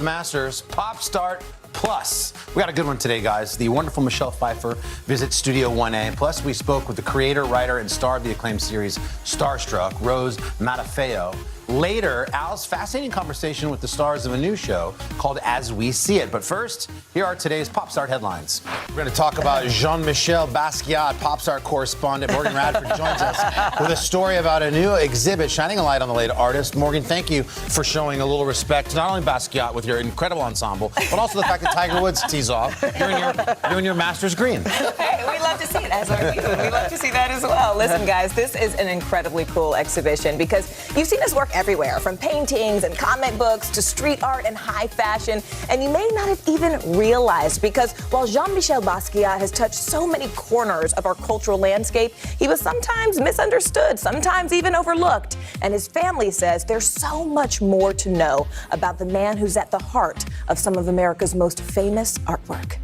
Masters Pop Start Plus. We got a good one today, guys. The wonderful Michelle Pfeiffer visits Studio 1A. Plus, we spoke with the creator, writer, and star of the acclaimed series Starstruck, Rose Matafeo. Later, Al's fascinating conversation with the stars of a new show called As We See It. But first, here are today's Pop Start headlines. We're going to talk about Jean-Michel Basquiat, Pop Start correspondent. Morgan Radford joins us with a story about a new exhibit shining a light on the late artist. Morgan, thank you for showing a little respect to not only Basquiat with your incredible ensemble, but also the fact that Tiger Woods tees off. You're in your master's green. Hey, we love to see it, as are you. We love to see that as well. Listen, guys, this is an incredibly cool exhibition because you've seen his work everywhere, from paintings and comic books to street art and high fashion. And you may not have even realized, because while Jean-Michel Basquiat has touched so many corners of our cultural landscape, he was sometimes misunderstood, sometimes even overlooked. And his family says there's so much more to know about the man who's at the heart of some of America's most famous artwork.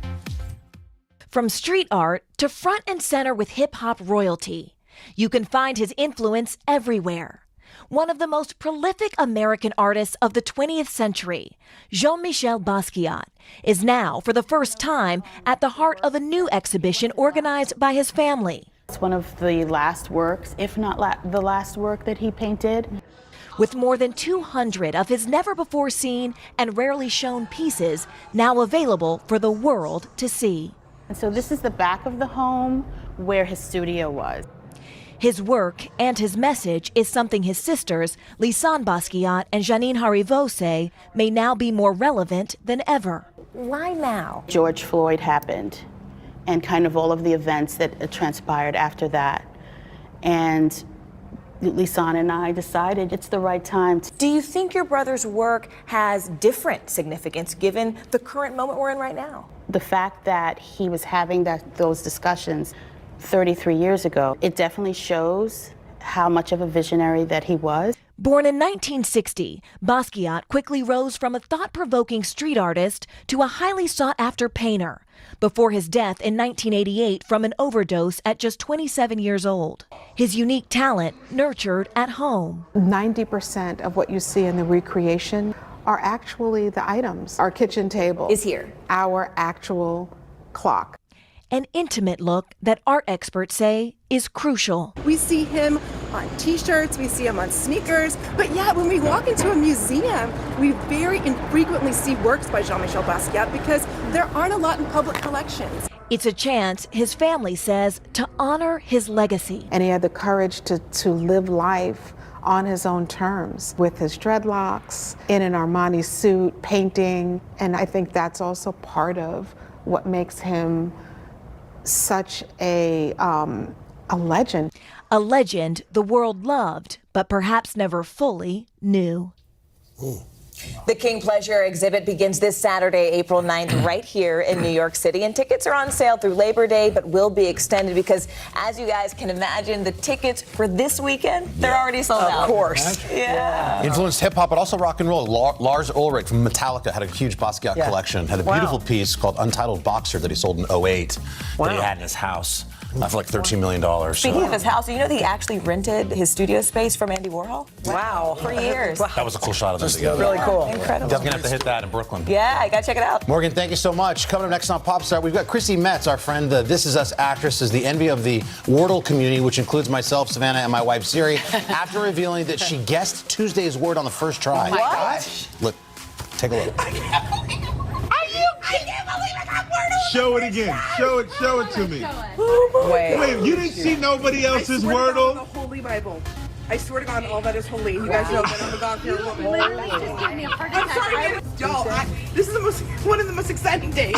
From street art to front and center with hip-hop royalty, you can find his influence everywhere. One of the most prolific American artists of the 20th century, Jean-Michel Basquiat, is now, for the first time, at the heart of a new exhibition organized by his family. It's one of the last works, if not the last work that he painted. With more than 200 of his never-before-seen and rarely shown pieces now available for the world to see. And so this is the back of the home where his studio was. His work and his message is something his sisters, Lisanne Basquiat and Janine Hariveau, say may now be more relevant than ever. Why now? George Floyd happened, and kind of all of the events that transpired after that. And Lisanne and I decided it's the right time. Do you think your brother's work has different significance given the current moment we're in right now? The fact that he was having those discussions 33 years ago, it definitely shows how much of a visionary that he was. Born in 1960, Basquiat quickly rose from a thought-provoking street artist to a highly sought-after painter before his death in 1988 from an overdose at just 27 years old. His unique talent nurtured at home. 90% of what you see in the recreation are actually the items. Our kitchen table is here. Our actual clock. An intimate look that art experts say is crucial. We see him on t-shirts, we see him on sneakers, but yet when we walk into a museum, we very infrequently see works by Jean-Michel Basquiat because there aren't a lot in public collections. It's a chance, his family says, to honor his legacy. And he had the courage to live life on his own terms, with his dreadlocks, in an Armani suit, painting, and I think that's also part of what makes him such a legend. A legend the world loved, but perhaps never fully knew. The King Pleasure exhibit begins this Saturday, April 9th, right here in New York City. And tickets are on sale through Labor Day, but will be extended because, as you guys can imagine, the tickets for this weekend, they're already sold out. Of course. Yeah. Influenced hip-hop, but also rock and roll. Lars Ulrich from Metallica had a huge Basquiat collection, had a beautiful piece called Untitled Boxer that he sold in 2008 that he had in his house for like $13 million. Speaking of his house, you know that he actually rented his studio space from Andy Warhol? Wow. For years. That was a cool shot of them together. Really cool. Incredible. Definitely have to hit that in Brooklyn. Yeah, I gotta check it out. Morgan, thank you so much. Coming up next on Pop Star, we've got Chrissy Metz, our friend, the This Is Us actress, is the envy of the Wordle community, which includes myself, Savannah, and my wife, Siri, after revealing that she guessed Tuesday's word on the first try. Oh my gosh. Look, take a look. I can't believe I got Wordle. Show it again. Show it to me. Wait, you didn't see nobody else's Wordle? The Holy Bible. I swear to God, all that is holy. You guys know that I'm a God-fearing woman. I'm sorry, y'all. This is one of the most exciting days.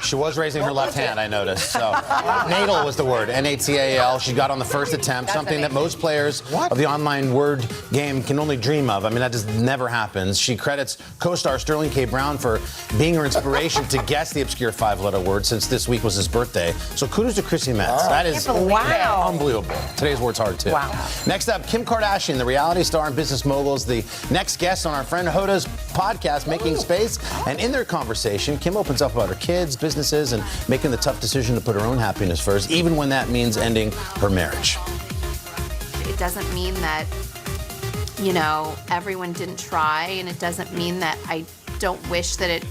She was raising her left hand, I noticed. So, natal was the word, N-A-T-A-L. She got on the first attempt, something that most players of the online word game can only dream of. I mean, that just never happens. She credits co-star Sterling K. Brown for being her inspiration to guess the obscure five-letter word since this week was his birthday. So kudos to Chrissy Metz. That is unbelievable. Today's word's hard, too. Wow. Next up, Kim Kardashian, the reality star and business mogul, is the next guest on our friend Hoda's podcast, Making Space. And in their conversation, Kim opens up about her kids, businesses, and making the tough decision to put her own happiness first, even when that means ending her marriage. It doesn't mean that you know, everyone didn't try, and it doesn't mean that I don't wish that it,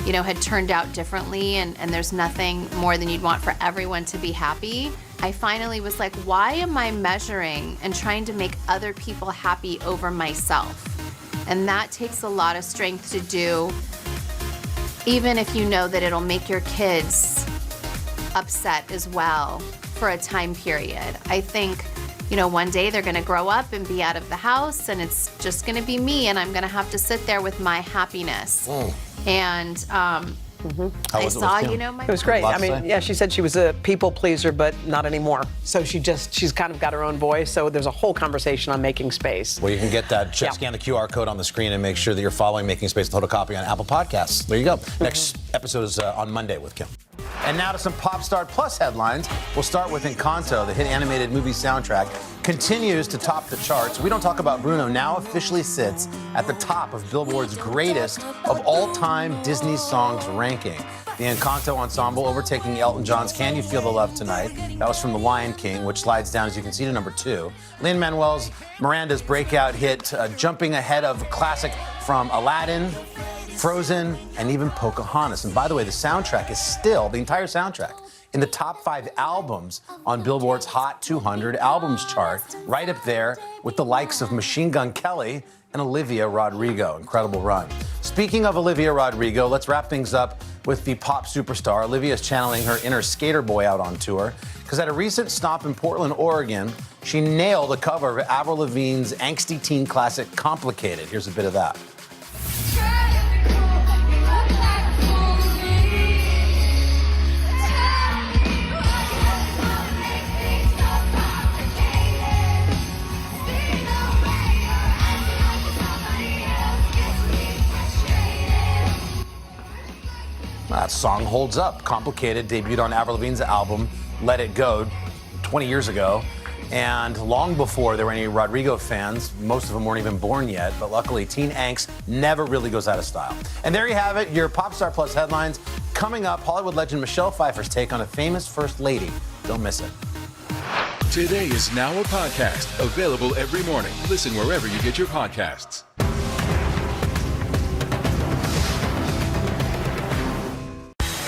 you know, had turned out differently, and there's nothing more than you'd want for everyone to be happy. I finally was like, why am I measuring and trying to make other people happy over myself? And that takes a lot of strength to do, even if you know that it'll make your kids upset as well for a time period. I think, you know, one day they're gonna grow up and be out of the house, and it's just gonna be me, and I'm gonna have to sit there with my happiness. And I saw, you know, my It was great. Lots I mean, to say. yeah, she said she was a people pleaser, but not anymore. So she's kind of got her own voice. So there's a whole conversation on making space. Well, you can get that. Scan the QR code on the screen and make sure that you're following Making Space, the Total Copy on Apple Podcasts. There you go. Next episode is on Monday with Kim. And now to some Pop Star Plus headlines. We'll start with Encanto, the hit animated movie soundtrack, continues to top the charts. We Don't Talk About Bruno now officially sits at the top of Billboard's greatest of all-time Disney songs ranking. The Encanto ensemble overtaking Elton John's Can You Feel the Love Tonight? That was from The Lion King, which slides down, as you can see, to number 2. Lin-Manuel's Miranda's breakout hit, jumping ahead of classic from Aladdin, Frozen, and even Pocahontas. And by the way, the soundtrack is still, the entire soundtrack, in the top 5 albums on Billboard's Hot 200 Albums chart, right up there with the likes of Machine Gun Kelly and Olivia Rodrigo. Incredible run. Speaking of Olivia Rodrigo, let's wrap things up with the pop superstar. Olivia is channeling her inner skater boy out on tour, because at a recent stop in Portland, Oregon, she nailed the cover of Avril Lavigne's angsty teen classic, Complicated. Here's a bit of that. That song holds up. Complicated debuted on Avril Lavigne's album, Let It Go, 20 years ago. And long before there were any Rodrigo fans, most of them weren't even born yet, but luckily teen angst never really goes out of style. And there you have it, your Pop Star Plus headlines. Coming up, Hollywood legend Michelle Pfeiffer's take on a famous first lady. Don't miss it. Today is now a podcast, available every morning. Listen wherever you get your podcasts.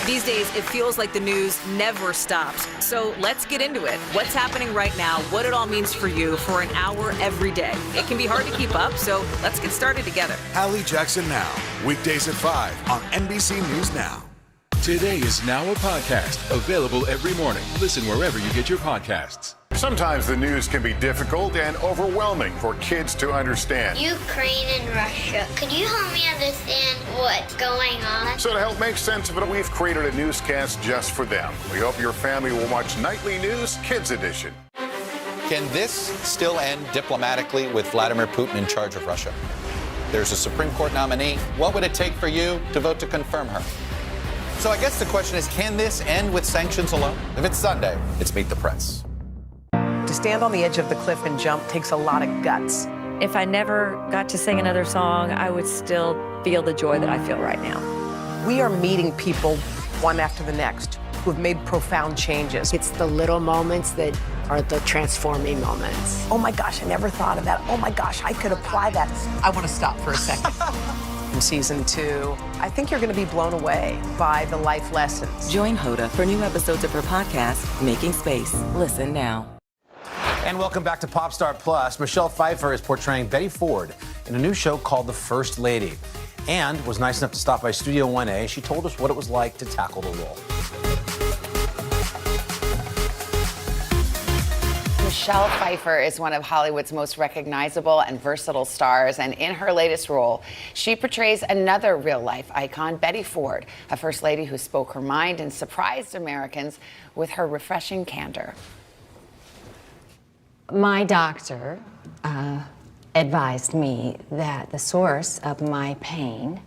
These days, it feels like the news never stops. So let's get into it. What's happening right now, what it all means for you for an hour every day. It can be hard to keep up, so let's get started together. Hallie Jackson Now, weekdays at 5 on NBC News Now. Today is now a podcast, available every morning. Listen wherever you get your podcasts. Sometimes the news can be difficult and overwhelming for kids to understand. Ukraine and Russia. Could you help me understand what's going on? So to help make sense of it, we've created a newscast just for them. We hope your family will watch Nightly News Kids Edition. Can this still end diplomatically with Vladimir Putin in charge of Russia? There's a Supreme Court nominee. What would it take for you to vote to confirm her? So I guess the question is, can this end with sanctions alone? If it's Sunday, it's Meet the Press. To stand on the edge of the cliff and jump takes a lot of guts. If I never got to sing another song, I would still feel the joy that I feel right now. We are meeting people one after the next who have made profound changes. It's the little moments that are the transforming moments. Oh my gosh, I never thought of that. Oh my gosh, I could apply that. I want to stop for a second. In season 2, I think you're going to be blown away by the life lessons. Join Hoda for new episodes of her podcast, Making Space. Listen now. And welcome back to Pop Star Plus. Michelle Pfeiffer is portraying Betty Ford in a new show called The First Lady, and was nice enough to stop by Studio 1A. She told us what it was like to tackle the role. Michelle Pfeiffer is one of Hollywood's most recognizable and versatile stars, and in her latest role, she portrays another real-life icon, Betty Ford, a first lady who spoke her mind and surprised Americans with her refreshing candor. My doctor advised me that the source of my pain,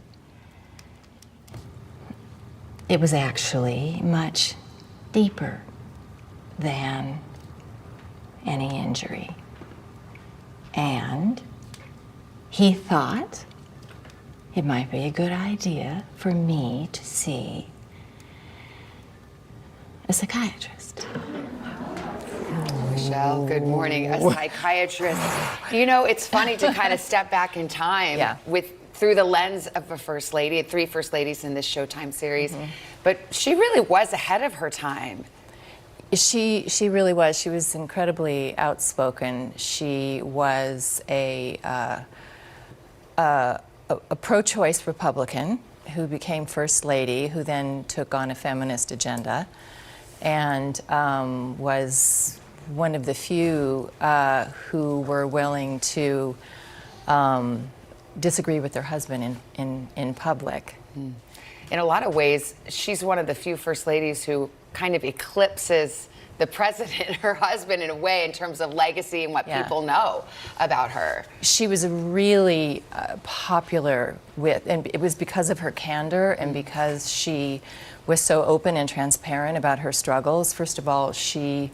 it was actually much deeper than any injury. And he thought it might be a good idea for me to see a psychiatrist. Michelle, good morning. A psychiatrist. You know, it's funny to kind of step back in time through the lens of a first lady, 3 first ladies in this Showtime series. But she really was ahead of her time. She really was. She was incredibly outspoken. She was a pro-choice Republican who became First Lady, who then took on a feminist agenda, and was one of the few who were willing to disagree with their husband in public. In a lot of ways, she's one of the few First Ladies who kind of eclipses the president, her husband, in a way, in terms of legacy and what people know about her. She was really popular and it was because of her candor and because she was so open and transparent about her struggles. First of all, she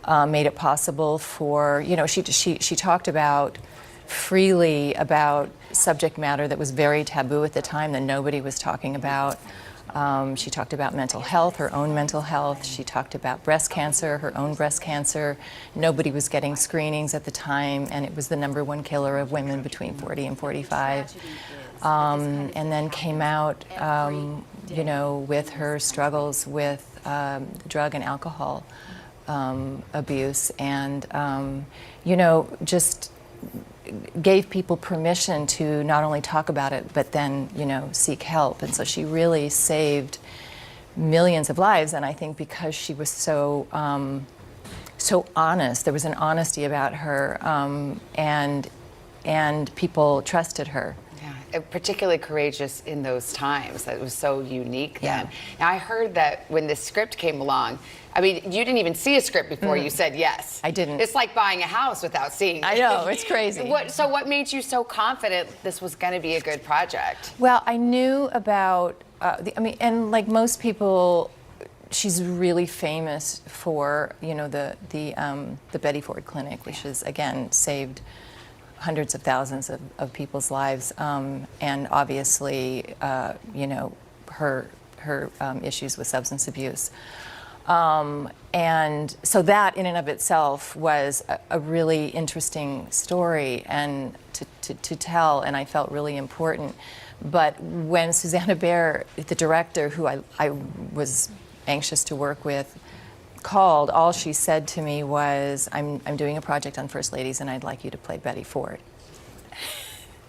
made it possible for, she talked about freely about subject matter that was very taboo at the time that nobody was talking about. She talked about mental health, her own mental health. She talked about breast cancer, her own breast cancer. Nobody was getting screenings at the time, and it was the #1 killer of women between 40 and 45. And then came out, with her struggles with drug and alcohol abuse, and, just gave people permission to not only talk about it, but then, seek help. And so she really saved millions of lives. And I think because she was so honest, there was an honesty about her, and people trusted her. Yeah, particularly courageous in those times. That was so unique then. Now, I heard that when this script came along, I mean, you didn't even see a script before you said yes. I didn't. It's like buying a house without seeing it. I know, it's crazy. So what made you so confident this was going to be a good project? Well, I knew about, and like most people, she's really famous for, the Betty Ford Clinic, which is, again, saved hundreds of thousands of people's lives, and obviously, her issues with substance abuse. And so that in and of itself was a really interesting story and to tell, and I felt really important. But when Susanna Baer, the director, who I was anxious to work with, called, all she said to me was, I'm doing a project on First Ladies and I'd like you to play Betty Ford.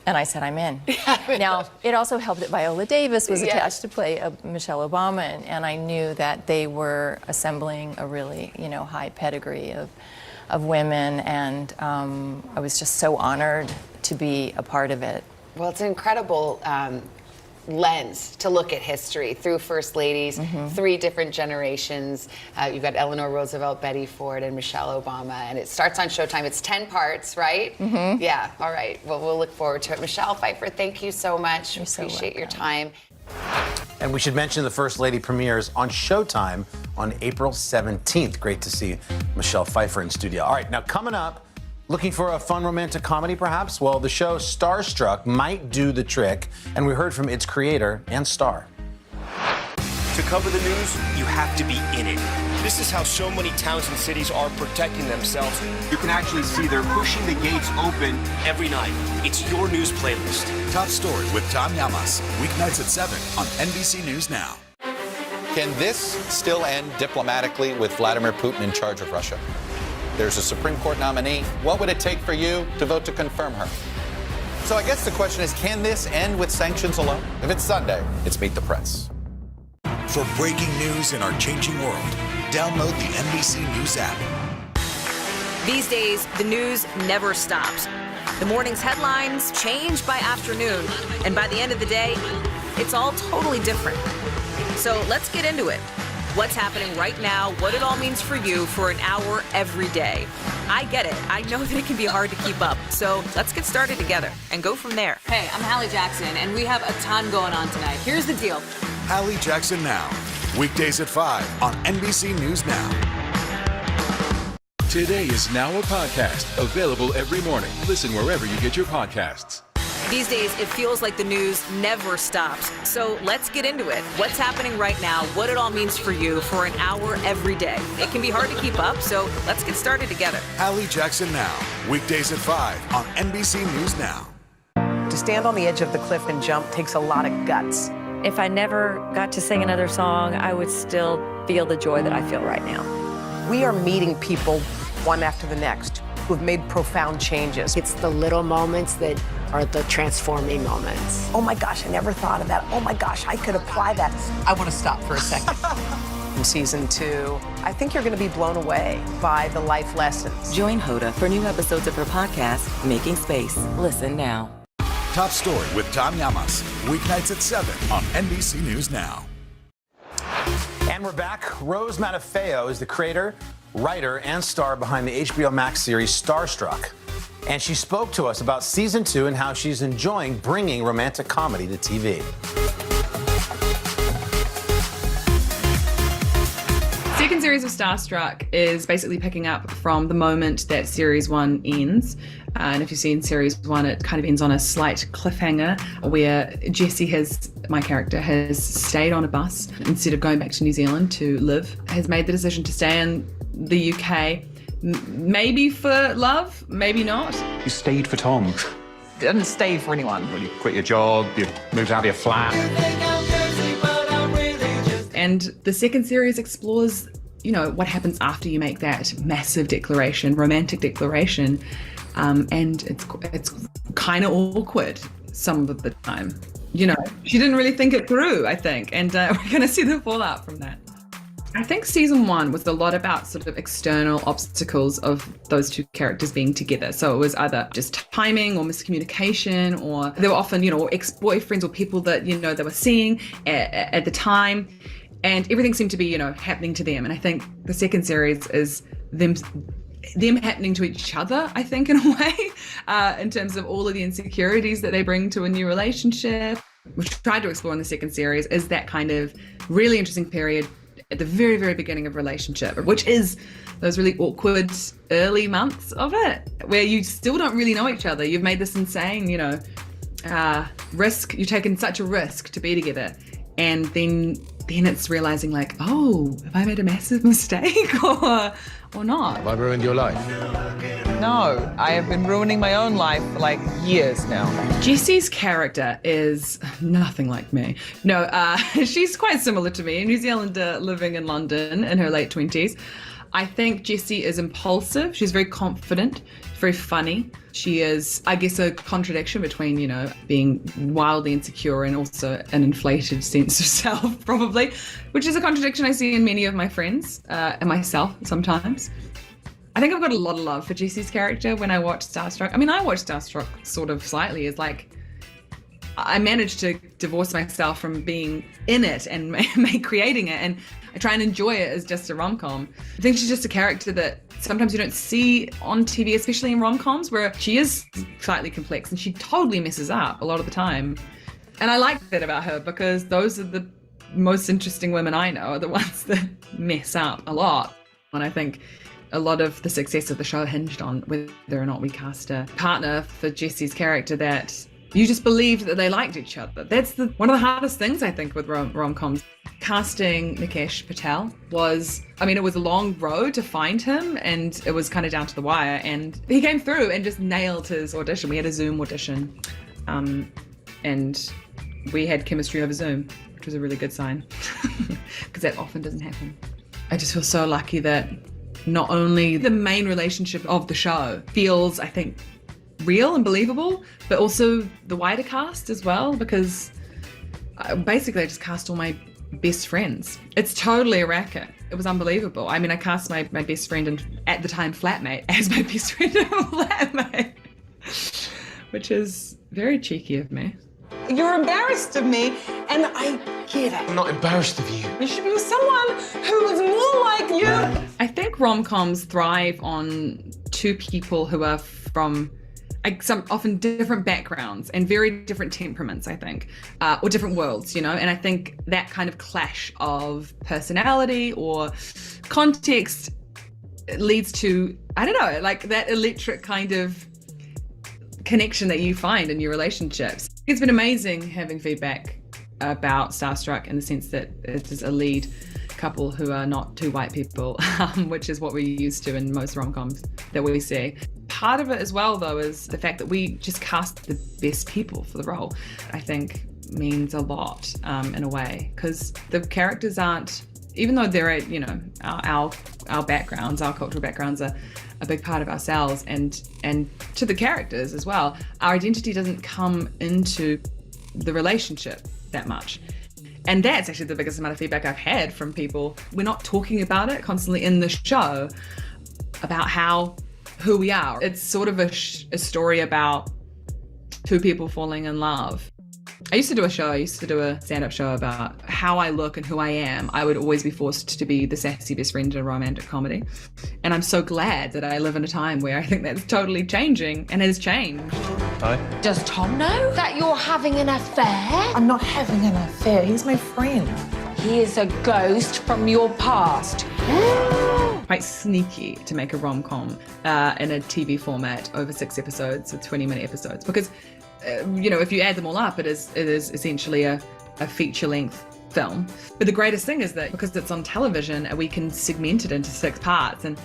And I said, I'm in. Now, it also helped that Viola Davis was attached to play Michelle Obama, and I knew that they were assembling a really, high pedigree of women, and I was just so honored to be a part of it. Well, it's an incredible lens to look at history through First Ladies, 3 different generations. You've got Eleanor Roosevelt, Betty Ford, and Michelle Obama, and it starts on Showtime. It's 10 parts, right? Yeah, all right. Well, we'll look forward to it. Michelle Pfeiffer, thank you so much. You're so appreciate your time. And we should mention the First Lady premieres on Showtime on April 17th. Great to see Michelle Pfeiffer in studio. All right, now coming up, looking for a fun romantic comedy, perhaps? Well, the show Starstruck might do the trick, and we heard from its creator and star. To cover the news, you have to be in it. This is how so many towns and cities are protecting themselves. You can actually see they're pushing the gates open every night. It's your news playlist. Top Story with Tom Yamas, weeknights at 7 on NBC News Now. Can this still end diplomatically with Vladimir Putin in charge of Russia? There's a Supreme Court nominee. What would it take for you to vote to confirm her? So I guess the question is, can this end with sanctions alone? If it's Sunday, it's Meet the Press. For breaking news in our changing world, download the NBC News app. These days, the news never stops. The morning's headlines change by afternoon, and by the end of the day, it's all totally different. So let's get into it. What's happening right now, what it all means for you for an hour every day. I get it. I know that it can be hard to keep up. So let's get started together and go from there. Hey, I'm Hallie Jackson, and we have a ton going on tonight. Here's the deal. Hallie Jackson Now, weekdays at 5 on NBC News Now. Today is now a podcast, available every morning. Listen wherever you get your podcasts. These days, it feels like the news never stops. So let's get into it. What's happening right now, what it all means for you for an hour every day. It can be hard to keep up, so let's get started together. Hallie Jackson Now, weekdays at 5 on NBC News Now. To stand on the edge of the cliff and jump takes a lot of guts. If I never got to sing another song, I would still feel the joy that I feel right now. We are meeting people one after the next who've made profound changes. It's the little moments that are the transforming moments. Oh my gosh, I never thought of that. Oh my gosh, I could apply that. I want to stop for a second. In season 2, I think you're going to be blown away by the life lessons. Join Hoda for new episodes of her podcast, Making Space. Listen now. Top Story with Tom Llamas, weeknights at 7 on NBC News Now. And we're back. Rose Matafeo is the creator, writer, and star behind the HBO Max series Starstruck. And she spoke to us about season 2 and how she's enjoying bringing romantic comedy to TV. Second series of Starstruck is basically picking up from the moment that series 1 ends. And if you've seen series 1, it kind of ends on a slight cliffhanger where Jessie my character, has stayed on a bus instead of going back to New Zealand to live, has made the decision to stay in the UK, maybe for love, maybe not. You stayed for Tom. Didn't stay for anyone. Well, you quit your job, you moved out of your flat. And the second series explores, what happens after you make that massive declaration, romantic declaration. And it's kind of awkward some of the time. She didn't really think it through, I think. And we're going to see the fallout from that. I think season 1 was a lot about sort of external obstacles of those two characters being together. So it was either just timing or miscommunication, or they were often, ex-boyfriends or people that, they were seeing at the time. And everything seemed to be, happening to them. And I think the second series is them happening to each other, I think, in a way, in terms of all of the insecurities that they bring to a new relationship. We've tried to explore in the second series is that kind of really interesting period at the very, very beginning of a relationship, which is those really awkward early months of it, where you still don't really know each other. You've made this insane, risk. You've taken such a risk to be together. And then it's realizing like, oh, have I made a massive mistake or not? Have I ruined your life? No, I have been ruining my own life for like years now. Jessie's character is nothing like me. No, she's quite similar to me, a New Zealander living in London in her late 20s. I think Jessie is impulsive. She's very confident, very funny. She is, I guess, a contradiction between, being wildly insecure and also an inflated sense of self, probably, which is a contradiction I see in many of my friends and myself sometimes. I think I've got a lot of love for Jessie's character when I watch Starstruck. I mean, I watch Starstruck sort of slightly as like, I managed to divorce myself from being in it and creating it, and I try and enjoy it as just a rom-com. I think she's just a character that sometimes you don't see on TV, especially in rom-coms, where she is slightly complex and she totally messes up a lot of the time. And I like that about her because those are the most interesting women I know, are the ones that mess up a lot. And I think a lot of the success of the show hinged on whether or not we cast a partner for Jessie's character that you just believed that they liked each other. That's one of the hardest things, I think, with rom-coms. Casting Nikesh Patel it was a long road to find him, and it was kind of down to the wire, and he came through and just nailed his audition. We had a Zoom audition, and we had chemistry over Zoom, which was a really good sign, because that often doesn't happen. I just feel so lucky that not only the main relationship of the show feels, I think, real and believable, but also the wider cast as well, because basically I just cast all my best friends. It's totally a racket. It was unbelievable. I mean, I cast my best friend and at the time flatmate as my best friend and flatmate, which is very cheeky of me. You're embarrassed of me, and I get it. I'm not embarrassed of you. You should be with someone who is more like you. I think rom-coms thrive on two people who are from some often different backgrounds and very different temperaments, I think, or different worlds, and I think that kind of clash of personality or context leads to, I don't know, like that electric kind of connection that you find in your relationships. It's been amazing having feedback about Starstruck in the sense that it is a lead couple who are not two white people, which is what we're used to in most rom-coms that we see. Part of it as well, though, is the fact that we just cast the best people for the role. I think means a lot in a way, because the characters aren't, even though they're, you know, our backgrounds, our cultural backgrounds are a big part of ourselves, and to the characters as well, our identity doesn't come into the relationship that much. And that's actually the biggest amount of feedback I've had from people. We're not talking about it constantly in the show, about who we are. It's sort of a story about two people falling in love. I used to do a stand-up show about how I look and who I am. I would always be forced to be the sassy best friend in a romantic comedy. And I'm so glad that I live in a time where I think that's totally changing and has changed. Hi. Does Tom know that you're having an affair? I'm not having an affair. He's my friend. He is a ghost from your past. Quite sneaky to make a rom-com in a TV format over 6 episodes, so 20-minute episodes, because you know, if you add them all up, it is essentially a feature-length film. But the greatest thing is that because it's on television, we can segment it into 6 parts, and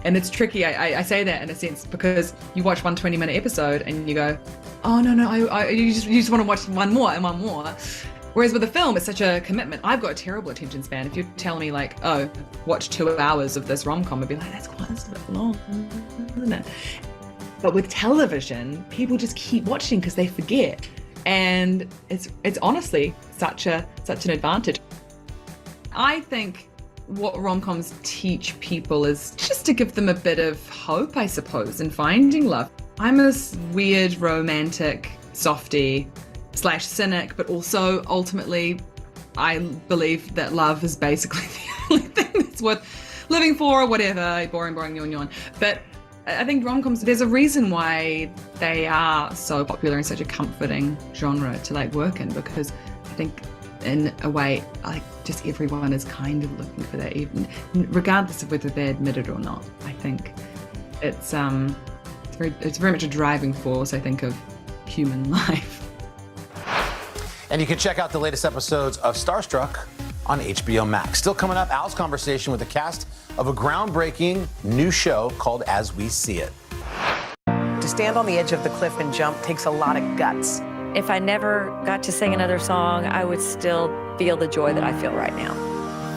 it's tricky. I say that in a sense because you watch one 20-minute episode and you go, oh no, you just want to watch one more and one more. Whereas with a film, it's such a commitment. I've got a terrible attention span. If you tell me like, oh, watch 2 hours of this rom-com, I'd be like, that's a bit long, isn't it? But with television, people just keep watching because they forget. And it's honestly such an advantage. I think what rom-coms teach people is just to give them a bit of hope, I suppose, in finding love. I'm a weird romantic softie / cynic, but also ultimately I believe that love is basically the only thing that's worth living for, or whatever, boring, yawn. But I think rom-coms, there's a reason why they are so popular and such a comforting genre to like work in, because I think in a way, like just everyone is kind of looking for that, even regardless of whether they admit it or not. I think it's very much a driving force, I think, of human life. And you can check out the latest episodes of Starstruck on HBO Max. Still coming up, Al's conversation with the cast of a groundbreaking new show called As We See It. To stand on the edge of the cliff and jump takes a lot of guts. If I never got to sing another song, I would still feel the joy that I feel right now.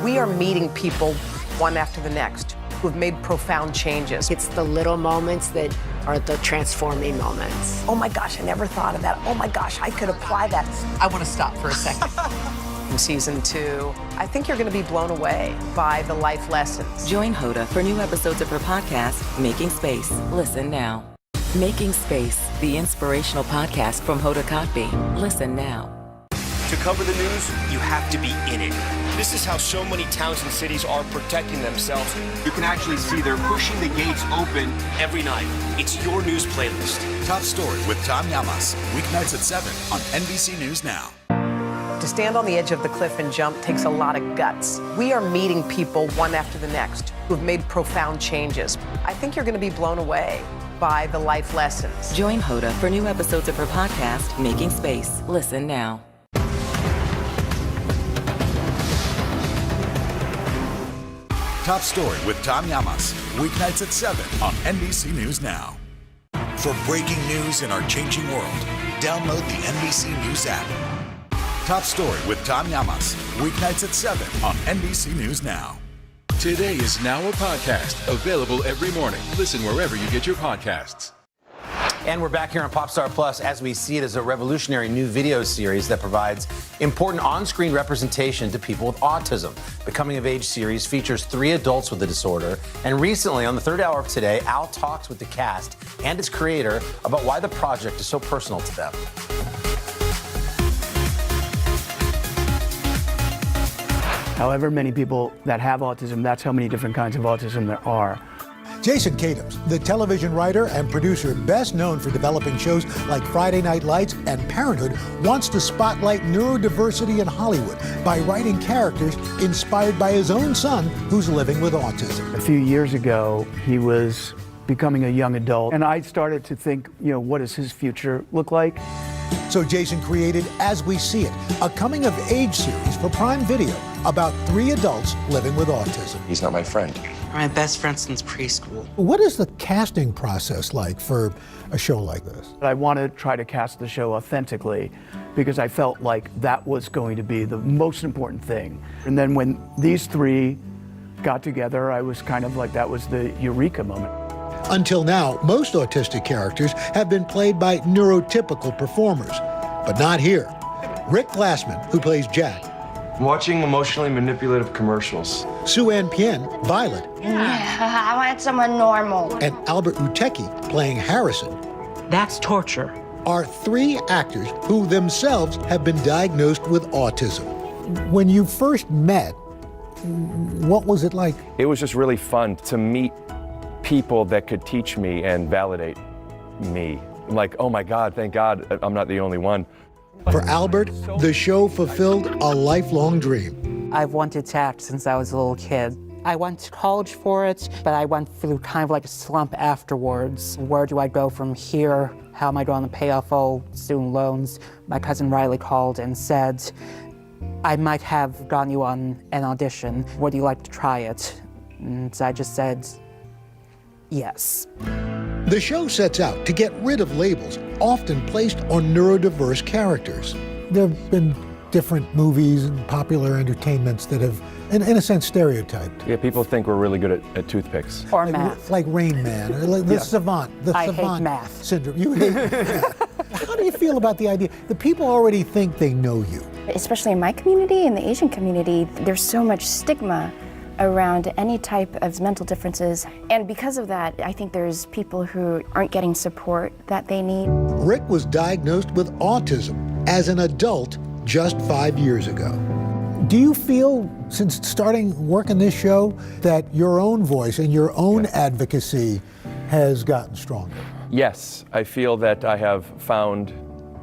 We are meeting people one after the next who have made profound changes. It's the little moments that are the transforming moments. Oh my gosh, I never thought of that. Oh my gosh, I could apply that. I want to stop for a second. In season 2, I think you're going to be blown away by the life lessons. Join Hoda for new episodes of her podcast, Making Space. Listen now. Making Space, the inspirational podcast from Hoda Kotb. Listen now. To cover the news, you have to be in it. This is how so many towns and cities are protecting themselves. You can actually see they're pushing the gates open every night. It's your news playlist. Top Story with Tom Llamas, weeknights at 7 on NBC News Now. To stand on the edge of the cliff and jump takes a lot of guts. We are meeting people one after the next who have made profound changes. I think you're going to be blown away by the life lessons. Join Hoda for new episodes of her podcast, Making Space. Listen now. Top Story with Tom Llamas, weeknights at 7 on NBC News Now. For breaking news in our changing world, download the NBC News app. Top Story with Tom Llamas, weeknights at 7 on NBC News Now. Today is now a podcast available every morning. Listen wherever you get your podcasts. And we're back here on Popstar Plus. As We See It is a revolutionary new video series that provides important on-screen representation to people with autism. The Coming of Age series features 3 adults with the disorder. And recently, on the 3rd hour of Today, Al talks with the cast and its creator about why the project is so personal to them. However many people that have autism, that's how many different kinds of autism there are. Jason Katims, the television writer and producer best known for developing shows like Friday Night Lights and Parenthood, wants to spotlight neurodiversity in Hollywood by writing characters inspired by his own son who's living with autism. A few years ago, he was becoming a young adult. And I started to think, what does his future look like? So Jason created As We See It, a coming-of-age series for Prime Video about 3 adults living with autism. He's not my friend. My best friend since preschool. What is the casting process like for a show like this? I wanted to try to cast the show authentically because I felt like that was going to be the most important thing. And then when these 3 got together, I was kind of like, that was the eureka moment. Until now, most autistic characters have been played by neurotypical performers, but not here. Rick Glassman, who plays Jack. Watching emotionally manipulative commercials. Sue Ann Pien, Violet. Yeah, I wanted someone normal. And Albert Uteki, playing Harrison. That's torture. Are 3 actors who themselves have been diagnosed with autism. When you first met, what was it like? It was just really fun to meet people that could teach me and validate me. Like, oh my God, thank God I'm not the only one. For Albert, the show fulfilled a lifelong dream. I've wanted to act since I was a little kid. I went to college for it, but I went through kind of like a slump afterwards. Where do I go from here? How am I going to pay off all student loans? My cousin Riley called and said, I might have gotten you on an audition. Would you like to try it? And I just said, yes. The show sets out to get rid of labels often placed on neurodiverse characters. There have been different movies and popular entertainments that have, in a sense, stereotyped. Yeah, people think we're really good at toothpicks. Or math. Like Rain Man, or like the savant. I savant hate math. Syndrome. You hate math. How do you feel about the idea that people already think they know you? Especially in my community, in the Asian community, there's so much stigma around any type of mental differences. And because of that, I think there's people who aren't getting support that they need. Rick was diagnosed with autism as an adult just 5 years ago. Do you feel, since starting work in this show, that your own voice and your own advocacy has gotten stronger? Yes, I feel that I have found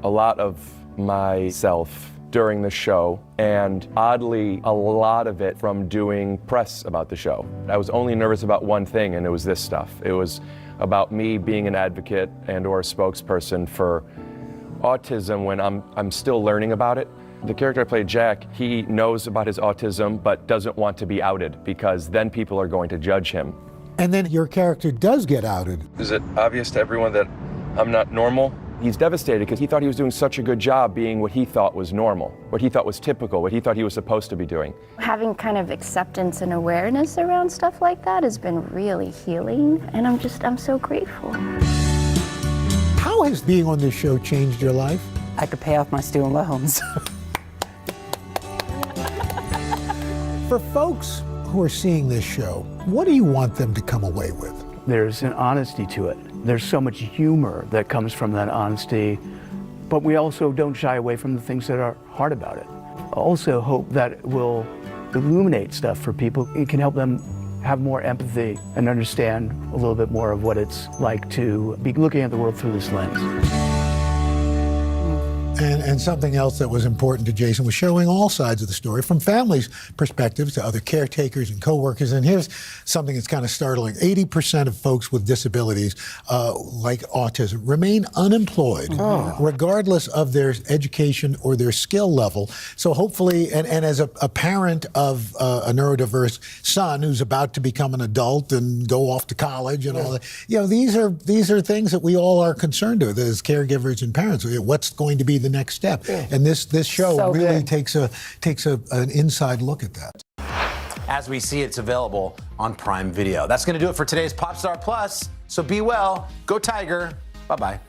a lot of myself during the show, and oddly, a lot of it from doing press about the show. I was only nervous about one thing, and it was this stuff. It was about me being an advocate and or a spokesperson for autism when I'm still learning about it. The character I played, Jack, he knows about his autism, but doesn't want to be outed because then people are going to judge him. And then your character does get outed. Is it obvious to everyone that I'm not normal? He's devastated because he thought he was doing such a good job being what he thought was normal, what he thought was typical, what he thought he was supposed to be doing. Having kind of acceptance and awareness around stuff like that has been really healing, and I'm so grateful. How has being on this show changed your life? I could pay off my student loans. For folks who are seeing this show, what do you want them to come away with? There's an honesty to it. There's so much humor that comes from that honesty, but we also don't shy away from the things that are hard about it. I also hope that it will illuminate stuff for people. It can help them have more empathy and understand a little bit more of what it's like to be looking at the world through this lens. And something else that was important to Jason was showing all sides of the story, from families' perspectives to other caretakers and coworkers. And here's something that's kind of startling. 80% of folks with disabilities, like autism, remain unemployed, regardless of their education or their skill level. So hopefully, and as a parent of a neurodiverse son who's about to become an adult and go off to college and all that, these are things that we all are concerned with as caregivers and parents. What's going to be the next step? And this show So really good. takes an inside look at that. As We See, it's available on Prime Video. That's going to do it for today's Popstar Plus. So be well, go Tiger, bye-bye.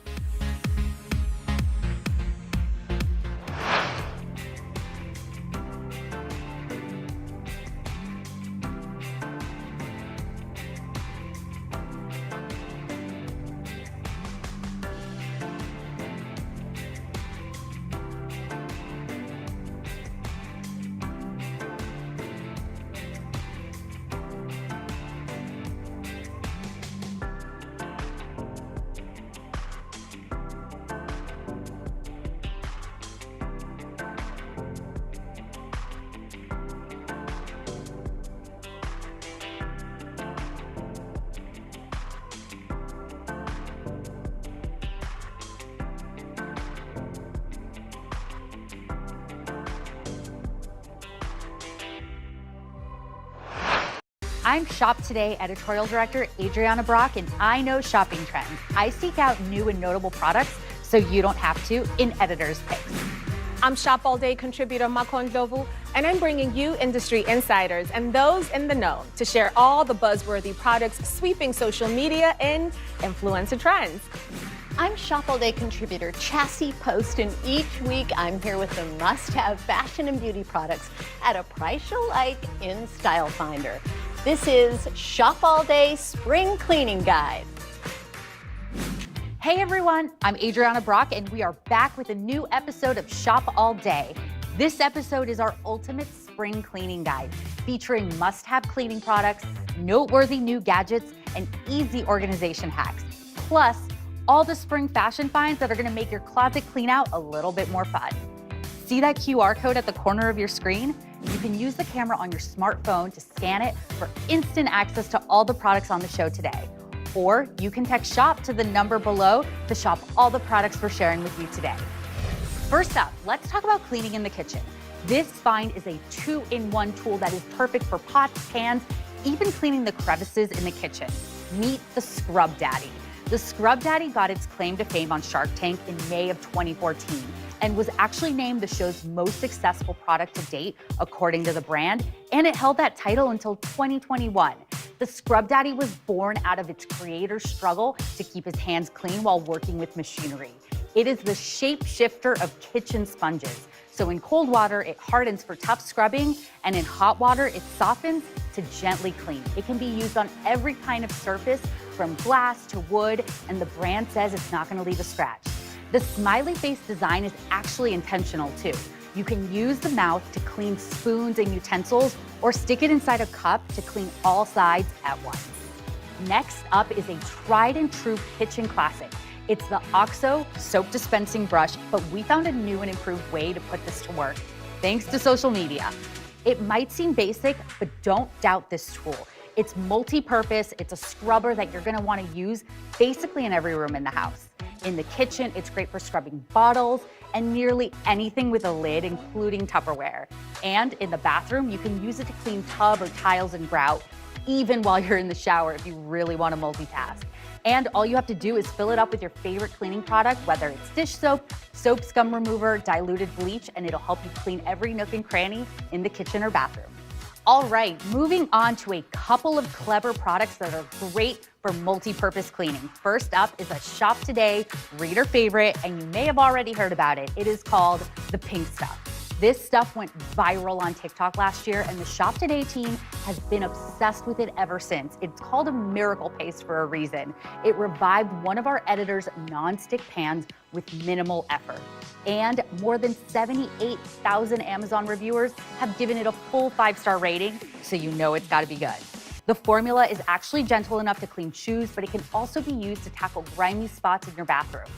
I'm Shop Today editorial director Adriana Brock, and I know shopping trends. I seek out new and notable products so you don't have to in Editor's Picks. I'm Shop All Day contributor Makon Dovu, and I'm bringing you industry insiders and those in the know to share all the buzzworthy products sweeping social media and influencer trends. I'm Shop All Day contributor Chassie Post, and each week I'm here with the must-have fashion and beauty products at a price you'll like in Style Finder. This is Shop All Day Spring Cleaning Guide. Hey everyone, I'm Adriana Brock, and we are back with a new episode of Shop All Day. This episode is our ultimate spring cleaning guide, featuring must-have cleaning products, noteworthy new gadgets, and easy organization hacks. Plus, all the spring fashion finds that are gonna make your closet clean out a little bit more fun. See that QR code at the corner of your screen? You can use the camera on your smartphone to scan it for instant access to all the products on the show today. Or you can text SHOP to the number below to shop all the products we're sharing with you today. First up, let's talk about cleaning in the kitchen. This find is a 2-in-1 tool that is perfect for pots, pans, even cleaning the crevices in the kitchen. Meet the Scrub Daddy. The Scrub Daddy got its claim to fame on Shark Tank in May of 2014 and was actually named the show's most successful product to date, according to the brand, and it held that title until 2021. The Scrub Daddy was born out of its creator's struggle to keep his hands clean while working with machinery. It is the shapeshifter of kitchen sponges. So in cold water, it hardens for tough scrubbing, and in hot water, it softens to gently clean. It can be used on every kind of surface, from glass to wood, and the brand says it's not gonna leave a scratch. The smiley face design is actually intentional too. You can use the mouth to clean spoons and utensils, or stick it inside a cup to clean all sides at once. Next up is a tried and true kitchen classic. It's the OXO soap dispensing brush, but we found a new and improved way to put this to work, thanks to social media. It might seem basic, but don't doubt this tool. It's multi-purpose, it's a scrubber that you're gonna wanna use basically in every room in the house. In the kitchen, it's great for scrubbing bottles and nearly anything with a lid, including Tupperware. And in the bathroom, you can use it to clean tub or tiles and grout, even while you're in the shower if you really want to multitask. And all you have to do is fill it up with your favorite cleaning product, whether it's dish soap, soap scum remover, diluted bleach, and it'll help you clean every nook and cranny in the kitchen or bathroom. All right, moving on to a couple of clever products that are great for multi-purpose cleaning. First up is a Shop Today reader favorite, and you may have already heard about it. It is called the Pink Stuff. This stuff went viral on TikTok last year, and the Shop Today team has been obsessed with it ever since. It's called a miracle paste for a reason. It revived one of our editor's non-stick pans with minimal effort. And more than 78,000 Amazon reviewers have given it a full 5-star rating, so you know it's gotta be good. The formula is actually gentle enough to clean shoes, but it can also be used to tackle grimy spots in your bathroom.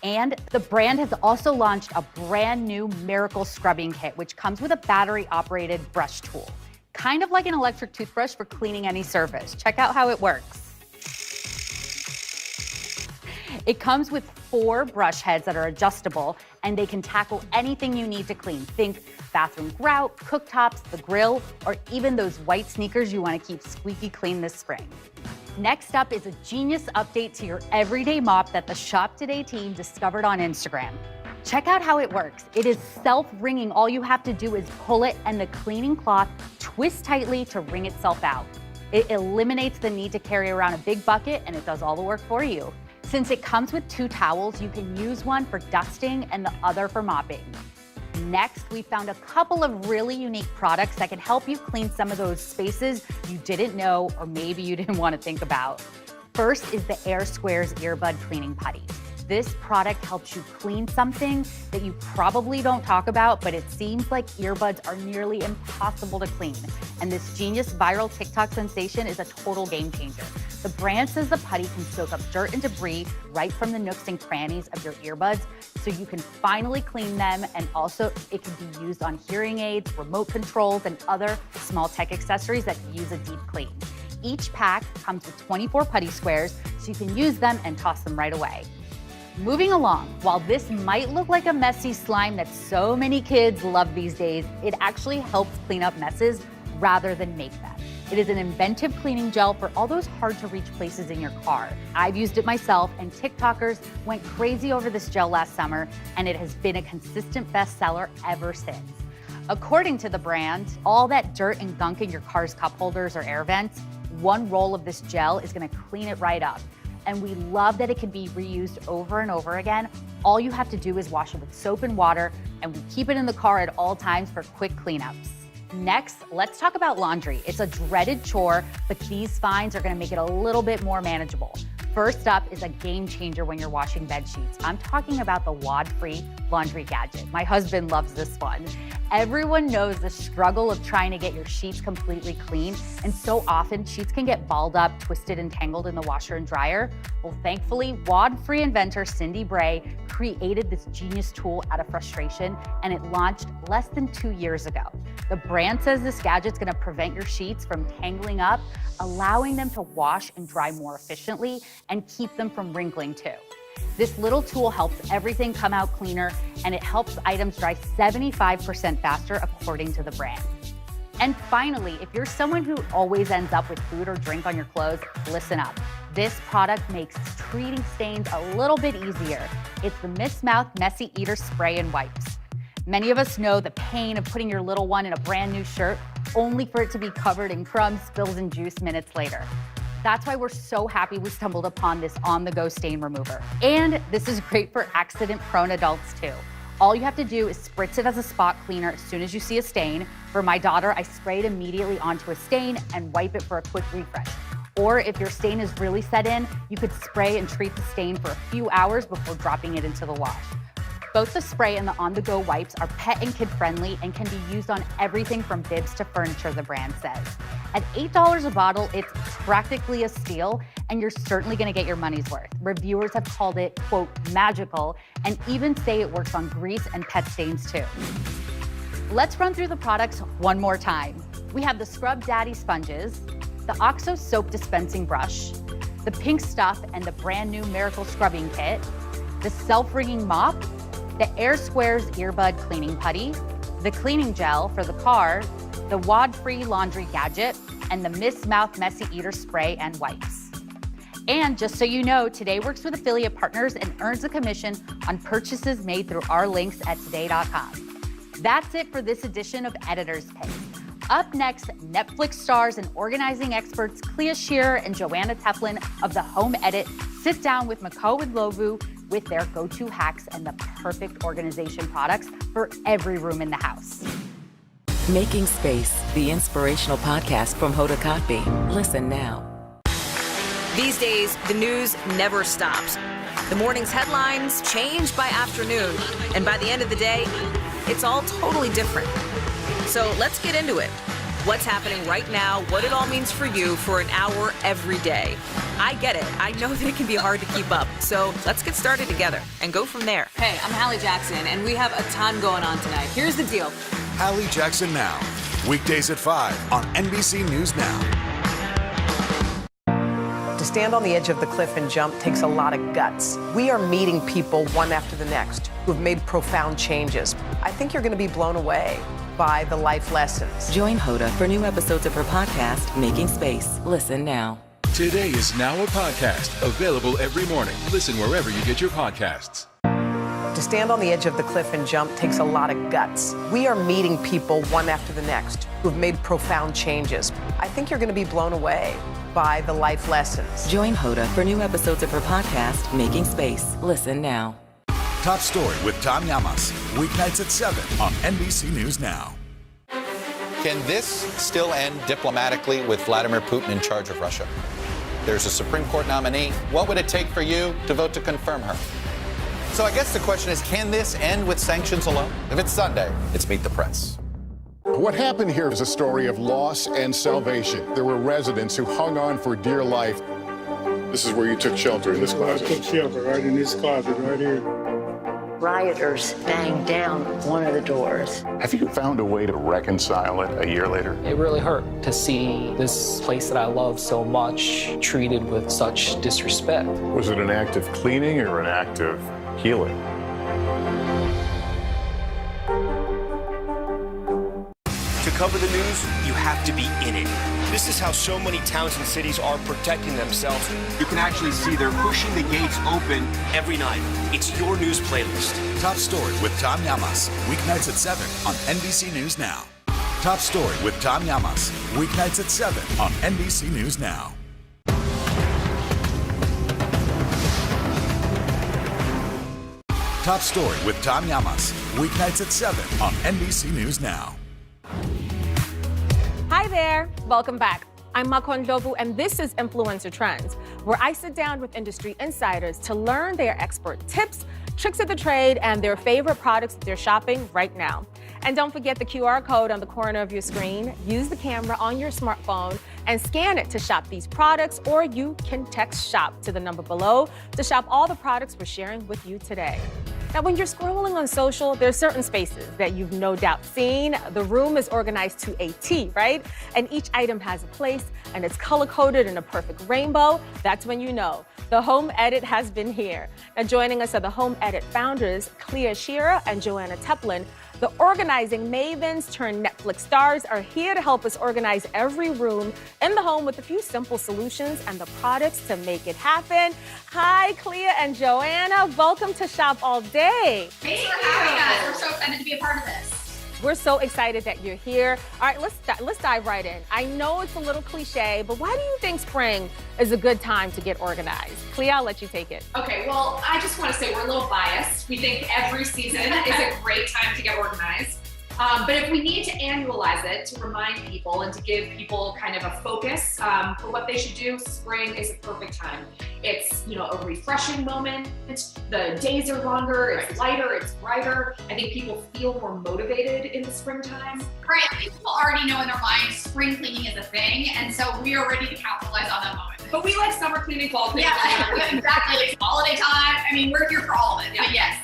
And the brand has also launched a brand new Miracle Scrubbing Kit, which comes with a battery-operated brush tool. Kind of like an electric toothbrush for cleaning any surface. Check out how it works. It comes with 4 brush heads that are adjustable, and they can tackle anything you need to clean. Think bathroom grout, cooktops, the grill, or even those white sneakers you want to keep squeaky clean this spring. Next up is a genius update to your everyday mop that the Shop Today team discovered on Instagram. Check out how it works. It is self-wringing. All you have to do is pull it, and the cleaning cloth twists tightly to wring itself out. It eliminates the need to carry around a big bucket, and it does all the work for you. Since it comes with 2 towels, you can use one for dusting and the other for mopping. Next, we found a couple of really unique products that can help you clean some of those spaces you didn't know or maybe you didn't want to think about. First is the Air Squares Earbud Cleaning Putty. This product helps you clean something that you probably don't talk about, but it seems like earbuds are nearly impossible to clean. And this genius viral TikTok sensation is a total game changer. The brand says the putty can soak up dirt and debris right from the nooks and crannies of your earbuds, so you can finally clean them, and also it can be used on hearing aids, remote controls, and other small tech accessories that use a deep clean. Each pack comes with 24 putty squares, so you can use them and toss them right away. Moving along, while this might look like a messy slime that so many kids love these days, it actually helps clean up messes rather than make them. It is an inventive cleaning gel for all those hard-to-reach places in your car. I've used it myself, and TikTokers went crazy over this gel last summer, and it has been a consistent bestseller ever since. According to the brand, all that dirt and gunk in your car's cup holders or air vents, one roll of this gel is gonna clean it right up. And we love that it can be reused over and over again. All you have to do is wash it with soap and water, and we keep it in the car at all times for quick cleanups. Next, let's talk about laundry. It's a dreaded chore, but these finds are gonna make it a little bit more manageable. First up is a game changer when you're washing bed sheets. I'm talking about the wad-free laundry gadget. My husband loves this one. Everyone knows the struggle of trying to get your sheets completely clean, and so often sheets can get balled up, twisted, and tangled in the washer and dryer. Well, thankfully, wad-free inventor Cindy Bray created this genius tool out of frustration, and it launched less than 2 years ago. The brand says this gadget's gonna prevent your sheets from tangling up, allowing them to wash and dry more efficiently and keep them from wrinkling too. This little tool helps everything come out cleaner, and it helps items dry 75% faster according to the brand. And finally, if you're someone who always ends up with food or drink on your clothes, listen up. This product makes treating stains a little bit easier. It's the Miss Mouth Messy Eater Spray and Wipes. Many of us know the pain of putting your little one in a brand new shirt only for it to be covered in crumbs, spills, and juice minutes later. That's why we're so happy we stumbled upon this on-the-go stain remover. And this is great for accident-prone adults too. All you have to do is spritz it as a spot cleaner as soon as you see a stain. For my daughter, I spray it immediately onto a stain and wipe it for a quick refresh. Or if your stain is really set in, you could spray and treat the stain for a few hours before dropping it into the wash. Both the spray and the on-the-go wipes are pet and kid-friendly and can be used on everything from bibs to furniture, the brand says. At $8 a bottle, it's practically a steal, and you're certainly gonna get your money's worth. Reviewers have called it, quote, magical, and even say it works on grease and pet stains too. Let's run through the products one more time. We have the Scrub Daddy sponges, the OXO soap dispensing brush, the pink stuff and the brand new Miracle Scrubbing Kit, the self-wringing mop, the Air Squares earbud cleaning putty, the cleaning gel for the car, the wad-free laundry gadget, and the Miss Mouth Messy Eater Spray and Wipes. And just so you know, Today works with affiliate partners and earns a commission on purchases made through our links at today.com. That's it for this edition of Editor's Pick. Up next, Netflix stars and organizing experts Clea Shearer and Joanna Teflin of The Home Edit sit down with Mako and Lovu with their go-to hacks and the perfect organization products for every room in the house. Making Space, the inspirational podcast from Hoda Kotb. Listen now. These days, the news never stops. The morning's headlines change by afternoon, and by the end of the day, it's all totally different. So let's get into it. What's happening right now, what it all means for you for an hour every day. I get it. I know that it can be hard to keep up. So let's get started together and go from there. Hey, I'm Hallie Jackson, and we have a ton going on tonight. Here's the deal. Hallie Jackson Now, weekdays at 5 on NBC News Now. To stand on the edge of the cliff and jump takes a lot of guts. We are meeting people one after the next who have made profound changes. I think you're going to be blown away by the life lessons. Join Hoda for new episodes of her podcast, Making Space. Listen now. Today is now a podcast available every morning. Listen wherever you get your podcasts. To stand on the edge of the cliff and jump takes a lot of guts. We are meeting people one after the next who have made profound changes. I think you're going to be blown away by the life lessons. Join Hoda for new episodes of her podcast, Making Space. Listen now. Top Story with Tom Llamas, weeknights at 7 on NBC News Now. Can this still end diplomatically with Vladimir Putin in charge of Russia? There's a Supreme Court nominee. What would it take for you to vote to confirm her? So I guess the question is, can this end with sanctions alone? If it's Sunday, it's Meet the Press. What happened here is a story of loss and salvation. There were residents who hung on for dear life. This is where you took shelter, in this closet. I took shelter right in this closet right here. Rioters banged down one of the doors. Have you found a way to reconcile it a year later? It really hurt to see this place that I love so much treated with such disrespect. Was it an act of cleaning or an act of healing? To cover the news, you have to be in it. This is how so many towns and cities are protecting themselves. You can actually see they're pushing the gates open every night. It's your news playlist. Top Story with Tom Llamas, weeknights at 7 on NBC News Now. Top Story with Tom Llamas, weeknights at 7 on NBC News Now. Top Story with Tom Llamas, weeknights at 7 on NBC News Now. Hi there, welcome back. I'm Makon Lovu, and this is Influencer Trends, where I sit down with industry insiders to learn their expert tips, tricks of the trade, and their favorite products that they're shopping right now. And don't forget the QR code on the corner of your screen. Use the camera on your smartphone and scan it to shop these products, or you can text SHOP to the number below to shop all the products we're sharing with you today. Now, when you're scrolling on social, there's certain spaces that you've no doubt seen. The room is organized to a T, right? And each item has a place, and it's color-coded in a perfect rainbow. That's when you know the Home Edit has been here. Now, joining us are the Home Edit founders, Clea Shearer and Joanna Teplin. The organizing mavens turned Netflix stars are here to help us organize every room in the home with a few simple solutions and the products to make it happen. Hi, Clea and Joanna. Welcome to Shop All Day. Thanks for having us. We're so excited to be a part of this. We're so excited that you're here. All right, let's dive right in. I know it's a little cliche, but why do you think spring is a good time to get organized? Clea, I'll let you take it. Okay, well, I just want to say we're a little biased. We think every season is a great time to get organized. But if we need to annualize it to remind people and to give people kind of a focus for what they should do, spring is a perfect time. It's, a refreshing moment. The days are longer, it's lighter, it's brighter. I think people feel more motivated in the springtime. Right, I think people already know in their minds spring cleaning is a thing, and so we are ready to capitalize on that moment. But we like summer cleaning, fall cleaning. Yeah, exactly. It's holiday time. I mean, we're here for all of it, but yes.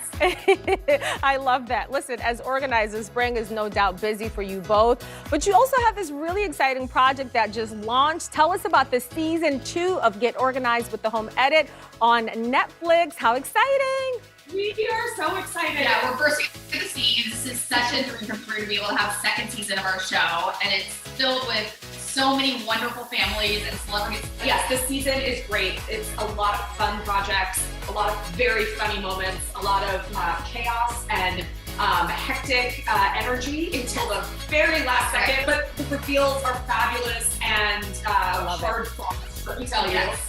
I love that. Listen, as organizers, spring is no doubt busy for you both, but you also have this really exciting project that just launched. Tell us about the season 2 of Get Organized with the Home Edit on Netflix. How exciting! We are so excited. Yeah, we're bursting at the seams. This is such a dream come true to be able to have a second season of our show, and it's filled with so many wonderful families and celebrities. Yes, this season is great. It's a lot of fun projects, a lot of very funny moments, a lot of chaos and hectic energy until the very last second. But the reveals are fabulous and hard-fought. Let me tell you. Yes.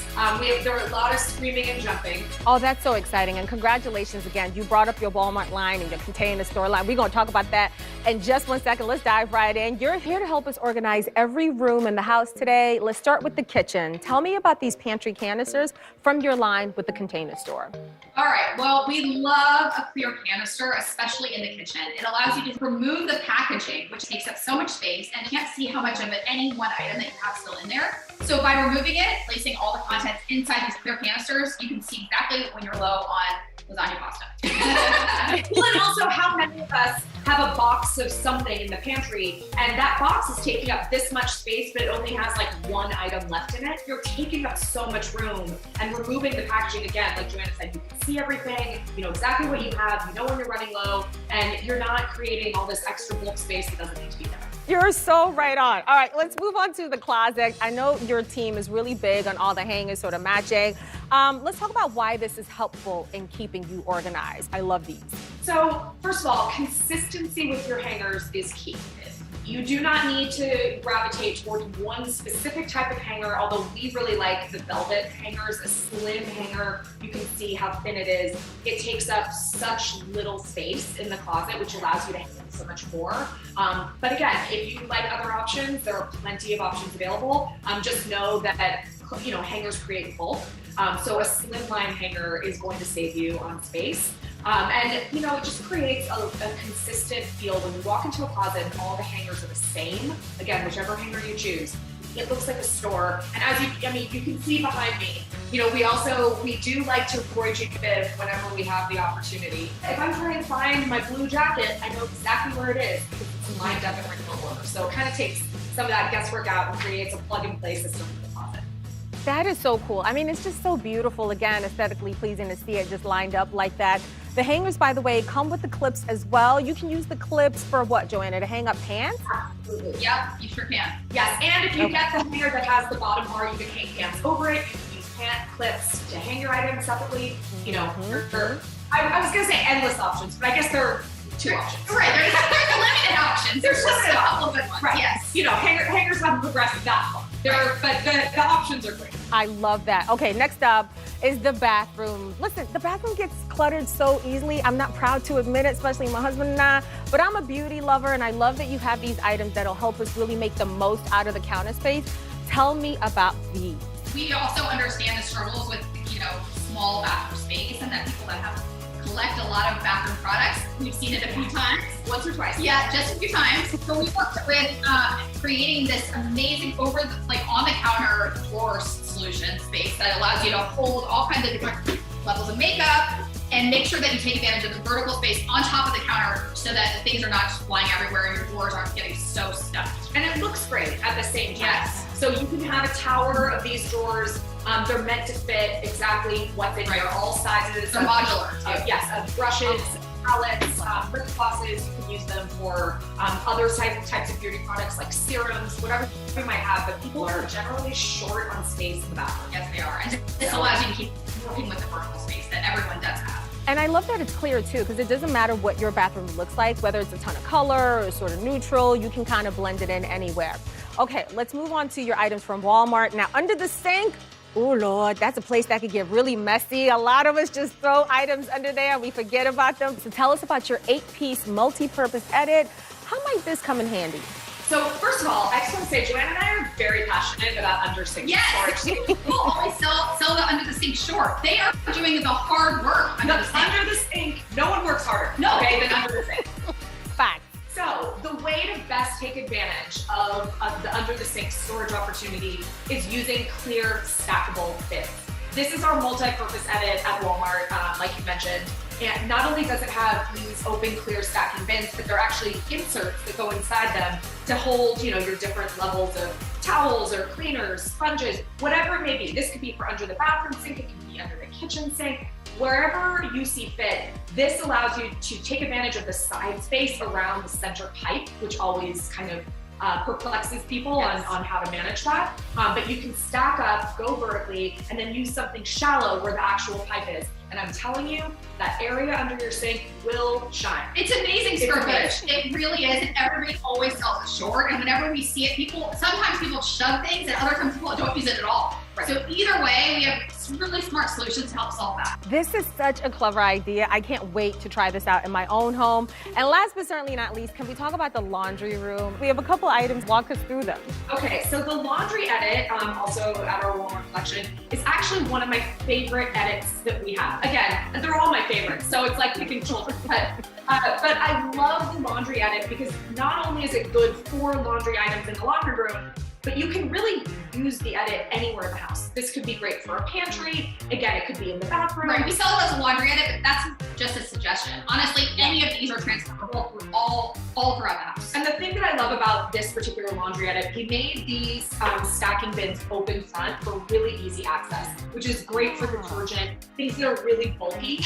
There were a lot of screaming and jumping. Oh, that's so exciting. And congratulations again. You brought up your Walmart line and your container store line. We're going to talk about that in just 1 second. Let's dive right in. You're here to help us organize every room in the house today. Let's start with the kitchen. Tell me about these pantry canisters from your line with the container store. All right, well, we love a clear canister, especially in the kitchen. It allows you to remove the packaging, which takes up so much space, and you can't see how much of any one item that you have still in there. So by removing it, placing all the contents inside these clear canisters, you can see exactly when you're low on lasagna pasta. Well, and also how many of us have a box of something in the pantry, and that box is taking up this much space, but it only has like one item left in it. You're taking up so much room, and removing the packaging, again, like Joanna said, you can see everything, you know exactly what you have, you know when you're running low, and you're not creating all this extra bulk space that doesn't need to be there. You're so right on. All right, let's move on to the closet. I know your team is really big on all the hangers sort of matching. Let's talk about why this is helpful in keeping you organized. I love these. So first of all, consistency with your hangers is key. You do not need to gravitate towards one specific type of hanger, although we really like the velvet hangers, a slim hanger. You can see how thin it is. It takes up such little space in the closet, which allows you to hang so much more. But again, if you like other options, there are plenty of options available. Just know that hangers create bulk. So a slimline hanger is going to save you on space. And it just creates a consistent feel when you walk into a closet and all the hangers are the same. Again, whichever hanger you choose, it looks like a store. And as you can see behind me, we do like to embroidery bib whenever we have the opportunity. If I'm trying to find my blue jacket, I know exactly where it is because it's lined up in regular order. So it kind of takes some of that guesswork out and creates a plug-and-play system for the closet. That is so cool. I mean, it's just so beautiful, again, aesthetically pleasing to see it just lined up like that. The hangers, by the way, come with the clips as well. You can use the clips for what, Joanna, to hang up pants? Absolutely. Yep, you sure can. Yes, and if you get the hanger that has the bottom bar, you can hang pants over it. You can use pant clips to hang your items separately. You know, I was gonna say endless options, but I guess there are 2 options. Right, there's limited options. There's just a couple of good ones. Right. Yes. You know, hangers haven't progressed that far. But the options are great. I love that. Okay, next up is the bathroom. Listen, the bathroom gets cluttered so easily. I'm not proud to admit it, especially my husband and I, but I'm a beauty lover, and I love that you have these items that'll help us really make the most out of the counter space. Tell me about these. We also understand the struggles with, small bathroom space, and that people that have collect a lot of bathroom products. We've seen it a few times. Once or twice. Yeah, just a few times. So we worked with creating this amazing on the counter drawer solution space that allows you to hold all kinds of different levels of makeup and make sure that you take advantage of the vertical space on top of the counter so that the things are not just flying everywhere and your drawers aren't getting so stuffed. And it looks great at the same time. Yes. So you can have a tower of these drawers. They're meant to fit exactly what's in there, all sizes. They're modular. Yes, of brushes, palettes, lip glosses. You can use them for other types of beauty products like serums, whatever you might have. But people are generally short on space in the bathroom. Yes, they are. And this allows you to keep working with the vertical space that everyone does have. And I love that it's clear too, because it doesn't matter what your bathroom looks like, whether it's a ton of color or sort of neutral, you can kind of blend it in anywhere. Okay, let's move on to your items from Walmart. Now, under the sink, oh Lord, that's a place that could get really messy. A lot of us just throw items under there and we forget about them. So tell us about your 8-piece multi-purpose edit. How might this come in handy? So first of all, I just want to say, Joanna and I are very passionate about under sink storage. People always sell the under the sink short. They are doing the hard work under the sink. Under the sink, no one works harder than under the sink. Fact. So the way to best take advantage of the under the sink storage opportunity is using clear stackable bins. This is our multi-purpose edit at Walmart, like you mentioned. And not only does it have these open, clear stacking bins, but they're actually inserts that go inside them to hold, your different levels of towels or cleaners, sponges, whatever it may be. This could be for under the bathroom sink, it can be under the kitchen sink, wherever you see fit. This allows you to take advantage of the side space around the center pipe, which always kind of perplexes people on how to manage that. But you can stack up, go vertically, and then use something shallow where the actual pipe is. And I'm telling you, that area under your sink will shine. It's amazing square footage. It really is, and everybody always sells it short. And whenever we see it, sometimes people shove things, and other times people don't use it at all. Right. So either way, we have really smart solutions to help solve that. This is such a clever idea. I can't wait to try this out in my own home. And last but certainly not least, can we talk about the laundry room? We have a couple items. Walk us through them. Okay, so the laundry edit, also at our Walmart collection, is actually one of my favorite edits that we have. Again, they're all my favorites, so it's like picking children. But I love the laundry edit because not only is it good for laundry items in the laundry room, but you can really use the edit anywhere in the house. This could be great for a pantry. Again, it could be in the bathroom. Right, we sell it as a laundry edit, but that's just a suggestion. Honestly, any of these are transferable through all throughout the house. And the thing that I love about this particular laundry edit, he made these stacking bins open front for really easy access, which is great for detergent, things that are really bulky.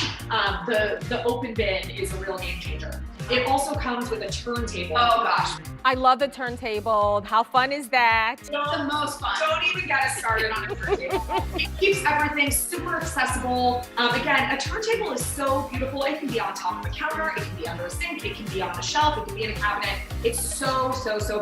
The open bin is a real game changer. It also comes with a turntable. Oh gosh. I love the turntable. How fun is that? It's the most fun. Don't even get us started on a turntable. It keeps everything super accessible. Again, a turntable is so beautiful. It can be on top of a counter, it can be under a sink, it can be on a shelf, it can be in a cabinet. It's so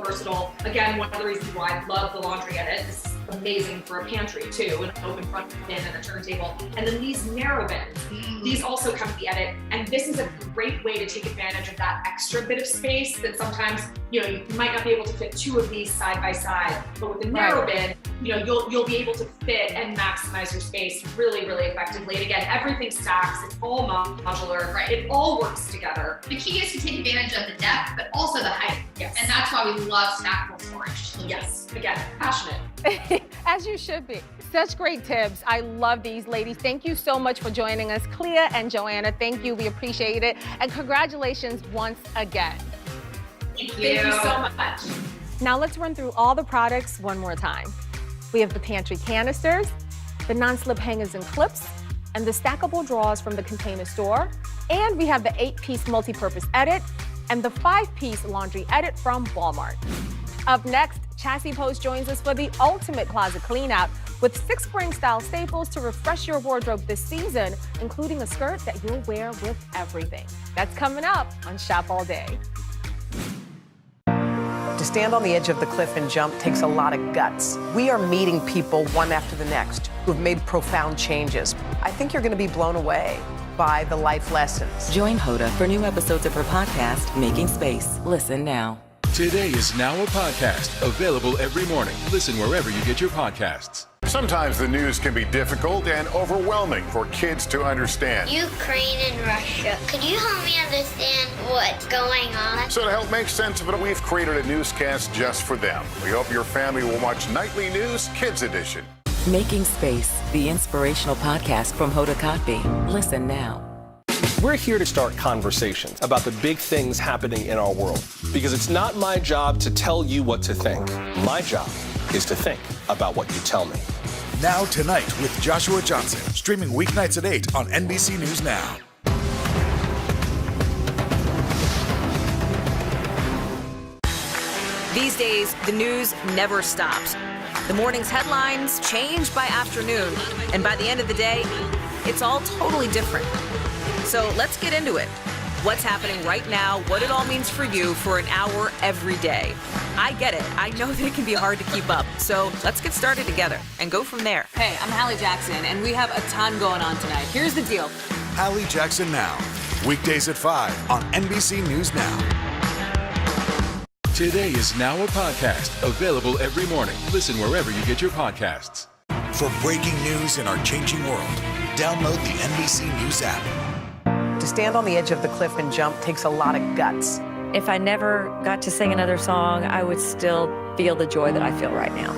versatile. Again, one of the reasons why I love the laundry edit. This is amazing for a pantry too, an open front bin and a turntable. And then these narrow bins, these also come with the edit. And this is a great way to take advantage of that extra bit of space that sometimes, you might not be able to fit 2 of these side by side. But with the narrow bin, you'll be able to fit and maximize your space really effectively. And again, everything stacks, it's all modular, right? It all works together. The key is to take advantage of the depth, but also the height. Yes. And that's why we love stackable storage. Yes, again, passionate. As you should be. Such great tips. I love these, ladies. Thank you so much for joining us. Clea and Joanna, thank you. We appreciate it. And congratulations once again. Thank you so much. Now let's run through all the products one more time. We have the pantry canisters, the non-slip hangers and clips, and the stackable drawers from the Container Store. And we have the 8-piece multi-purpose edit and the 5-piece laundry edit from Walmart. Up next, Chassis Post joins us for the ultimate closet clean-out with 6 spring-style staples to refresh your wardrobe this season, including a skirt that you'll wear with everything. That's coming up on Shop All Day. To stand on the edge of the cliff and jump takes a lot of guts. We are meeting people one after the next who've made profound changes. I think you're going to be blown away by the life lessons. Join Hoda for new episodes of her podcast, Making Space. Listen now. Today is now a podcast available every morning. Listen wherever you get your podcasts. Sometimes the news can be difficult and overwhelming for kids to understand. Ukraine and Russia. Could you help me understand what's going on? So to help make sense of it, we've created a newscast just for them. We hope your family will watch Nightly News Kids Edition. Making Space, the inspirational podcast from Hoda Kotb. Listen now. We're here to start conversations about the big things happening in our world, because it's not my job to tell you what to think. My job is to think about what you tell me. Now Tonight with Joshua Johnson, streaming weeknights at 8 on NBC News Now. These days, the news never stops. The morning's headlines change by afternoon, and by the end of the day, it's all totally different. So let's get into it. What's happening right now, what it all means for you for an hour every day. I get it. I know that it can be hard to keep up. So let's get started together and go from there. Hey, I'm Hallie Jackson, and we have a ton going on tonight. Here's the deal. Hallie Jackson Now. Weekdays at 5 on NBC News Now. Today is now a podcast available every morning. Listen wherever you get your podcasts. For breaking news in our changing world, download the NBC News app. To stand on the edge of the cliff and jump takes a lot of guts. If I never got to sing another song, I would still feel the joy that I feel right now.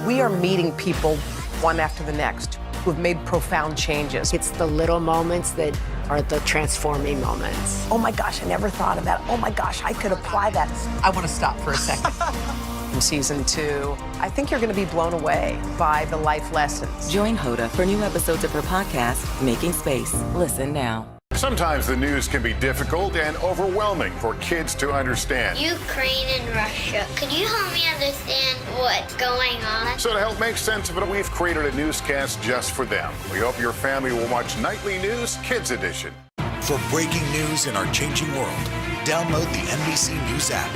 We are meeting people one after the next who've made profound changes. It's the little moments that are the transforming moments. Oh my gosh, I never thought of that. Oh my gosh, I could apply that. I want to stop for a second. In season 2, I think you're going to be blown away by the life lessons. Join Hoda for new episodes of her podcast, Making Space. Listen now. Sometimes the news can be difficult and overwhelming for kids to understand. Ukraine and Russia. Could you help me understand what's going on? So to help make sense of it, we've created a newscast just for them. We hope your family will watch Nightly News Kids Edition. For breaking news in our changing world, download the NBC News app.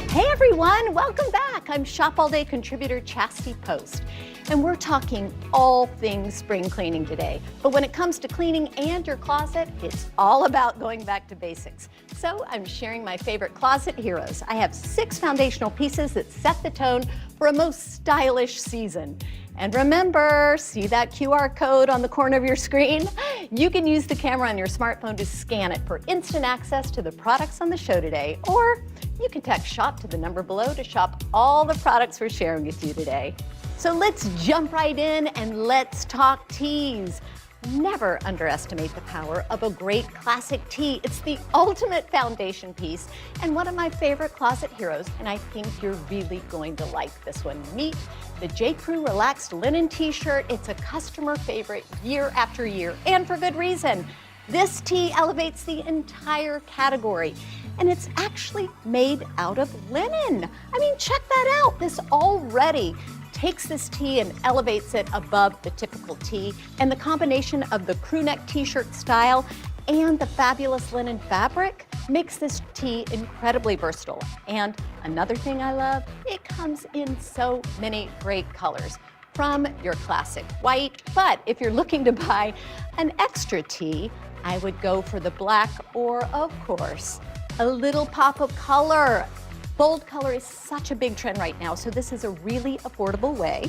Hey everyone, welcome back. I'm Shop All Day contributor Chastity Post, and we're talking all things spring cleaning today. But when it comes to cleaning and your closet, it's all about going back to basics. So I'm sharing my favorite closet heroes. I have 6 foundational pieces that set the tone for a most stylish season. And remember, see that QR code on the corner of your screen? You can use the camera on your smartphone to scan it for instant access to the products on the show today, or you can text SHOP to the number below to shop all the products we're sharing with you today. So let's jump right in and let's talk teas. Never underestimate the power of a great classic tee. It's the ultimate foundation piece and one of my favorite closet heroes, and I think you're really going to like this one. Meet the J. Crew Relaxed Linen T-shirt. It's a customer favorite year after year, and for good reason. This tee elevates the entire category, and it's actually made out of linen. I mean, check that out. This already takes this tee and elevates it above the typical tee, and the combination of the crew neck t-shirt style and the fabulous linen fabric makes this tee incredibly versatile. And another thing I love, it comes in so many great colors, from your classic white, but if you're looking to buy an extra tee, I would go for the black, or of course, a little pop of color. Bold color is such a big trend right now, so this is a really affordable way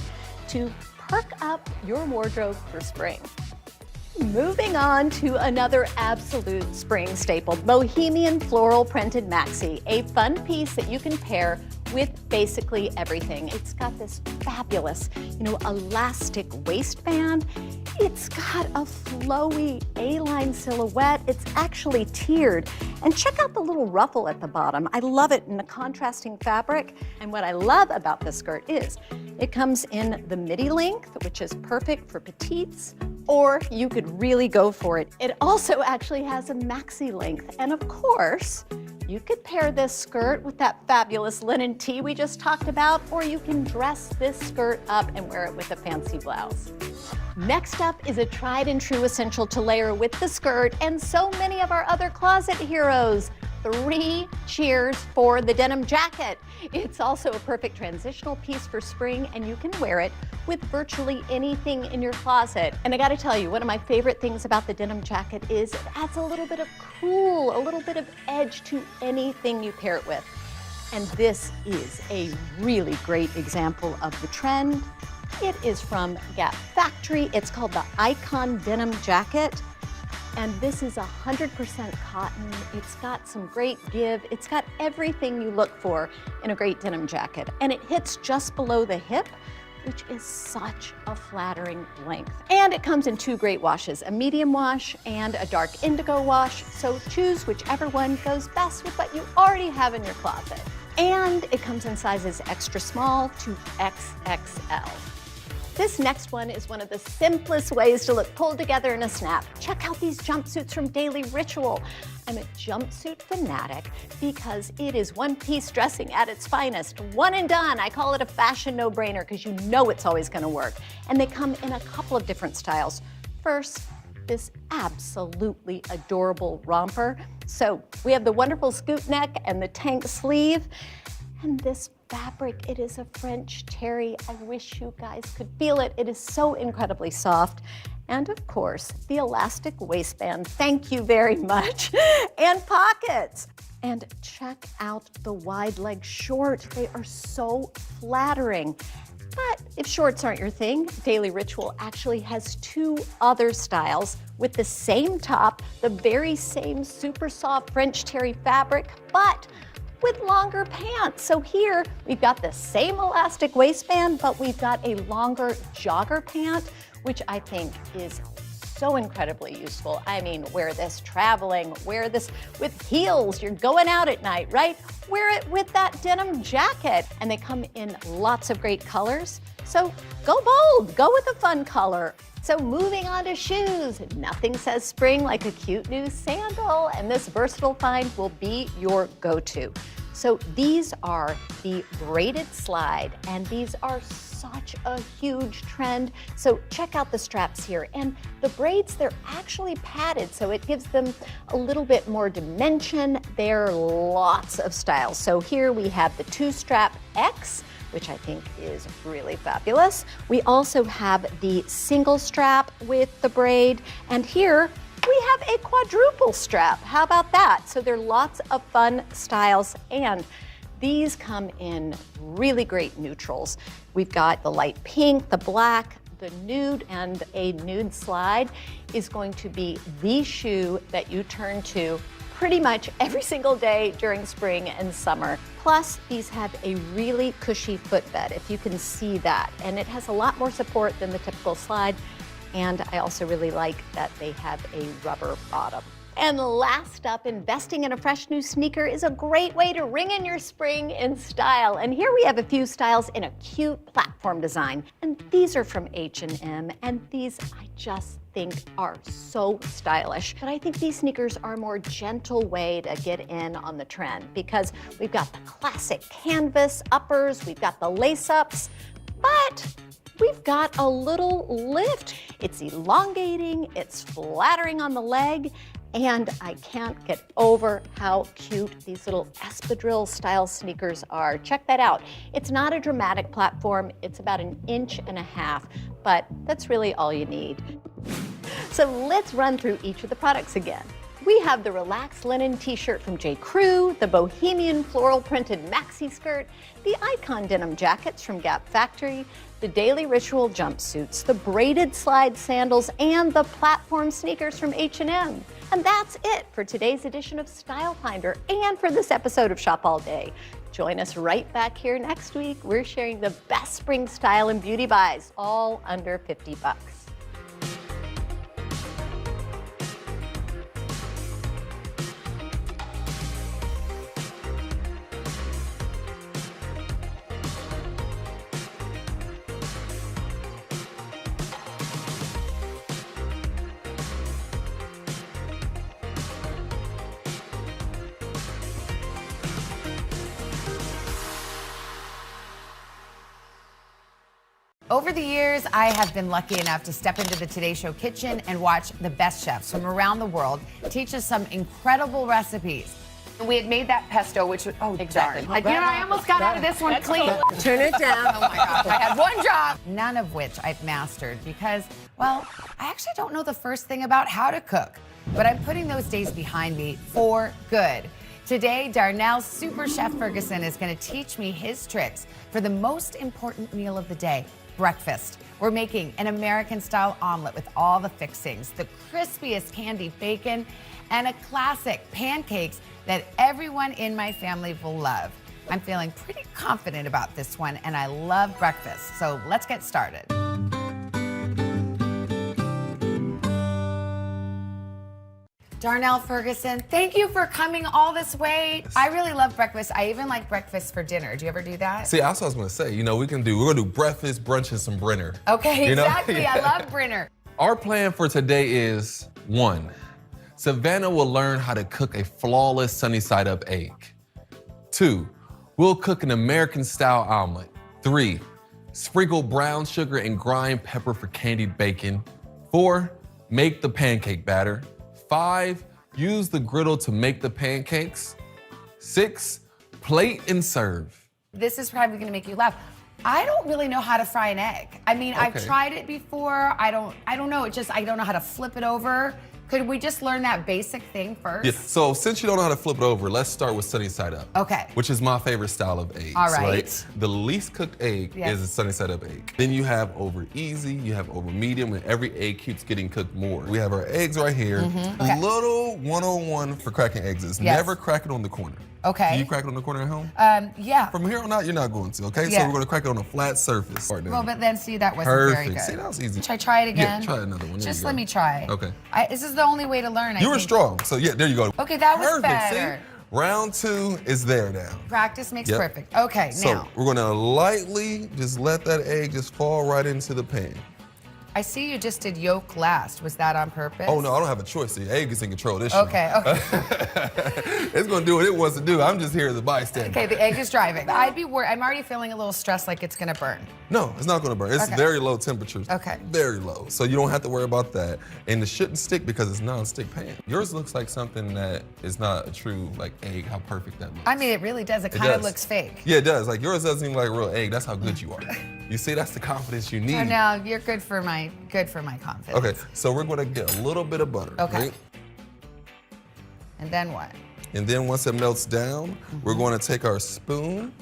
to perk up your wardrobe for spring. Moving on to another absolute spring staple, Bohemian Floral Printed Maxi, a fun piece that you can pair with basically everything. It's got this fabulous, elastic waistband. It's got a flowy A-line silhouette. It's actually tiered. And check out the little ruffle at the bottom. I love it in the contrasting fabric. And what I love about this skirt is it comes in the midi length, which is perfect for petites or you could really go for it. It also actually has a maxi length. And of course, you could pair this skirt with that fabulous linen tee we just talked about, or you can dress this skirt up and wear it with a fancy blouse. Next up is a tried and true essential to layer with the skirt and so many of our other closet heroes. 3 cheers for the denim jacket. It's also a perfect transitional piece for spring, and you can wear it with virtually anything in your closet. And I gotta tell you, one of my favorite things about the denim jacket is it adds a little bit of cool, a little bit of edge to anything you pair it with. And this is a really great example of the trend. It is from Gap Factory. It's called the Icon Denim Jacket. And this is 100% cotton. It's got some great give. It's got everything you look for in a great denim jacket. And it hits just below the hip, which is such a flattering length. And it comes in 2 great washes, a medium wash and a dark indigo wash. So choose whichever one goes best with what you already have in your closet. And it comes in sizes extra small to XXL. This next one is one of the simplest ways to look pulled together in a snap. Check out these jumpsuits from Daily Ritual. I'm a jumpsuit fanatic because it is one-piece dressing at its finest. One and done. I call it a fashion no-brainer because you know it's always gonna work. And they come in a couple of different styles. First, this absolutely adorable romper. So we have the wonderful scoop neck and the tank sleeve. And this fabric, it is a French terry. I wish you guys could feel it. It is so incredibly soft. And of course, the elastic waistband. Thank you very much. And pockets. And check out the wide leg short. They are so flattering. But if shorts aren't your thing, Daily Ritual actually has 2 other styles with the same top, the very same super soft French terry fabric, but with longer pants. So here we've got the same elastic waistband, but we've got a longer jogger pant, which I think is so incredibly useful. I mean, wear this traveling, wear this with heels. You're going out at night, right? Wear it with that denim jacket. And they come in lots of great colors. So go bold, go with a fun color. So moving on to shoes, nothing says spring like a cute new sandal, and this versatile find will be your go-to. So these are the braided slide, and these are such a huge trend. So check out the straps here, and the braids, they're actually padded, so it gives them a little bit more dimension. There are lots of styles. So here we have the 2-strap X, which I think is really fabulous. We also have the single strap with the braid, and here we have a quadruple strap. How about that? So there are lots of fun styles, and these come in really great neutrals. We've got the light pink, the black, the nude, and a nude slide is going to be the shoe that you turn to pretty much every single day during spring and summer. Plus, these have a really cushy footbed, if you can see that. And it has a lot more support than the typical slide. And I also really like that they have a rubber bottom. And last up, investing in a fresh new sneaker is a great way to ring in your spring in style. And here we have a few styles in a cute platform design. And these are from H&M, and these I just think are so stylish. But I think these sneakers are a more gentle way to get in on the trend because we've got the classic canvas uppers, we've got the lace-ups, but we've got a little lift. It's elongating, it's flattering on the leg, and I can't get over how cute these little espadrille style sneakers are. Check that out. It's not a dramatic platform, it's about 1.5 inches, but that's really all you need. So let's run through each of the products again. We have the relaxed linen t-shirt from J. Crew, the bohemian floral printed maxi skirt, the icon denim jackets from Gap Factory, the Daily Ritual jumpsuits, the braided slide sandals, and the platform sneakers from H&M. And that's it for today's edition of Style Finder and for this episode of Shop All Day. Join us right back here next week. We're sharing the best spring style and beauty buys, all under $50. Over the years, I have been lucky enough to step into the Today Show kitchen and watch the best chefs from around the world teach us some incredible recipes. We had made that pesto, which was, exactly. I almost got out of this one clean. Turn it down. Oh my gosh, I had one job. None of which I've mastered because, well, I actually don't know the first thing about how to cook, but I'm putting those days behind me for good. Today, Darnell Super Chef Ferguson is gonna teach me his tricks for the most important meal of the day, breakfast. We're making an American-style omelet with all the fixings, the crispiest candied bacon, and a classic pancakes that everyone in my family will love. I'm feeling pretty confident about this one, and I love breakfast, so let's get started. Darnell Ferguson, thank you for coming all this way. I really love breakfast. I even like breakfast for dinner. Do you ever do that? See, that's what I was gonna say. We're gonna do breakfast, brunch, and some Brenner. Okay, exactly. Yeah. I love Brenner. Our plan for today is 1, Savannah will learn how to cook a flawless sunny side up egg. 2, we'll cook an American-style omelet. 3, sprinkle brown sugar and grind pepper for candied bacon. 4, make the pancake batter. 5, use the griddle to make the pancakes. 6, plate and serve. This is probably gonna make you laugh. I don't really know how to fry an egg. I mean, I've tried it before. I don't know. I don't know how to flip it over. Could we just learn that basic thing first? Yeah, so since you don't know how to flip it over, let's start with sunny side up. Okay. Which is my favorite style of eggs. All right. The least cooked egg is a sunny side up egg. Then you have over easy, you have over medium, and every egg keeps getting cooked more. We have our eggs right here. Okay. Little 101 for cracking eggs is never crack it on the corner. Okay. Do you crack it on the corner at home? Yeah. From here on out, you're not going to, okay? Yeah. So we're gonna crack it on a flat surface. Well, but then see, that wasn't very good. See, that was easy. Should I try it again? Yeah, try another one. Just let me try. Okay. This is the only way to learn, I You were think. strong, so yeah, there you go. Okay, that was Perfect. better. See? Round 2 is there now. Practice makes perfect. Okay, so now. we're gonna lightly just let that egg just fall right into the pan. I see you just did yolk last. Was that on purpose? Oh no, I don't have a choice. The egg is in control of this show. Okay. It's gonna do what it wants to do. I'm just here as a bystander. Okay, the egg is driving. I'd be worried. I'm already feeling a little stressed, like it's gonna burn. No, it's not gonna burn. It's very low temperatures. Okay. Very low. So you don't have to worry about that. And it shouldn't stick because it's non-stick pan. Yours looks like something that is not a true egg, how perfect that looks. I mean, it really does. It kind of looks fake. Yeah, it does. Like yours doesn't even like a real egg. That's how good you are. You see, that's the confidence you need. Oh, now you're good for my confidence. Okay, so we're gonna get a little bit of butter. Okay. Right? And then what? And then once it melts down, we're going to take our spoon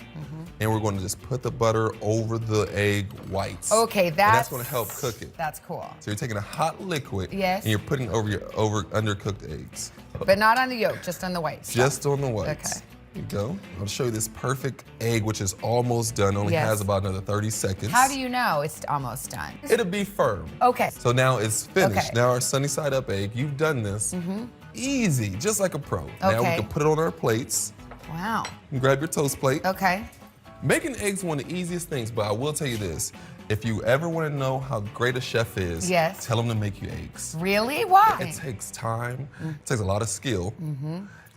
and we're going to just put the butter over the egg whites. Okay, that's going to help cook it. That's cool. So you're taking a hot liquid and you're putting it over your undercooked eggs. But not on the yolk, just on the whites. Just on the whites. Okay. Here you go. I'll show you this perfect egg, which is almost done. Only has about another 30 seconds. How do you know it's almost done? It'll be firm. Okay. So now it's finished. Okay. Now our sunny side up egg, you've done this. Easy, just like a pro. Now we Okay. can put it on our plates. Wow. You can grab your toast plate. Okay. Making eggs is one of the easiest things, but I will tell you this. If you ever want to know how great a chef is, tell them to make you eggs. Really? Why? It takes time. It takes a lot of skill.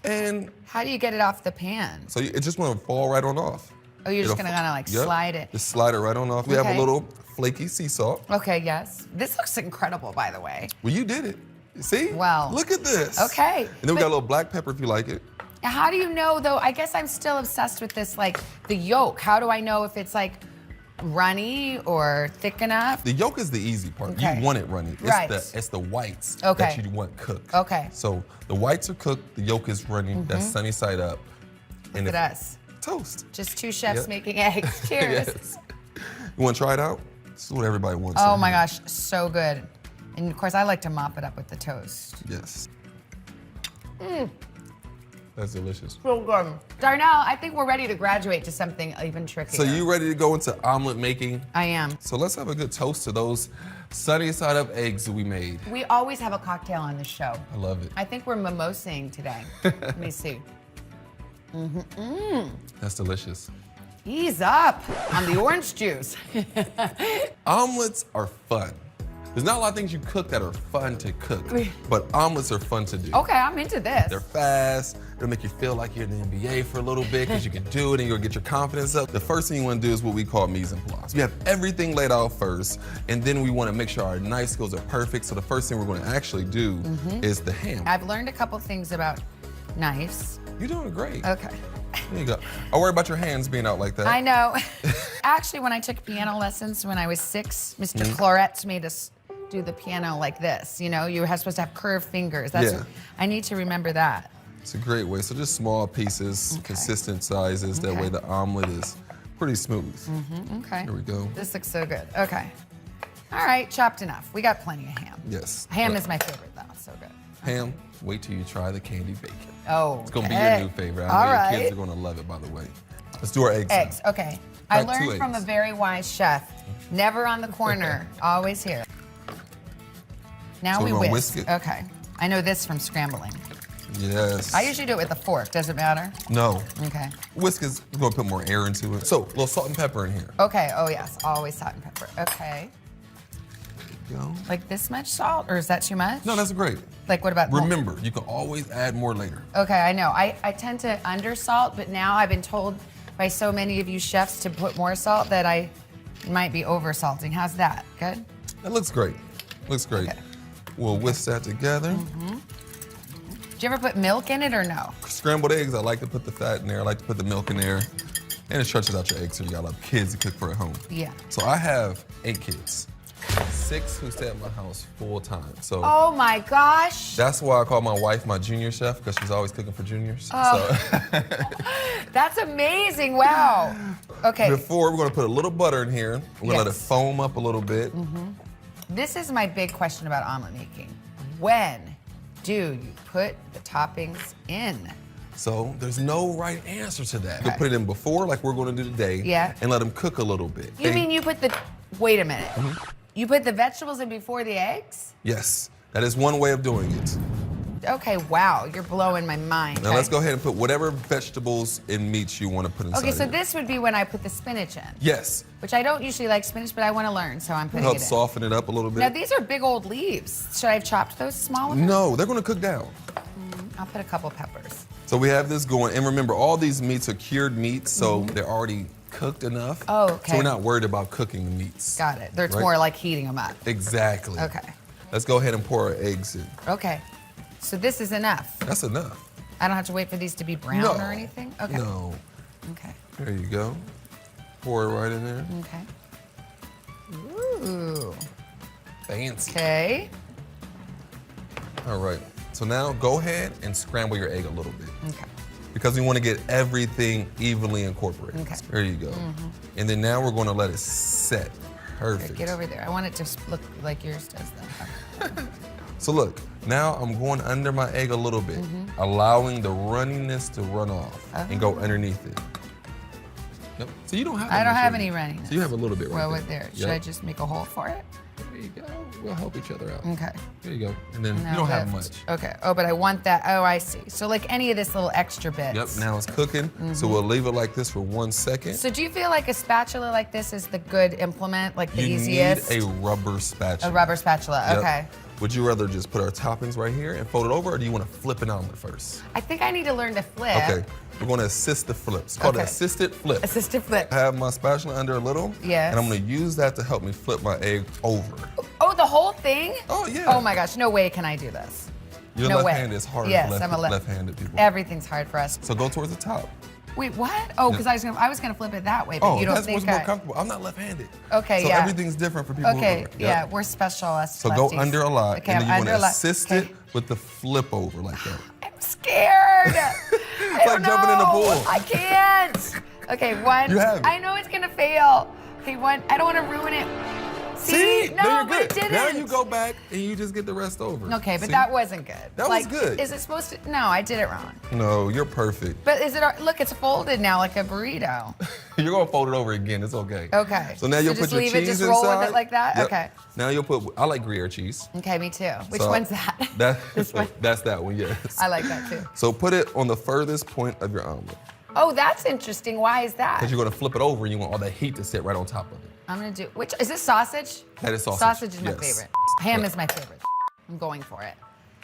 And how do you get it off the pan? So it just want to fall right on off. Oh, you're just gonna kind of slide it. Just slide it right on off. We have a little flaky sea salt. Okay, yes. This looks incredible, by the way. Well, you did it. See? Wow. Look at this. Okay. And then we got a little black pepper if you like it. How do you know, though? I guess I'm still obsessed with this, the yolk. How do I know if it's runny or thick enough? The yolk is the easy part. Okay. You want it runny. It's the whites that you want cooked. Okay. So the whites are cooked, the yolk is runny, that's sunny side up. Look at us. Toast. Just two chefs making eggs. Cheers. Yes. You want to try it out? This is what everybody wants. Oh my gosh, so good. And of course, I like to mop it up with the toast. Yes. Mmm. That's delicious. So good. Darnell, I think we're ready to graduate to something even trickier. So you ready to go into omelet making? I am. So let's have a good toast to those sunny side up eggs that we made. We always have a cocktail on the show. I love it. I think we're mimosing today. Let me see. That's delicious. Ease up on the orange juice. Omelets are fun. There's not a lot of things you cook that are fun to cook, but omelets are fun to do. Okay, I'm into this. They're fast, It'll make you feel like you're in the NBA for a little bit because you can do it and you'll get your confidence up. The first thing you want to do is what we call mise en place. We have everything laid out first, and then we want to make sure our knife skills are perfect. So the first thing we're going to actually do is the ham. I've learned a couple things about knives. You're doing great. Okay. There you go. I worry about your hands being out like that. I know. Actually, when I took piano lessons when I was 6, Mr. Cloretz made us do the piano like this. You know, you were supposed to have curved fingers. I need to remember that. It's a great way. So just small pieces, consistent sizes. That way the omelet is pretty smooth. Okay. Here we go. This looks so good. Okay. All right, chopped enough. We got plenty of ham. Yes. Ham is my favorite though, so good. Ham, wait till you try the candied bacon. Oh, it's gonna be your new favorite. I know your kids are gonna love it, by the way. Let's do our eggs. Eggs, now. okay. I Crack 2 learned from a eggs. very wise chef. Never on the corner, always here. Now So we we're gonna whisk. whisk it. Okay. I know this from scrambling. Yes. I usually do it with a fork. Does it matter? No. Okay. Whisk is gonna put more air into it. So, a little salt and pepper in here. Okay, oh yes, always salt and pepper. Okay. There you go. Like this much salt, or is that too much? No, that's great. Like what about? Remember, you can always add more later. Okay, I know. I tend to undersalt, but now I've been told by so many of you chefs to put more salt that I might be over-salting. How's that? Good? That looks great. Looks great. Okay. We'll whisk that together. Do you ever put milk in it or no? Scrambled eggs, I like to put the fat in there. I like to put the milk in there. And it stretches out your eggs so you got a lot of kids to cook for at home. Yeah. So I have 8 kids. 6 who stay at my house full time. So Oh my gosh. that's why I call my wife my junior chef, because she's always cooking for juniors. Oh. So That's amazing, wow. Okay. before, we're gonna put a little butter in here. We're gonna let it Yes. foam up a little bit. This is my big question about omelet making. When do you put the toppings in? So there's no right answer to that. You can put it in before, like we're gonna do today, Yeah. and let them cook a little bit. You mean you put the, wait a minute. You put the vegetables in before the eggs? Yes, that is one way of doing it. Okay, wow, you're blowing my mind. Now let's go ahead and put whatever vegetables and meats you want to put inside. Okay, so here. this would be when I put the spinach in. Yes. Which I don't usually like spinach, but I want to learn, so I'm putting Help it in. soften it up a little bit. Now these are big old leaves. Should I have chopped those smaller? No, they're gonna cook down. I'll put a couple peppers. So we have this going, and remember, all these meats are cured meats, so they're already cooked enough. Oh, okay. So we're not worried about cooking the meats. Got it. It's right? more like heating them up. Exactly. Okay. Let's go ahead and pour our eggs in. Okay. So this is enough. That's enough. I don't have to wait for these to be brown No. or anything? Okay. No. Okay. There you go. Pour it right in there. Okay. Ooh. Fancy. Okay. All right. So now go ahead and scramble your egg a little bit. Okay. Because we want to get everything evenly incorporated. Okay. There you go. And then now we're going to let it set. Perfect. Get over there. I want it to look like yours does though. So look, now I'm going under my egg a little bit, allowing the runniness to run off and go underneath it. Yep. So you don't have. I don't have much any of it. runniness. So you have a little bit right Well, there. right there. Should Yep. I just make a hole for it? There you go. We'll help each other out. Okay. There you go. And then Now you don't have lift. much. Okay. Oh, but I want that. Oh, I see. So like any of this little extra bits. Yep. Now it's cooking. So we'll leave it like this for 1 second. So do you feel like a spatula like this is the good implement, like the you easiest? need a rubber spatula. A rubber spatula. Yep. Okay. Would you rather just put our toppings right here and fold it over, or do you want to flip an omelet first? I think I need to learn to flip. Okay. We're going to assist the flip. It's called Okay. assisted flip. Assisted flip. I have my spatula under a little. Yes. And I'm going to use that to help me flip my egg over. Oh, the whole thing? Oh, yeah. Oh my gosh, no way can I do this. Your no left-handed way. is hard Yes, for I'm a left-handed people. Everything's hard for us. So go towards the top. Wait, what? Oh, because I was gonna flip it that way, but Oh, you don't that's think what's more comfortable. I'm not left-handed. Okay, so yeah. everything's different for people Okay, who don't. yeah, we're special us So go lefties. under a lot, Okay, and then you I'm want under to a lot. assist Okay. it with the flip over like that. I'm scared. It's like jumping in the pool. I can't. Okay, one. You have it. I know it's gonna fail. Okay, one. I don't want to ruin it. See? No, then you're but good. it didn't. Now you go back and you just get the rest over. Okay, but See? that wasn't good. That was good. Is it supposed to? No, I did it wrong. No, you're perfect. But is it? Look, it's folded now like a burrito. You're gonna fold it over again. It's okay. Okay. So now you'll just put your leave cheese it, just inside. roll with it like that. Yep. Okay. Now you'll put. I like Gruyere cheese. Okay, me too. Which So one's that? That's that one. Yes. I like that too. So put it on the furthest point of your omelet, Oh, that's interesting. Why is that? because you're gonna flip it over and you want all the heat to sit right on top of it. I'm gonna do. Which is this sausage? That is sausage. Sausage is my Yes. favorite. Ham is my favorite. I'm going for it.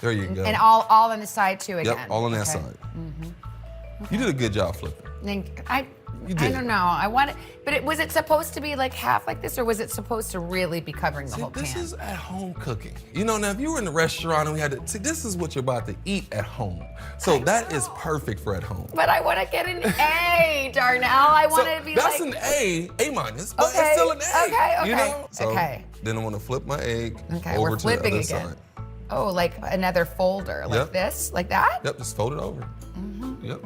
There you go. And all on the side too again. Yep, all on that Okay. side. You did a good job flipping. I don't know. I want it, but was it supposed to be like half like this, or was it supposed to really be covering the whole pan? This is at home cooking. You know, now if you were in the restaurant and we had to, see, this is what you're about to eat at home. So that is perfect for at home. But I want to get an A, Darnell. I want to be that's like. That's an A minus, but it's still an A. Okay. You know? So okay. Then I want to flip my egg Okay, over we're to flipping the other again. side. Oh, like another folder, like this, like that? Yep, just fold it over. Mm-hmm. Yep.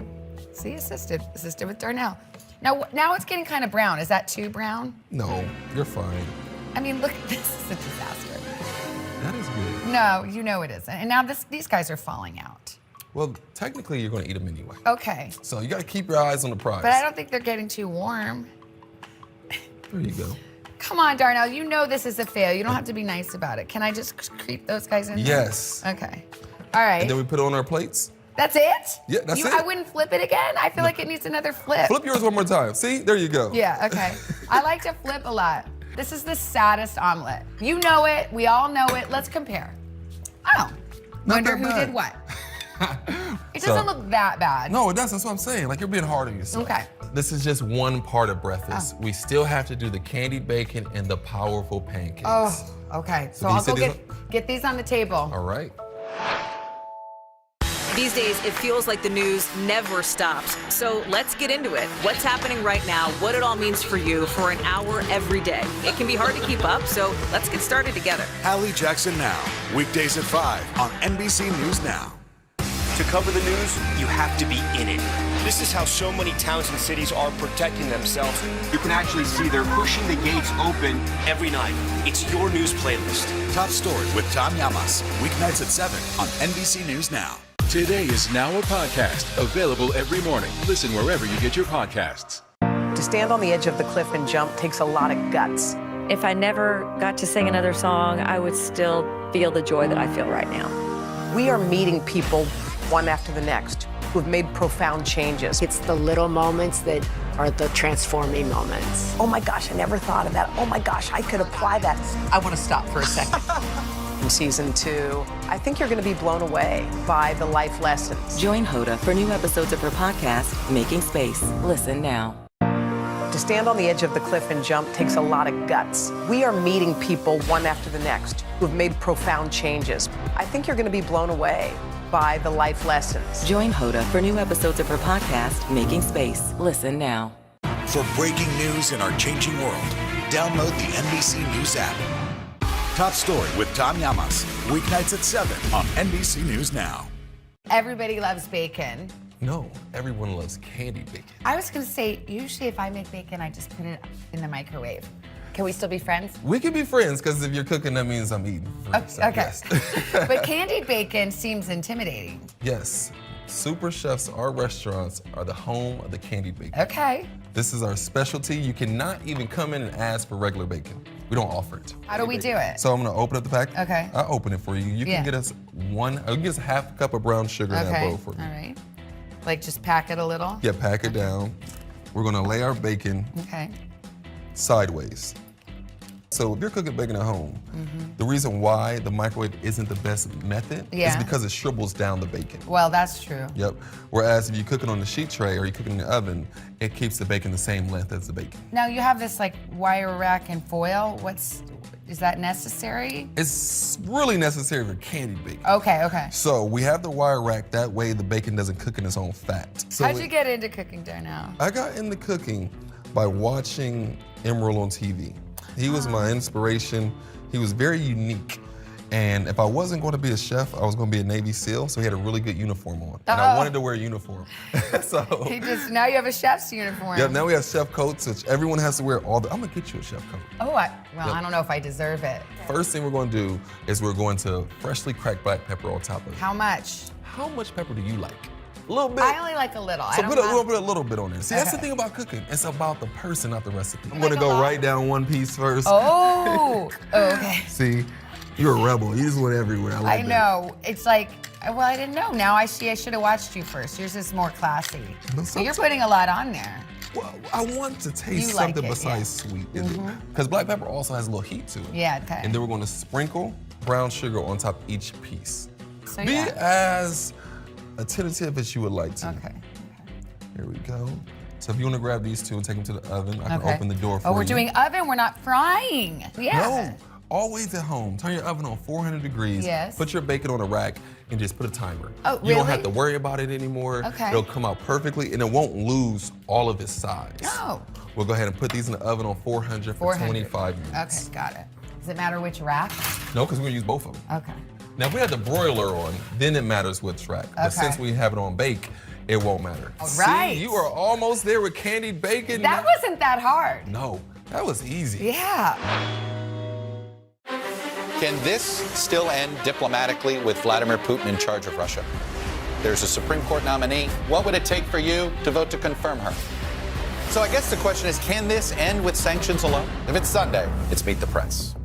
See, assisted with Darnell. Now it's getting kind of brown. Is that too brown? No, you're fine. I mean, look, this is a disaster. That is good. No, you know it isn't. And now these guys are falling out. Well, technically, you're going to eat them anyway. Okay. So you got to keep your eyes on the prize. But I don't think they're getting too warm. There you go. Come on, Darnell. You know this is a fail. You don't have to be nice about it. Can I just creep those guys in there? Yes. Okay. All right. And then we put it on our plates. That's it? Yeah, that's it. I wouldn't flip it again? I feel like it needs another flip. Flip yours one more time. See? There you go. Yeah, okay. I like to flip a lot. This is the saddest omelet. You know it. We all know it. Let's compare. Oh. Wonder who did what. It doesn't look that bad. No, it doesn't. That's what I'm saying. Like, you're being hard on yourself. Okay. This is just one part of breakfast. We still have to do the candied bacon and the powerful pancakes. Oh, okay. So I'll go get these on the table. All right. These days, it feels like the news never stops. So let's get into it. What's happening right now, what it all means for you for an hour every day. It can be hard to keep up, so let's get started together. Hallie Jackson Now, weekdays at 5 on NBC News Now. To cover the news, you have to be in it. This is how so many towns and cities are protecting themselves. You can actually see they're pushing the gates open every night. It's your news playlist. Top Story with Tom Llamas, weeknights at 7 on NBC News Now. Today is now a podcast, available every morning. Listen wherever you get your podcasts. To stand on the edge of the cliff and jump takes a lot of guts. If I never got to sing another song, I would still feel the joy that I feel right now. We are meeting people one after the next who have made profound changes. It's the little moments that are the transforming moments. Oh my gosh, I never thought of that. Oh my gosh, I could apply that. I want to stop for a second. In season 2, I think you're going to be blown away by the life lessons. Join Hoda for new episodes of her podcast, Making Space. Listen now. To stand on the edge of the cliff and jump takes a lot of guts. We are meeting people one after the next who have made profound changes. I think you're going to be blown away by the life lessons. Join Hoda for new episodes of her podcast, Making Space. Listen now. For breaking news in our changing world, download the NBC News app. Top Story with Tom Llamas, weeknights at 7 on NBC News Now. Everybody loves bacon. No, everyone loves candied bacon. I was going to say, usually if I make bacon, I just put it in the microwave. Can we still be friends? We can be friends, because if you're cooking, that means I'm eating. Okay. Yes. But candied bacon seems intimidating. Yes. Super Chefs, our restaurants, are the home of the candied bacon. Okay. This is our specialty. You cannot even come in and ask for regular bacon. We don't offer it. How do we do it? So I'm gonna open up the pack. Okay. I'll open it for you. You can get us half a cup of brown sugar in that bowl for me. All right. Like just pack it a little? Yeah, pack it down. We're gonna lay our bacon sideways. So if you're cooking bacon at home, the reason why the microwave isn't the best method is because it shrivels down the bacon. Well, that's true. Yep. Whereas if you cook it on the sheet tray or you cook it in the oven, it keeps the bacon the same length as the bacon. Now you have this like wire rack and foil. Is that necessary? It's really necessary for candied bacon. Okay. So we have the wire rack, that way the bacon doesn't cook in its own fat. So How'd you get into cooking, Darnell? I got into cooking by watching Emerald on TV. He was my inspiration. He was very unique. And if I wasn't going to be a chef, I was going to be a Navy SEAL, so he had a really good uniform on. And I wanted to wear a uniform. Now you have a chef's uniform. Yeah, now we have chef coats, which everyone has to wear I'm going to get you a chef coat. Oh, I don't know if I deserve it. First thing we're going to do is we're going to freshly cracked black pepper on top of it. How much? How much pepper do you like? A little bit. I only like a little. So we're gonna put a little bit on there. See, that's the thing about cooking. It's about the person, not the recipe. I'm gonna go right down one piece first. Oh, okay. See, you're a rebel. You just went everywhere. I like that. Know. It's like, well, I didn't know. Now I see I should have watched you first. Yours is more classy. So you're putting a lot on there. Well, I want to taste something besides sweet. Because black pepper also has a little heat to it. Yeah, okay. And then we're gonna sprinkle brown sugar on top of each piece. So Be as attentive as you would like to. Okay. Here we go. So if you want to grab these two and take them to the oven, I can open the door for you. Oh, we're doing oven, we're not frying. Yeah. No, always at home. Turn your oven on 400 degrees. Yes. Put your bacon on a rack and just put a timer. Oh, You don't have to worry about it anymore. Okay. It'll come out perfectly and it won't lose all of its size. Oh. We'll go ahead and put these in the oven on 400 for 25 minutes. Okay, got it. Does it matter which rack? No, because we're gonna use both of them. Okay. Now, if we have the broiler on, then it matters which rack. But since we have it on bake, it won't matter. All right. See, you are almost there with candied bacon. That wasn't that hard. No, that was easy. Yeah. Can this still end diplomatically with Vladimir Putin in charge of Russia? There's a Supreme Court nominee. What would it take for you to vote to confirm her? So I guess the question is, can this end with sanctions alone? If it's Sunday, it's Meet the Press.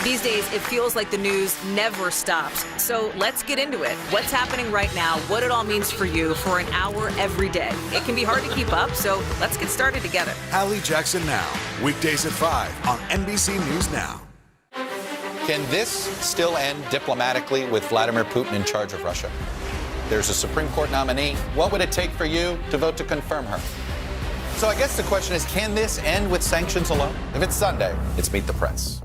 These days, it feels like the news never stops. So let's get into it. What's happening right now, what it all means for you for an hour every day. It can be hard to keep up, so let's get started together. Hallie Jackson Now, weekdays at 5 on NBC News Now. Can this still end diplomatically with Vladimir Putin in charge of Russia? There's a Supreme Court nominee. What would it take for you to vote to confirm her? So I guess the question is, can this end with sanctions alone? If it's Sunday, it's Meet the Press.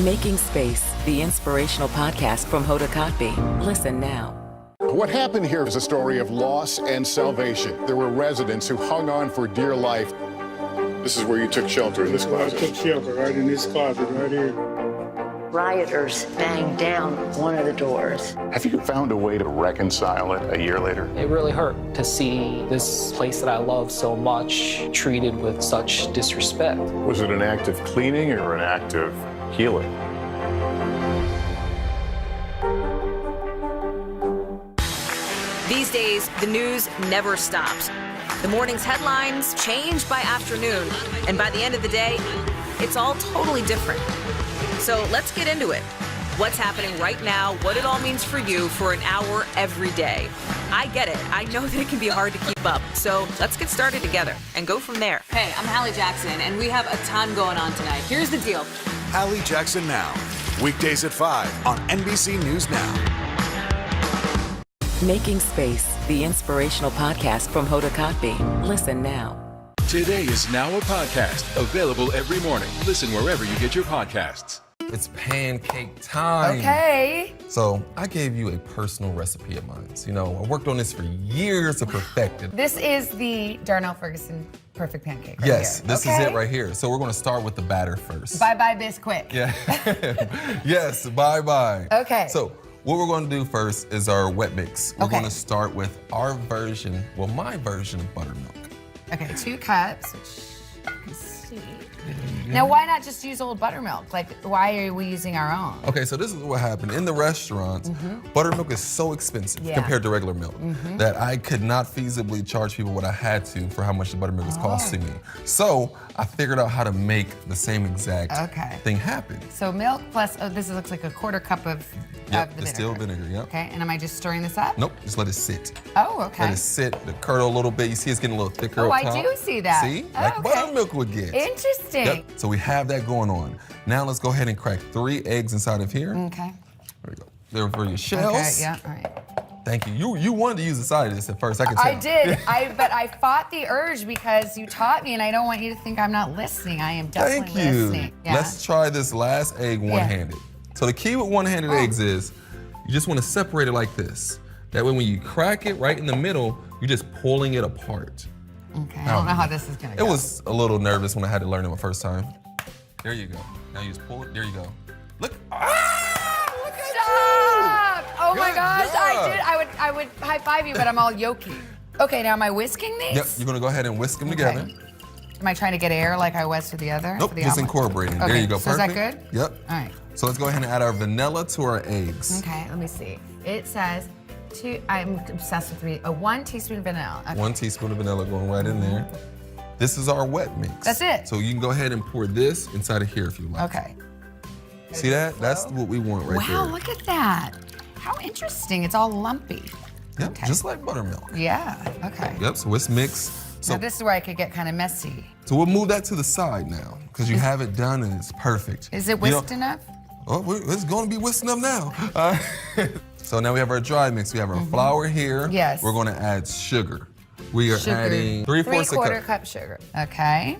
Making Space, the inspirational podcast from Hoda Kotb. Listen now. What happened here is a story of loss and salvation. There were residents who hung on for dear life. This is where you took shelter, in this closet. I took shelter right in this closet right here. Rioters banged down one of the doors. Have you found a way to reconcile it a year later? It really hurt to see this place that I love so much treated with such disrespect. Was it an act of cleaning or an act of healing? These days, the news never stops. The morning's headlines change by afternoon, and by the end of the day, it's all totally different. So let's get into it. What's happening right now, what it all means for you for an hour every day. I get it. I know that it can be hard to keep up. So let's get started together and go from there. Hey, I'm Hallie Jackson, and we have a ton going on tonight. Here's the deal. Hallie Jackson Now, weekdays at 5 on NBC News Now. Making Space, the inspirational podcast from Hoda Kotb. Listen now. Today is now a podcast available every morning. Listen wherever you get your podcasts. It's pancake time. Okay. So I gave you a personal recipe of mine. You know, I worked on this for years to perfect it. This is the Darnell Ferguson perfect pancake right Yes, here. this is it right here. So we're gonna start with the batter first. Bye-bye Bisquick. Yeah. Yes, bye-bye. Okay. So what we're gonna do first is our wet mix. We're Okay. gonna start with our version, well, my version of buttermilk. Okay, 2 cups, which you can see. Now, why not just use old buttermilk? Like, why are we using our own? Okay, so this is what happened. In the restaurants, buttermilk is so expensive compared to regular milk that I could not feasibly charge people what I had to for how much the buttermilk was costing me. So I figured out how to make the same exact thing happen. So milk plus, oh, this looks like a 1/4 cup of the distilled vinegar, yep. Okay, and am I just stirring this up? Nope, just let it sit. Oh, okay. Let it sit, the curdle a little bit. You see it's getting a little thicker Oh, up I top. do see that. See, Oh, like okay. buttermilk would get. Interesting. Yep. So we have that going on. Now let's go ahead and crack 3 eggs inside of here. Okay. There we go. There for your shells. Okay, yeah, all right. Thank you. You wanted to use the side of this at first, I could tell. I did, but I fought the urge because you taught me, and I don't want you to think I'm not listening. I am definitely Thank you. listening. Yeah. Let's try this last egg one-handed. So the key with one-handed eggs is you just want to separate it like this. That way when you crack it right in the middle, you're just pulling it apart. Okay, I don't know how this is gonna go. It was a little nervous when I had to learn it the first time. There you go. Now you just pull it. There you go. Look. Stop! Oh my Good gosh, job. I would high five you, but I'm all yolky. Okay, now am I whisking these? Yep, you're gonna go ahead and whisk them together. Am I trying to get air like I was for the other? Nope, for the just omelet? incorporating. Okay, There you go, so perfect. is that good? Yep. All right. So let's go ahead and add our vanilla to our eggs. Okay, let me see. It says I'm obsessed with 1 teaspoon of vanilla. Okay. 1 teaspoon of vanilla going right in there. This is our wet mix. That's it. So you can go ahead and pour this inside of here if you like. Okay. See that? That's what we want right there. Wow, look at that. How interesting. It's all lumpy. Yep, just like buttermilk. Yeah, okay. Yep, so it's mixed. So, now this is where I could get kind of messy. so we'll move that to the side now because you have it done and it's perfect. Is it whisked enough? Oh, it's going to be whisked enough now. So now we have our dry mix. We have our flour here. Yes. We're going to add sugar. We are sugar. adding 3/4 3/4 cup sugar. Okay.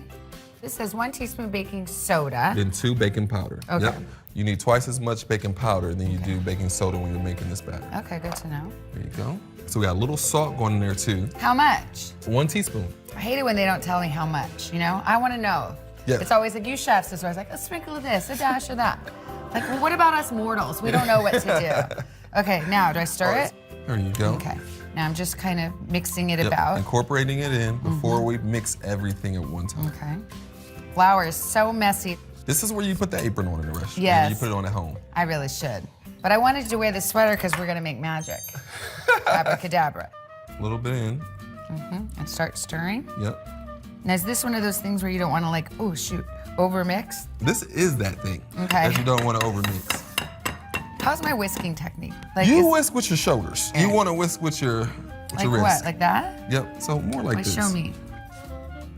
This says 1 teaspoon baking soda. Then 2 baking powder. Okay. Yep. You need twice as much baking powder than you do baking soda when you're making this batter. Okay, good to know. There you go. So we got a little salt going in there too. How much? 1 teaspoon. I hate it when they don't tell me how much, you know? I want to know. Yeah. It's always like, you chefs, it's always like, a sprinkle of this, a dash of that. Like, well, what about us mortals? We don't know what to do. Okay, now, do I stir it? There you go. Okay. Now I'm just kind of mixing it Yep, about. incorporating it in before we mix everything at one time. Okay. Flour is so messy. This is where you put the apron on in the restaurant. Yes. You put it on at home. I really should. But I wanted to wear this sweater because we're going to make magic. Abracadabra. A little bit in. And start stirring. Yep. Now, is this one of those things where you don't want to, like, oh, shoot, overmix? This is that thing. Okay. That you don't want to overmix. How's my whisking technique? Like, You whisk with your shoulders. You want to whisk with your like wrist. what? Like that? Yep. So more like Wait, this. show me.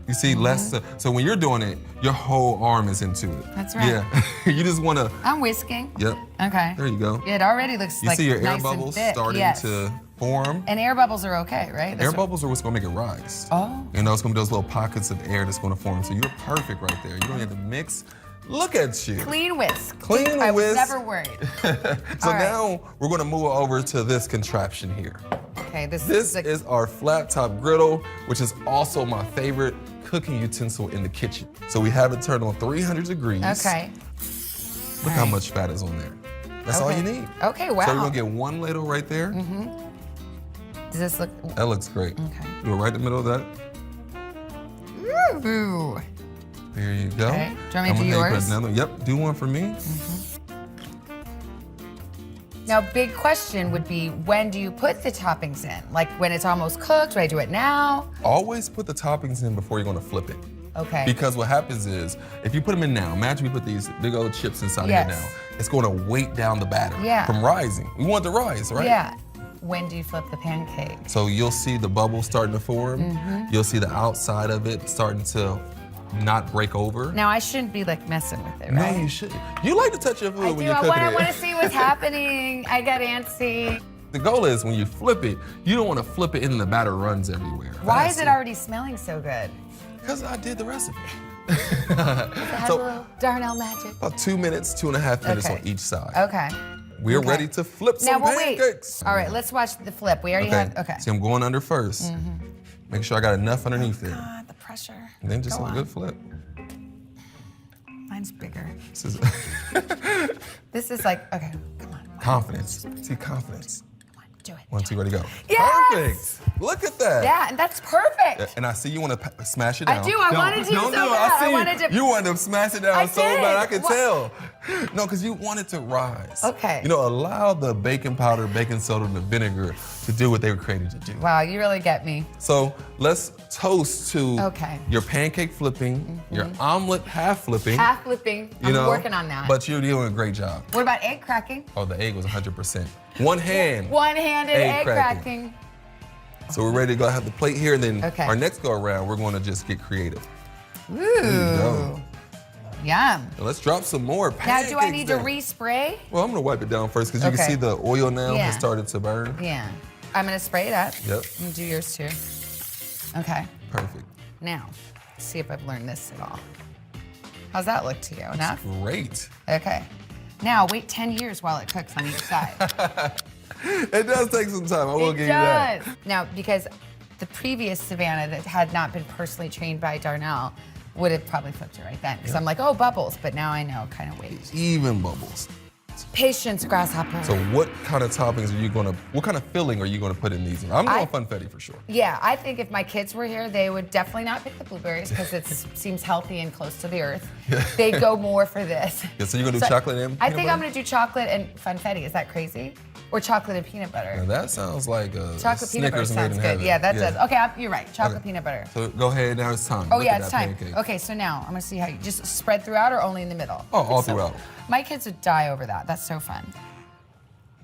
You see, less. So when you're doing it, your whole arm is into it. That's right. Yeah. You just want to. I'm whisking. Yep. Okay. There you go. It already looks You like see your air nice bubbles and thick. starting Yes. to form. And air bubbles are okay, right? Air bubbles are what's gonna make it rise. Oh. You know, it's gonna be those little pockets of air that's gonna form. So you're perfect right there. You don't have to mix. Look at you. Clean whisk. Clean I was whisk. never worried. So All right. now we're gonna move over to this contraption here. Okay, this is our flat top griddle, which is also my favorite cooking utensil in the kitchen. So we have it turned on 300 degrees. Okay. Look how much fat is on there. That's all you need. Okay, wow. So we're gonna get 1 ladle right there. Does this look? That looks great. Okay. Do it right in the middle of that. Ooh. There you go. Okay. Do you want me to do I'm gonna have you put yours? another- Yep, do one for me. Now, big question would be, when do you put the toppings in? Like when it's almost cooked, do I do it now? Always put the toppings in before you're gonna flip it. Okay. Because what happens is, if you put them in now, imagine we put these big old chips inside Yes. of here now. It's gonna weight down the batter Yeah. from rising. We want it to rise, right? Yeah. When do you flip the pancake? So you'll see the bubbles starting to form. You'll see the outside of it starting to not break over. Now, I shouldn't be like messing with it, No, right? you shouldn't. You like to touch your food I when do. you're cooking I it. want to see what's happening. I get antsy. The goal is when you flip it, you don't want to flip it and the batter runs everywhere. Why is it already smelling so good? Because I did the recipe. Does it have So- a little Darnell magic? About 2 minutes, 2.5 minutes Okay. on each side. Okay. We're Okay. ready to flip Now, some well, wait. pancakes. All right, let's watch the flip. We already have, okay. See, I'm going under 1st. Make sure I got enough underneath there. God, the pressure. And then just Go a on. good flip. Mine's bigger. This is This is like, okay, come on. confidence. See, confidence. Do it. 1, 2, ready, go. Yes! Perfect. Look at that. Yeah, and that's perfect. And I see you want to smash it I down. do, I Don't- wanted to don't so do it. bad. I see I you. wanted to- You wanted to smash it down I so did. bad. I could What? tell. No, because you want it to rise. Okay. You know, allow the baking powder, baking soda, and the vinegar to do what they were created to do. Wow, you really get me. So let's toast to Okay. your pancake flipping, your omelet half flipping. Half flipping. You I'm know, working on that. But you're doing a great job. What about egg cracking? Oh, the egg was 100%. One hand. One-handed egg cracking. cracking. So we're ready to go have the plate here, and then Okay. our next go around, we're going to just get creative. Ooh. There you go. Yum. Now let's drop some more Now, pancakes. do I need to there. respray? Well, I'm gonna wipe it down first because you Okay. can see the oil now Yeah. has started to burn. Yeah. I'm gonna spray it up. Yep. And do yours too. Okay. Perfect. Now, let's see if I've learned this at all. How's that look to you? Enough? Great. Okay. Now, wait 10 years while it cooks on each side. It does take some time. I will give you It that. does. Now, because the previous Savannah that had not been personally trained by Darnell would have probably flipped it right then. Because I'm like, oh, bubbles. But now I know, kind of wait. Even bubbles. Patience, grasshopper. So what kind of toppings are you gonna, what kind of filling are you gonna put in these? I'm going funfetti for sure. Yeah, I think if my kids were here, they would definitely not pick the blueberries because it seems healthy and close to the earth. They'd go more for this. Yeah, so you're gonna do chocolate and I peanut think butter? I'm gonna do chocolate and funfetti. Is that crazy? Or chocolate and peanut butter? Now that sounds like a Chocolate peanut butter Snickers made sounds in good. heaven. Yeah, that does. Okay, you're right. Chocolate peanut butter. So go ahead, now it's time. Oh Look yeah, at it's that time. pancake. Okay, so now I'm gonna see how you just spread throughout or only in the middle. Oh, all So- throughout. My kids would die over that. That's so fun.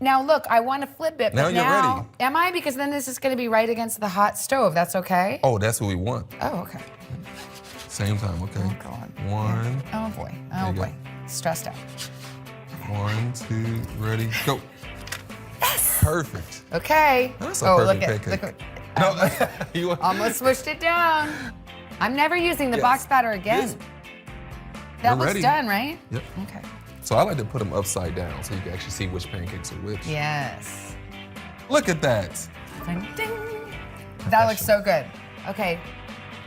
Now look, I want to flip it, Now but you're now ready. am I? Because then this is gonna be right against the hot stove. That's okay? Oh, that's what we want. Oh, okay. Same time, okay. Oh, God. One, Oh boy. There Oh you go. boy. Stressed out. 1, 2, ready, go. Yes. Perfect. Okay. That's a oh, perfect look at pancake. look at You Almost smushed it down. I'm never using the box batter again. Yes. That We're looks ready. done, right? Yep. Okay. So I like to put them upside down so you can actually see which pancakes are which. Yes. Look at that. Ding, ding. That looks so good. Okay,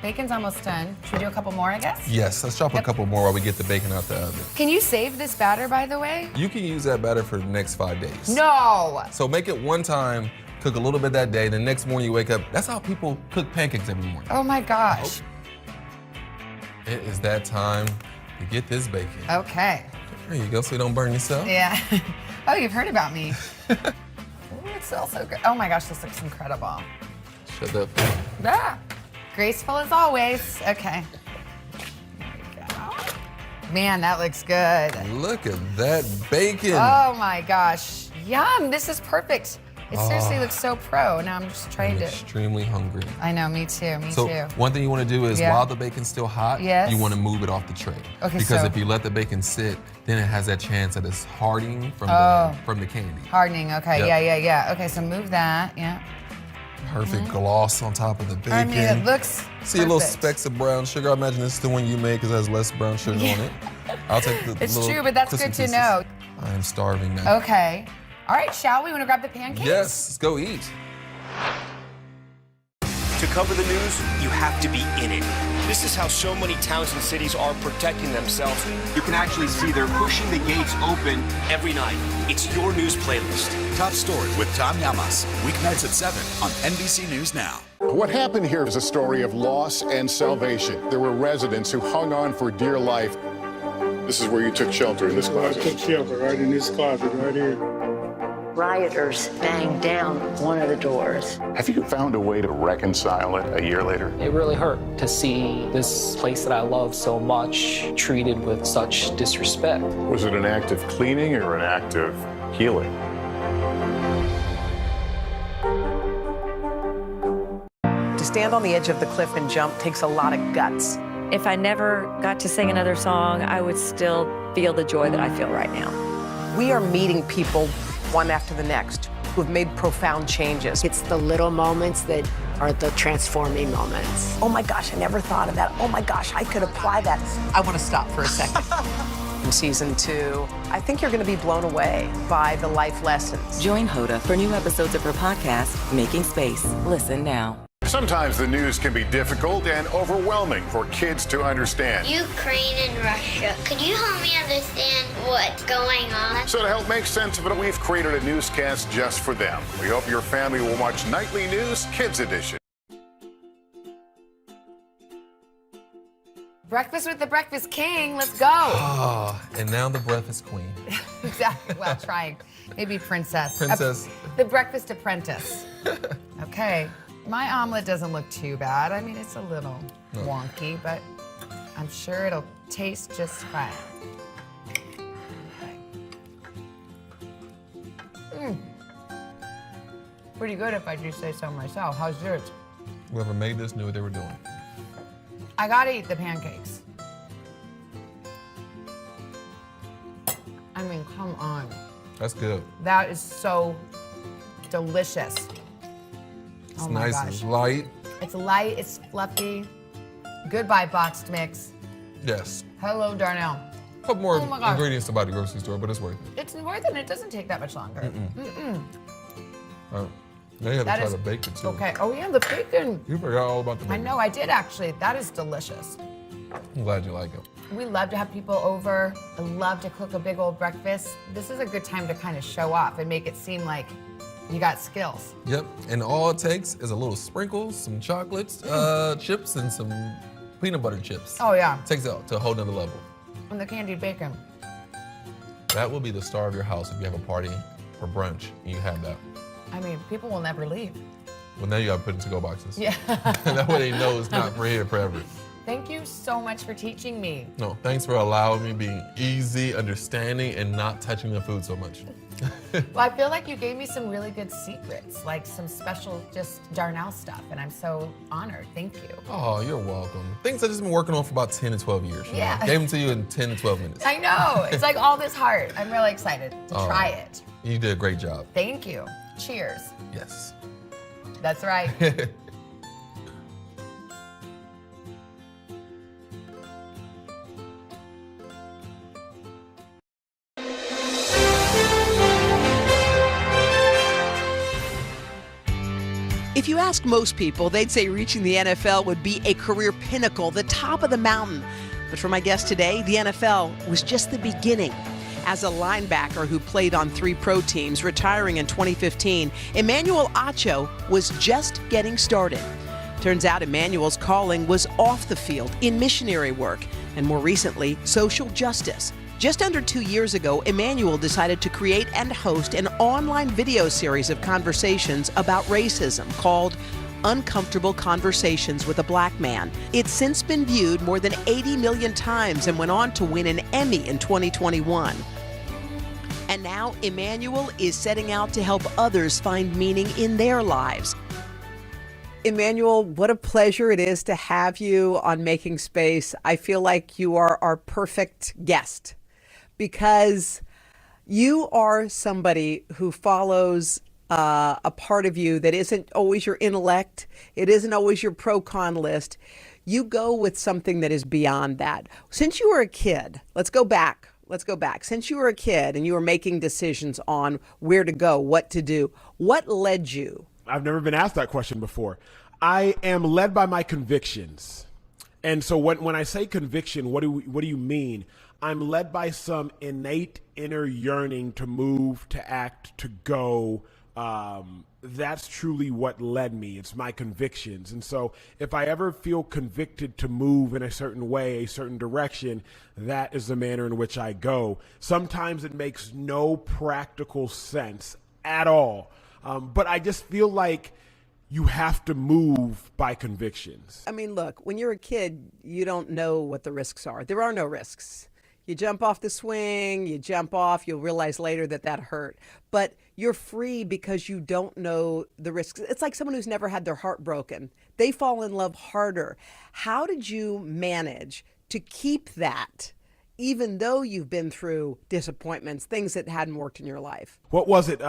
bacon's almost done. Should we do a couple more, I guess? Yes, let's drop a couple more while we get the bacon out the oven. Can you save this batter, by the way? You can use that batter for the next 5 days. No! So make it one time, cook a little bit that day, the next morning you wake up. That's how people cook pancakes every morning. Oh my gosh. It is that time to get this bacon. Okay. There you go, so you don't burn yourself. Yeah. Oh, you've heard about me. Ooh, it smells so good. Oh my gosh, this looks incredible. Shut up. Ah, graceful as always. Okay. There we go. Man, that looks good. Look at that bacon. Oh my gosh. Yum, this is perfect. It seriously looks so pro. Now I'm just trying to. Extremely hungry. I know, me too, me So too. one thing you want to do is while the bacon's still hot, Yes. you want to move it off the tray. Okay, because so- if you let the bacon sit, then it has that chance that it's hardening from the candy. Hardening, okay, Yep. yeah. Okay, so move that, yeah. Perfect gloss on top of the bacon. I mean, it looks See a little perfect. specks of brown sugar. I imagine this is the one you made because it has less brown sugar on it. I'll take the It's little true, but that's crispy good to pieces. know. I'm starving now. Okay. All right, shall we? Want to grab the pancakes? Yes, let's go eat. To cover the news, you have to be in it. This is how so many towns and cities are protecting themselves. You can actually see they're pushing the gates open every night. It's your news playlist. Top Story with Tom Llamas. Weeknights at 7 on NBC News Now. What happened here is a story of loss and salvation. There were residents who hung on for dear life. This is where you took shelter in this I closet. took shelter right in this closet right here. Rioters banged down one of the doors. Have you found a way to reconcile it a year later? It really hurt to see this place that I love so much treated with such disrespect. Was it an act of cleaning or an act of healing? To stand on the edge of the cliff and jump takes a lot of guts. If I never got to sing another song, I would still feel the joy that I feel right now. We are meeting people one after the next who have made profound changes. It's the little moments that are the transforming moments. Oh my gosh, I never thought of that. Oh my gosh, I could apply that. I want to stop for a second. In season 2, I think you're going to be blown away by the life lessons. Join Hoda for new episodes of her podcast, Making Space. Listen now. Sometimes the news can be difficult and overwhelming for kids to understand. Ukraine and Russia. Could you help me understand what's going on? So to help make sense of it, we've created a newscast just for them. We hope your family will watch Nightly News Kids Edition. Breakfast with the Breakfast King. Let's go. Oh, and now the breakfast queen. Exactly. Well, trying. Maybe princess. Princess. The breakfast apprentice. Okay. My omelet doesn't look too bad. I mean, it's a little wonky, but I'm sure it'll taste just fine. Pretty good if I do say so myself. How's yours? Whoever made this knew what they were doing. I gotta eat the pancakes. I mean, come on. That's good. That is so delicious. It's Oh my nice, gosh. it's light. It's light, it's fluffy. Goodbye, boxed mix. Yes. Hello, Darnell. Put more Oh my gosh. ingredients to buy the grocery store, but it's worth it. It's worth it. It doesn't take that much longer. Now you have That to try is- the bacon too. Okay. Oh yeah, the bacon. You forgot all about the I bacon. know, I did actually. That is delicious. I'm glad you like it. We love to have people over. I love to cook a big old breakfast. This is a good time to kind of show off and make it seem like you got skills. Yep, and all it takes is a little sprinkles, some chocolates, chips, and some peanut butter chips. Oh yeah. Takes it to a whole nother level. And the candied bacon. That will be the star of your house if you have a party for brunch and you have that. I mean, people will never leave. Well, now you gotta put it in to-go boxes. Yeah. That way they know it's not for here forever. Thank you so much for teaching me. No, thanks for allowing me being easy, understanding, and not touching the food so much. Well, I feel like you gave me some really good secrets, like some special just Darnell stuff, and I'm so honored. Thank you. Oh, you're welcome. Things I've just been working on for about 10 to 12 years. You Yeah. know? Gave them to you in 10 to 12 minutes. I know. It's like all this heart. I'm really excited to Oh. try it. You did a great job. Thank you. Cheers. Yes. That's right. If you ask most people, they'd say reaching the NFL would be a career pinnacle, the top of the mountain. But for my guest today, the NFL was just the beginning. As a linebacker who played on 3 pro teams, retiring in 2015, Emmanuel Acho was just getting started. Turns out Emmanuel's calling was off the field in missionary work, and more recently, social justice. Just under 2 years ago, Emmanuel decided to create and host an online video series of conversations about racism called Uncomfortable Conversations with a Black Man. It's since been viewed more than 80 million times and went on to win an Emmy in 2021. And now Emmanuel is setting out to help others find meaning in their lives. Emmanuel, what a pleasure it is to have you on Making Space. I feel like you are our perfect guest because you are somebody who follows a part of you that isn't always your intellect. It isn't always your pro-con list. You go with something that is beyond that. Since you were a kid, let's go back. Since you were a kid and you were making decisions on where to go, what to do, what led you? I've never been asked that question before. I am led by my convictions. And so when I say conviction, what do you mean? I'm led by some innate inner yearning to move, to act, to go. That's truly what led me. It's my convictions. And so if I ever feel convicted to move in a certain way, a certain direction, that is the manner in which I go. Sometimes it makes no practical sense at all. But I just feel like you have to move by convictions. I mean, look, when you're a kid, you don't know what the risks are. There are no risks. You jump off the swing, you jump off, you'll realize later that hurt. But you're free because you don't know the risks. It's like someone who's never had their heart broken. They fall in love harder. How did you manage to keep that, even though you've been through disappointments, things that hadn't worked in your life? What was it?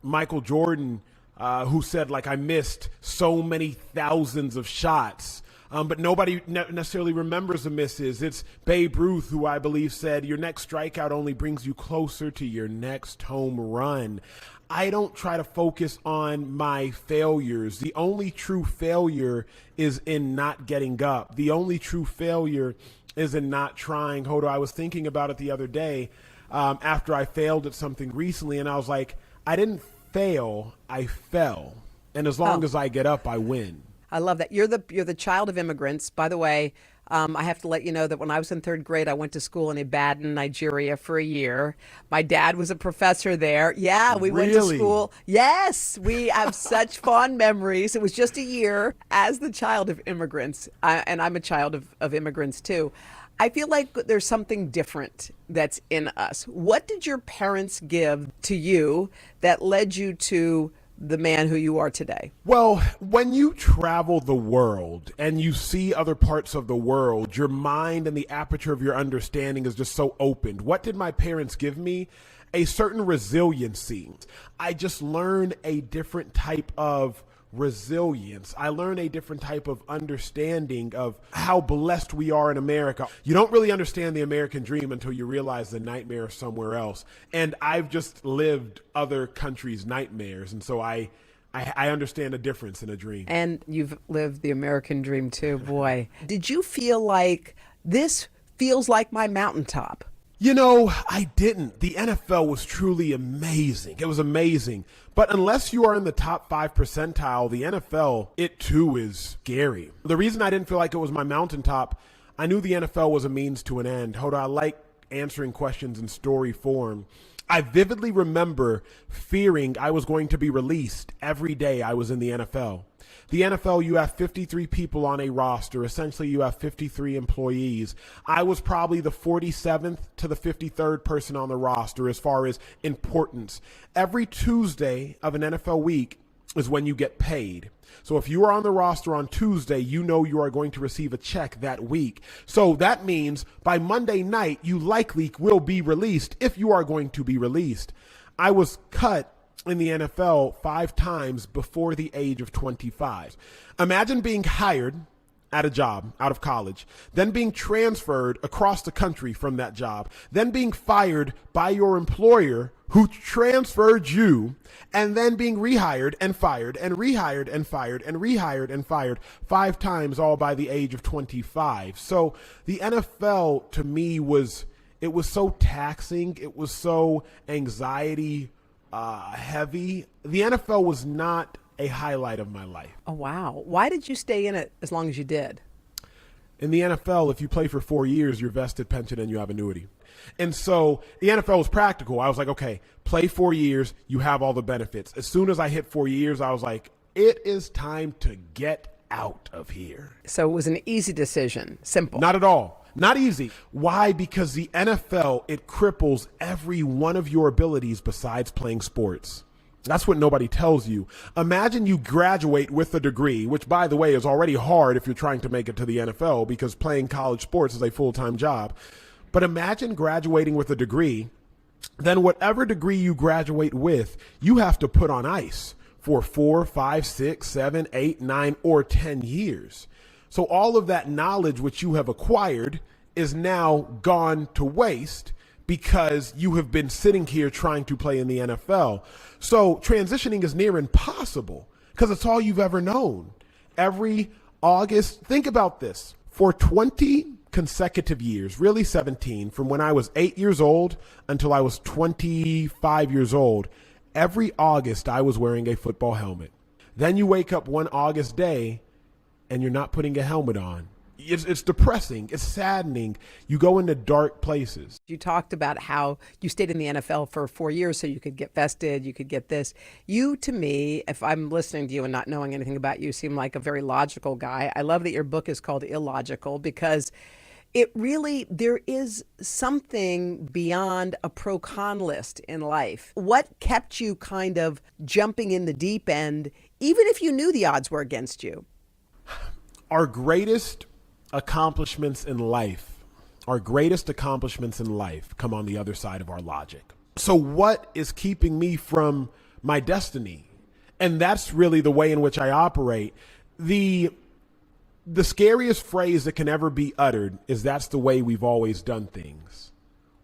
Michael Jordan, who said, like, I missed so many thousands of shots. But nobody necessarily remembers the misses. It's Babe Ruth, who I believe said, your next strikeout only brings you closer to your next home run. I don't try to focus on my failures. The only true failure is in not getting up. The only true failure is in not trying. Hodo, I was thinking about it the other day after I failed at something recently, and I was like, I didn't fail, I fell. And as long as I get up, I win. I love that. You're the child of immigrants. By the way, I have to let you know that when I was in 3rd grade, I went to school in Ibadan, Nigeria for a year. My dad was a professor there. Yeah, we went to school. Yes, we have such fond memories. It was just a year as the child of immigrants. And I'm a child of immigrants too. I feel like there's something different that's in us. What did your parents give to you that led you to the man who you are today? Well, when you travel the world and you see other parts of the world, your mind and the aperture of your understanding is just so opened. What did my parents give me? A certain resiliency. I just learned a different type of resilience. I learned a different type of understanding of how blessed we are in America. You don't really understand the American dream until you realize the nightmare is somewhere else. And I've just lived other countries' nightmares. And so I understand the difference in a dream. And you've lived the American dream too, boy. Did you feel like this feels like my mountaintop? You know, I didn't. The NFL was truly amazing. It was amazing. But unless you are in the top 5 percentile, the NFL, it too is scary. The reason I didn't feel like it was my mountaintop, I knew the NFL was a means to an end. Hoda, I like answering questions in story form. I vividly remember fearing I was going to be released every day I was in the NFL. The NFL, you have 53 people on a roster. Essentially, you have 53 employees. I was probably the 47th to the 53rd person on the roster as far as importance. Every Tuesday of an NFL week is when you get paid. So if you are on the roster on Tuesday, you know you are going to receive a check that week. So that means by Monday night, you likely will be released if you are going to be released. I was cut in the NFL 5 times before the age of 25. Imagine being hired at a job out of college, then being transferred across the country from that job, then being fired by your employer who transferred you, and then being rehired and fired and rehired and fired and rehired and fired 5 times, all by the age of 25. So the NFL to me was so taxing. It was so anxiety heavy. The NFL was not a highlight of my life. Oh, wow. Why did you stay in it as long as you did? In the NFL, if you play for 4 years, you're vested pension and you have annuity. And so the NFL was practical. I was like, okay, play 4 years, you have all the benefits. As soon as I hit 4 years, I was like, it is time to get out of here. So it was an easy decision, simple. Not at all. Not easy. Why? Because the NFL, it cripples every one of your abilities besides playing sports. That's what nobody tells you. Imagine you graduate with a degree, which, by the way, is already hard if you're trying to make it to the NFL because playing college sports is a full-time job. But imagine graduating with a degree, then whatever degree you graduate with, you have to put on ice for 4, 5, 6, 7, 8, 9, or 10 years. So all of that knowledge which you have acquired is now gone to waste because you have been sitting here trying to play in the NFL. So transitioning is near impossible because it's all you've ever known. Every August, think about this, for 20 consecutive years, really 17, from when I was 8 years old until I was 25 years old, every August I was wearing a football helmet. Then you wake up one August day and you're not putting a helmet on. It's depressing. It's saddening. You go into dark places. You talked about how you stayed in the NFL for 4 years so you could get vested, you could get this. You, to me, if I'm listening to you and not knowing anything about you, seem like a very logical guy. I love that your book is called Illogical because it really, there is something beyond a pro-con list in life. What kept you kind of jumping in the deep end, even if you knew the odds were against you? Our greatest accomplishments in life come on the other side of our logic. So what is keeping me from my destiny? And that's really the way in which I operate. The scariest phrase that can ever be uttered is that's the way we've always done things,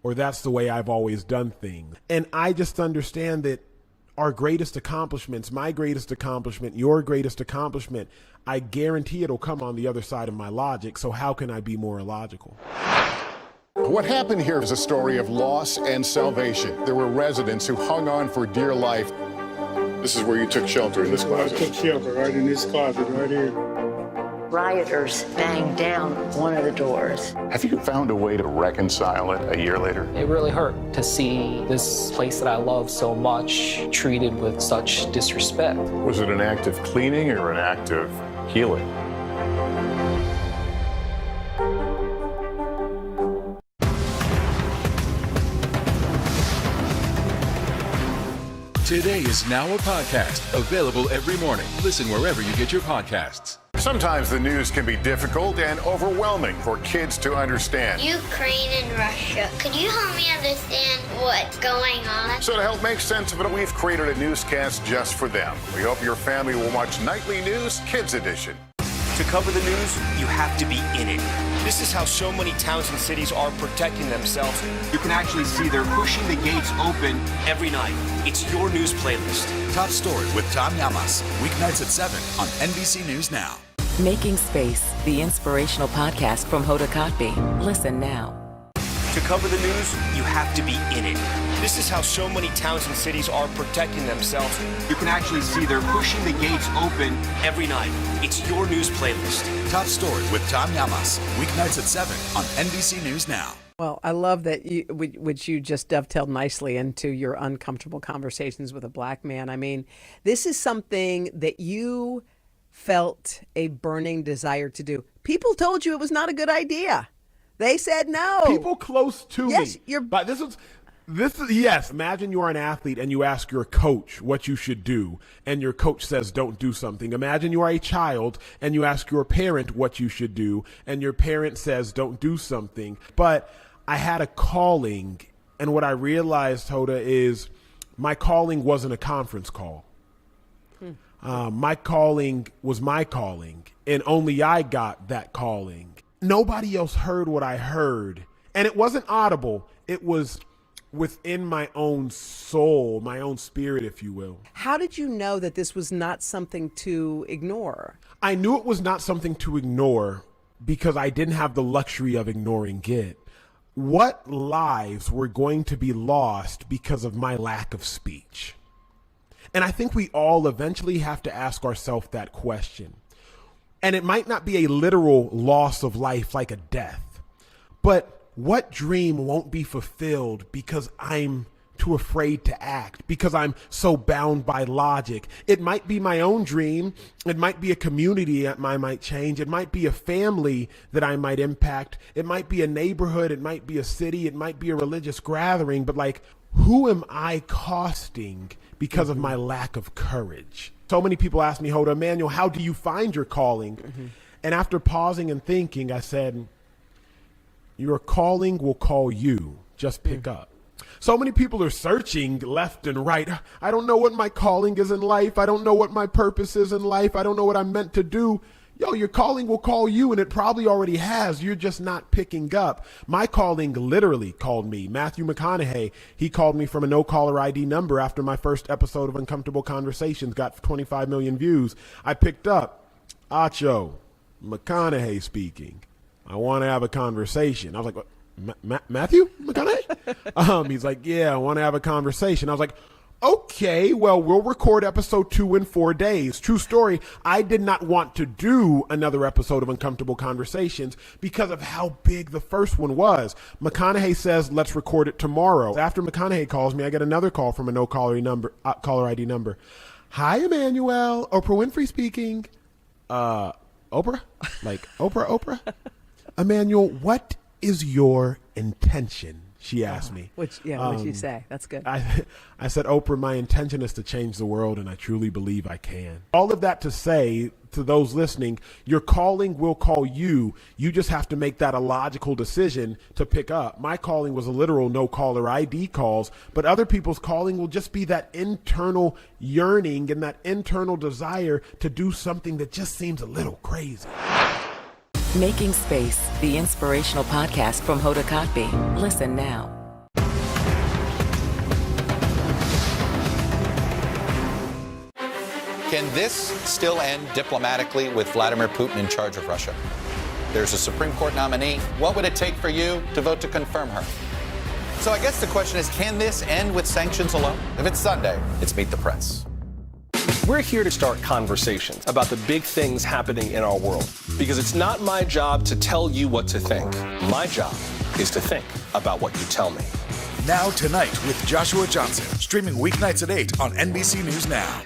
or that's the way I've always done things. And I just understand that our greatest accomplishments, my greatest accomplishment, your greatest accomplishment, I guarantee it'll come on the other side of my logic. So how can I be more illogical? What happened here is a story of loss and salvation. There were residents who hung on for dear life. This is where you took shelter, in this closet. I took shelter right in this closet right here. Rioters banged down one of the doors. Have you found a way to reconcile it a year later? It really hurt to see this place that I love so much treated with such disrespect. Was it an act of cleaning or an act of healing? Today is now a podcast available every morning. Listen wherever you get your podcasts. Sometimes the news can be difficult and overwhelming for kids to understand. Ukraine and Russia. Could you help me understand what's going on? So to help make sense of it, we've created a newscast just for them. We hope your family will watch Nightly News Kids Edition. To cover the news, you have to be in it. This is how so many towns and cities are protecting themselves. You can actually see they're pushing the gates open every night. It's your news playlist. Top Story with Tom Llamas, weeknights at 7 on NBC News Now. Making Space, the inspirational podcast from Hoda Kotb. Listen now. To cover the news, you have to be in it. This is how so many towns and cities are protecting themselves. You can actually see they're pushing the gates open every night. It's your news playlist. Top Story with Tom Llamas, weeknights at 7 on NBC News Now. Well, I love that which you just dovetailed nicely into your uncomfortable conversations with a black man. I mean, this is something that you felt a burning desire to do. People told you it was not a good idea. They said no. People close to yes, me. But this is yes. Imagine you are an athlete and you ask your coach what you should do, and your coach says don't do something. Imagine you are a child and you ask your parent what you should do, and your parent says don't do something. But I had a calling, and what I realized, Hoda, is My calling wasn't a conference call. My calling was my calling, and only I got that calling. Nobody else heard what I heard, and it wasn't audible. It was within my own soul, my own spirit, if you will. How did you know that this was not something to ignore? I knew it was not something to ignore because I didn't have the luxury of ignoring it. What lives were going to be lost because of my lack of speech? And I think we all eventually have to ask ourselves that question. And it might not be a literal loss of life like a death, but what dream won't be fulfilled because I'm too afraid to act, because I'm so bound by logic? It might be my own dream. It might be a community that I might change. It might be a family that I might impact. It might be a neighborhood. It might be a city. It might be a religious gathering. But like, who am I costing because of my lack of courage? So many people ask me, Hoda, Emmanuel, how do you find your calling? And after pausing and thinking, I said, your calling will call you. Just pick up. So many people are searching left and right. I don't know what my calling is in life. I don't know what my purpose is in life. I don't know what I'm meant to do. Yo, your calling will call you, and it probably already has. You're just not picking up. My calling literally called me. Matthew McConaughey, he called me from a no-caller ID number after my first episode of Uncomfortable Conversations got 25 million views. I picked up. Acho, McConaughey speaking. I want to have a conversation. I was like, Matthew McConaughey? He's like, yeah, I want to have a conversation. I was like, okay, well, we'll record episode 2 in 4 days. True story. I did not want to do another episode of Uncomfortable Conversations because of how big the first one was. McConaughey says, let's record it tomorrow. After McConaughey calls me, I get another call from a no-caller caller ID number. Hi, Emmanuel. Oprah Winfrey speaking. Oprah? Like Oprah? Emmanuel, what is your intention? She asked me. What'd you say? That's good. I said, Oprah, my intention is to change the world, and I truly believe I can. All of that to say to those listening, your calling will call you. You just have to make that a logical decision to pick up. My calling was a literal no caller ID calls, but other people's calling will just be that internal yearning and that internal desire to do something that just seems a little crazy. Making Space, the inspirational podcast from Hoda Kotb. Listen now. Can this still end diplomatically with Vladimir Putin in charge of Russia? There's a Supreme Court nominee. What would it take for you to vote to confirm her? So I guess the question is, can this end with sanctions alone? If it's Sunday, it's Meet the Press. We're here to start conversations about the big things happening in our world, because it's not my job to tell you what to think. My job is to think about what you tell me. Now Tonight with Joshua Johnson, streaming weeknights at 8 on NBC News Now.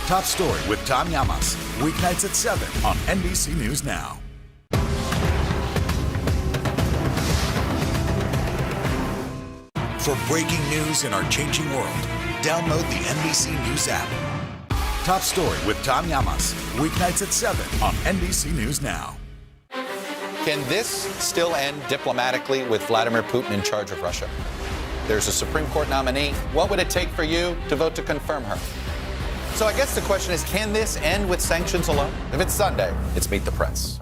Top Story with Tom Llamas, weeknights at 7 on NBC News Now. For breaking news in our changing world, download the NBC News app. Top Story with Tom Llamas, weeknights at 7 on NBC News Now. Can this still end diplomatically with Vladimir Putin in charge of Russia? There's a Supreme Court nominee. What would it take for you to vote to confirm her? So I guess the question is, can this end with sanctions alone? If it's Sunday, it's Meet the Press.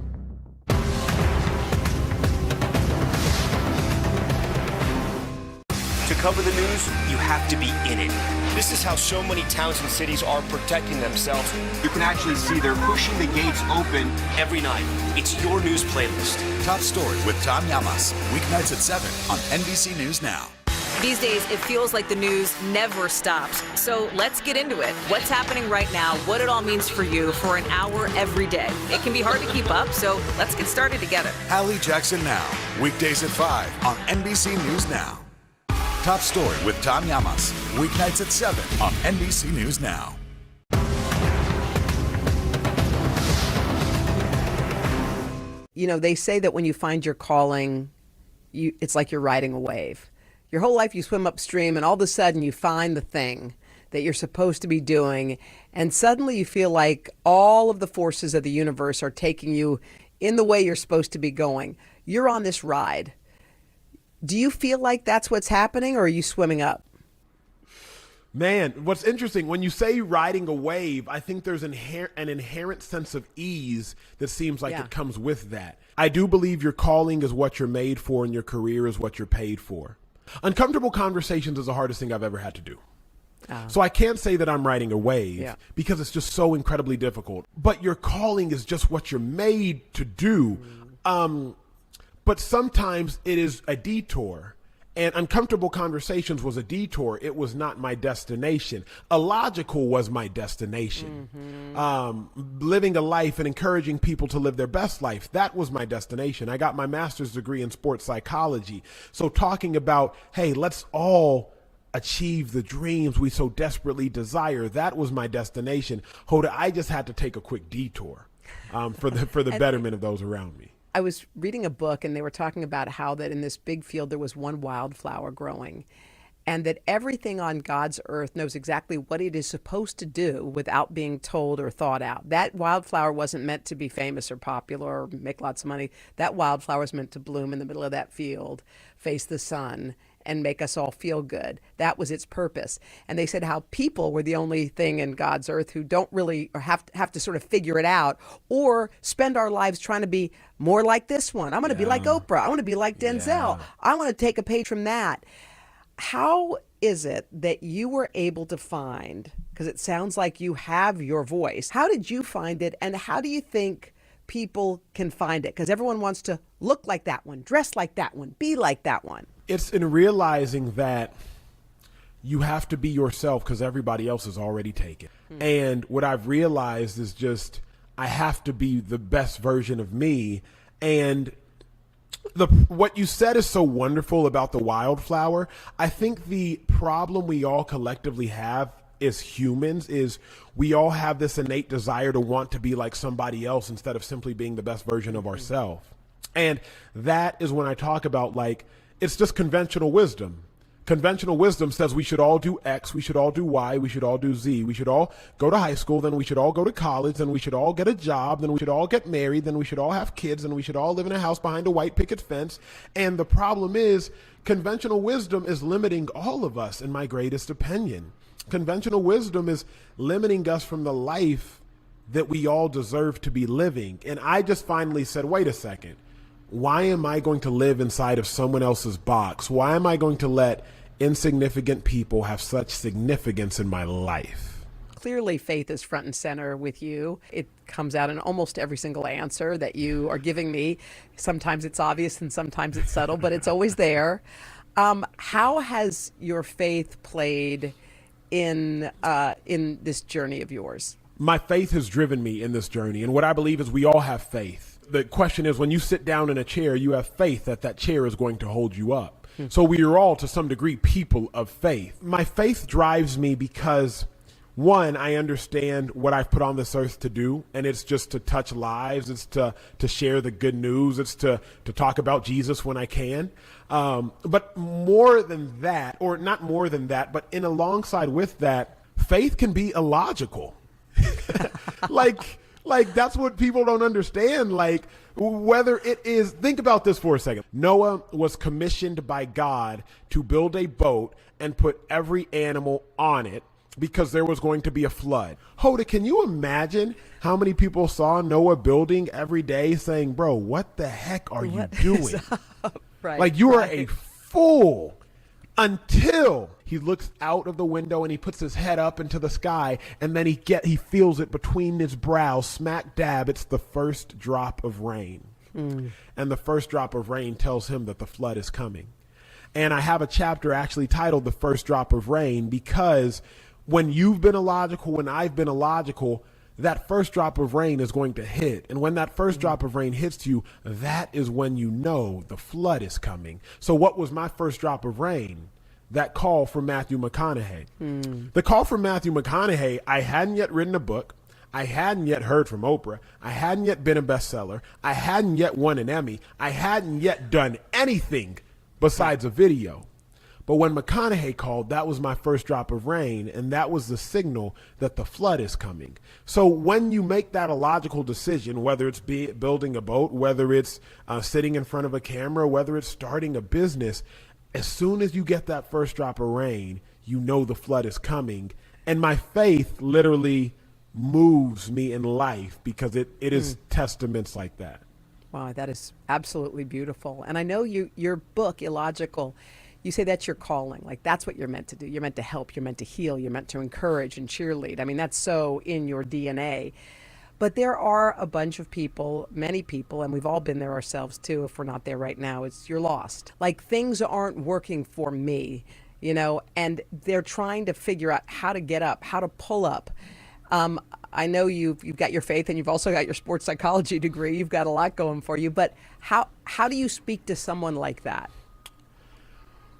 To cover the news, you have to be in it. This is how so many towns and cities are protecting themselves. You can actually see they're pushing the gates open every night. It's your news playlist. Top Story with Tom Llamas, weeknights at 7 on NBC News Now. These days, it feels like the news never stops. So let's get into it. What's happening right now, what it all means for you for an hour every day. It can be hard to keep up, so let's get started together. Hallie Jackson Now, weekdays at 5 on NBC News Now. Top Story with Tom Llamas, weeknights at 7 on NBC News Now. You know, they say that when you find your calling, it's like you're riding a wave. Your whole life you swim upstream, and all of a sudden you find the thing that you're supposed to be doing, and suddenly you feel like all of the forces of the universe are taking you in the way you're supposed to be going. You're on this ride. Do you feel like that's what's happening, or are you swimming up? Man, what's interesting, when you say riding a wave, I think there's an inherent sense of ease that seems like it comes with that. I do believe your calling is what you're made for and your career is what you're paid for. Uncomfortable conversations is the hardest thing I've ever had to do. So I can't say that I'm riding a wave because it's just so incredibly difficult. But your calling is just what you're made to do. But sometimes it is a detour. And uncomfortable conversations was a detour. It was not my destination. Illogical was my destination. Living a life and encouraging people to live their best life, that was my destination. I got my master's degree in sports psychology. So talking about, hey, let's all achieve the dreams we so desperately desire, that was my destination. Hoda, I just had to take a quick detour for the betterment of those around me. I was reading a book and they were talking about how that in this big field there was one wildflower growing, and that everything on God's earth knows exactly what it is supposed to do without being told or thought out. That wildflower wasn't meant to be famous or popular or make lots of money. That wildflower was meant to bloom in the middle of that field, face the sun, and make us all feel good. That was its purpose. And they said how people were the only thing in God's earth who don't really, or have to sort of figure it out, or spend our lives trying to be more like this one. I'm going to be like Oprah. I want to be like Denzel. I want to take a page from that. How is it that you were able to find, because it sounds like you have your voice, how did you find it, and how do you think people can find it? Because everyone wants to look like that one, dress like that one, be like that one. It's in realizing that you have to be yourself because everybody else is already taken. And what I've realized is just I have to be the best version of me. And what you said is so wonderful about the wildflower. I think the problem we all collectively have as humans is we all have this innate desire to want to be like somebody else instead of simply being the best version of ourselves. And that is when I talk about, like, it's just conventional wisdom. Conventional wisdom says we should all do X, we should all do Y, we should all do Z. We should all go to high school, then we should all go to college, then we should all get a job, then we should all get married, then we should all have kids, and we should all live in a house behind a white picket fence. And the problem is conventional wisdom is limiting all of us, in my greatest opinion. Conventional wisdom is limiting us from the life that we all deserve to be living. And I just finally said, wait a second. Why am I going to live inside of someone else's box? Why am I going to let insignificant people have such significance in my life? Clearly, faith is front and center with you. It comes out in almost every single answer that you are giving me. Sometimes it's obvious and sometimes it's subtle, but it's always there. How has your faith played in this journey of yours? My faith has driven me in this journey. And what I believe is we all have faith. The question is, when you sit down in a chair, you have faith that that chair is going to hold you up. So we are all, to some degree, people of faith. My faith drives me because, one, I understand what I've put on this earth to do, and it's just to touch lives. It's to share the good news. It's to talk about Jesus when I can. But more than that, or not more than that, but in alongside with that, faith can be illogical. Like that's what people don't understand. Like, whether it is, think about this for a second. Noah was commissioned by God to build a boat and put every animal on it because there was going to be a flood. Hoda, can you imagine how many people saw Noah building every day saying, bro, what the heck are you doing? Right, like, you are a fool. Until he looks out of the window and he puts his head up into the sky, and then he feels it between his brows, smack dab. It's the first drop of rain. And the first drop of rain tells him that the flood is coming. And I have a chapter actually titled The First Drop of Rain, because when you've been illogical, when I've been illogical, that first drop of rain is going to hit. And when that first drop of rain hits you, that is when you know the flood is coming. So what was my first drop of rain? That call from Matthew McConaughey. The call from Matthew McConaughey, I hadn't yet written a book. I hadn't yet heard from Oprah. I hadn't yet been a bestseller. I hadn't yet won an Emmy. I hadn't yet done anything besides a video. But when McConaughey called, that was my first drop of rain, and that was the signal that the flood is coming. So when you make that illogical decision, whether it's building a boat, whether it's sitting in front of a camera, whether it's starting a business, as soon as you get that first drop of rain, you know the flood is coming. And my faith literally moves me in life because it is testaments like that. Wow, that is absolutely beautiful. And I know your book, Illogical, you say that's your calling. Like, that's what you're meant to do. You're meant to help. You're meant to heal. You're meant to encourage and cheerlead. I mean, that's so in your DNA. But there are a bunch of people, many people, and we've all been there ourselves too, if we're not there right now, you're lost. Like, things aren't working for me, you know, and they're trying to figure out how to get up, how to pull up. I know you've got your faith and you've also got your sports psychology degree. You've got a lot going for you. But how do you speak to someone like that?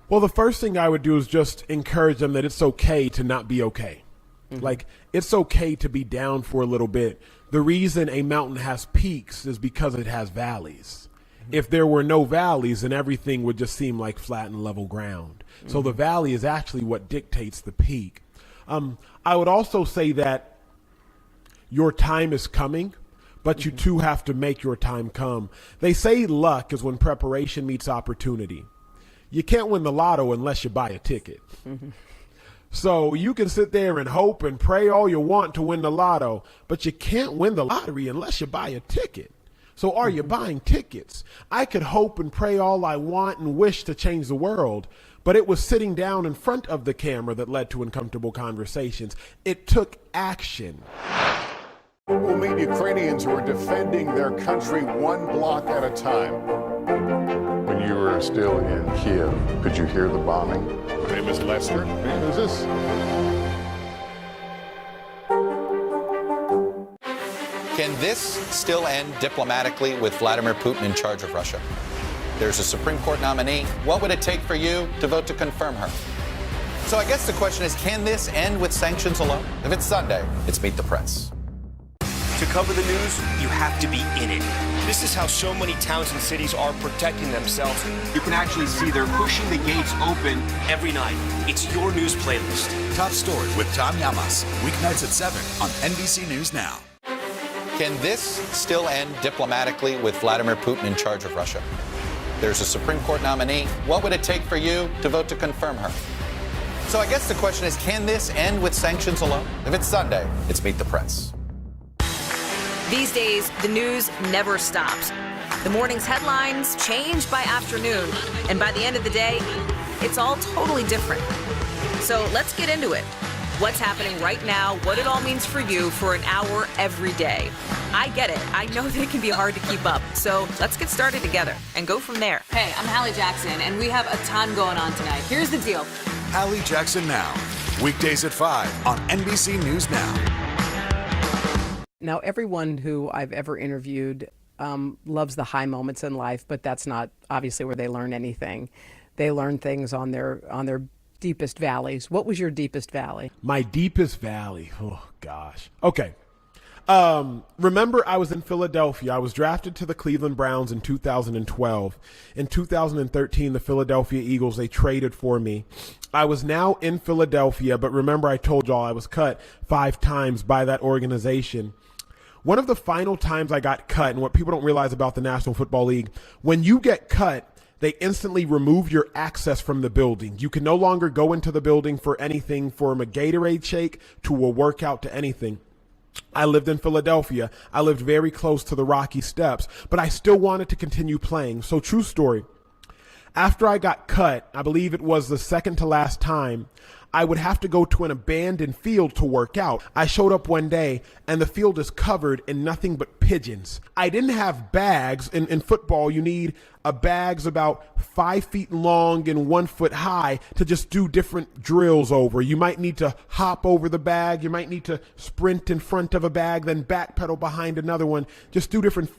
Well, the first thing I would do is just encourage them that it's okay to not be okay. Like, it's okay to be down for a little bit. The reason a mountain has peaks is because it has valleys. If there were no valleys, then everything would just seem like flat and level ground. So the valley is actually what dictates the peak. I would also say that your time is coming, but you too have to make your time come. They say luck is when preparation meets opportunity. You can't win the lotto unless you buy a ticket. So you can sit there and hope and pray all you want to win the lotto, but you can't win the lottery unless you buy a ticket. So are you buying tickets? I could hope and pray all I want and wish to change the world, but it was sitting down in front of the camera that led to uncomfortable conversations. It took action. We'll meet Ukrainians who are defending their country one block at a time. When you were still in Kiev, could you hear the bombing? My name is Lester. Who's this? Can this still end diplomatically with Vladimir Putin in charge of Russia? There's a Supreme Court nominee. What would it take for you to vote to confirm her? So I guess the question is, can this end with sanctions alone? If it's Sunday, it's Meet the Press. To cover the news, you have to be in it. This is how so many towns and cities are protecting themselves. You can actually see they're pushing the gates open every night. It's your news playlist. Top Story with Tom Llamas, weeknights at 7 on NBC News Now. Can this still end diplomatically with Vladimir Putin in charge of Russia? There's a Supreme Court nominee. What would it take for you to vote to confirm her? So I guess the question is, can this end with sanctions alone? If it's Sunday, it's Meet the Press. These days, the news never stops. The morning's headlines change by afternoon, and by the end of the day, it's all totally different. So let's get into it. What's happening right now, what it all means for you for an hour every day. I get it. I know that it can be hard to keep up. So let's get started together and go from there. Hey, I'm Hallie Jackson, and we have a ton going on tonight. Here's the deal. Hallie Jackson Now, weekdays at 5 on NBC News Now. Now, everyone who I've ever interviewed loves the high moments in life, but that's not obviously where they learn anything. They learn things on their deepest valleys. What was your deepest valley? My deepest valley. Oh, gosh. Okay. Remember, I was in Philadelphia. I was drafted to the Cleveland Browns in 2012. In 2013, the Philadelphia Eagles, they traded for me. I was now in Philadelphia, but remember I told y'all I was cut 5 times by that organization. One of the final times I got cut, and what people don't realize about the National Football League, when you get cut, they instantly remove your access from the building. You can no longer go into the building for anything from a Gatorade shake to a workout to anything. I lived in Philadelphia. I lived very close to the Rocky Steps, but I still wanted to continue playing. So true story. After I got cut, I believe it was the second to last time, I would have to go to an abandoned field to work out. I showed up one day and the field is covered in nothing but pigeons. I didn't have bags. In football, you need bags about 5 feet long and 1 foot high to just do different drills over. You might need to hop over the bag. You might need to sprint in front of a bag, then backpedal behind another one. Just do different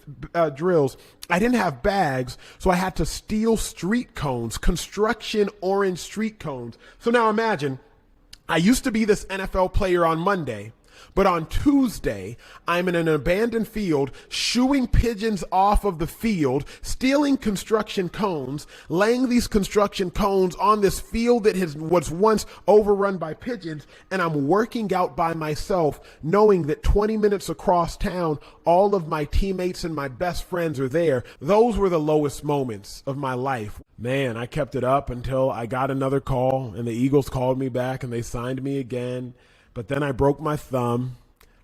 drills. I didn't have bags, so I had to steal street cones, construction orange street cones. So now imagine, I used to be this NFL player on Monday. But on Tuesday, I'm in an abandoned field, shooing pigeons off of the field, stealing construction cones, laying these construction cones on this field that was once overrun by pigeons, and I'm working out by myself, knowing that 20 minutes across town, all of my teammates and my best friends are there. Those were the lowest moments of my life. Man, I kept it up until I got another call, and the Eagles called me back, and they signed me again. But then I broke my thumb,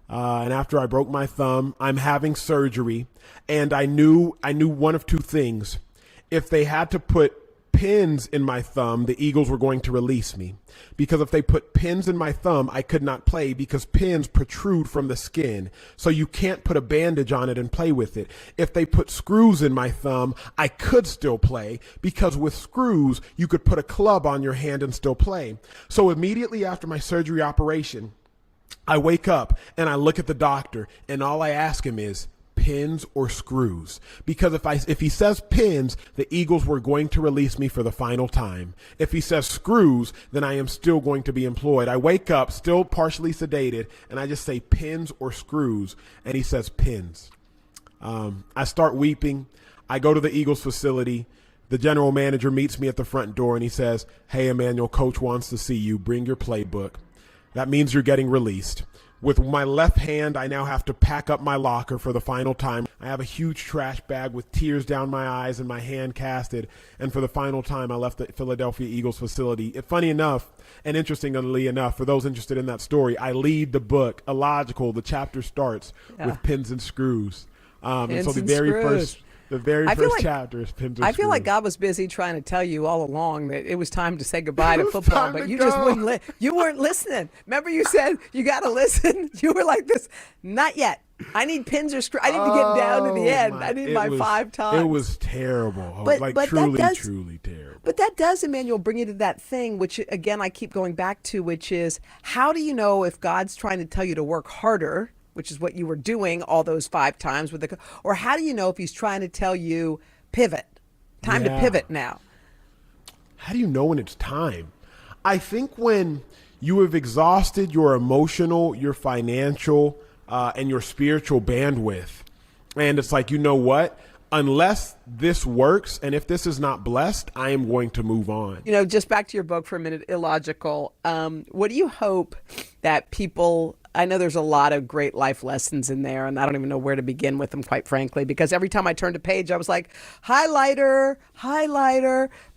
and after I broke my thumb, I'm having surgery, and I knew one of two things. If they had to put pins in my thumb, the Eagles were going to release me. Because if they put pins in my thumb, I could not play because pins protrude from the skin. So you can't put a bandage on it and play with it. If they put screws in my thumb, I could still play because with screws, you could put a club on your hand and still play. So immediately after my surgery operation, I wake up and I look at the doctor and all I ask him is, pins or screws? Because if he says pins, the Eagles were going to release me for the final time. If he says screws, then I am still going to be employed. I wake up still partially sedated and I just say pins or screws, and he says pins. I start weeping. I go to the Eagles facility. The general manager meets me at the front door and he says, "Hey, Emmanuel, coach wants to see you. Bring your playbook. That means you're getting released." With my left hand, I now have to pack up my locker for the final time. I have a huge trash bag with tears down my eyes and my hand casted. And for the final time, I left the Philadelphia Eagles facility. Funny enough, and interestingly enough, for those interested in that story, I lead the book, Illogical. The chapter starts with pins and screws. And so the very first chapter is pins and screws. I feel like God was busy trying to tell you all along that it was time to say goodbye to football, but you just wouldn't you weren't listening. Remember you said you got to listen? You were like this, not yet. I need pins or screws. I need to get down to the end. I need my 5 times. It was terrible. But truly terrible. But that does, Emmanuel, bring you to that thing, which, again, I keep going back to, which is how do you know if God's trying to tell you to work harder, which is what you were doing all those 5 times or how do you know if he's trying to tell you pivot, time to pivot now? How do you know when it's time? I think when you have exhausted your emotional, your financial, and your spiritual bandwidth, and it's like, you know what? Unless this works, and if this is not blessed, I am going to move on. You know, just back to your book for a minute, Illogical. What do you hope that people, I know there's a lot of great life lessons in there, and I don't even know where to begin with them, quite frankly, because every time I turned a page, I was like, highlighter,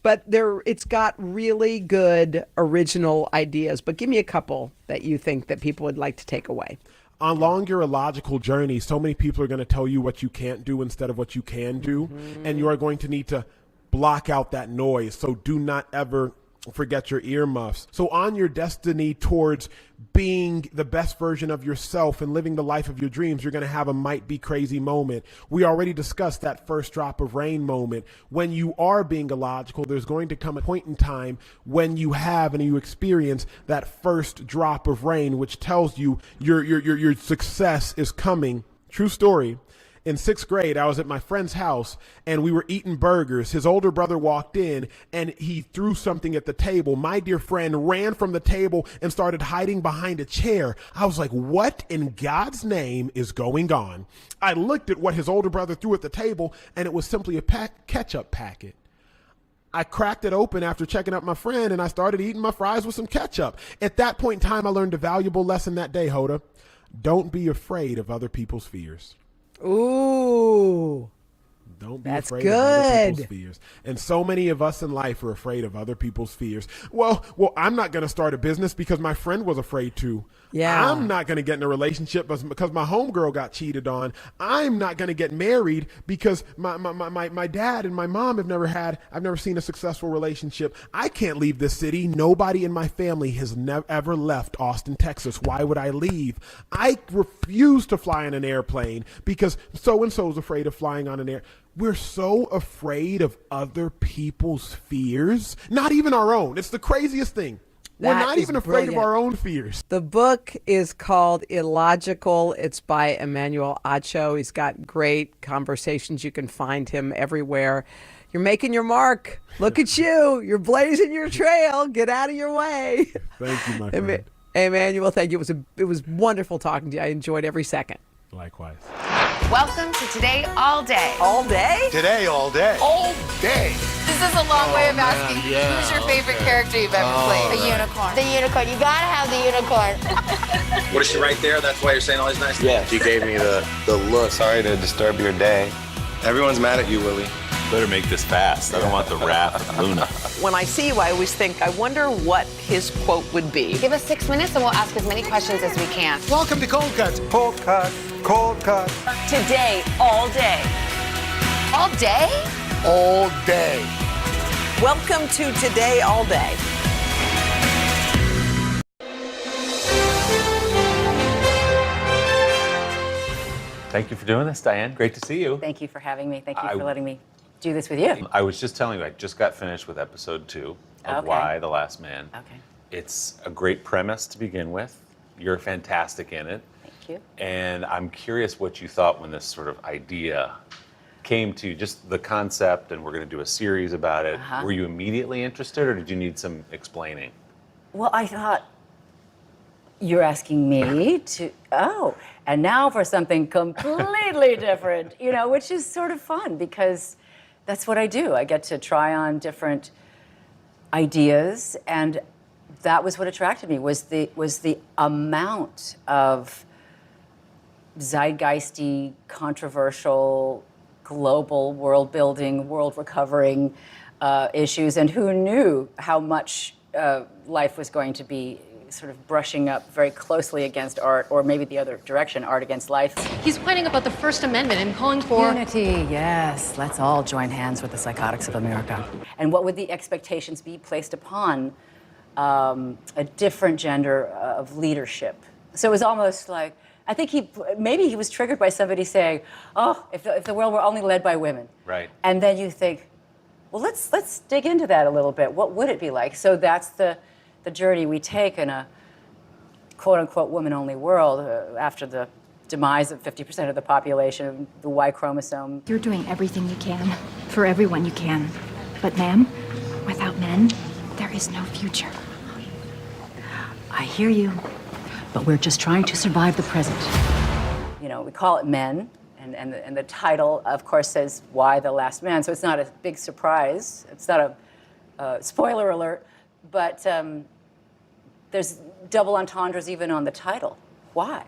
but it's got really good original ideas. But give me a couple that you think that people would like to take away. Along your illogical journey, so many people are going to tell you what you can't do instead of what you can do, and you are going to need to block out that noise. So do not ever forget your earmuffs. So on your destiny towards being the best version of yourself and living the life of your dreams, you're going to have a might be crazy moment. We already discussed that first drop of rain moment. When you are being illogical, there's going to come a point in time when you have and you experience that first drop of rain, which tells you your success is coming. True story. In 6th grade, I was at my friend's house and we were eating burgers. His older brother walked in and he threw something at the table. My dear friend ran from the table and started hiding behind a chair. I was like, what in God's name is going on? I looked at what his older brother threw at the table and it was simply a ketchup packet. I cracked it open after checking out my friend and I started eating my fries with some ketchup. At that point in time, I learned a valuable lesson that day, Hoda. Don't be afraid of other people's fears. Ooh. Don't be That's afraid good. of other people's fears. And so many of us in life are afraid of other people's fears. Well, I'm not going to start a business because my friend was afraid to. Yeah. I'm not going to get in a relationship because my homegirl got cheated on. I'm not going to get married because my dad and my mom I've never seen a successful relationship. I can't leave this city. Nobody in my family has ever left Austin, Texas. Why would I leave? I refuse to fly in an airplane because so-and-so is afraid of flying on an air. We're so afraid of other people's fears, not even our own. It's the craziest thing. We're not even afraid of our own fears. The book is called Illogical. It's by Emmanuel Acho. He's got great conversations. You can find him everywhere. You're making your mark. Look at you. You're blazing your trail. Get out of your way. Thank you, my friend. Hey, Emmanuel, thank you. It was wonderful talking to you. I enjoyed every second. Likewise. Welcome to Today All Day. All day? Today, all day. All day. This is a long way of asking who's your favorite character you've ever played. The unicorn. The unicorn. You gotta have the unicorn. What is she right there? That's why you're saying all these nice things? Yeah, she gave me the look. Sorry to disturb your day. Everyone's mad at you, Willie. Better make this fast. I don't want the wrath of Luna. When I see you, I always think, I wonder what his quote would be. Give us 6 minutes and we'll ask as many questions as we can. Welcome to Cold Cuts. Cold Cut. Cold Cut. Today, all day. All day? All day. Welcome to Today All Day. Thank you for doing this, Diane. Great to see you. Thank you for having me. Thank you for letting me do this with you. I was just telling you, I just got finished with episode 2 of Why the Last Man. Okay. It's a great premise to begin with. You're fantastic in it. Thank you. And I'm curious what you thought when this sort of idea came to you, just the concept, and we're going to do a series about it. Were you immediately interested, or did you need some explaining? Well, I thought, you're asking me to, and now for something completely different, which is sort of fun because that's what I do. I get to try on different ideas, and that was what attracted me, was the amount of zeitgeisty, controversial, global world building, world recovering issues, and who knew how much life was going to be sort of brushing up very closely against art, or maybe the other direction, art against life. He's whining about the First Amendment and calling for unity. Yes, let's all join hands with the psychotics of America. And what would the expectations be placed upon a different gender of leadership? So it was almost like, I think maybe he was triggered by somebody saying, if the world were only led by women. Right. And then you think, well, let's dig into that a little bit. What would it be like? So that's the journey we take in a quote-unquote woman-only world after the demise of 50% of the population, the Y chromosome. You're doing everything you can for everyone you can. But ma'am, without men, there is no future. I hear you, but we're just trying to survive the present. We call it Men, and the title, of course, says Why the Last Man, so it's not a big surprise. It's not a spoiler alert, but there's double entendres even on the title. Why?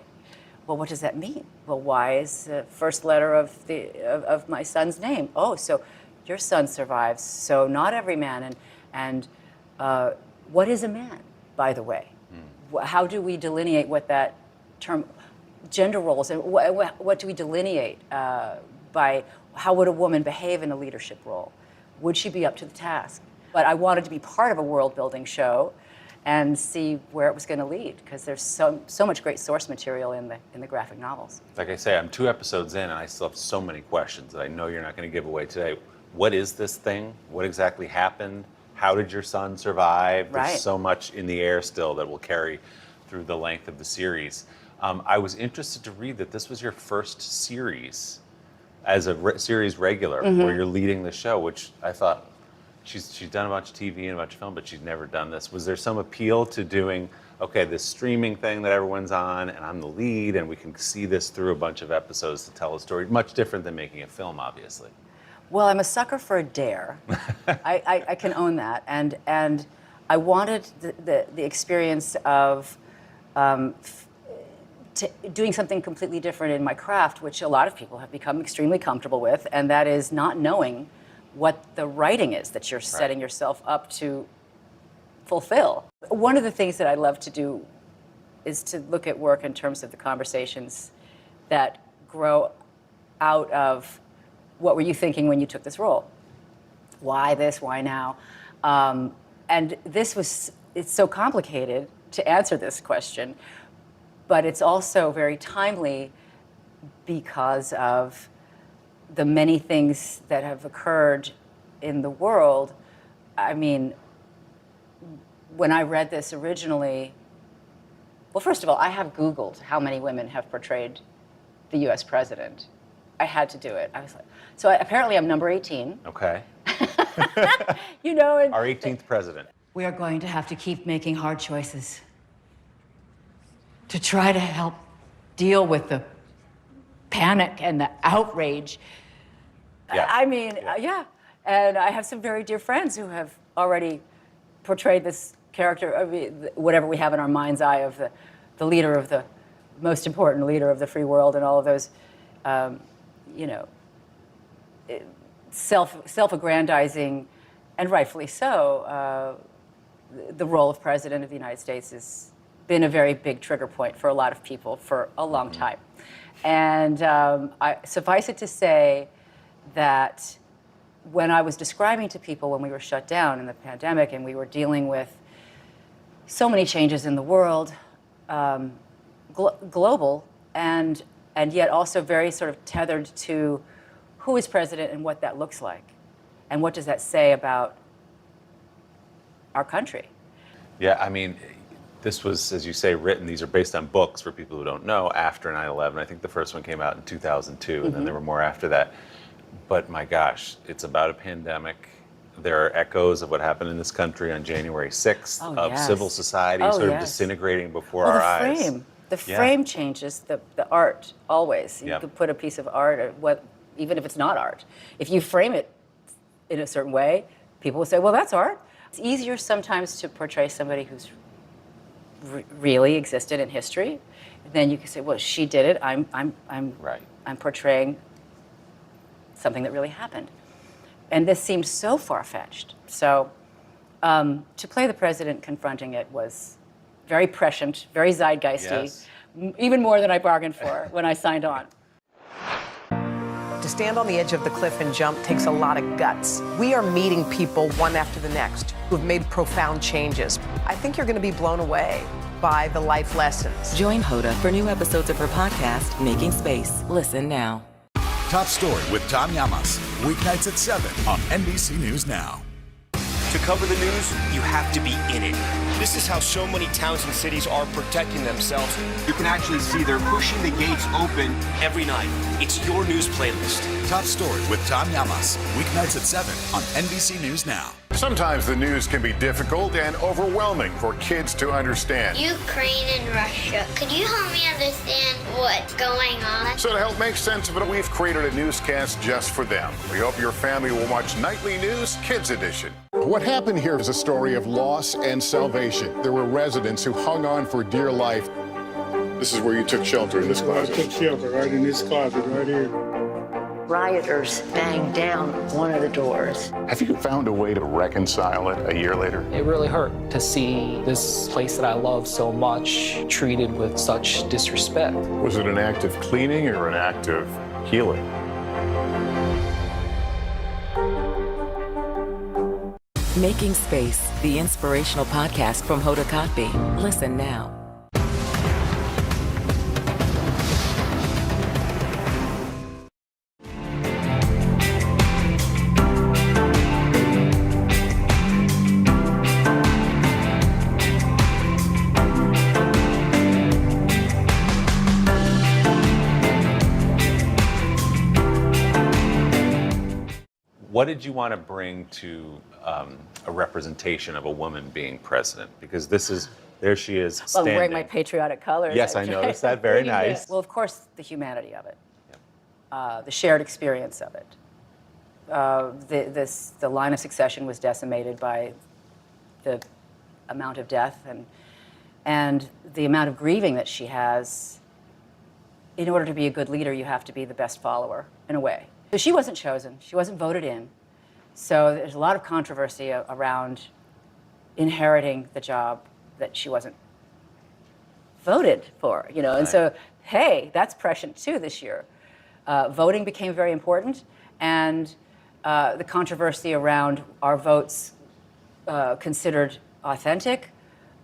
Well, what does that mean? Well, why is the first letter of my son's name? Oh, so your son survives. So not every man. And what is a man, by the way? How do we delineate what that term, gender roles, and what do we delineate by how would a woman behave in a leadership role? Would she be up to the task? But I wanted to be part of a world-building show and see where it was going to lead, because there's so much great source material in the graphic novels. Like I say, I'm 2 episodes in, and I still have so many questions that I know you're not going to give away today. What is this thing? What exactly happened? How did your son survive? Right. There's so much in the air still that will carry through the length of the series. I was interested to read that this was your first series as a series regular, where you're leading the show, which I thought, she's done a bunch of TV and a bunch of film, but she's never done this. Was there some appeal to doing, this streaming thing that everyone's on, and I'm the lead, and we can see this through a bunch of episodes to tell a story? Much different than making a film, obviously. Well, I'm a sucker for a dare. I can own that, and I wanted the experience of doing something completely different in my craft, which a lot of people have become extremely comfortable with, and that is not knowing what the writing is that you're setting yourself up to fulfill. One of the things that I love to do is to look at work in terms of the conversations that grow out of what were you thinking when you took this role? Why this? Why now? And it's so complicated to answer this question, but it's also very timely because of the many things that have occurred in the world. I mean, when I read this originally, well, first of all, I have Googled how many women have portrayed the US president. I had to do it. I was like, apparently I'm number 18. Okay. And our 18th president. We are going to have to keep making hard choices. to try to help deal with the panic and the outrage. Yeah. I mean, yeah. And I have some very dear friends who have already portrayed this character, I mean, whatever we have in our mind's eye of the leader of the most important leader of the free world, and all of those, you know, self-aggrandizing, and rightfully so. The role of President of the United States has been a very big trigger point for a lot of people for a long time. And suffice it to say that when I was describing to people when we were shut down in the pandemic and we were dealing with so many changes in the world, global, and yet also very sort of tethered to who is president and what that looks like, and what does that say about our country. Yeah, I mean, this was, as you say, written, these are based on books for people who don't know, after 9/11. I think the first one came out in 2002, and then there were more after that. But my gosh, it's about a pandemic. There are echoes of what happened in this country on January 6th, of civil society sort of disintegrating before our eyes. The frame changes, the art, always. You could put a piece of art, even if it's not art. If you frame it in a certain way, people will say, well, that's art. It's easier sometimes to portray somebody who's really existed in history. Then you can say, well, she did it. I'm portraying something that really happened. And this seems so far-fetched. So to play the president confronting it was very prescient, very zeitgeisty, even more than I bargained for when I signed on. To stand on the edge of the cliff and jump takes a lot of guts. We are meeting people one after the next who've made profound changes. I think you're going to be blown away by the life lessons. Join Hoda for new episodes of her podcast, Making Space. Listen now. Top Story with Tom Llamas. Weeknights at 7 on NBC News Now. To cover the news, you have to be in it. This is how so many towns and cities are protecting themselves. You can actually see they're pushing the gates open every night. It's your news playlist. Top Story with Tom Llamas. Weeknights at 7 on NBC News Now. Sometimes the news can be difficult and overwhelming for kids to understand. Ukraine and Russia. Could you help me understand what's going on? So to help make sense of it, we've created a newscast just for them. We hope your family will watch Nightly News Kids Edition. What happened here is a story of loss and salvation. There were residents who hung on for dear life. This is where you took shelter, in this closet. I took shelter right in this closet right here. Rioters banged down one of the doors. Have you found a way to reconcile it a year later? It really hurt to see this place that I love so much treated with such disrespect. Was it an act of cleaning or an act of healing? Making Space, the inspirational podcast from Hoda Kotb. Listen now. What did you want to bring to a representation of a woman being president? Because there she is Well, standing. I'm wearing my patriotic colors. Yes, I noticed that. Very nice. Well, of course, the humanity of it, the shared experience of it. The line of succession was decimated by the amount of death and the amount of grieving that she has. In order to be a good leader, you have to be the best follower, in a way. So she wasn't chosen. She wasn't voted in. So there's a lot of controversy around inheriting the job that she wasn't voted for, you know. And so, hey, that's prescient too this year. Voting became very important, and the controversy around our votes considered authentic.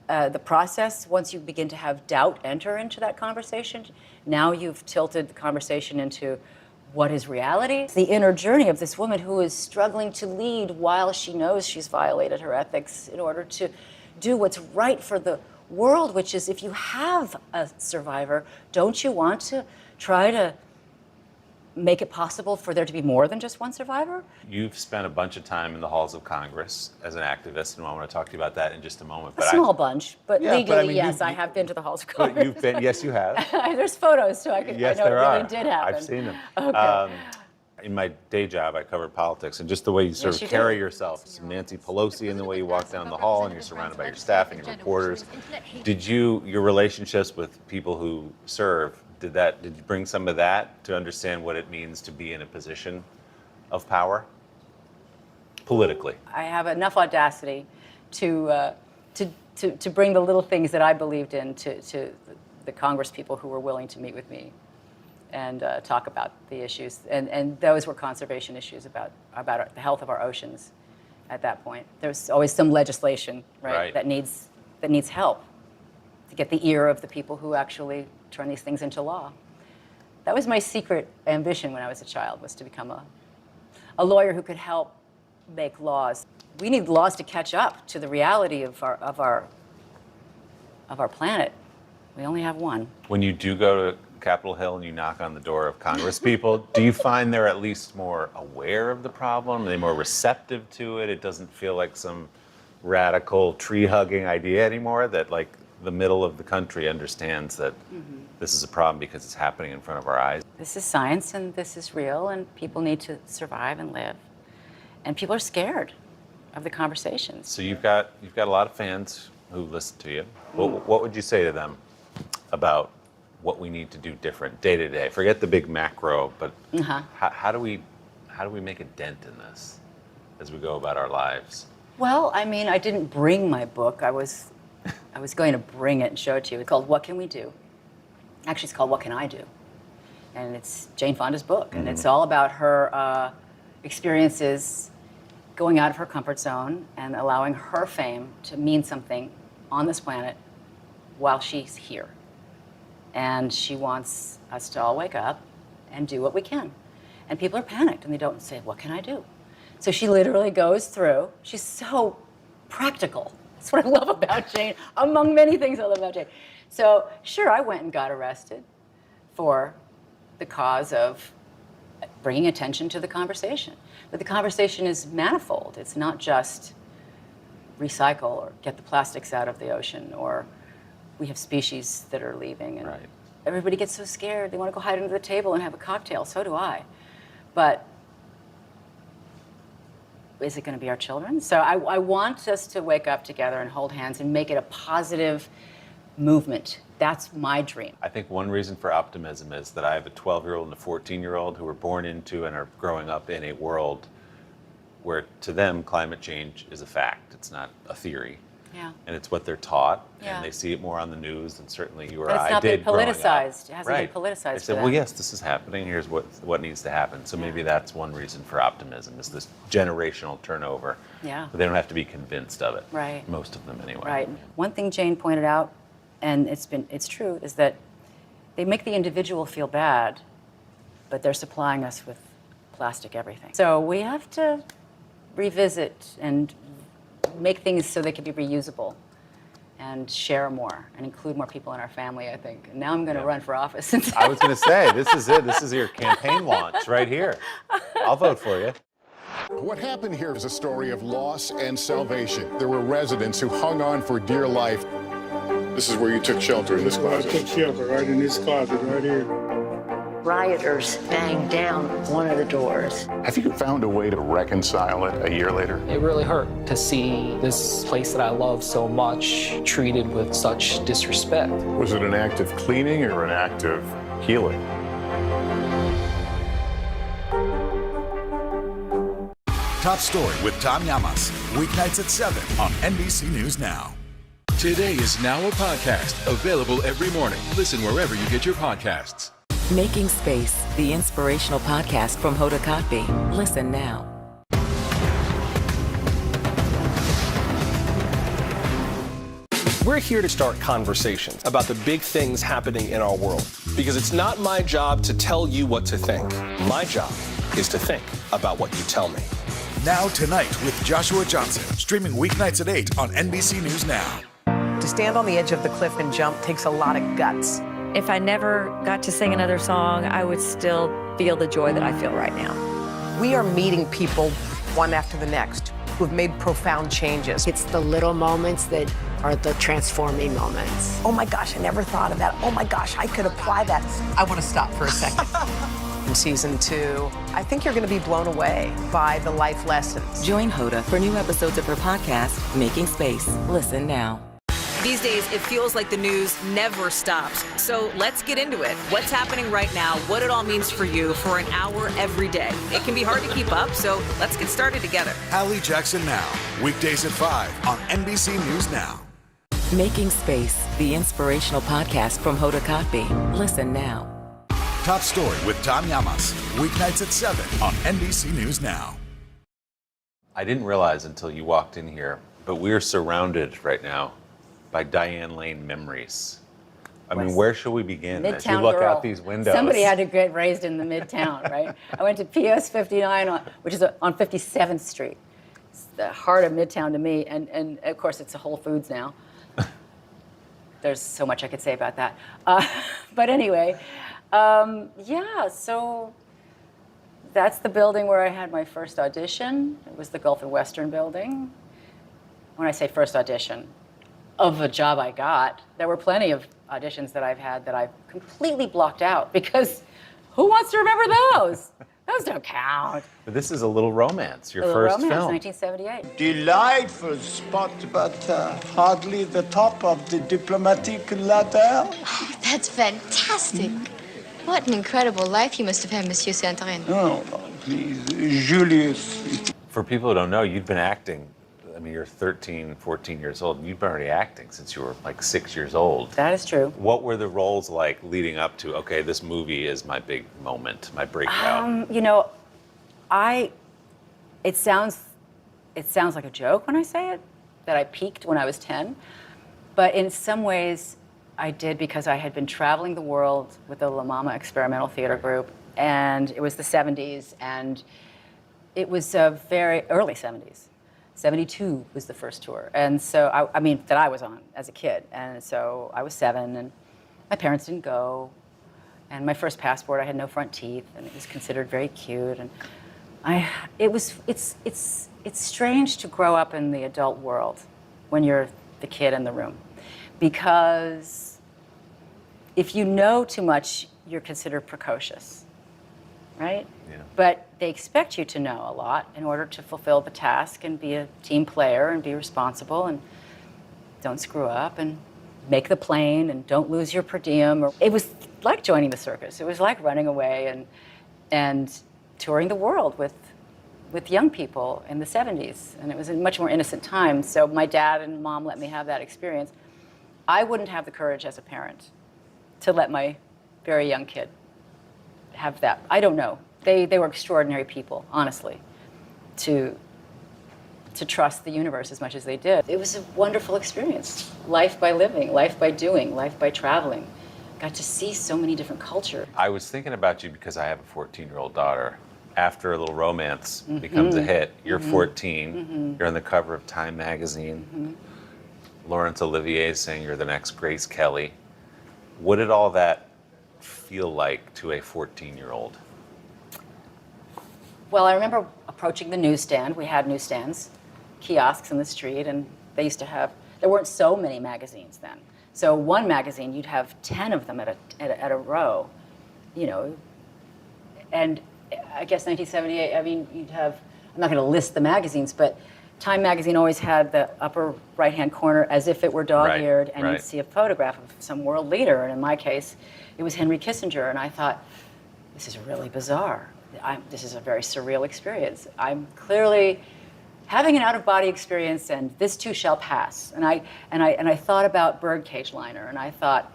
The process, once you begin to have doubt enter into that conversation, now you've tilted the conversation into what is reality? It's the inner journey of this woman who is struggling to lead while she knows she's violated her ethics in order to do what's right for the world, which is, if you have a survivor, don't you want to try to make it possible for there to be more than just one survivor. You've spent a bunch of time in the halls of Congress as an activist, and I want to talk to you about that in just a moment. A small bunch, but Yeah, legally, but I mean, yes, I have been to the halls of Congress. But you've been, yes, you have. There's photos, so I know Yes, it there really are. did happen. I've seen them. Okay. In my day job, I covered politics, and just the way you sort Yes, of you carry did. yourself, some Nancy Pelosi in the way you walk down the hall, and you're surrounded by your staff and your reporters. Your relationships with people who serve, did you bring some of that to understand what it means to be in a position of power politically? I have enough audacity to bring the little things that I believed in to the Congress people who were willing to meet with me and talk about the issues. And those were conservation issues about the health of our oceans at that point. There's always some legislation, right. that needs help to get the ear of the people who actually turn these things into law. That was my secret ambition when I was a child, was to become a lawyer who could help make laws. We need laws to catch up to the reality of our planet. We only have one. When you do go to Capitol Hill and you knock on the door of Congress people, do you find they're at least more aware of the problem? Are they more receptive to it? It doesn't feel like some radical tree-hugging idea anymore, that like the middle of the country understands that this is a problem because it's happening in front of our eyes. This is science and this is real, and people need to survive and live. And people are scared of the conversations. So you've got a lot of fans who listen to you. What would you say to them about what we need to do different day to day? Forget the big macro, but how do we make a dent in this as we go about our lives? Well, I mean, I didn't bring my book. I was going to bring it and show it to you. It's called What Can We Do? Actually, it's called What Can I Do? And it's Jane Fonda's book. And it's all about her experiences going out of her comfort zone and allowing her fame to mean something on this planet while she's here. And she wants us to all wake up and do what we can. And people are panicked and they don't say, what can I do? So she literally goes through. She's so practical. That's what I love about Jane, among many things I love about Jane. So sure, I went and got arrested for the cause of bringing attention to the conversation. But the conversation is manifold. It's not just recycle or get the plastics out of the ocean, or we have species that are leaving. And everybody gets so scared. They want to go hide under the table and have a cocktail. So do I. But is it going to be our children? So I want us to wake up together and hold hands and make it a positive movement. That's my dream. I think one reason for optimism is that I have a 12-year-old and a 14-year-old who were born into and are growing up in a world where to them climate change is a fact. It's not a theory. Yeah. And it's what they're taught, Yeah. and they see it more on the news than certainly you or But it's I not did been growing politicized. up. It hasn't been politicized They for said, them. well, yes, this is happening. Here's what needs to happen. So maybe that's one reason for optimism, is this generational turnover. Yeah. But they don't have to be convinced of it. Right. Most of them, anyway. Right. One thing Jane pointed out, and it's true, is that they make the individual feel bad, but they're supplying us with plastic everything. So we have to revisit and make things so they can be reusable and share more and include more people in our family, I think. And now I'm going to run for office. I was going to say, this is it. This is your campaign launch right here. I'll vote for you. What happened here is a story of loss and salvation. There were residents who hung on for dear life. This is where you took shelter, in this I closet. took shelter right in this closet right here. Rioters banged down one of the doors. Have you found a way to reconcile it a year later? It really hurt to see this place that I love so much treated with such disrespect. Was it an act of cleaning or an act of healing? Top Story with Tom Llamas. Weeknights at 7 on NBC News Now. Today is now a podcast, available every morning. Listen wherever you get your podcasts. Making Space, the inspirational podcast from Hoda Kotb. Listen now. We're here to start conversations about the big things happening in our world. Because it's not my job to tell you what to think. My job is to think about what you tell me. Now Tonight with Joshua Johnson. Streaming weeknights at 8 on NBC News Now. To stand on the edge of the cliff and jump takes a lot of guts. if I never got to sing another song, I would still feel the joy that I feel right now. We are meeting people one after the next who've made profound changes. It's the little moments that are the transforming moments. Oh my gosh, I never thought of that. Oh my gosh, I could apply that. I want to stop for a second. In season 2, I think you're going to be blown away by the life lessons. Join Hoda for new episodes of her podcast, Making Space. Listen now. These days, it feels like the news never stops. So let's get into it. What's happening right now, what it all means for you for an hour every day. It can be hard to keep up, so let's get started together. Hallie Jackson Now, weekdays at 5 on NBC News Now. Making Space, the inspirational podcast from Hoda Kotb. Listen now. Top Story with Tom Llamas, weeknights at 7 on NBC News Now. I didn't realize until you walked in here, but we're surrounded right now by Diane Lane memories. I mean, where should we begin as you look out these windows? Somebody had to get raised in the Midtown, right? I went to PS 59, which is on 57th Street. It's the heart of Midtown to me, and of course it's a Whole Foods now. There's so much I could say about that. But anyway, yeah, so that's the building where I had my first audition. It was the Gulf and Western building. When I say first audition, of a job I got, there were plenty of auditions that I've had that I've completely blocked out because who wants to remember those? Those don't count. But this is A Little Romance, your Little first Romance, film. 1978. Delightful spot, but hardly the top of the diplomatic ladder. That's fantastic. What an incredible life you must have had, Monsieur Santorin. Oh, please, Julius. For people who don't know, you've been acting. I mean, you're 13, 14 years old. You've been already acting since you were like 6 years old. That is true. What were the roles like leading up to, okay, this movie is my big moment, my breakout? You know, it sounds like a joke when I say it, that I peaked when I was 10. But in some ways, I did because I had been traveling the world with the La Mama Experimental Theater Group, and it was the 70s, and it was very early 70s. 72 was the first tour. And so, I mean, that I was on as a kid. And so I was 7, and my parents didn't go. And my first passport, I had no front teeth, and it was considered very cute. And it's strange to grow up in the adult world when you're the kid in the room. Because if you know too much, you're considered precocious, right? Yeah. But they expect you to know a lot in order to fulfill the task and be a team player and be responsible and don't screw up and make the plane and don't lose your per diem. It was like joining the circus. It was like running away and touring the world with young people in the 70s. And it was a much more innocent time. So my dad and mom let me have that experience. I wouldn't have the courage as a parent to let my very young kid have that. I don't know. They were extraordinary people, honestly, to trust the universe as much as they did. It was a wonderful experience. Life by living, life by doing, life by traveling. Got to see so many different cultures. I was thinking about you because I have a 14-year-old daughter. After A Little Romance becomes a hit, you're 14, you're on the cover of Time magazine. Laurence Olivier is saying you're the next Grace Kelly. What did all that feel like to a 14-year-old? Well, I remember approaching the newsstand. We had newsstands, kiosks in the street, and they used to have, there weren't so many magazines then. So one magazine, you'd have 10 of them at a row, you know. And I guess 1978, I mean, you'd have, I'm not going to list the magazines, but Time magazine always had the upper right-hand corner as if it were dog-eared, and you'd see a photograph of some world leader. And in my case, it was Henry Kissinger. And I thought, this is really bizarre. This is a very surreal experience. I'm clearly having an out-of-body experience, and this too shall pass. And I thought about Birdcage Liner, and I thought,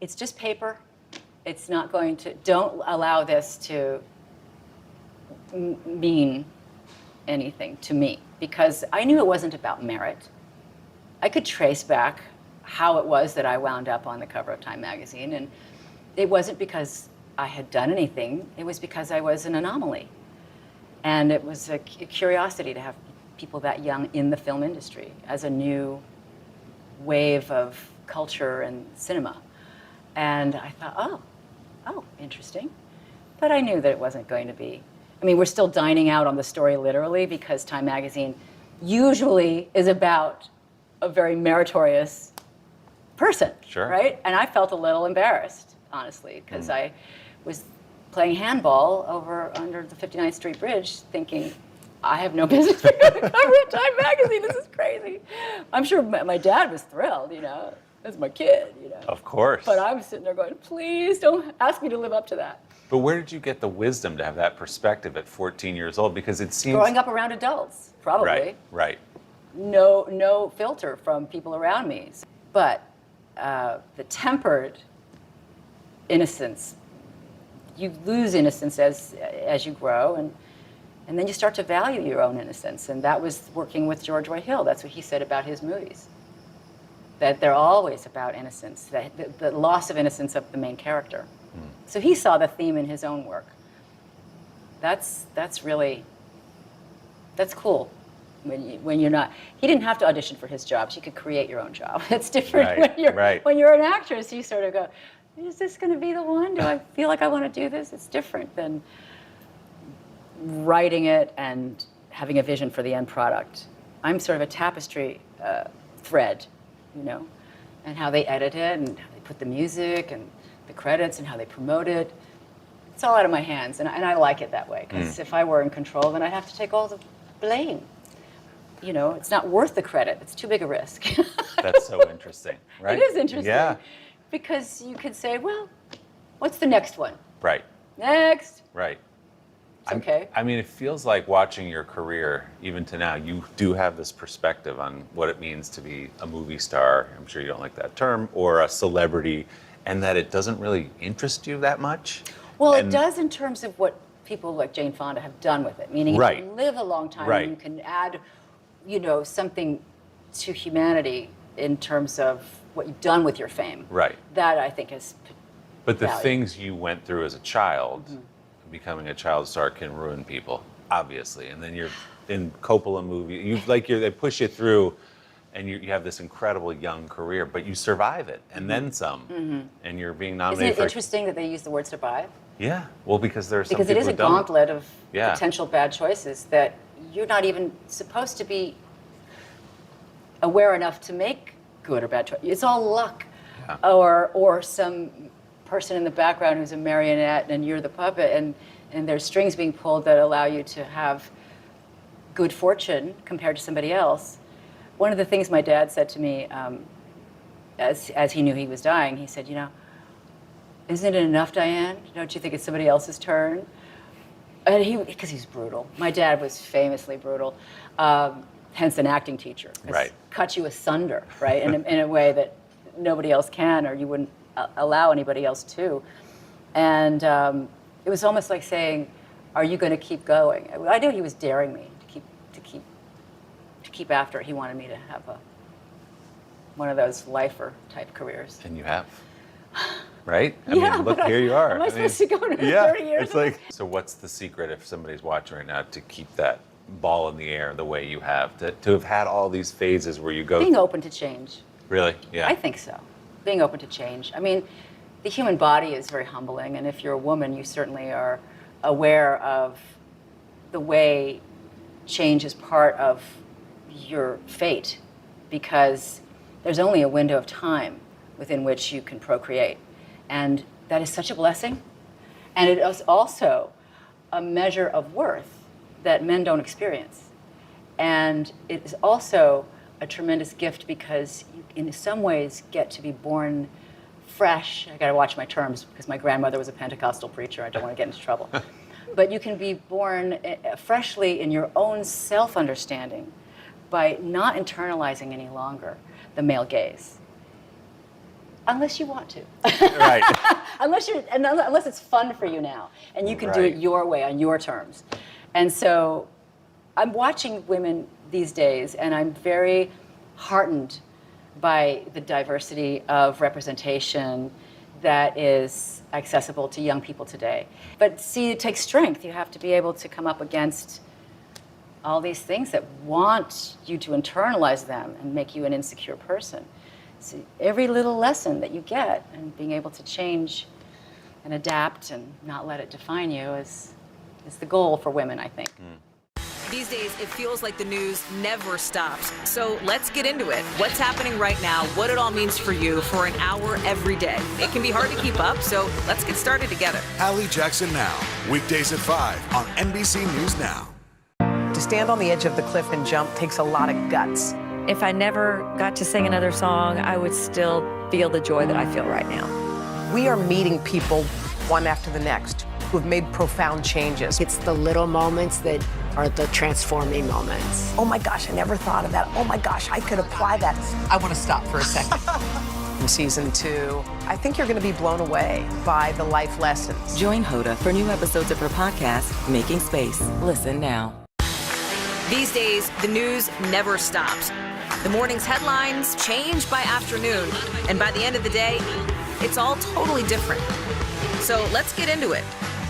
it's just paper. It's not going to. Don't allow this to mean anything to me, because I knew it wasn't about merit. I could trace back how it was that I wound up on the cover of Time magazine, and it wasn't because I had done anything. It was because I was an anomaly. And it was a curiosity to have people that young in the film industry as a new wave of culture and cinema. And I thought, oh, interesting. But I knew that it wasn't going to be. I mean, we're still dining out on the story literally because Time magazine usually is about a very meritorious person, right? And I felt a little embarrassed, honestly, because I was playing handball under the 59th Street Bridge thinking, I have no business being on the cover of Time magazine. This is crazy. I'm sure my dad was thrilled, That's my kid, Of course. But I'm sitting there going, please don't ask me to live up to that. But where did you get the wisdom to have that perspective at 14 years old? Because it seems... Growing up around adults, probably. Right. No filter from people around me. But the tempered innocence, you lose innocence as you grow, and then you start to value your own innocence. And that was working with George Roy Hill. That's what he said about his movies. That they're always about innocence, the loss of innocence of the main character. So he saw the theme in his own work. That's cool. When you're not, he didn't have to audition for his jobs. You could create your own job. It's different when you're an actress. You sort of go, is this going to be the one? Do I feel like I want to do this? It's different than writing it and having a vision for the end product. I'm sort of a tapestry thread, and how they edit it and how they put the music and the credits and how they promote it. It's all out of my hands, and I like it that way, because if I were in control, then I'd have to take all the blame. It's not worth the credit. It's too big a risk. That's so interesting, right? It is interesting. Yeah. Because you could say, well, what's the next one? Right. Next. Right. It's okay. I mean, it feels like watching your career, even to now, you do have this perspective on what it means to be a movie star. I'm sure you don't like that term, or a celebrity, and that it doesn't really interest you that much. Well, it does in terms of what people like Jane Fonda have done with it. Meaning, if you live a long time, and you can add, something to humanity in terms of what you've done with your fame. Right. That I think is. But the things you went through as a child, becoming a child star can ruin people, obviously. And then you're in Coppola movie, they push you through, and you have this incredible young career, but you survive it, and then some, and you're being nominated. Isn't it interesting that they use the word survive? Yeah, well, because there are some people it is a gauntlet of Yeah. potential bad choices that you're not even supposed to be aware enough to make good or bad choices. It's all luck, or some person in the background who's a marionette and you're the puppet, and there's strings being pulled that allow you to have good fortune compared to somebody else. One of the things my dad said to me as he knew he was dying, he said, isn't it enough, Diane? Don't you think it's somebody else's turn? And because he's brutal. My dad was famously brutal, hence an acting teacher. Right. Cut you asunder, right, in a way that nobody else can, or you wouldn't allow anybody else to. And it was almost like saying, are you going to keep going? I knew he was daring me to keep after it. He wanted me to have one of those lifer type careers. And you have. Right? I Yeah, mean, look, but here you are. Am I supposed to go another 30 years? It's like, so what's the secret if somebody's watching right now to keep that ball in the air the way you have, to have had all these phases where you go... Being open to change. Really? Yeah. I think so. Being open to change. I mean, the human body is very humbling, and if you're a woman, you certainly are aware of the way change is part of your fate, because there's only a window of time within which you can procreate. And that is such a blessing. And it is also a measure of worth that men don't experience. And it is also a tremendous gift because you, in some ways, get to be born fresh. I gotta watch my terms because my grandmother was a Pentecostal preacher. I don't want to get into trouble. But you can be born freshly in your own self-understanding by not internalizing any longer the male gaze. Unless you want to. Right. unless it's fun for you now, and you can do it your way on your terms. And so I'm watching women these days, and I'm very heartened by the diversity of representation that is accessible to young people today. But see, it takes strength. You have to be able to come up against all these things that want you to internalize them and make you an insecure person. So every little lesson that you get and being able to change and adapt and not let it define you is the goal for women, I think. These days, it feels like the news never stops. So let's get into it. What's happening right now, what it all means for you for an hour every day. It can be hard to keep up, so let's get started together. Hallie Jackson Now, weekdays at 5 on NBC News Now. To stand on the edge of the cliff and jump takes a lot of guts. If I never got to sing another song, I would still feel the joy that I feel right now. We are meeting people one after the next who've made profound changes. It's the little moments that are the transforming moments. Oh my gosh, I never thought of that. Oh my gosh, I could apply that. I want to stop for a second. In season 2, I think you're going to be blown away by the life lessons. Join Hoda for new episodes of her podcast, Making Space. Listen now. These days, the news never stops. The morning's headlines change by afternoon, and by the end of the day, it's all totally different. So let's get into it.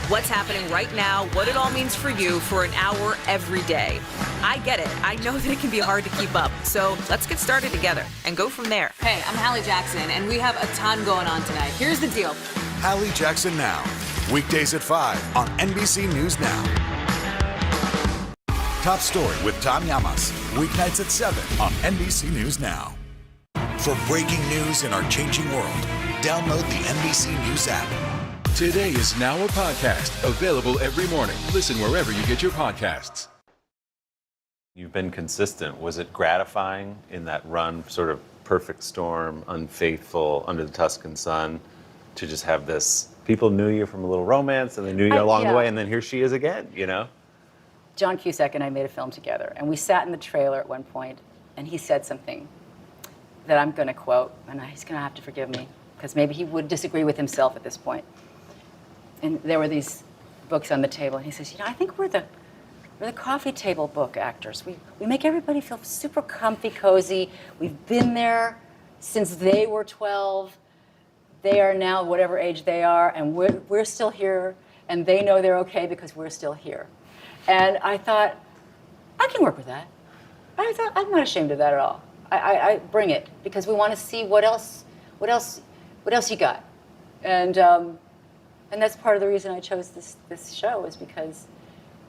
What's happening right now, what it all means for you for an hour every day. I get it. I know that it can be hard to keep up. So let's get started together and go from there. Hey, I'm Hallie Jackson, and we have a ton going on tonight. Here's the deal. Hallie Jackson Now, weekdays at 5 on NBC News Now. Top Story with Tom Llamas, weeknights at 7 on NBC News Now. For breaking news in our changing world, download the NBC News app. Today is now a podcast available every morning. Listen wherever you get your podcasts. You've been consistent. Was it gratifying in that run, sort of perfect storm, unfaithful, under the Tuscan sun, to just have this? People knew you from a little romance, and they knew you along the way, and then here she is again, you know? John Cusack and I made a film together, and we sat in the trailer at one point, and he said something that I'm going to quote, and he's going to have to forgive me, because maybe he would disagree with himself at this point. And there were these books on the table, and he says, I think we're the coffee table book actors. We make everybody feel super comfy, cozy. We've been there since they were 12. They are now whatever age they are, and we're still here, and they know they're okay because we're still here. And I thought, I can work with that. I'm not ashamed of that at all. I bring it because we want to see what else you got. And that's part of the reason I chose this show, is because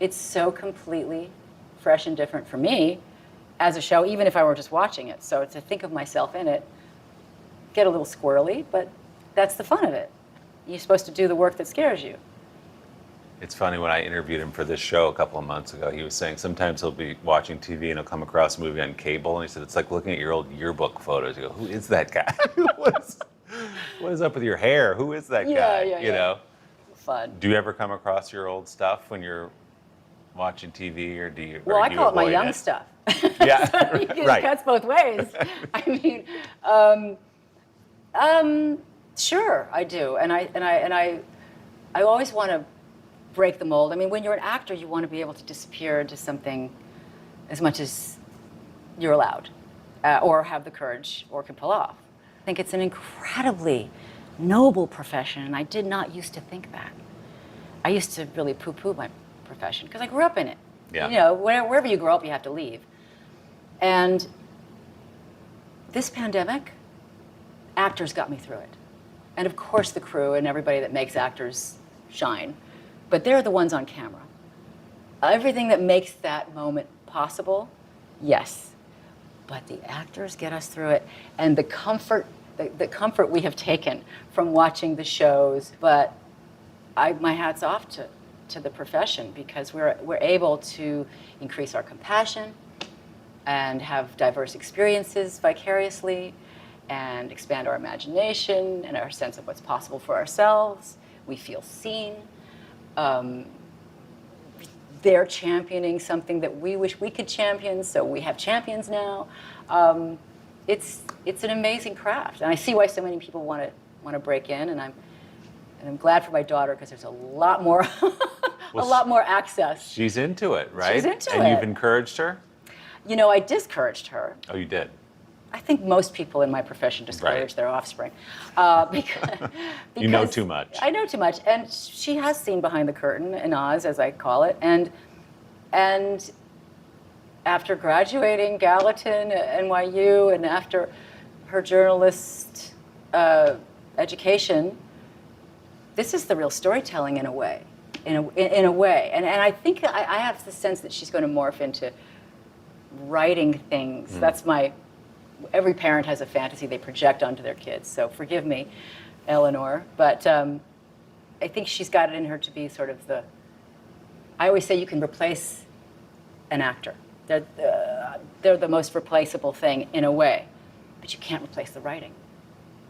it's so completely fresh and different for me as a show, even if I were just watching it. So to think of myself in it, get a little squirrely, but that's the fun of it. You're supposed to do the work that scares you. It's funny, when I interviewed him for this show a couple of months ago, he was saying sometimes he'll be watching TV and he'll come across a movie on cable, and he said it's like looking at your old yearbook photos. You go, who is that guy? What is up with your hair? Who is that guy? You know? Fun. Do you ever come across your old stuff when you're watching TV, or do you? Well, I call it my young stuff. Yeah, It cuts both ways. I mean, sure, I do, and I always want to break the mold. I mean, when you're an actor, you want to be able to disappear into something as much as you're allowed, or have the courage, or can pull off. I think it's an incredibly noble profession, and I did not used to think that. I used to really poo-poo my profession because I grew up in it. Yeah. You know, wherever you grow up, you have to leave. And this pandemic, actors got me through it. And of course the crew and everybody that makes actors shine. But they're the ones on camera. Everything that makes that moment possible, yes. But the actors get us through it. And the comfort we have taken from watching the shows. But my hat's off to the profession, because we're able to increase our compassion and have diverse experiences vicariously, and expand our imagination and our sense of what's possible for ourselves. We feel seen. They're championing something that we wish we could champion, so we have champions now. It's an amazing craft, and I see why so many people want to break in, and I'm glad for my daughter, because there's a lot more a lot more access. She's into it, right? She's into it. And you've encouraged her? You know, I discouraged her. Oh, you did? I think most people in my profession discourage their offspring. Because you know too much. I know too much. And she has seen behind the curtain in Oz, as I call it. And after graduating Gallatin at NYU, and after her journalist education, this is the real storytelling in a way. In a way. And I think I have the sense that she's going to morph into writing things. That's every parent has a fantasy they project onto their kids. So forgive me, Eleanor. But I think she's got it in her to be sort of I always say you can replace an actor. They're the most replaceable thing in a way, but you can't replace the writing.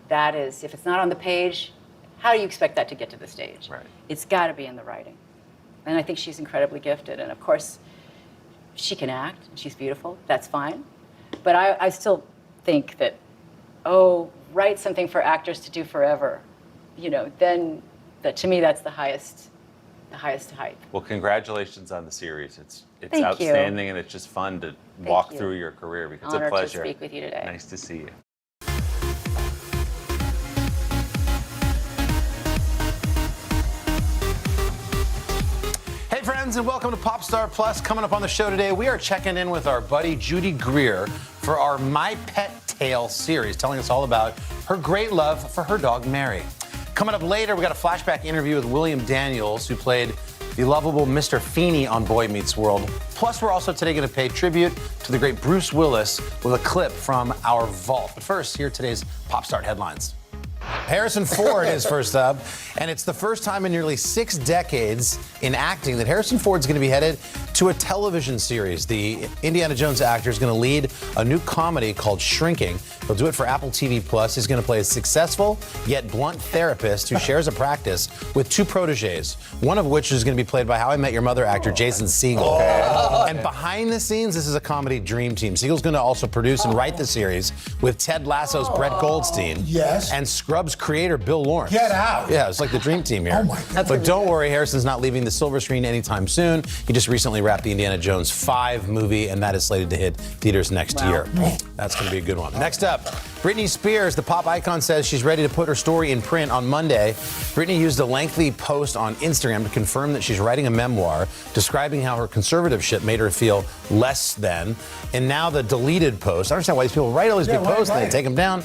That is, if it's not on the page, how do you expect that to get to the stage? Right. It's got to be in the writing. And I think she's incredibly gifted. And of course, she can act. She's beautiful. That's fine. But I still think that, write something for actors to do forever. Then to me, that's the highest height. Well, congratulations on the series. It's Thank outstanding, you. and it's just fun to walk through your career. Because it's a pleasure. Honor to speak with you today. Nice to see you. Hey friends, and welcome to Popstar Plus. Coming up on the show today, we are checking in with our buddy Judy Greer for our My Pet Tale series, telling us all about her great love for her dog Mary. Coming up later, we got a flashback interview with William Daniels, who played the lovable Mr. Feeney on Boy Meets World. Plus, we're also today going to pay tribute to the great Bruce Willis with a clip from our vault. But first, here are today's Popstar headlines. Harrison Ford is first up, and it's the first time in nearly 6 decades in acting that Harrison Ford's going to be headed to a television series. The Indiana Jones actor is going to lead a new comedy called Shrinking. He'll do it for Apple TV+. He's going to play a successful yet blunt therapist who shares a practice with 2 protégés, one of which is going to be played by How I Met Your Mother actor Jason Segel. And behind the scenes, this is a comedy dream team. Segel's going to also produce and write the series with Ted Lasso's Brett Goldstein. Yes. And Scrubs creator Bill Lawrence. Get out. Yeah, it's like the dream team here. Oh my God. But don't worry, Harrison's not leaving the silver screen anytime soon. He just recently wrapped the Indiana Jones 5 movie, and that is slated to hit theaters next year. That's going to be a good one. Next up, Britney Spears, the pop icon, says she's ready to put her story in print on Monday. Britney used a lengthy post on Instagram to confirm that she's writing a memoir describing how her conservativeship made her feel less than. And now the deleted post. I understand why these people write all these big posts and they take them down.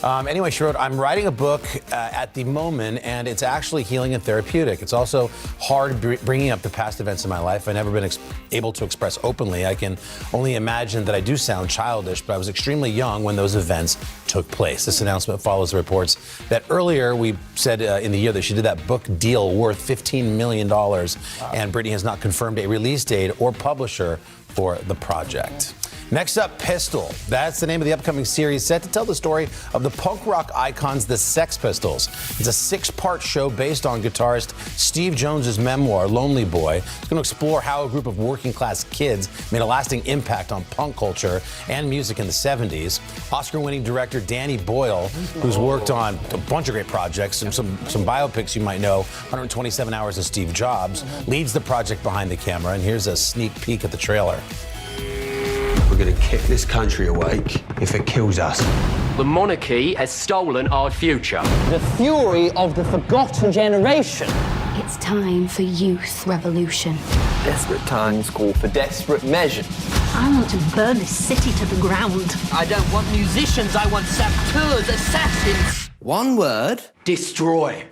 Anyway, she wrote, I'm writing a book at the moment, and it's actually healing and therapeutic. It's also hard bringing up the past events in my life. I've never been able to express openly. I can only imagine that I do sound childish, but I was extremely young when those events took place. This announcement follows the reports that earlier we said in the year that she did that book deal worth $15 million, and Britney has not confirmed a release date or publisher for the project. Next up, Pistol. That's the name of the upcoming series set to tell the story of the punk rock icons, the Sex Pistols. It's a 6-part show based on guitarist Steve Jones's memoir, Lonely Boy. It's going to explore how a group of working-class kids made a lasting impact on punk culture and music in the 70s. Oscar-winning director Danny Boyle, who's worked on a bunch of great projects and some biopics you might know, 127 Hours of Steve Jobs, leads the project behind the camera. And here's a sneak peek at the trailer. We're going to kick this country awake if it kills us. The monarchy has stolen our future. The fury of the forgotten generation. It's time for youth revolution. Desperate times call for desperate measures. I want to burn this city to the ground. I don't want musicians, I want saboteurs, assassins. One word, destroy.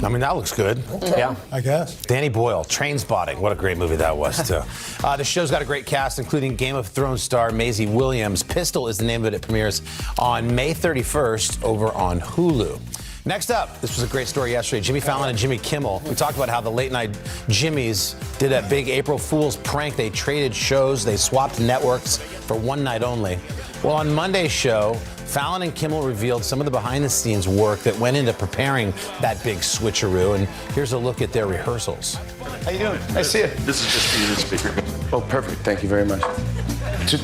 I mean, that looks good. Okay. Yeah, I guess. Danny Boyle, Trainspotting. What a great movie that was, too. The show's got a great cast, including Game of Thrones star Maisie Williams. Pistol is the name of it. It premieres on May 31st over on Hulu. Next up, this was a great story yesterday. Jimmy Fallon and Jimmy Kimmel. We talked about how the late night Jimmys did a big April Fool's prank. They traded shows. They swapped networks for one night only. Well, on Monday's show, Fallon and Kimmel revealed some of the behind-the-scenes work that went into preparing that big switcheroo, and here's a look at their rehearsals. How you doing? Nice to see you. This is just for you, the speaker. Oh, perfect. Thank you very much.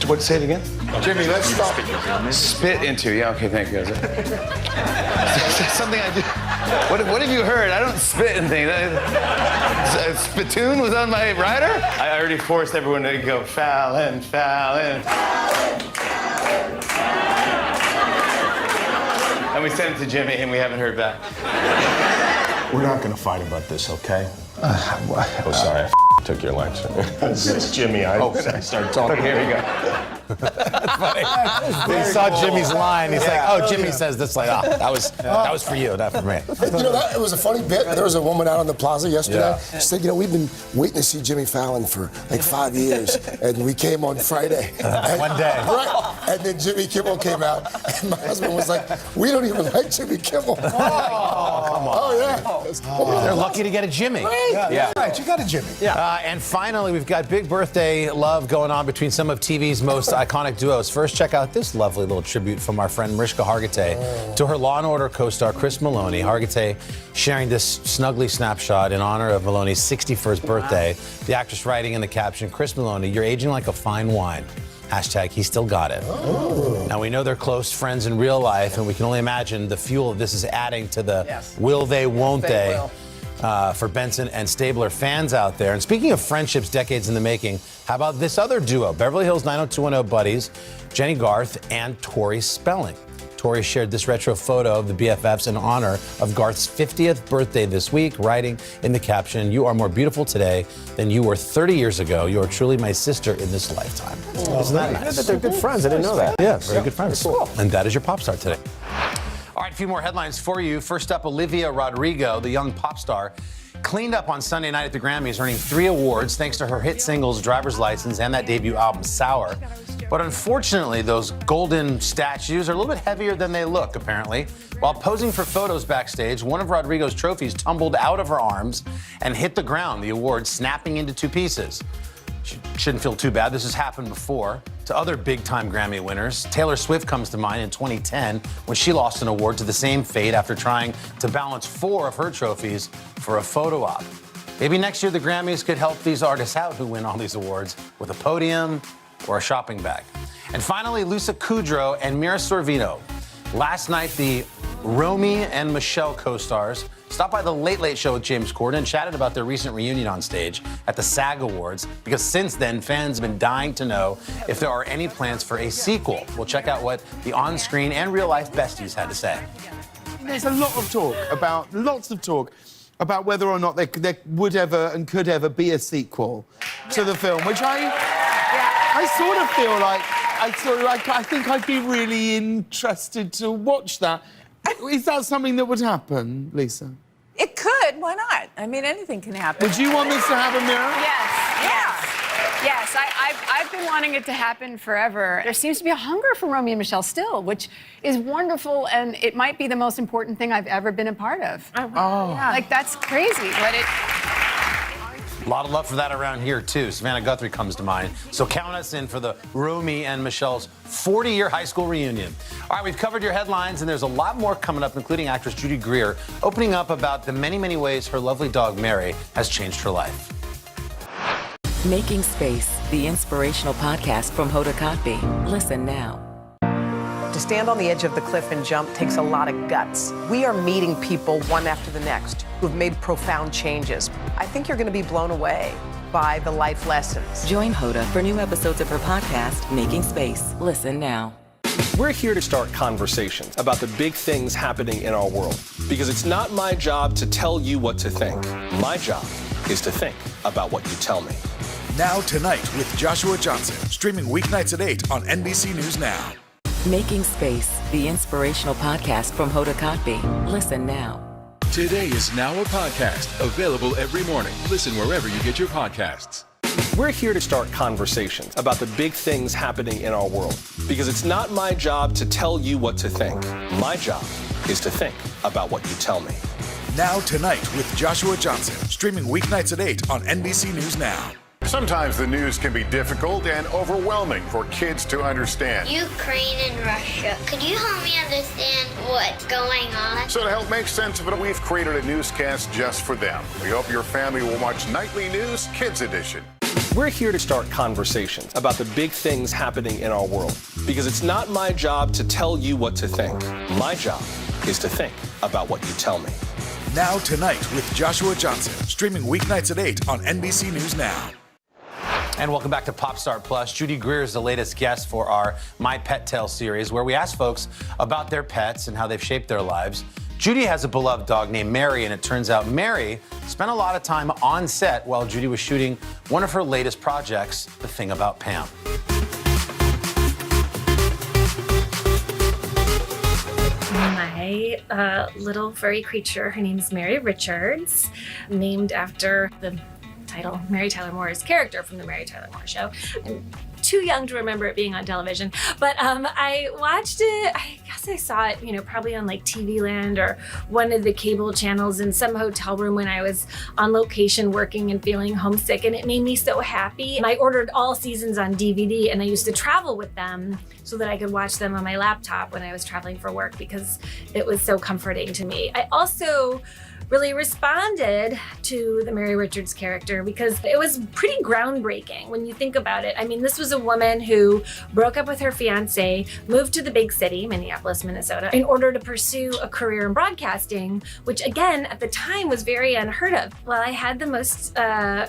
What? Say it again. Jimmy, let's stop. Spit into. Yeah. Okay. Thank you. Something I do. What have you heard? I don't spit in things. Spittoon was on my rider. I already forced everyone to go Fallon, Fallon. And we sent it to Jimmy, and we haven't heard back. We're not going to fight about this, okay? Oh, sorry. I took your lecture. It's Jimmy. I started talking. Okay, here we go. That's funny. He saw Jimmy's line. He's like, "Oh, Jimmy says this." Like, "Oh, that was for you, not for me." It was a funny bit. There was a woman out on the plaza yesterday. She said, "We've been waiting to see Jimmy Fallon for like 5 years, and we came on Friday." One day. Right. And then Jimmy Kimmel came out, and my husband was like, "We don't even like Jimmy Kimmel." Oh, come on. Oh, yeah. They're lucky to get a Jimmy. Right? Yeah. Right, you got a Jimmy. Yeah. And finally, we've got big birthday love going on between some of TV's most iconic duos. First, check out this lovely little tribute from our friend Mariska Hargitay to her Law & Order co-star Chris Maloney. Hargitay sharing this snuggly snapshot in honor of Maloney's 61st birthday. The actress writing in the caption, "Chris Maloney, you're aging like a fine wine. Hashtag he still got it." Now, we know they're close friends in real life, and we can only imagine the fuel this is adding to the will they, won't they for Benson and Stabler fans out there. And speaking of friendships decades in the making, how about this other duo, Beverly Hills 90210 buddies, Jenny Garth and Tori Spelling. Tori shared this retro photo of the BFFs in honor of Garth's 50th birthday this week, writing in the caption, "You are more beautiful today than you were 30 years ago. You are truly my sister in this lifetime." Isn't that nice? They're good friends. I didn't know that. Yeah, very good friends. Cool. And that is your Pop Star today. All right, a few more headlines for you. First up, Olivia Rodrigo, the young pop star, cleaned up on Sunday night at the Grammys, earning 3 awards thanks to her hit singles Driver's License and that debut album Sour. But unfortunately, those golden statues are a little bit heavier than they look, apparently. While posing for photos backstage, one of Rodrigo's trophies tumbled out of her arms and hit the ground, the award snapping into 2 pieces. She shouldn't feel too bad. This has happened before to other big-time Grammy winners. Taylor Swift comes to mind in 2010 when she lost an award to the same fate after trying to balance 4 of her trophies for a photo op. Maybe next year the Grammys could help these artists out who win all these awards with a podium or a shopping bag. And finally, Lisa Kudrow and Mira Sorvino. Last night, the Romy and Michelle co-stars stopped by the Late Late Show with James Corden and chatted about their recent reunion on stage at the SAG Awards, because since then, fans have been dying to know if there are any plans for a sequel. We'll check out what the on-screen and real-life besties had to say. There's a lot of talk lots of talk about whether or not there would ever and could ever be a sequel to the film, which I sort of feel like, I think I'd be really interested to watch that. Is that something that would happen, Lisa? It could. Why not? I mean, anything can happen. Would you want this to happen, Mira? Yes. I've been wanting it to happen forever. There seems to be a hunger for Romy and Michelle still, which is wonderful, and it might be the most important thing I've ever been a part of. Yeah. Like, that's crazy. A lot of love for that around here, too. Savannah Guthrie comes to mind. So count us in for the Romy and Michelle's 40-year high school reunion. All right, we've covered your headlines, and there's a lot more coming up, including actress Judy Greer opening up about the many, many ways her lovely dog, Mary, has changed her life. Making Space, the inspirational podcast from Hoda Kotb. Listen now. To stand on the edge of the cliff and jump takes a lot of guts. We are meeting people one after the next who've made profound changes. I think you're going to be blown away by the life lessons. Join Hoda for new episodes of her podcast, Making Space. Listen now. We're here to start conversations about the big things happening in our world, because it's not my job to tell you what to think. My job is to think about what you tell me. Now Tonight with Joshua Johnson, streaming weeknights at 8 on NBC News Now. Making Space, the inspirational podcast from Hoda Kotb. Listen now. Today is now a podcast, available every morning. Listen wherever you get your podcasts. We're here to start conversations about the big things happening in our world, because it's not my job to tell you what to think. My job is to think about what you tell me. Now Tonight with Joshua Johnson, streaming weeknights at 8 on NBC News Now. Sometimes the news can be difficult and overwhelming for kids to understand. Ukraine and Russia. Could you help me understand what's going on? So to help make sense of it, we've created a newscast just for them. We hope your family will watch Nightly News Kids Edition. We're here to start conversations about the big things happening in our world, because it's not my job to tell you what to think. My job is to think about what you tell me. Now Tonight with Joshua Johnson, streaming weeknights at 8 on NBC News Now. And welcome back to Pop Star Plus. Judy Greer is the latest guest for our My Pet Tale series, where we ask folks about their pets and how they've shaped their lives. Judy has a beloved dog named Mary, and it turns out Mary spent a lot of time on set while Judy was shooting one of her latest projects, The Thing About Pam. my little furry creature. Her name is Mary Richards, named after the title, Mary Tyler Moore's character from the Mary Tyler Moore Show. I'm too young to remember it being on television, but I watched it. I guess I saw it, probably on like TV Land or one of the cable channels in some hotel room when I was on location working and feeling homesick, and it made me so happy. And I ordered all seasons on DVD, and I used to travel with them so that I could watch them on my laptop when I was traveling for work because it was so comforting to me. I also really responded to the Mary Richards character because it was pretty groundbreaking when you think about it. I mean, this was a woman who broke up with her fiance, moved to the big city, Minneapolis, Minnesota, in order to pursue a career in broadcasting, which again, at the time was very unheard of. Well, I had the most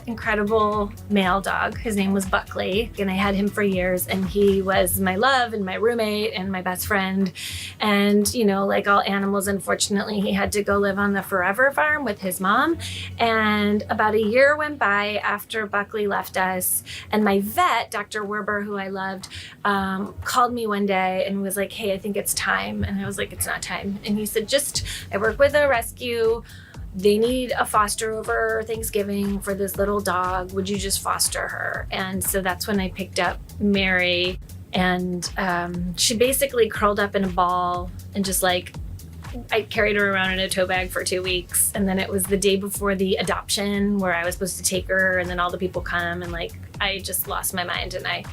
incredible male dog. His name was Buckley, and I had him for years, and he was my love and my roommate and my best friend. And, like all animals, unfortunately, he had to go live on the Forever farm with his mom. And about a year went by after Buckley left us, and my vet, Dr. Werber, who I loved, called me one day and was like, hey, I think it's time. And I was like, it's not time. And he said, I work with a rescue. They need a foster over Thanksgiving for this little dog. Would you just foster her? And so that's when I picked up Mary, and she basically curled up in a ball and just I carried her around in a tote bag for 2 weeks. And then it was the day before the adoption where I was supposed to take her, and then all the people come, and I just lost my mind. And I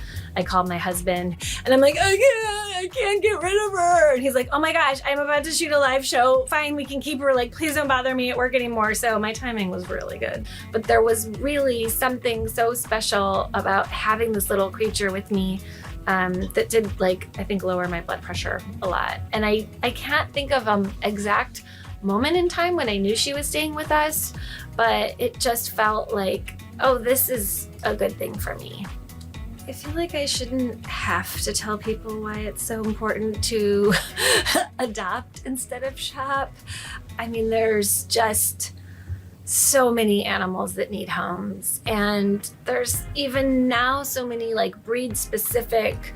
called my husband, and I'm like, I can't get rid of her. And he's like, oh my gosh, I'm about to shoot a live show. Fine, we can keep her. Please don't bother me at work anymore. So my timing was really good. But there was really something so special about having this little creature with me that did, I think, lower my blood pressure a lot. And I can't think of an exact moment in time when I knew she was staying with us, but it just felt like, oh, this is a good thing for me. I feel like I shouldn't have to tell people why it's so important to adopt instead of shop. I mean, there's just so many animals that need homes, and there's even now so many breed specific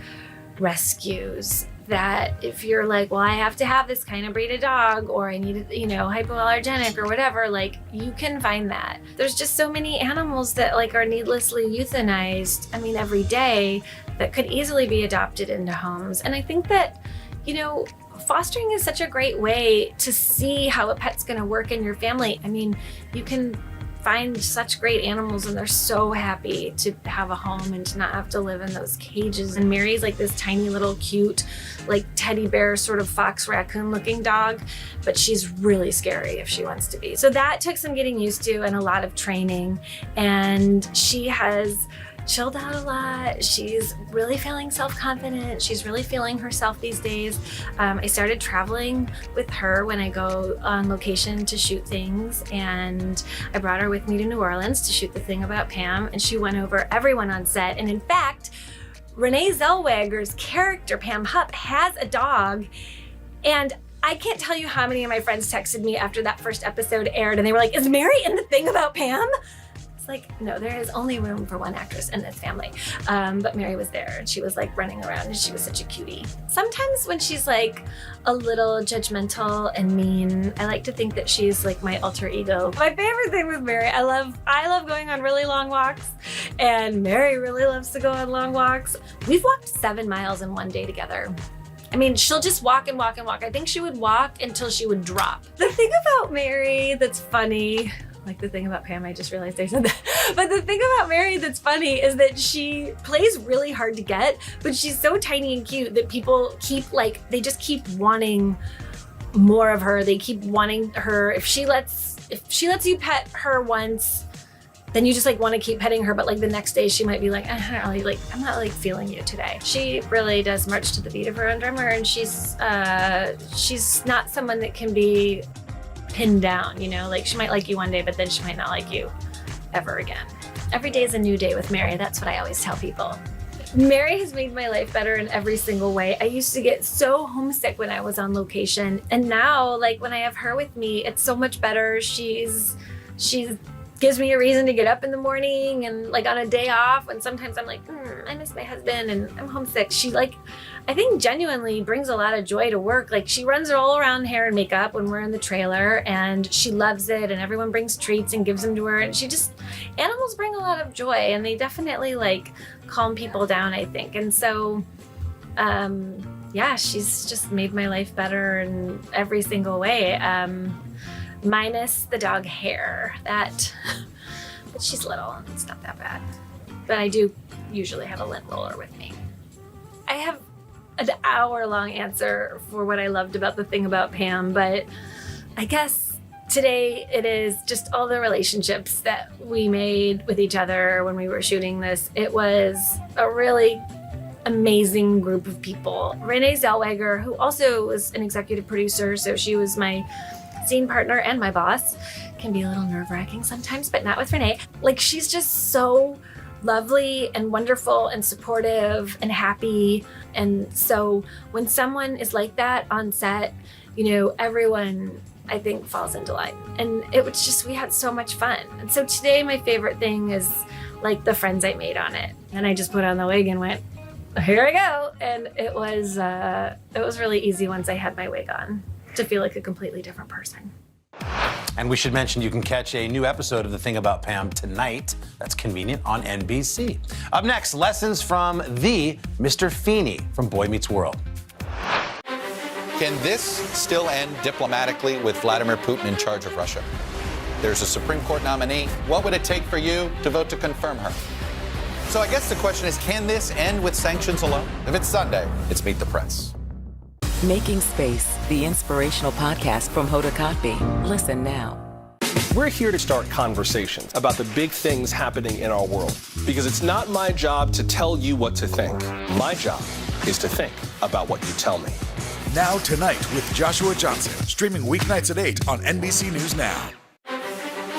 rescues that if you're well, I have to have this kind of breed of dog, or I need it, hypoallergenic or whatever, you can find that. There's just so many animals that are needlessly euthanized, every day, that could easily be adopted into homes. And I think that, fostering is such a great way to see how a pet's going to work in your family. You can find such great animals, and they're so happy to have a home and to not have to live in those cages. And Mary's this tiny little cute, teddy bear, sort of fox raccoon looking dog, but she's really scary if she wants to be. So that took some getting used to and a lot of training. And she has chilled out a lot. She's really feeling self-confident. She's really feeling herself these days. I started traveling with her when I go on location to shoot things, and I brought her with me to New Orleans to shoot the thing about Pam, and she won over everyone on set. And in fact, Renee Zellweger's character, Pam Hupp, has a dog, and I can't tell you how many of my friends texted me after that first episode aired, and they were like, is Mary in the thing about Pam? It's no, there is only room for one actress in this family. But Mary was there, and she was running around, and she was such a cutie. Sometimes when she's a little judgmental and mean, I like to think that she's my alter ego. My favorite thing with Mary, I love going on really long walks, and Mary really loves to go on long walks. We've walked 7 miles in one day together. She'll just walk and walk and walk. I think she would walk until she would drop. The thing about Mary that's funny, the thing about Pam, I just realized I said that. But the thing about Mary that's funny is that she plays really hard to get, but she's so tiny and cute that people keep they just keep wanting more of her. They keep wanting her. If she lets you pet her once, then you just want to keep petting her, but the next day she might be I don't really I'm not feeling you today. She really does march to the beat of her own drummer, and she's not someone that can be pinned down, she might like you one day, but then she might not like you ever again. Every day is a new day with Mary. That's what I always tell people. Mary has made my life better in every single way. I used to get so homesick when I was on location, and now when I have her with me, it's so much better. She's gives me a reason to get up in the morning, and on a day off, and sometimes I'm I miss my husband and I'm homesick. I think genuinely brings a lot of joy to work. Like, she runs all around hair and makeup when we're in the trailer, and she loves it, and everyone brings treats and gives them to her, and animals bring a lot of joy, and they definitely like calm people down, I think. And so yeah, she's just made my life better in every single way, minus the dog hair. But she's little, it's not that bad. But I do usually have a lint roller with me. I have an hour-long answer for what I loved about The Thing About Pam, but I guess today it is just all the relationships that we made with each other when we were shooting this. It was a really amazing group of people. Renee Zellweger, who also was an executive producer, so she was my scene partner and my boss. Can be a little nerve-wracking sometimes, but not with Renee. Like, she's just so lovely and wonderful and supportive and happy. And so when someone is like that on set, everyone, I think, falls into line. And it was just, we had so much fun. And so today my favorite thing is like the friends I made on it. And I just put on the wig and went, here I go. And it was really easy once I had my wig on to feel like a completely different person. And we should mention you can catch a new episode of The Thing About Pam tonight. That's convenient on NBC. Up next, lessons from the Mr. Feeney from Boy Meets World. Can this still end diplomatically with Vladimir Putin in charge of Russia? There's a Supreme Court nominee. What would it take for you to vote to confirm her? So I guess the question is, can this end with sanctions alone? If it's Sunday, it's Meet the Press. Making Space, the inspirational podcast from Hoda Kotb. Listen now. We're here to start conversations about the big things happening in our world, because it's not my job to tell you what to think. My job is to think about what you tell me. Now Tonight with Joshua Johnson, streaming weeknights at 8 on NBC News Now.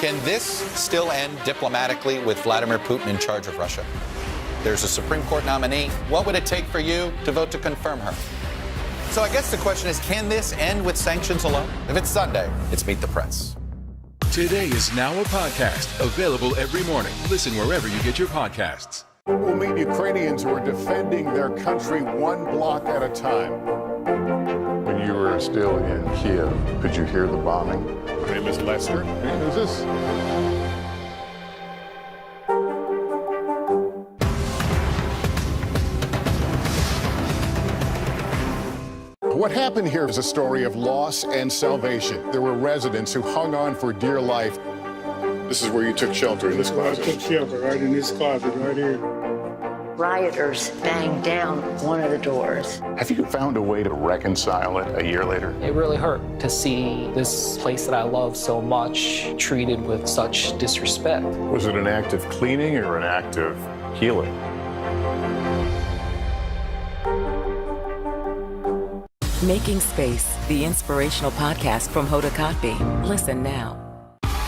Can this still end diplomatically with Vladimir Putin in charge of Russia? There's a Supreme Court nominee. What would it take for you to vote to confirm her? So I guess the question is, can this end with sanctions alone? If it's Sunday, it's Meet the Press. Today is now a podcast available every morning. Listen wherever you get your podcasts. We'll meet Ukrainians who are defending their country one block at a time. When you were still in Kiev, could you hear the bombing? My name is Lester. Who's this? What happened here is a story of loss and salvation. There were residents who hung on for dear life. This is where you took shelter, in this closet? I took shelter right in this closet right here. Rioters banged down one of the doors. Have you found a way to reconcile it a year later? It really hurt to see this place that I love so much treated with such disrespect. Was it an act of cleaning or an act of healing? Making Space, the inspirational podcast from Hoda Kotb. Listen now.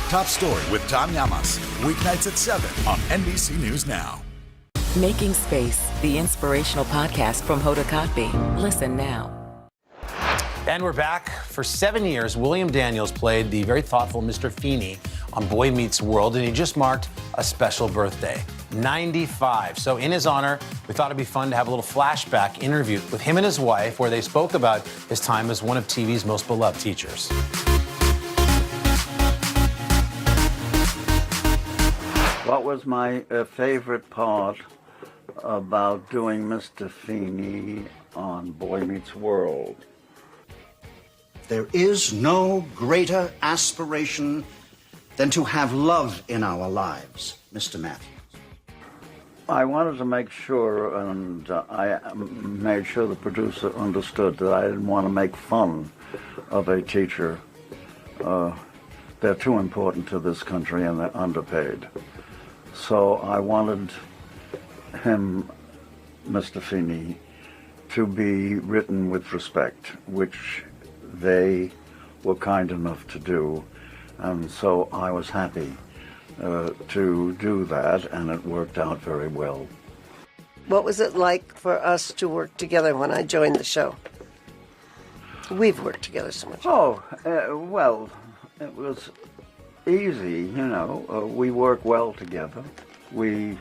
Top Story with Tom Llamas, weeknights at 7 on NBC News Now. Making Space, the inspirational podcast from Hoda Kotb. Listen now. And we're back. For 7 years, William Daniels played the very thoughtful Mr. Feeney on Boy Meets World, and he just marked a special birthday, 95. So in his honor, we thought it'd be fun to have a little flashback interview with him and his wife, where they spoke about his time as one of TV's most beloved teachers. What was my favorite part about doing Mr. Feeney on Boy Meets World? There is no greater aspiration than to have love in our lives, Mr. Matthews. I wanted to make sure, and I made sure the producer understood that I didn't want to make fun of a teacher. They're too important to this country and they're underpaid. So I wanted him, Mr. Feeney, to be written with respect, which they were kind enough to do. And so I was happy to do that, and it worked out very well. What was it like for us to work together when I joined the show? We've worked together so much. Well, it was easy, you know. We work well together. We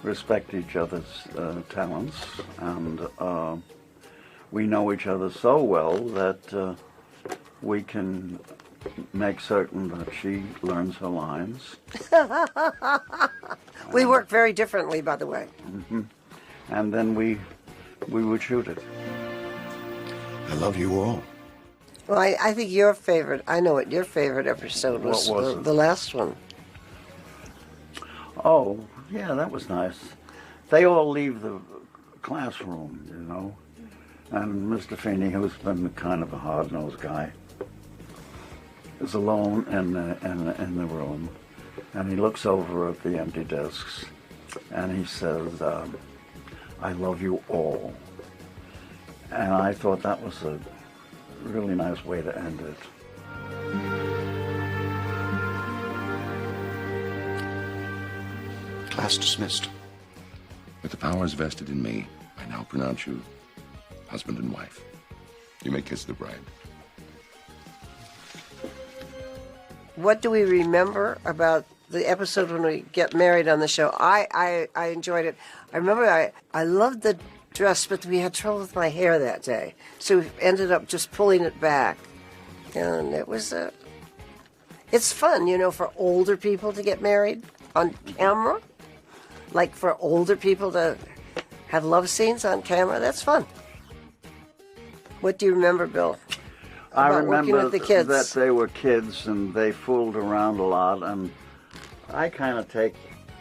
respect each other's talents, and we know each other so well that we can make certain that she learns her lines. We work very differently, by the way. Mm-hmm. And then we would shoot it. I love you all. Well, I think your favorite, I know what your favorite episode was. What was it? The last one. Oh, yeah, that was nice. They all leave the classroom, you know. And Mr. Feeney, who's been kind of a hard-nosed guy, is alone in the room. And he looks over at the empty desks, and he says, I love you all. And I thought that was a really nice way to end it. Class dismissed. With the powers vested in me, I now pronounce you husband and wife. You may kiss the bride. What do we remember about the episode when we get married on the show? I enjoyed it. I remember I loved the dress, but we had trouble with my hair that day. So we ended up just pulling it back. And it was it's fun, you know, for older people to get married on camera. Like for older people to have love scenes on camera. That's fun. What do you remember, Bill? I About working remember with the kids? that they were kids and they fooled around a lot, and I kind of take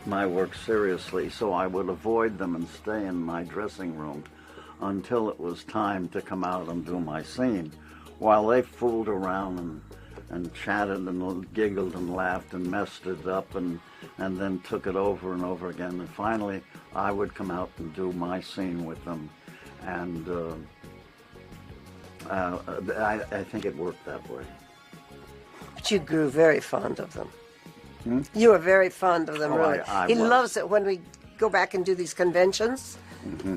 my work seriously, so I would avoid them and stay in my dressing room until it was time to come out and do my scene, while they fooled around and chatted and giggled and laughed and messed it up and then took it over and over again. And finally, I would come out and do my scene with them, and I think it worked that way. But you grew very fond of them. Hmm? You were very fond of them, Oh, really. I He was. loves it when we go back and do these conventions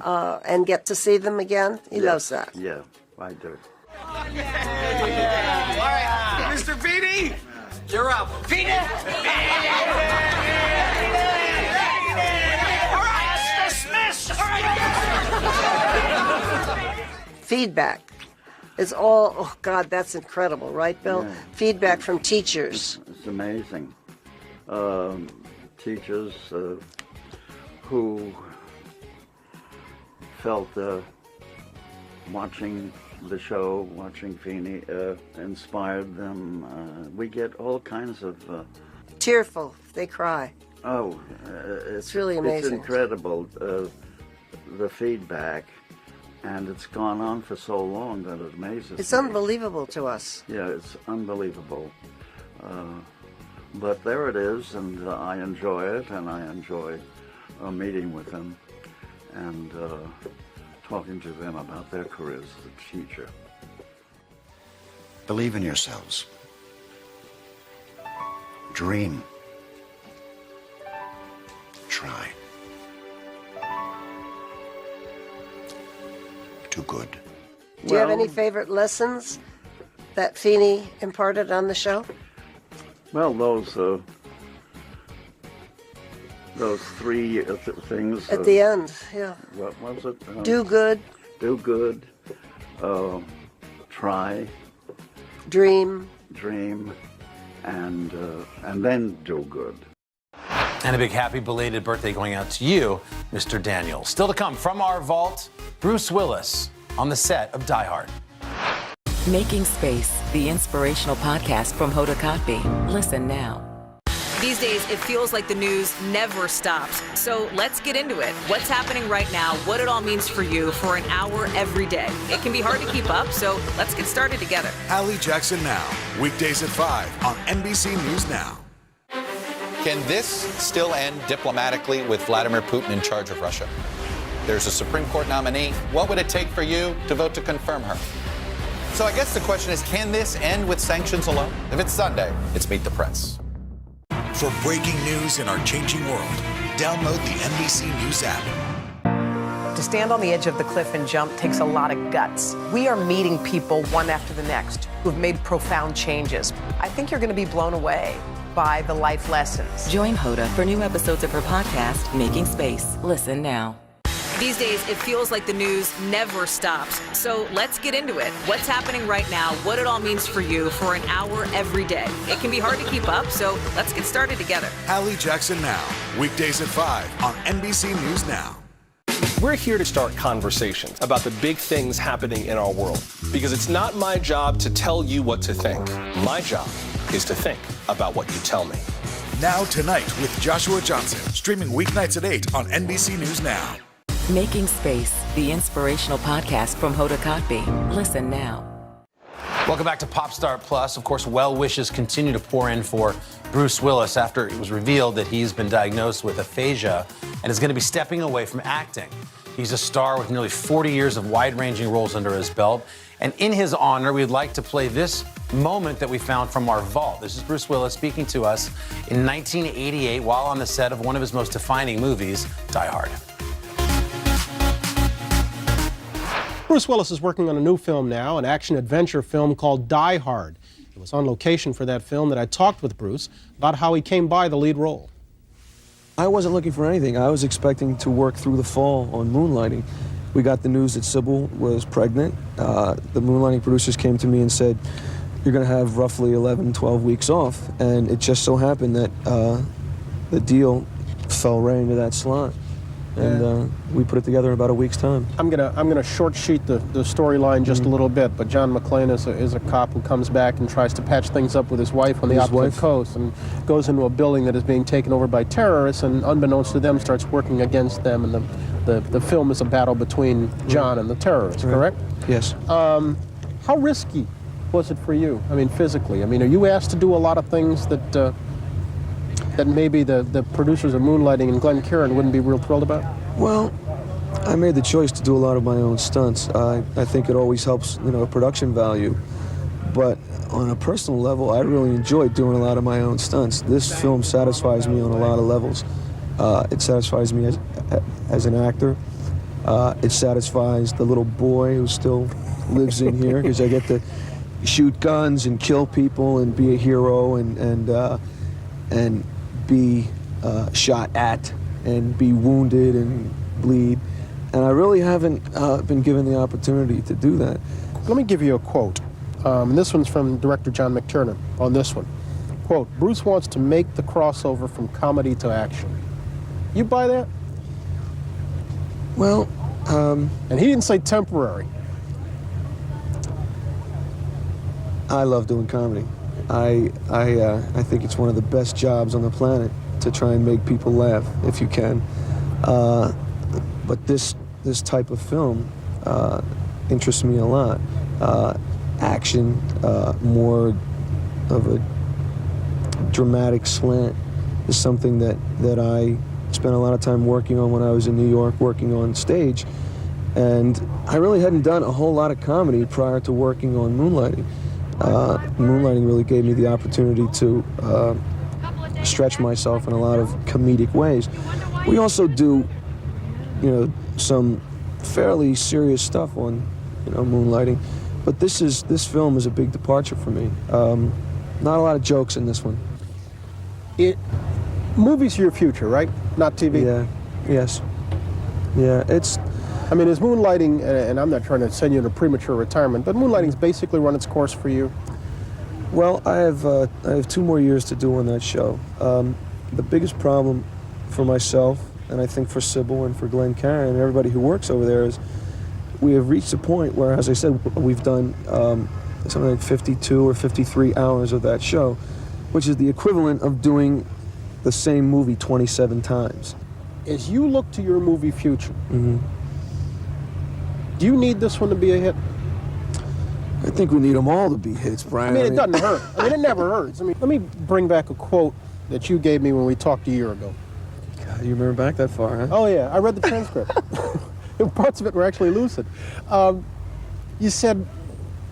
and get to see them again. He loves that. Yeah, I do. All right, Mr. Feeney, you're up. Feeney! All right, dismissed! All right. Feedback is all, oh God, that's incredible, right, Bill? Yeah. Feedback from teachers. It's amazing. Teachers who felt watching the show, watching Feeney, inspired them. We get all kinds of... Tearful, they cry. Oh, It's really amazing. It's incredible, the feedback, and it's gone on for so long that it amazes It's me. unbelievable to us. Yeah, it's unbelievable. But there it is, and I enjoy it, and I enjoy meeting with them and talking to them about their careers as a teacher. Believe in yourselves. Dream. Try. Do good. Do you have any favorite lessons that Feeney imparted on the show? Well, those three things. At the end, yeah. What was it? Do good. Do good. Try. Dream. Dream. And then do good. And a big happy belated birthday going out to you, Mr. Daniel. Still to come from our vault, Bruce Willis on the set of Die Hard. Making Space, the inspirational podcast from Hoda Kotb. Listen now. These days, it feels like the news never stops. So let's get into it. What's happening right now, what it all means for you for an hour every day. It can be hard to keep up, so let's get started together. Hallie Jackson Now, weekdays at 5 on NBC News Now. Can this still end diplomatically with Vladimir Putin in charge of Russia? There's a Supreme Court nominee. What would it take for you to vote to confirm her? So I guess the question is, can this end with sanctions alone? If it's Sunday, it's Meet the Press. For breaking news in our changing world, download the NBC News app. To stand on the edge of the cliff and jump takes a lot of guts. We are meeting people one after the next who've made profound changes. I think you're going to be blown away by the life lessons. Join Hoda for new episodes of her podcast, Making Space. Listen now. These days, it feels like the news never stops. So let's get into it. What's happening right now, what it all means for you for an hour every day. It can be hard to keep up, so let's get started together. Hallie Jackson Now, weekdays at 5 on NBC News Now. We're here to start conversations about the big things happening in our world. Because it's not my job to tell you what to think. My job is to think about what you tell me. Now Tonight with Joshua Johnson, streaming weeknights at 8 on NBC News Now. Making Space, the inspirational podcast from Hoda Kotb. Listen now. Welcome back to Pop Star Plus. Of course, well wishes continue to pour in for Bruce Willis after it was revealed that he's been diagnosed with aphasia and is going to be stepping away from acting. He's a star with nearly 40 years of wide-ranging roles under his belt. And in his honor, we'd like to play this moment that we found from our vault. This is Bruce Willis speaking to us in 1988 while on the set of one of his most defining movies, Die Hard. Bruce Willis is working on a new film now, an action-adventure film called Die Hard. It was on location for that film that I talked with Bruce about how he came by the lead role. I wasn't looking for anything. I was expecting to work through the fall on Moonlighting. We got the news that Sybil was pregnant. The Moonlighting producers came to me and said, you're going to have roughly 11, 12 weeks off. And it just so happened that the deal fell right into that slot. And we put it together in about a week's time. I'm gonna short sheet the storyline just a little bit, but John McClane is a cop who comes back and tries to patch things up with his wife on the opposite coast and goes into a building that is being taken over by terrorists and unbeknownst to them starts working against them, and the film is a battle between John and the terrorists, correct? Yes. How risky was it for you? I mean, physically? I mean, are you asked to do a lot of things that maybe the producers of Moonlighting and Glenn Kieran wouldn't be real thrilled about? Well, I made the choice to do a lot of my own stunts. I think it always helps, production value. But on a personal level, I really enjoyed doing a lot of my own stunts. This film satisfies me on a lot of levels. It satisfies me as an actor. It satisfies the little boy who still lives in here because I get to shoot guns and kill people and be a hero and be shot at and be wounded and bleed. And I really haven't been given the opportunity to do that. Let me give you a quote. And this one's from director John McTiernan on this one. Quote, Bruce wants to make the crossover from comedy to action. You buy that? Well, and he didn't say temporary. I love doing comedy. I think it's one of the best jobs on the planet to try and make people laugh, if you can. But this type of film interests me a lot. Action, more of a dramatic slant is something that I spent a lot of time working on when I was in New York, working on stage. And I really hadn't done a whole lot of comedy prior to working on Moonlighting. Moonlighting really gave me the opportunity to stretch myself in a lot of comedic ways. We also do, some fairly serious stuff on, Moonlighting. But this film is a big departure for me. Not a lot of jokes in this one. Movies are your future, right? Not TV? Yeah. Yes. Yeah, it's... I mean, is Moonlighting, and I'm not trying to send you into premature retirement, but Moonlighting's basically run its course for you? Well, I have 2 more years to do on that show. The biggest problem for myself, and I think for Sybil and for Glenn Kieran and everybody who works over there, is we have reached a point where, as I said, we've done something like 52 or 53 hours of that show, which is the equivalent of doing the same movie 27 times. As you look to your movie future, do you need this one to be a hit? I think we need them all to be hits, Brian. I mean, it doesn't hurt. I mean, it never hurts. I mean, let me bring back a quote that you gave me when we talked a year ago. God, you remember back that far, huh? Oh, yeah. I read the transcript. Parts of it were actually lucid. You said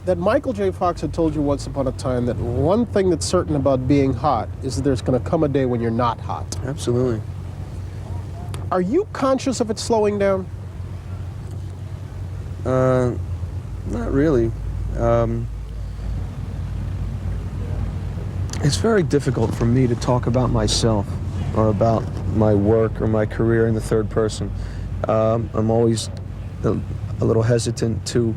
that Michael J. Fox had told you once upon a time that one thing that's certain about being hot is that there's going to come a day when you're not hot. Absolutely. Are you conscious of it slowing down? Not really. It's very difficult for me to talk about myself or about my work or my career in the third person I'm always a little hesitant to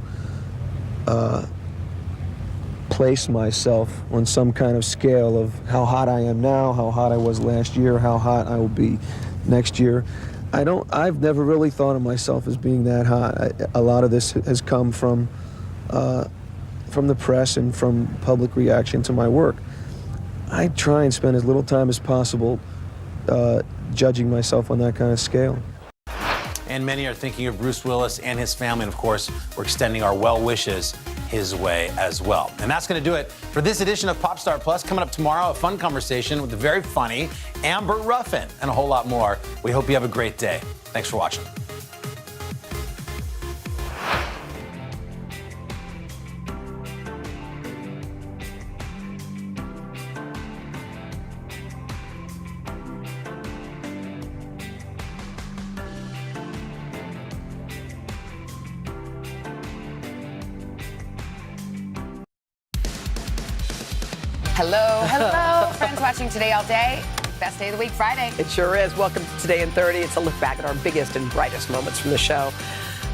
place myself on some kind of scale of how hot I am now, how hot I was last year, how hot I will be next year. I've never really thought of myself as being that hot. A lot of this has come from the press and from public reaction to my work. I try and spend as little time as possible judging myself on that kind of scale. And many are thinking of Bruce Willis and his family. And of course, we're extending our well wishes his way as well. And that's going to do it for this edition of Popstar Plus. Coming up tomorrow, a fun conversation with the very funny Amber Ruffin and a whole lot more. We hope you have a great day. Thanks for watching. Hello, friends watching Today All Day. Best day of the week, Friday. It sure is. Welcome to Today in 30. It's a look back at our biggest and brightest moments from the show.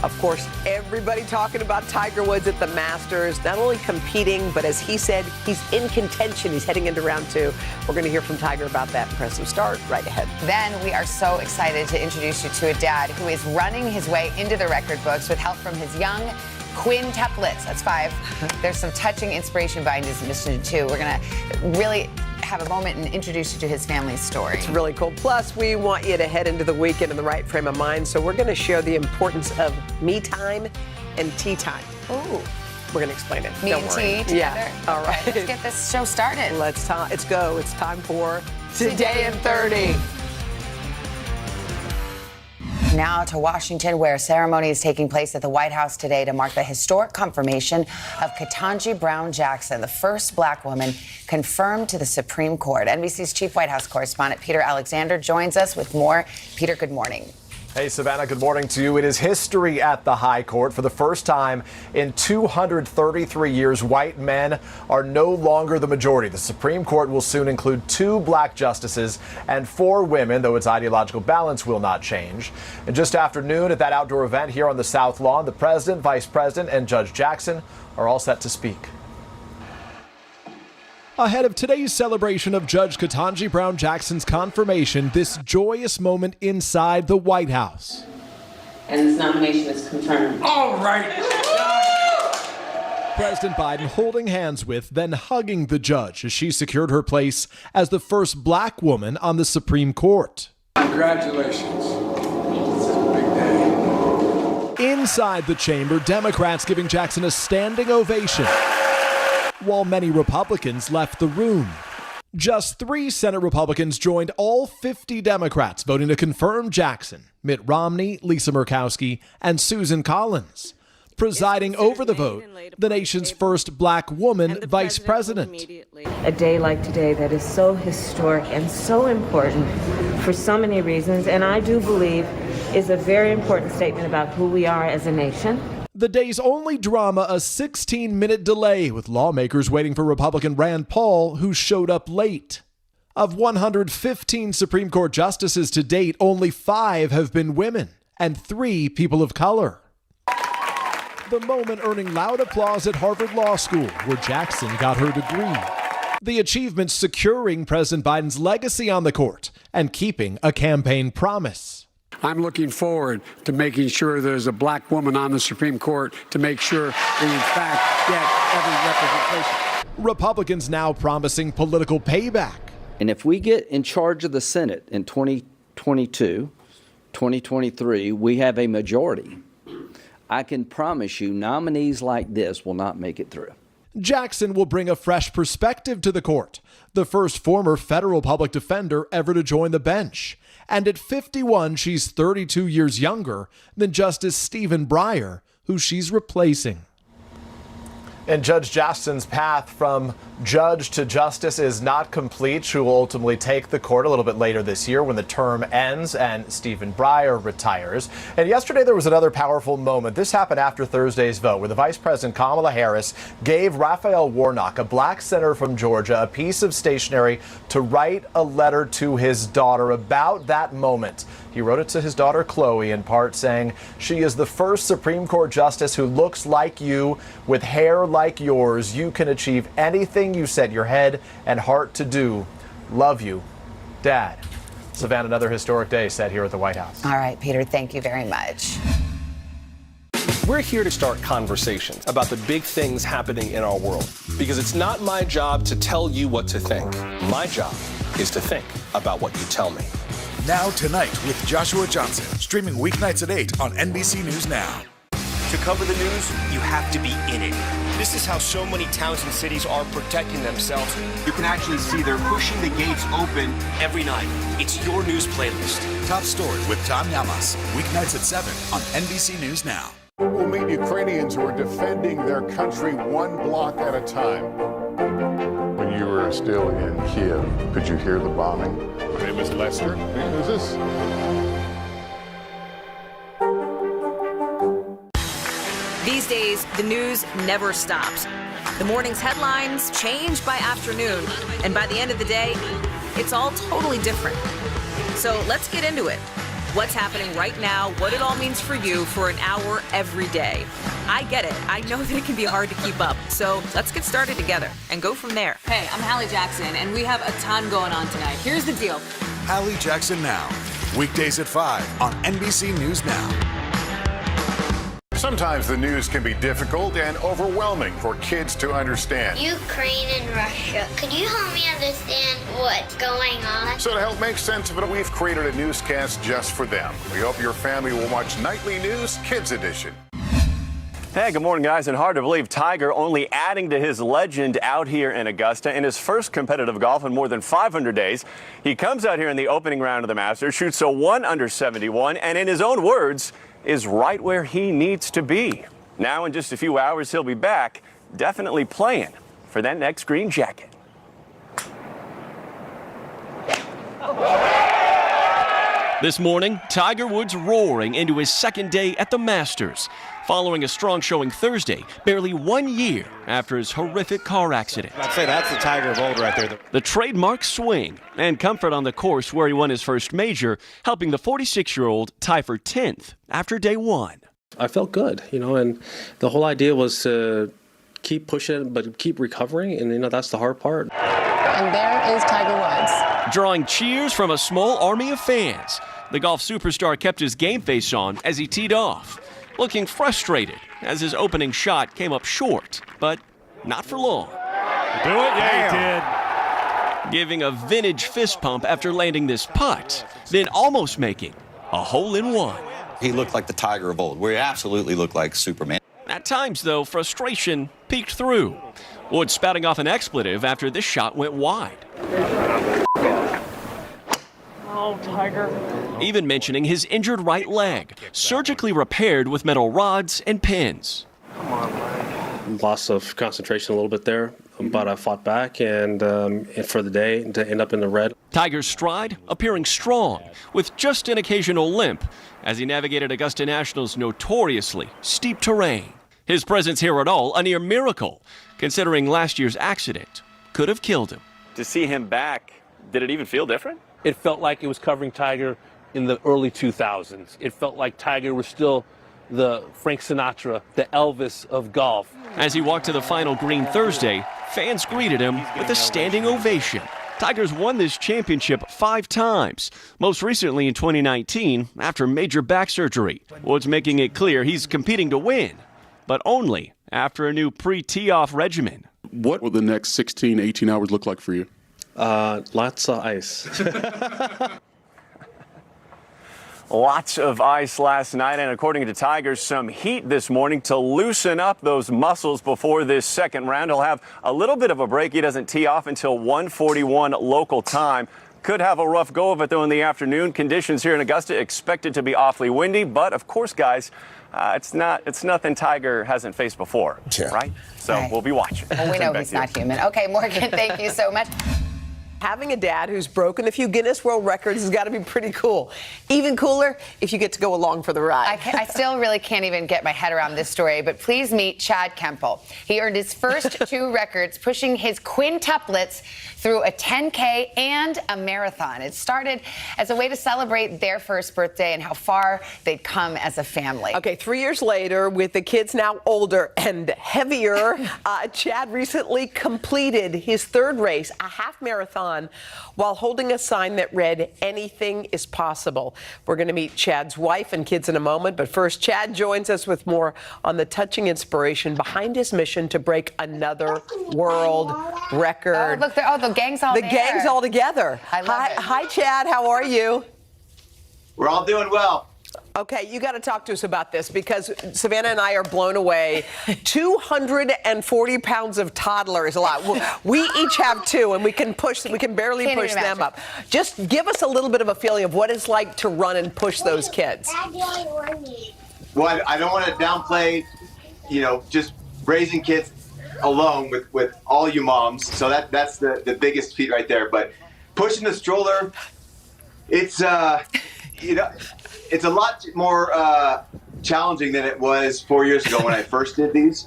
Of course, everybody talking about Tiger Woods at the Masters, not only competing, but as he said, he's in contention. He's heading into round 2. We're going to hear from Tiger about that impressive start right ahead. Then we are so excited to introduce you to a dad who is running his way into the record books with help from his young quintuplets. That's 5. There's some touching inspiration behind his mission, too. We're going to really have a moment and introduce you to his family's story. It's really cool. Plus, we want you to head into the weekend in the right frame of mind, so we're going to share the importance of me time and tea time. Ooh. We're going to explain it. Me Don't and worry. tea together? Yeah. All right. Okay, let's get this show started. Let's go. It's time for Today in 30. Now to Washington, where a ceremony is taking place at the White House today to mark the historic confirmation of Ketanji Brown Jackson, the first black woman confirmed to the Supreme Court. NBC's chief White House correspondent Peter Alexander joins us with more. Peter, good morning. Hey, Savannah, good morning to you. It is history at the High Court. For the first time in 233 years, white men are no longer the majority. The Supreme Court will soon include 2 black justices and 4 women, though its ideological balance will not change. And just after noon at that outdoor event here on the South Lawn, the president, vice president, and Judge Jackson are all set to speak. Ahead of today's celebration of Judge Ketanji Brown Jackson's confirmation, this joyous moment inside the White House. And this nomination is confirmed. All right. President Biden holding hands with, then hugging the judge as she secured her place as the first black woman on the Supreme Court. Congratulations. This is a big day. Inside the chamber, Democrats giving Jackson a standing ovation, while many Republicans left the room. Just 3 Senate Republicans joined all 50 Democrats voting to confirm Jackson: Mitt Romney, Lisa Murkowski, and Susan Collins. Presiding over the vote, the nation's first black woman vice president. A day like today that is so historic and so important for so many reasons, and I do believe is a very important statement about who we are as a nation. The day's only drama, a 16-minute delay with lawmakers waiting for Republican Rand Paul, who showed up late. Of 115 Supreme Court justices to date, only 5 have been women and 3 people of color. The moment earning loud applause at Harvard Law School, where Jackson got her degree. The achievement securing President Biden's legacy on the court and keeping a campaign promise. I'm looking forward to making sure there's a black woman on the Supreme Court to make sure we, in fact, get every representation. Republicans now promising political payback. And if we get in charge of the Senate in 2022, 2023, we have a majority. I can promise you nominees like this will not make it through. Jackson will bring a fresh perspective to the court, the first former federal public defender ever to join the bench. And at 51, she's 32 years younger than Justice Stephen Breyer, who she's replacing. And Judge Jackson's path from judge to justice is not complete. She will ultimately take the court a little bit later this year when the term ends and Stephen Breyer retires. And yesterday there was another powerful moment. This happened after Thursday's vote, where the Vice President Kamala Harris gave Raphael Warnock, a black senator from Georgia, a piece of stationery to write a letter to his daughter about that moment. He wrote it to his daughter Chloe, in part saying, "She is the first Supreme Court justice who looks like you, with hair like yours. You can achieve anything you set your head and heart to do. Love you, Dad." Savannah, another historic day set here at the White House. All right, Peter, thank you very much. We're here to start conversations about the big things happening in our world, because it's not my job to tell you what to think. My job is to think about what you tell me. Now Tonight with Joshua Johnson, streaming weeknights at 8 on NBC News Now. To cover the news, you have to be in it. This is how so many towns and cities are protecting themselves. You can actually see they're pushing the gates open every night. It's your news playlist. Top Story with Tom Yamas, weeknights at 7 on NBC News Now. We'll meet Ukrainians who are defending their country one block at a time. When you were still in Kiev, could you hear the bombing? My name is Lester. Hey, who's this? These days, the news never stops. The morning's headlines change by afternoon, and by the end of the day, it's all totally different. So let's get into it. What's happening right now, what it all means for you for an hour every day. I get it. I know that it can be hard to keep up. So let's get started together and go from there. Hey, I'm Hallie Jackson, and we have a ton going on tonight. Here's the deal. Hallie Jackson Now, weekdays at 5 on NBC News Now. Sometimes the news can be difficult and overwhelming for kids to understand. Ukraine and Russia. Could you help me understand what's going on? So to help make sense of it, we've created a newscast just for them. We hope your family will watch Nightly News Kids Edition. Hey, good morning, guys. And hard to believe, Tiger only adding to his legend out here in Augusta in his first competitive golf in more than 500 days. He comes out here in the opening round of the Masters, shoots a 1 under 71, and in his own words, is right where he needs to be. Now, in just a few hours, he'll be back, definitely playing for that next green jacket. This morning, Tiger Woods roaring into his second day at the Masters, following a strong showing Thursday, barely 1 year after his horrific car accident. I'd say that's the Tiger of old right there. The trademark swing and comfort on the course where he won his first major, helping the 46-year-old tie for 10th after day one. I felt good, and the whole idea was to keep pushing but keep recovering, and that's the hard part. And there is Tiger Woods. Drawing cheers from a small army of fans, the golf superstar kept his game face on as he teed off, looking frustrated as his opening shot came up short, but not for long. Do it? Yeah, he did. Giving a vintage fist pump after landing this putt, then almost making a hole-in-one. He looked like the Tiger of old, where he absolutely looked like Superman. At times, though, frustration peeked through. Woods spouting off an expletive after this shot went wide. Oh, Tiger. Even mentioning his injured right leg, surgically repaired with metal rods and pins. Come on, man. Loss of concentration a little bit there, but I fought back and for the day to end up in the red. Tiger's stride appearing strong, with just an occasional limp, as he navigated Augusta National's notoriously steep terrain. His presence here at all, a near miracle, considering last year's accident could have killed him. To see him back, did it even feel different? It felt like it was covering Tiger in the early 2000s. It felt like Tiger was still the Frank Sinatra, the Elvis of golf. As he walked to the final green Thursday, fans greeted him with a standing ovation. Tiger's won this championship 5 times, most recently in 2019 after major back surgery. Woods making it clear he's competing to win, but only after a new pre-tee-off regimen. What will the next 16, 18 hours look like for you? Lots of ice. Lots of ice last night, and according to Tiger, some heat this morning to loosen up those muscles before this second round. He'll have a little bit of a break. He doesn't tee off until 1:41 local time. could have a rough go of it, though, in the afternoon. Conditions here in Augusta expected to be awfully windy. But, of course, guys, it's nothing Tiger hasn't faced before, right? So we'll be watching. Well, we know he's not human. Okay, Morgan, thank you so much. Having a dad who's broken a few Guinness World Records has got to be pretty cool. Even cooler if you get to go along for the ride. I still really can't even get my head around this story, but please meet Chad Kemple. He earned his first 2 records, pushing his quintuplets through a 10K and a marathon. It started as a way to celebrate their first birthday and how far they'd come as a family. Okay, 3 years later, with the kids now older and heavier, Chad recently completed his 3rd race, a half marathon, while holding a sign that read, "Anything is possible." We're going to meet Chad's wife and kids in a moment, but first, Chad joins us with more on the touching inspiration behind his mission to break another world record. Oh, look, the gang's all The there. gang's all together. I love it. Hi, Chad. How are you? We're all doing well. Okay, you got to talk to us about this because Savannah and I are blown away. 240 pounds of toddler is a lot. We each have 2, and we can barely push them up. Just give us a little bit of a feeling of what it's like to run and push those kids. Well, I don't want to downplay, just raising kids alone with all you moms. So that's the biggest feat right there. But pushing the stroller, it's it's a lot more challenging than it was 4 years ago when I first did these.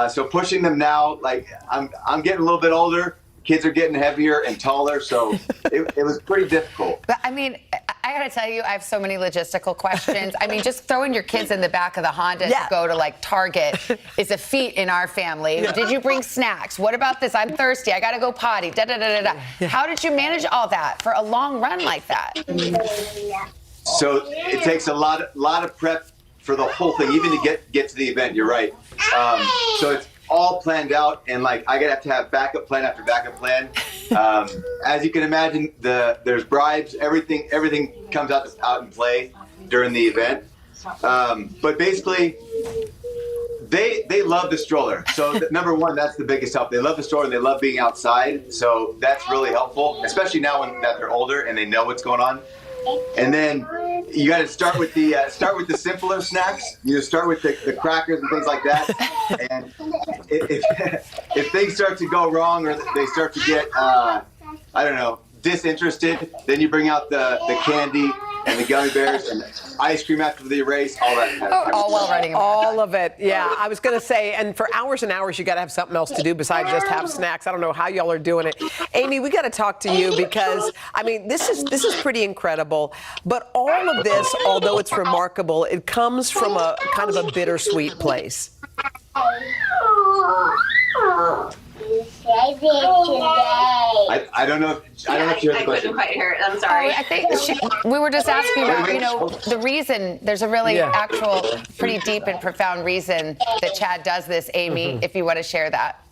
So pushing them now, like I'm getting a little bit older. Kids are getting heavier and taller, so it was pretty difficult. But I mean, I gotta tell you, I have so many logistical questions. I mean, just throwing your kids in the back of the Honda to go to like Target is a feat in our family. Yeah. Did you bring snacks? What about this? I'm thirsty. I gotta go potty. Da da da da da. Yeah. How did you manage all that for a long run like that? So it takes a lot of prep for the whole thing, even to get to the event. You're right. So it's all planned out, and like I gotta have to have backup plan after backup plan. As you can imagine, there's bribes. Everything comes out in play during the event. But basically, they love the stroller. So number one, that's the biggest help. They love the stroller and they love being outside. So that's really helpful, especially now that they're older and they know what's going on. And then you got to start with the simpler snacks. You start with the crackers and things like that. And if things start to go wrong or they start to get disinterested, then you bring out the candy and the gummy bears and ice cream after the race, all that kind of stuff. All while riding. All of it, yeah. I was going to say, and for hours and hours, you got to have something else to do besides just have snacks. I don't know how y'all are doing it. Amy, we got to talk to you because, I mean, this is pretty incredible. But all of this, although it's remarkable, it comes from a kind of a bittersweet place. I don't know if you heard the question. I couldn't quite hear it. I'm sorry. I think we were just asking about, the reason. There's a really actual, pretty deep and profound reason that Chad does this, Amy, if you want to share that.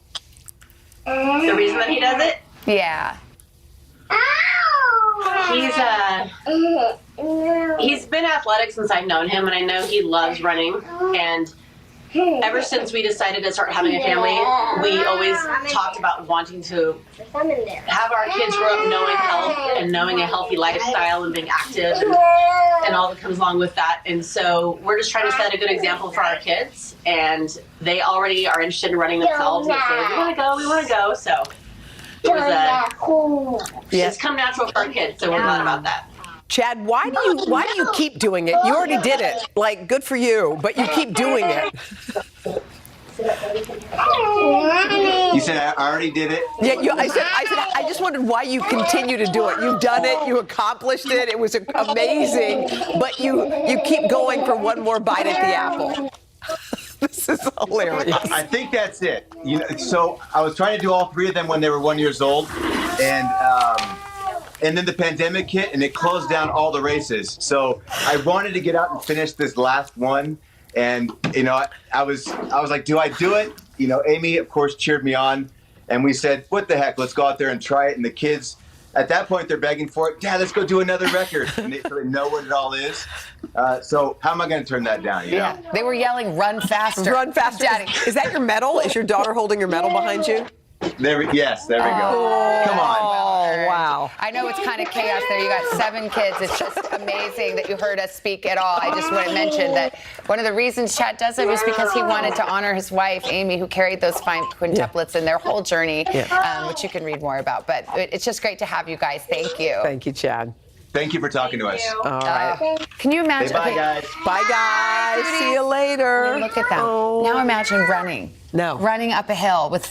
The reason that he does it? Yeah. He's been athletic since I've known him, and I know he loves running. And ever since we decided to start having a family, we always talked about wanting to have our kids grow up knowing health and knowing a healthy lifestyle and being active and all that comes along with that. And so we're just trying to set a good example for our kids, and they already are interested in running themselves. And say, we want to go. So it was it's come natural for our kids, so we're glad about that. Chad, why do you keep doing it? You already did it. Like, good for you, but you keep doing it. You said I already did it? Yeah, I said I just wondered why you continue to do it. You've done it, you accomplished it, it was amazing, but you keep going for one more bite at the apple. This is hilarious. I think that's it. So I was trying to do all 3 of them when they were 1 year old, and then the pandemic hit and it closed down all the races. So I wanted to get out and finish this last one. And, I was like, do I do it? Amy, of course, cheered me on. And we said, what the heck, let's go out there and try it. And the kids, at that point, they're begging for it. Dad, let's go do another record. And they know what it all is. So how am I going to turn that down? Yeah, they were yelling, run faster. Run faster. Daddy. Is that your medal? Is your daughter holding your medal behind you? Yes, there we go. Come on. Oh, wow. I know it's kind of chaos there. You got 7 kids. It's just amazing that you heard us speak at all. I just want to mention that one of the reasons Chad does it was because he wanted to honor his wife, Amy, who carried those 5 quintuplets in their whole journey, which you can read more about. But it's just great to have you guys. Thank you. Thank you, Chad. Thank you for talking to us. All right. Can you imagine? Say bye, guys. Bye, guys. See you later. Look at them. Now imagine running. No. Running up a hill with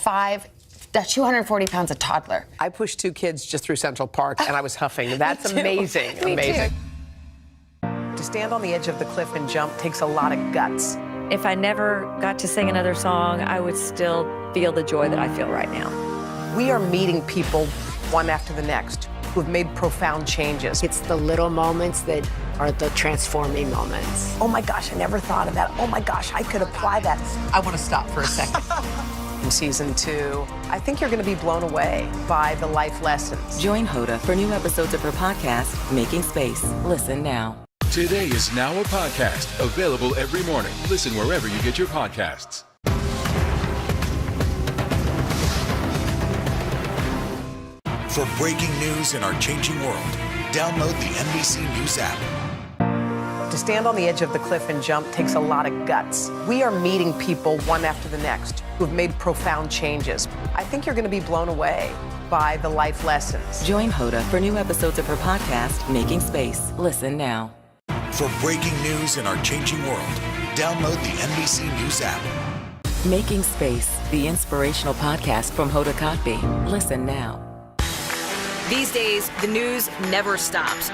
240 pounds of toddler. I pushed 2 kids just through Central Park, and I was huffing. That's amazing. Me Amazing. too. To stand on the edge of the cliff and jump takes a lot of guts. If I never got to sing another song, I would still feel the joy that I feel right now. We are meeting people one after the next who have made profound changes. It's the little moments that are the transforming moments. Oh my gosh, I never thought of that. Oh my gosh, I could apply that. I want to stop for a second. In season 2, I think you're going to be blown away by the life lessons. Join Hoda for new episodes of her podcast, Making Space. Listen now. Today is now a podcast, available every morning. Listen wherever you get your podcasts. For breaking news in our changing world, download the NBC News app. To stand on the edge of the cliff and jump takes a lot of guts. We are meeting people one after the next who have made profound changes. I think you're going to be blown away by the life lessons. Join Hoda for new episodes of her podcast, Making Space. Listen now. For breaking news in our changing world, download the NBC News app. Making Space, the inspirational podcast from Hoda Kotb. Listen now. These days, the news never stops.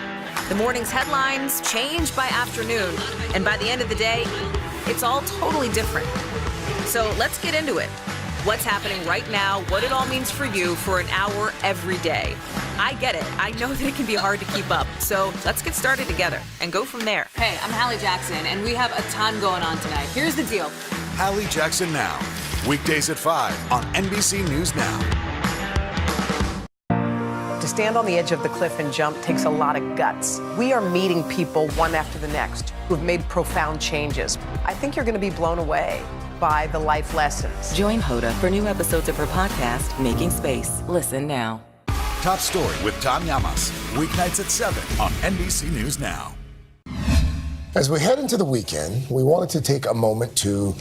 The morning's headlines change by afternoon, and by the end of the day, it's all totally different. So let's get into it. What's happening right now, what it all means for you for an hour every day. I get it. I know that it can be hard to keep up. So let's get started together and go from there. Hey, I'm Hallie Jackson, and we have a ton going on tonight. Here's the deal. Hallie Jackson Now, weekdays at 5 on NBC News Now. To stand on the edge of the cliff and jump takes a lot of guts. We are meeting people one after the next who have made profound changes. I think you're going to be blown away by the life lessons. Join Hoda for new episodes of her podcast, Making Space. Listen now. Top Story with Tom Llamas, weeknights at 7 on NBC News Now. As we head into the weekend, we wanted to take a moment to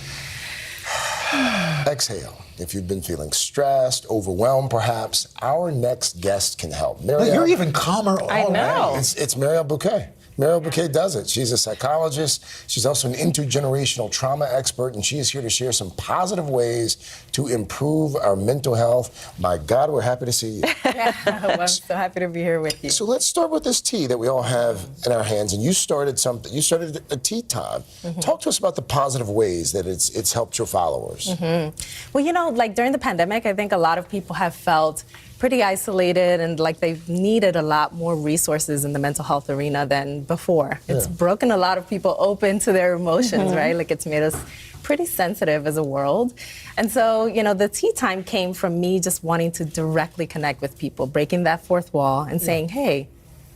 exhale. If you've been feeling stressed, overwhelmed, perhaps, our next guest can help. You're even calmer already. I know. It's Marielle Bouquet. Marielle Bouquet does it. She's a psychologist. She's also an intergenerational trauma expert, and she is here to share some positive ways to improve our mental health. My God, we're happy to see you. I'm so happy to be here with you. So let's start with this tea that we all have in our hands, and you started something. You started a tea time. Mm-hmm. Talk to us about the positive ways that it's helped your followers. Mm-hmm. Well, like during the pandemic, I think a lot of people have felt pretty isolated and like they've needed a lot more resources in the mental health arena than before. Yeah. It's broken a lot of people open to their emotions, right? Like it's made us pretty sensitive as a world. And so, the tea time came from me just wanting to directly connect with people, breaking that fourth wall and saying, hey,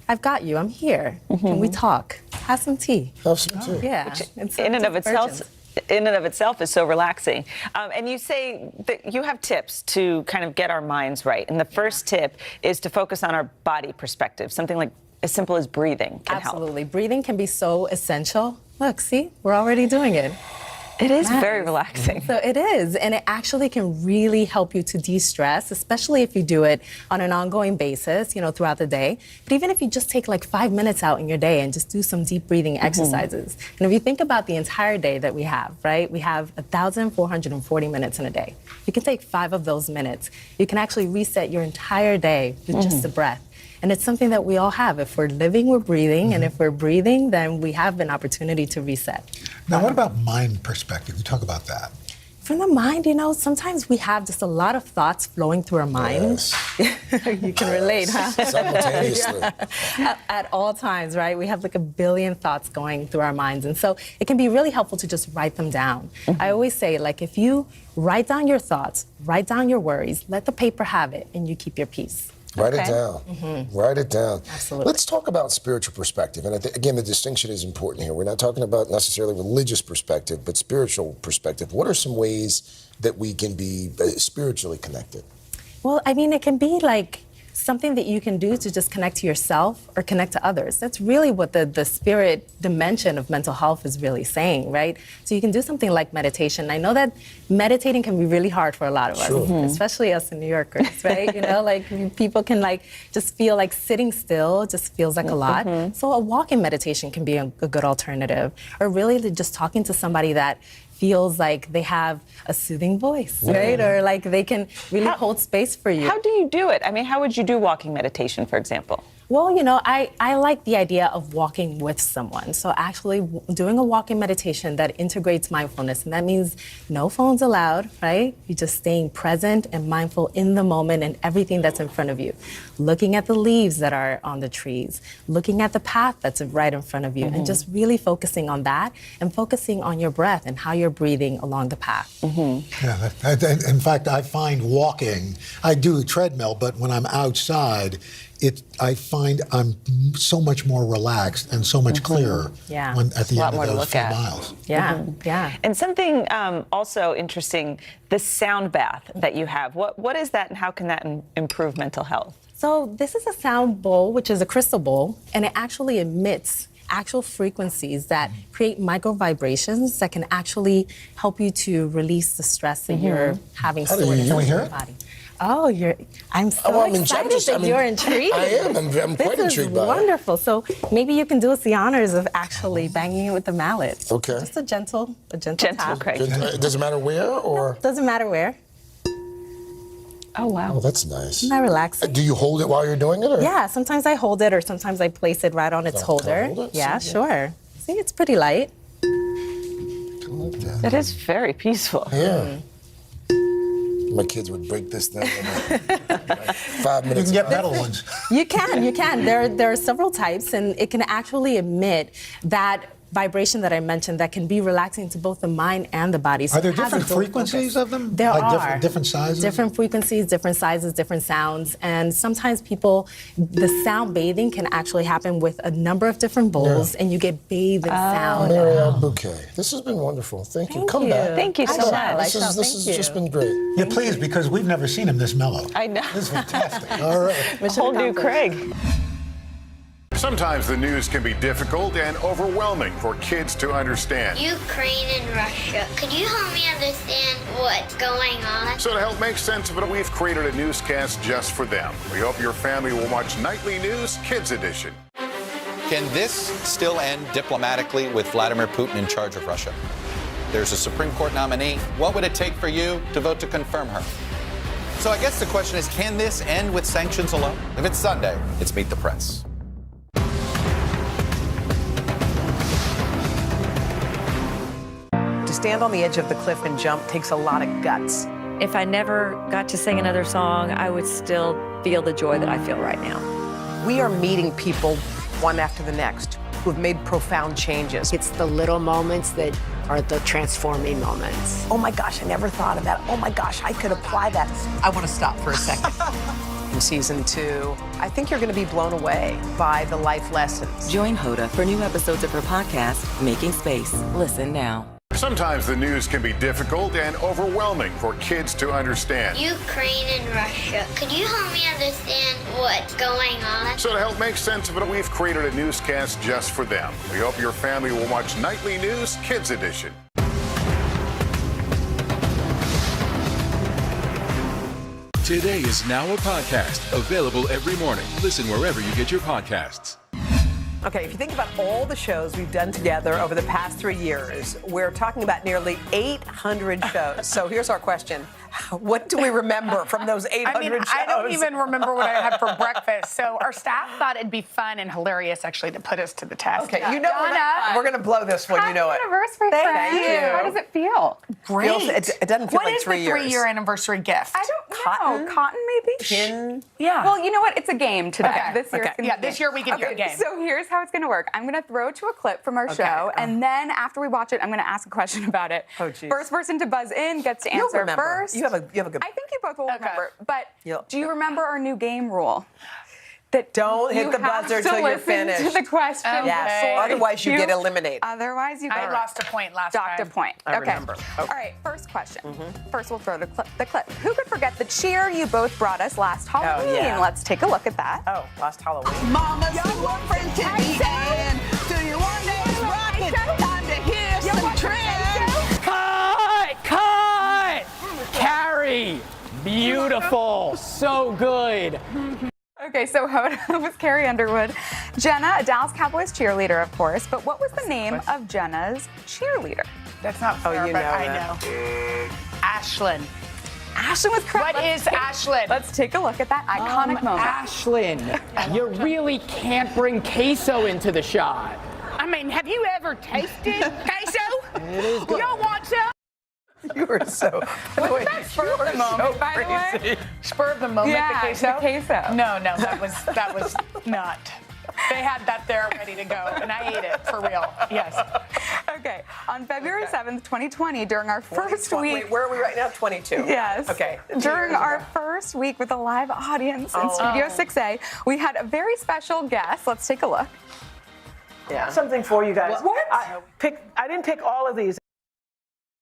I've got you, I'm here. Can we talk? Have some tea. Have some tea. Yeah. Which in and of itself is so relaxing. And you say that you have tips to kind of get our minds right. And the first tip is to focus on our body perspective. Something like as simple as breathing can help. Absolutely. Breathing can be so essential. Look, see, we're already doing it. It is very relaxing. So it is, and it actually can really help you to de-stress, especially if you do it on an ongoing basis, throughout the day. But even if you just take like 5 minutes out in your day and just do some deep breathing exercises. And if you think about the entire day that we have, right? We have 1,440 minutes in a day. You can take 5 of those minutes. You can actually reset your entire day with just a breath. And it's something that we all have. If we're living, we're breathing. And if we're breathing, then we have an opportunity to reset. Now, what about mind perspective? You talk about that. From the mind, sometimes we have just a lot of thoughts flowing through our minds. Yes. You can relate, huh? Simultaneously. At all times, right? We have like 1 billion thoughts going through our minds. And so it can be really helpful to just write them down. I always say, if you write down your thoughts, write down your worries, let the paper have it, and you keep your peace. Write it down. Write it down. Absolutely. Let's talk about spiritual perspective. And again, the distinction is important here. We're not talking about necessarily religious perspective, but spiritual perspective. What are some ways that we can be spiritually connected? Well, I mean, it can be like something that you can do to just connect to yourself or connect to others. That's really what the spirit dimension of mental health is really saying, right? So you can do something like meditation. I know that meditating can be really hard for a lot of us, especially us in New Yorkers, right? You know, like people can like just feel like sitting still just feels like a lot. So a walking meditation can be a good alternative, or really just talking to somebody that feels like they have a soothing voice, right? Or like they can really hold space for you. How do you do it? I mean, how would you do walking meditation, for example? Well, you know, I like the idea of walking with someone. So actually doing a walking meditation that integrates mindfulness, and that means no phones allowed, right? You're just staying present and mindful in the moment and everything that's in front of you. Looking at the leaves that are on the trees, looking at the path that's right in front of you, and just really focusing on that and focusing on your breath and how you're breathing along the path. Yeah, in fact, I find walking, I do treadmill, but when I'm outside, I find I'm so much more relaxed and so much clearer at the end of those few miles. Yeah. And something also interesting, the sound bath that you have. What is that, and how can that improve mental health? So this is a sound bowl, which is a crystal bowl, and it actually emits actual frequencies that create micro vibrations that can actually help you to release the stress that you're having stored in your body. Oh, I'm so excited that you're intrigued. I am. I'm quite intrigued by it. Wonderful. So maybe you can do us the honors of actually banging it with the mallet. Okay. Just a gentle tap. Craig. Does it matter where, or? Doesn't matter where. Oh, wow. Oh, that's nice. Isn't that relaxing? Do you hold it while you're doing it? Or? Yeah, sometimes I hold it, or sometimes I place it right on its holder. Yeah, sure. See, it's pretty light. It is very peaceful. Yeah. My kids would break this thing in 5 minutes. You can get metal ones. You can. There are several types, and it can actually emit that vibration that I mentioned that can be relaxing to both the mind and the body. So are there different frequencies of them? There like are. Different sizes? Different frequencies, different sizes, different sounds. And sometimes the sound bathing can actually happen with a number of different bowls, and you get bathed in sound. Emmanuel Bouquet, this has been wonderful. Thank you. Come back. Thank you so much. This has just been great. Yeah, please, because we've never seen him this mellow. I know. This is fantastic. All right. A whole new Craig. Sometimes the news can be difficult and overwhelming for kids to understand. Ukraine and Russia. Could you help me understand what's going on? So to help make sense of it, we've created a newscast just for them. We hope your family will watch Nightly News Kids Edition. Can this still end diplomatically with Vladimir Putin in charge of Russia? There's a Supreme Court nominee. What would it take for you to vote to confirm her? So I guess the question is, can this end with sanctions alone? If it's Sunday, it's Meet the Press. To stand on the edge of the cliff and jump takes a lot of guts. If I never got to sing another song, I would still feel the joy that I feel right now. We are meeting people one after the next who have made profound changes. It's the little moments that are the transforming moments. Oh my gosh, I never thought of that. Oh my gosh, I could apply that. I want to stop for a second. In season 2, I think you're going to be blown away by the life lessons. Join Hoda for new episodes of her podcast, Making Space. Listen now. Sometimes the news can be difficult and overwhelming for kids to understand. Ukraine and Russia. Could you help me understand what's going on? So to help make sense of it, we've created a newscast just for them. We hope your family will watch Nightly News Kids Edition. Today is now a podcast available every morning. Listen wherever you get your podcasts. Okay, if you think about all the shows we've done together over the past 3 years, we're talking about nearly 800 shows. So here's our question. What do we remember from those 800 shows? I don't even remember what I had for breakfast. So our staff thought it'd be fun and hilarious, actually, to put us to the test. Okay, you know we're going to blow this one. You know it. Anniversary, Thank you. How does it feel? Great. It doesn't feel like 3 years. What is the 3-year anniversary gift? I don't know. Cotton, maybe? Pin? Yeah. Well, you know what? It's a game today. Okay. This year, this year we can do a game. So here's how it's going to work. I'm going to throw to a clip from our show, and then after we watch it, I'm going to ask a question about it. Oh, geez. First person to buzz in gets to answer first. You have a good. I think you both will remember. But do you remember our new game rule? that Don't hit you the have buzzer to till you're listen finished. to the question. Yes. Okay. Otherwise, you get eliminated. Otherwise, you get I lost a point last docked a time. point. I Okay. remember. All right, first question. First, we'll throw the clip. Who could forget the cheer you both brought us last Halloween? yeah. Let's take a look at that. Oh, last Halloween. Mama, you want friends to be in. Do you want this rocket? Time to hear some trends. Cut! Carrie! Beautiful. So good. Okay, so Hoda was Carrie Underwood. Jenna, a Dallas Cowboys cheerleader, of course. But what was the name of Jenna's cheerleader? That's not fair, you but know I that. know. Ashlyn. Ashlyn was correct. What is Ashlyn? Let's take a look at that iconic moment. Ashlyn, you really can't bring queso into the shot. I mean, have you ever tasted queso? It is good. You don't want some? You were so. Wasn't that spur of the moment, by the way? Spur of the moment, Yeah, the queso? the queso. No, that was not. They had that there ready to go, and I ate it for real. Yes. Okay, on February 7th, 2020, during our first week. Wait, where are we right now? 22. Yes. Okay. During our first week with a live audience in Studio 6A, we had a very special guest. Let's take a look. Yeah. Something for you guys. What? I didn't pick all of these.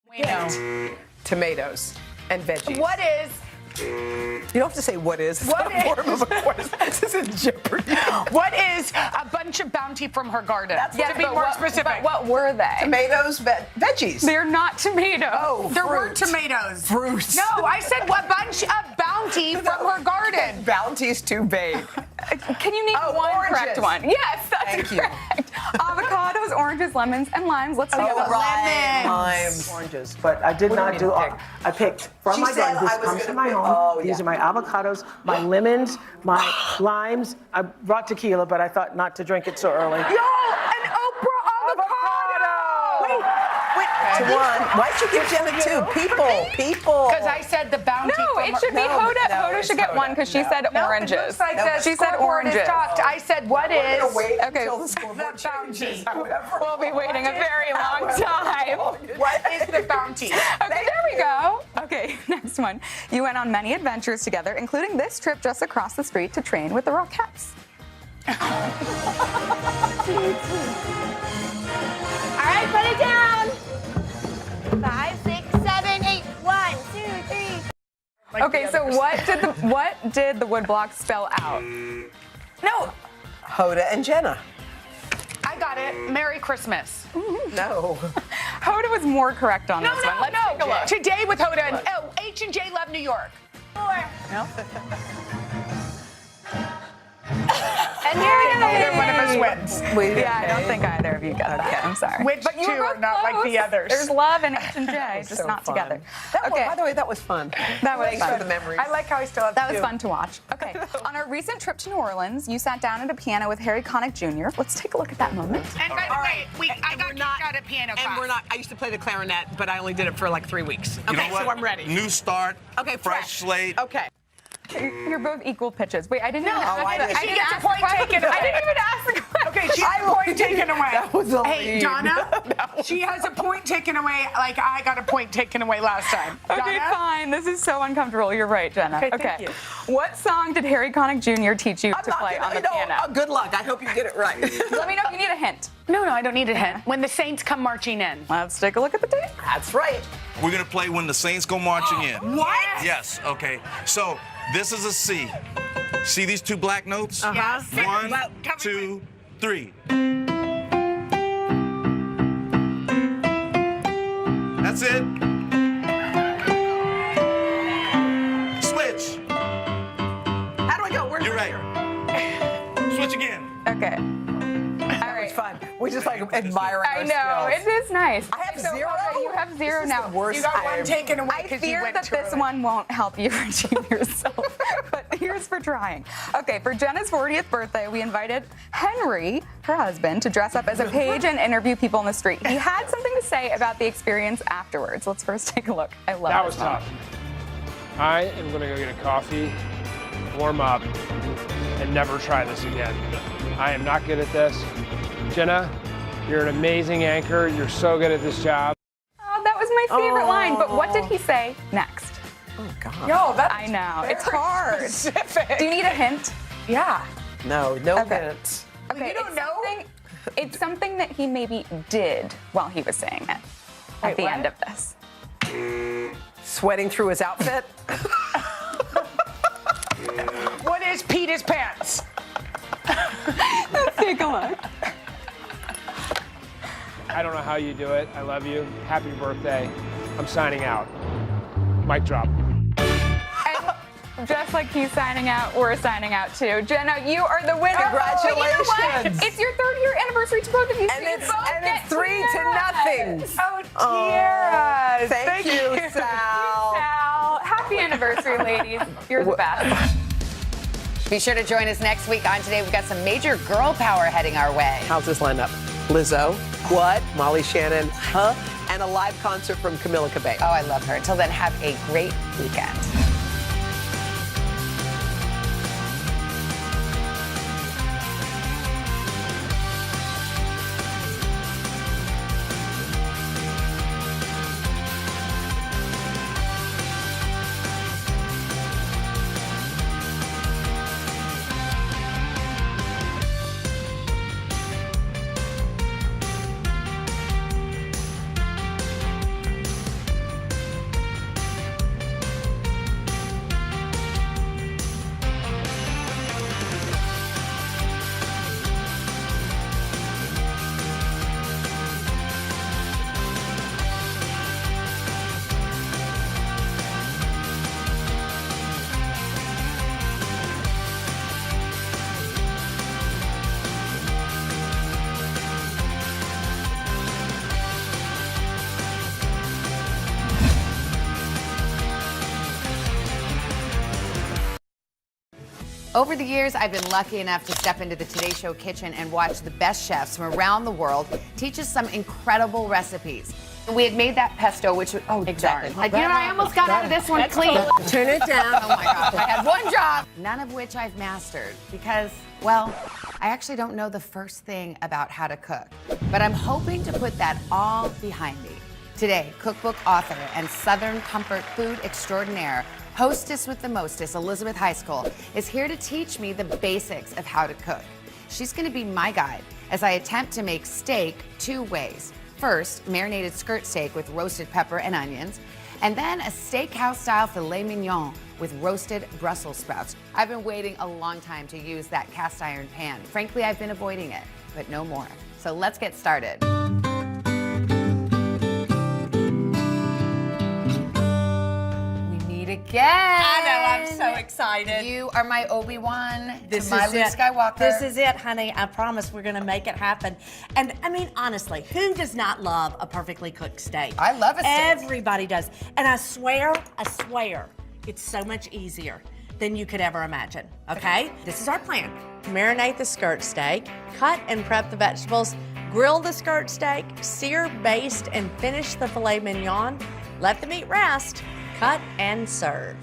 We know. Tomatoes and veggies. What is? You don't have to say what is. It's What not a form of a question. This is Jeopardy. What is a bunch of bounty from her garden? Yes, to be but more what- specific. But what were they? Tomatoes, veggies. They're not tomatoes. Oh, There were fruit. tomatoes. Fruits. No, I said what bunch of bounty from her garden. Bounty's too vague. Can you name one oranges. correct one? Yes, that's Thank you. correct. Avocados, oranges, lemons, and limes. Let's take a look. Limes. Oranges, but I did What do not you do. pick? I picked from She my said garden. This I was comes gonna from my pick- home. oh, These yeah. are my avocados, my lemons, my limes. I brought tequila, but I thought not to drink it so early. Yo, an Oprah avocado. Wait, to one. Why'd you give Jenna two? People. Because I said the bounty. No, from it her- should be No, Hoda. no, Hoda it's should get Hoda. one because she said No, oranges. It looks like the She said scoreboard is oranges. talked. I said what We're is? gonna wait Okay. until the scoreboard The bounty. changes, however. We'll be waiting a very long time. What is the bounty? Okay, there we go. Okay, next one. You went on many adventures together, including this trip just across the street to train with the Rockettes. All right, put it down. 5, 6, 7, 8. 1, 2, 3. Okay, so what did the woodblock spell out? No, Hoda and Jenna. I got it. Merry Christmas. No. Hoda was more correct on this one. Let's take a look. Today with Hoda and H&J love New York. 4. No? And neither one of us wins. Yeah, I don't think either of you got that. I'm sorry. Which But you two were are both not like the close. others. There's love in H&J, just so not fun. together. That Okay. By the way, that was fun. That was Thanks fun. for the memories. I like how I still have That was two. fun to watch. Okay, on our recent trip to New Orleans, you sat down at a piano with Harry Connick Jr. Let's take a look at that moment. And by the way, I got kicked out of piano class. And we're not. I used to play the clarinet, but I only did it for like 3 weeks. You Okay, know what? so I'm ready. New start. Okay, fresh slate. Okay. You're both equal pitches. Wait, I didn't even I ask didn't. She didn't gets a ask the point question. taken away. I didn't even ask the question. Okay, she has a point taken away. That was a Hey, lead. Donna, she has a point taken away like I got a point taken away last time. Okay, Donna? fine. This is so uncomfortable. You're right, Jenna. Okay, thank you. What song did Harry Connick Jr. teach you to play on the piano? Good luck. I hope you get it right. Let me know if you need a hint. No, I don't need a hint. When the Saints come marching in. Let's take a look at the tape. That's right. We're gonna play When the Saints Go Marching In. What? Yes. Okay. So this is a C. See these two black notes? Yes. 1, Well, 2, 3. That's it. Switch. How do I go? You're right. Switch again. Okay. It's fun. We just like admiring I our know. skills. It is nice. I have So, 0. okay, you have 0 This is now. the worst You got time. one taken away I because you fear went that too this early. one won't help you redeem yourself. But here's for trying. Okay, for Jenna's 40th birthday, we invited Henry, her husband, to dress up as a page and interview people in the street. He had something to say about the experience afterwards. Let's first take a look. I love That this was moment. tough. I am going to go get a coffee, warm up, and never try this again. I am not good at this. Jenna, you're an amazing anchor. You're so good at this job. Oh, that was my favorite line. But what did he say next? Oh, God. No, that's I know. It's very hard. specific. Do you need a hint? Yeah. No hints. Okay, you don't know? It's something that he maybe did while he was saying it at the end of this. Sweating through his outfit. What is Peter's pants? Let's take a look. I don't know how you do it. I love you. Happy birthday. I'm signing out. Mic drop. And just like he's signing out, we're signing out too. Jenna, you are the winner. Congratulations. But you know what? It's your 3rd-year anniversary to both of you. And so it's 3-0. Oh, Tiara. Thank you, Sal. Sal. Happy anniversary, ladies. You're the best. Be sure to join us next week on Today. We've got some major girl power heading our way. How's this lineup? Lizzo, what? Molly Shannon, huh? And a live concert from Camila Cabello. Oh, I love her. Until then, have a great weekend. Over the years, I've been lucky enough to step into the Today Show kitchen and watch the best chefs from around the world teach us some incredible recipes. We had made that pesto, which was, Exactly. darn. I almost got out of this one clean. Turn it down. Oh my gosh, I had one job. None of which I've mastered because, well, I actually don't know the first thing about how to cook. But I'm hoping to put that all behind me. Today, cookbook author and Southern comfort food extraordinaire, hostess with the mostest, Elizabeth High School, is here to teach me the basics of how to cook. She's gonna be my guide as I attempt to make steak 2 ways. First, marinated skirt steak with roasted pepper and onions, and then a steakhouse-style filet mignon with roasted Brussels sprouts. I've been waiting a long time to use that cast iron pan. Frankly, I've been avoiding it, but no more. So let's get started. Again. I know, I'm so excited. You are my Obi-Wan This to my is Luke it. Skywalker. This is it, honey. I promise we're gonna make it happen. And I mean, honestly, who does not love a perfectly cooked steak? I love a steak. Everybody does. And I swear, it's so much easier than you could ever imagine, okay? This is our plan. Marinate the skirt steak, cut and prep the vegetables, grill the skirt steak, sear, baste, and finish the filet mignon. Let the meat rest. Cut and serve.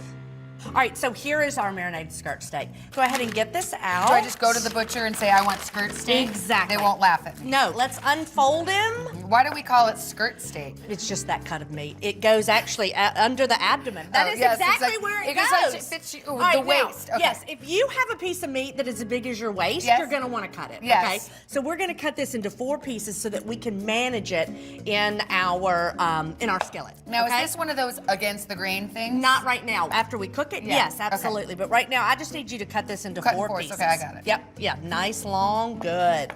All right, so here is our marinated skirt steak. Go ahead and get this out. Do I just go to the butcher and say I want skirt steak? Exactly. They won't laugh at me. No, let's unfold him. Why do we call it skirt steak? It's just that cut of meat. It goes actually under the abdomen. That is yes, exactly it's like- where it it goes. goes like it fits you- All the right, now, waist. Okay. Yes, if you have a piece of meat that is as big as your waist, Yes. you're gonna wanna cut it, Yes. okay? So we're gonna cut this into 4 pieces so that we can manage it in our skillet. Now, okay? is this one of those against the grain things? Not right now. After we cook it, Yeah. yes, Okay. absolutely. But right now, I just need you to cut this into Cut in 4 fours. pieces. Okay, I got it. Yep, yeah, nice, long, good.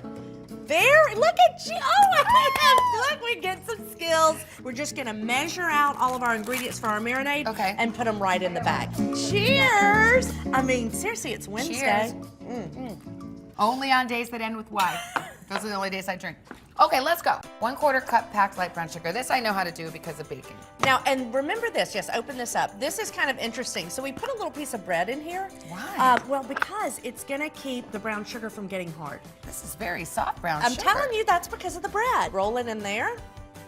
Very, look at you. Oh my God, look, we get some skills. We're just gonna measure out all of our ingredients for our marinade and put them right in the bag. Cheers. I mean, seriously, it's Wednesday. Cheers. Only on days that end with Y. Those are the only days I drink. Okay, let's go. 1/4 cup packed light brown sugar. This I know how to do because of baking. Now, and remember this, yes, open this up. This is kind of interesting. So we put a little piece of bread in here. Why? Well, because it's gonna keep the brown sugar from getting hard. This is very soft brown I'm sugar. telling you, that's because of the bread. Roll it in there.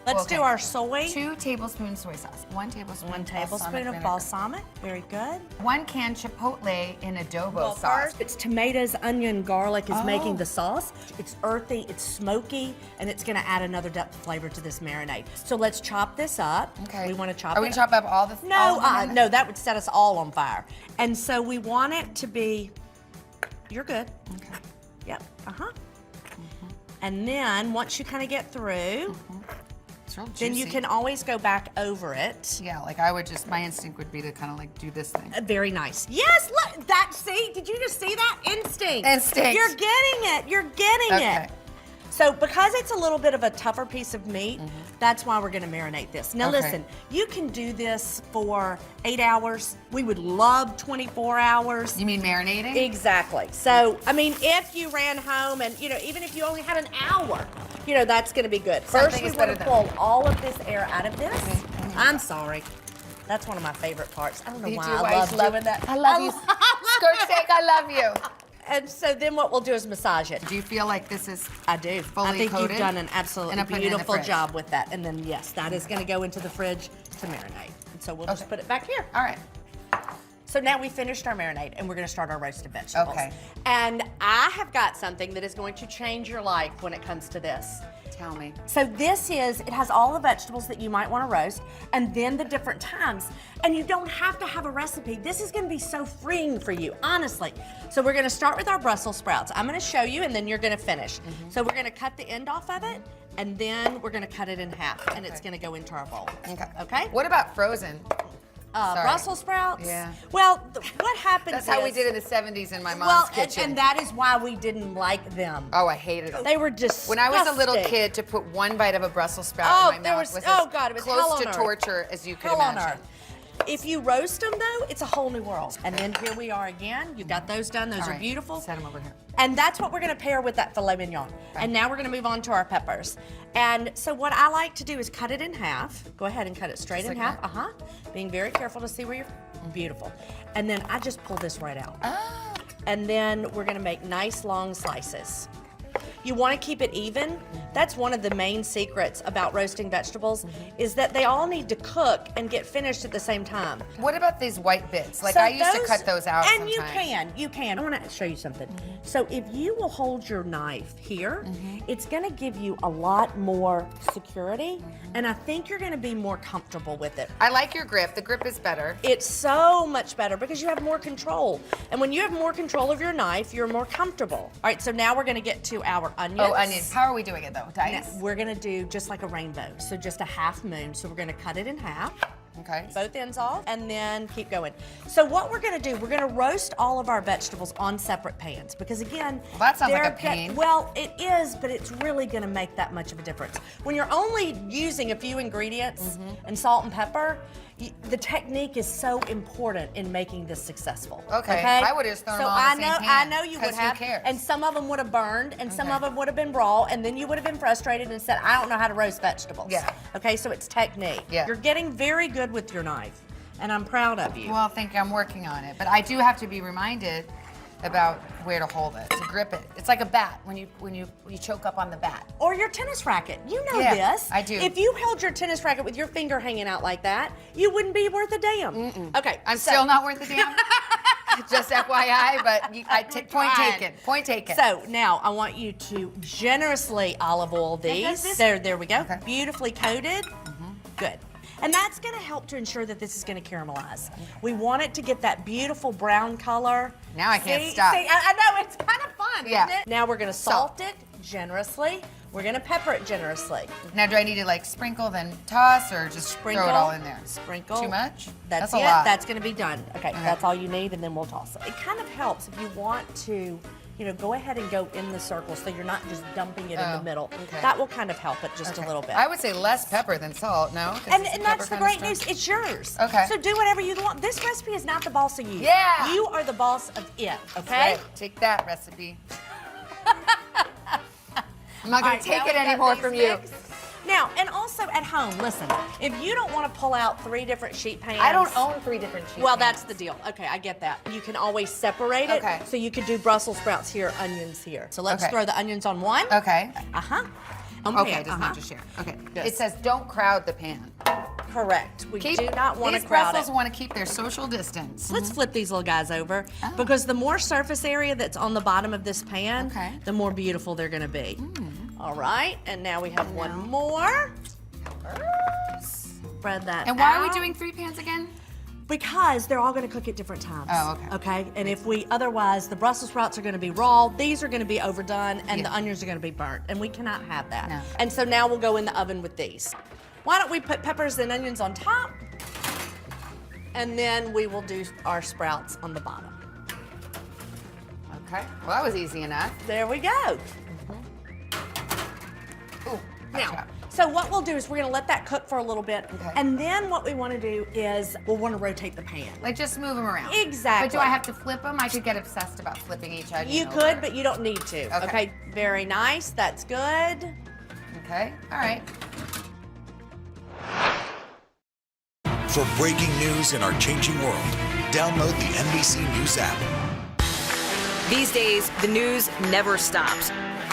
Let's Okay. do our soy. 2 tablespoons soy sauce. 1 tablespoon. 1 tablespoon balsamic of vinegar. balsamic. Very good. 1 can chipotle in adobo Well, sauce. first, it's tomatoes, onion, garlic is Oh. making the sauce. It's earthy, it's smoky, and it's gonna add another depth of flavor to this marinade. So let's chop this up. Okay. We wanna chop Are we it gonna chop up all the? No, all of them in no, that would set us all on fire. And so we want it to be You're good. Okay. Yep. And then once you kind of get through, It's real then you juicy. can always go back over it. Yeah, like I would just, my instinct would be to kind of like do this thing. Very nice. Yes, look, that, see, did you just see that? Instinct. Instinct. You're getting it. You're getting it. So because it's a little bit of a tougher piece of meat, that's why we're gonna marinate this. Now listen, you can do this for 8 hours. We would love 24 hours. You mean marinating? Exactly. So, I mean, if you ran home and, even if you only had an hour, that's gonna be good. First, Something we is wanna better pull all of this air out of this. I'm sorry. That's one of my favorite parts. I don't know You why do, I love doing that. I love you. Skirt steak, I love you. And so then what we'll do is massage it. Do you feel like this is I do. fully I think coated? you've done an absolutely And I put it in the beautiful fridge. job with that. And then, yes, that is going to go into the fridge to marinate. And so we'll just put it back here. All right. So now we finished our marinade and we're going to start our roasted vegetables. Okay. And I have got something that is going to change your life when it comes to this. Tell me. So it has all the vegetables that you might want to roast and then the different times. And you don't have to have a recipe. This is going to be so freeing for you, honestly. So we're going to start with our Brussels sprouts. I'm going to show you and then you're going to finish. So we're going to cut the end off of it and then we're going to cut it in half and it's going to go into our bowl. Okay? What about frozen? Sorry. Brussels sprouts? Yeah. Well, what happens That's how we is- did in the 70s in my mom's kitchen. and that is why we didn't like them. Oh, I hated them. They were disgusting. When I was a little kid, to put one bite of a Brussels sprout Oh, in my there mouth was- was oh, as God, it was hell close on to earth. torture as you could Hell on imagine. earth. If you roast them though, it's a whole new world. And then here we are again. You got those done. Those All are right, beautiful. set 'em over here. And that's what we're gonna pair with that filet mignon. And now we're gonna move on to our peppers. And so what I like to do is cut it in half. Go ahead and cut it straight Just in like half. Being very careful to see where you're beautiful. And then I just pull this right out. And then we're gonna make nice long slices. You want to keep it even. That's one of the main secrets about roasting vegetables is that they all need to cook and get finished at the same time. What about these white bits? Like So I used to cut those out And sometimes. you can. I want to show you something. So if you will hold your knife here, it's going to give you a lot more security, and I think you're going to be more comfortable with it. I like your grip. The grip is better. It's so much better because you have more control. And when you have more control of your knife, you're more comfortable. All right, so now we're going to get to our onions. Oh, onions. How are we doing it though? Dice? Now, we're going to do just like a rainbow, so just a half moon. So we're going to cut it in half. Okay. Both ends off, and then keep going. So what we're gonna do, we're gonna roast all of our vegetables on separate pans because again, Well, that sounds like they're a pain. Well, it is, but it's really gonna make that much of a difference. When you're only using a few ingredients and salt and pepper, the technique is so important in making this successful. Okay. I would've just thrown them all in the same pan, I know you 'cause would who have, cares? and some of them would have burned, and some of them would have been raw, and then you would have been frustrated and said, I don't know how to roast vegetables. Yeah. Okay, so it's technique. Yeah. You're getting very good with your knife, and I'm proud of you. Well, thank you. I'm working on it, but I do have to be reminded about where to hold it, to grip it. It's like a bat when you choke up on the bat. Or your tennis racket. You know Yeah, this. I do. If you held your tennis racket with your finger hanging out like that, you wouldn't be worth a damn. Okay. I'm still not worth a damn. Just FYI, but point taken. Point taken. So now I want you to generously olive oil these. There we go. Beautifully coated. Good. And that's going to help to ensure that this is going to caramelize. We want it to get that beautiful brown color. Now I can't stop. See, I know, it's kind of fun, Yeah. isn't it? Now we're going to salt it generously. We're going to pepper it generously. Now, do I need to like sprinkle, then toss, or just Sprinkle. throw it all in there? Sprinkle. Too much? That's a it. lot. That's going to be done. Okay, that's all you need, and then we'll toss it. It kind of helps if you want to, go ahead and go in the circle so you're not just dumping it in the middle. okay. That will kind of help it just a little bit. I would say less pepper than salt, no? 'Cause And it's a that's the pepper kind great of news. It's yours. Okay. So do whatever you want. This recipe is not the boss of you. Yeah. You are the boss of it, That's okay? right. Take that recipe. I'm not going to take it anymore from you. Now, and also at home, listen, if you don't want to pull out 3 different sheet pans. I don't own 3 different sheet Well, pans. that's the deal. Okay, I get that. You can always separate it. Okay. So you could do Brussels sprouts here, onions here. So let's Okay. throw the onions on one. Okay. Uh-huh. Okay, does not just share. Okay. It says don't crowd the pan. Correct. We do not want to These crowd Brussels it. want to keep their social distance. Let's flip these little guys over because the more surface area that's on the bottom of this pan, the more beautiful they're going to be. All right, and now we have one more. Spread that And why out. are we doing 3 pans again? Because they're all going to cook at different times. Oh, okay. Okay, and if we otherwise, the Brussels sprouts are going to be raw, these are going to be overdone, and the onions are going to be burnt, and we cannot have that. No. And so now we'll go in the oven with these. Why don't we put peppers and onions on top, and then we will do our sprouts on the bottom. Okay, well that was easy enough. There we go. Ooh, Now, so what we'll do is we're gonna let that cook for a little bit, and then what we wanna do is we'll wanna rotate the pan. Like just move them around. Exactly. But do I have to flip them? I could get obsessed about flipping each onion You over. could, but you don't need to. Okay, very nice, that's good. Okay, all right. For breaking news in our changing world, download the NBC News app. These days, the news never stops.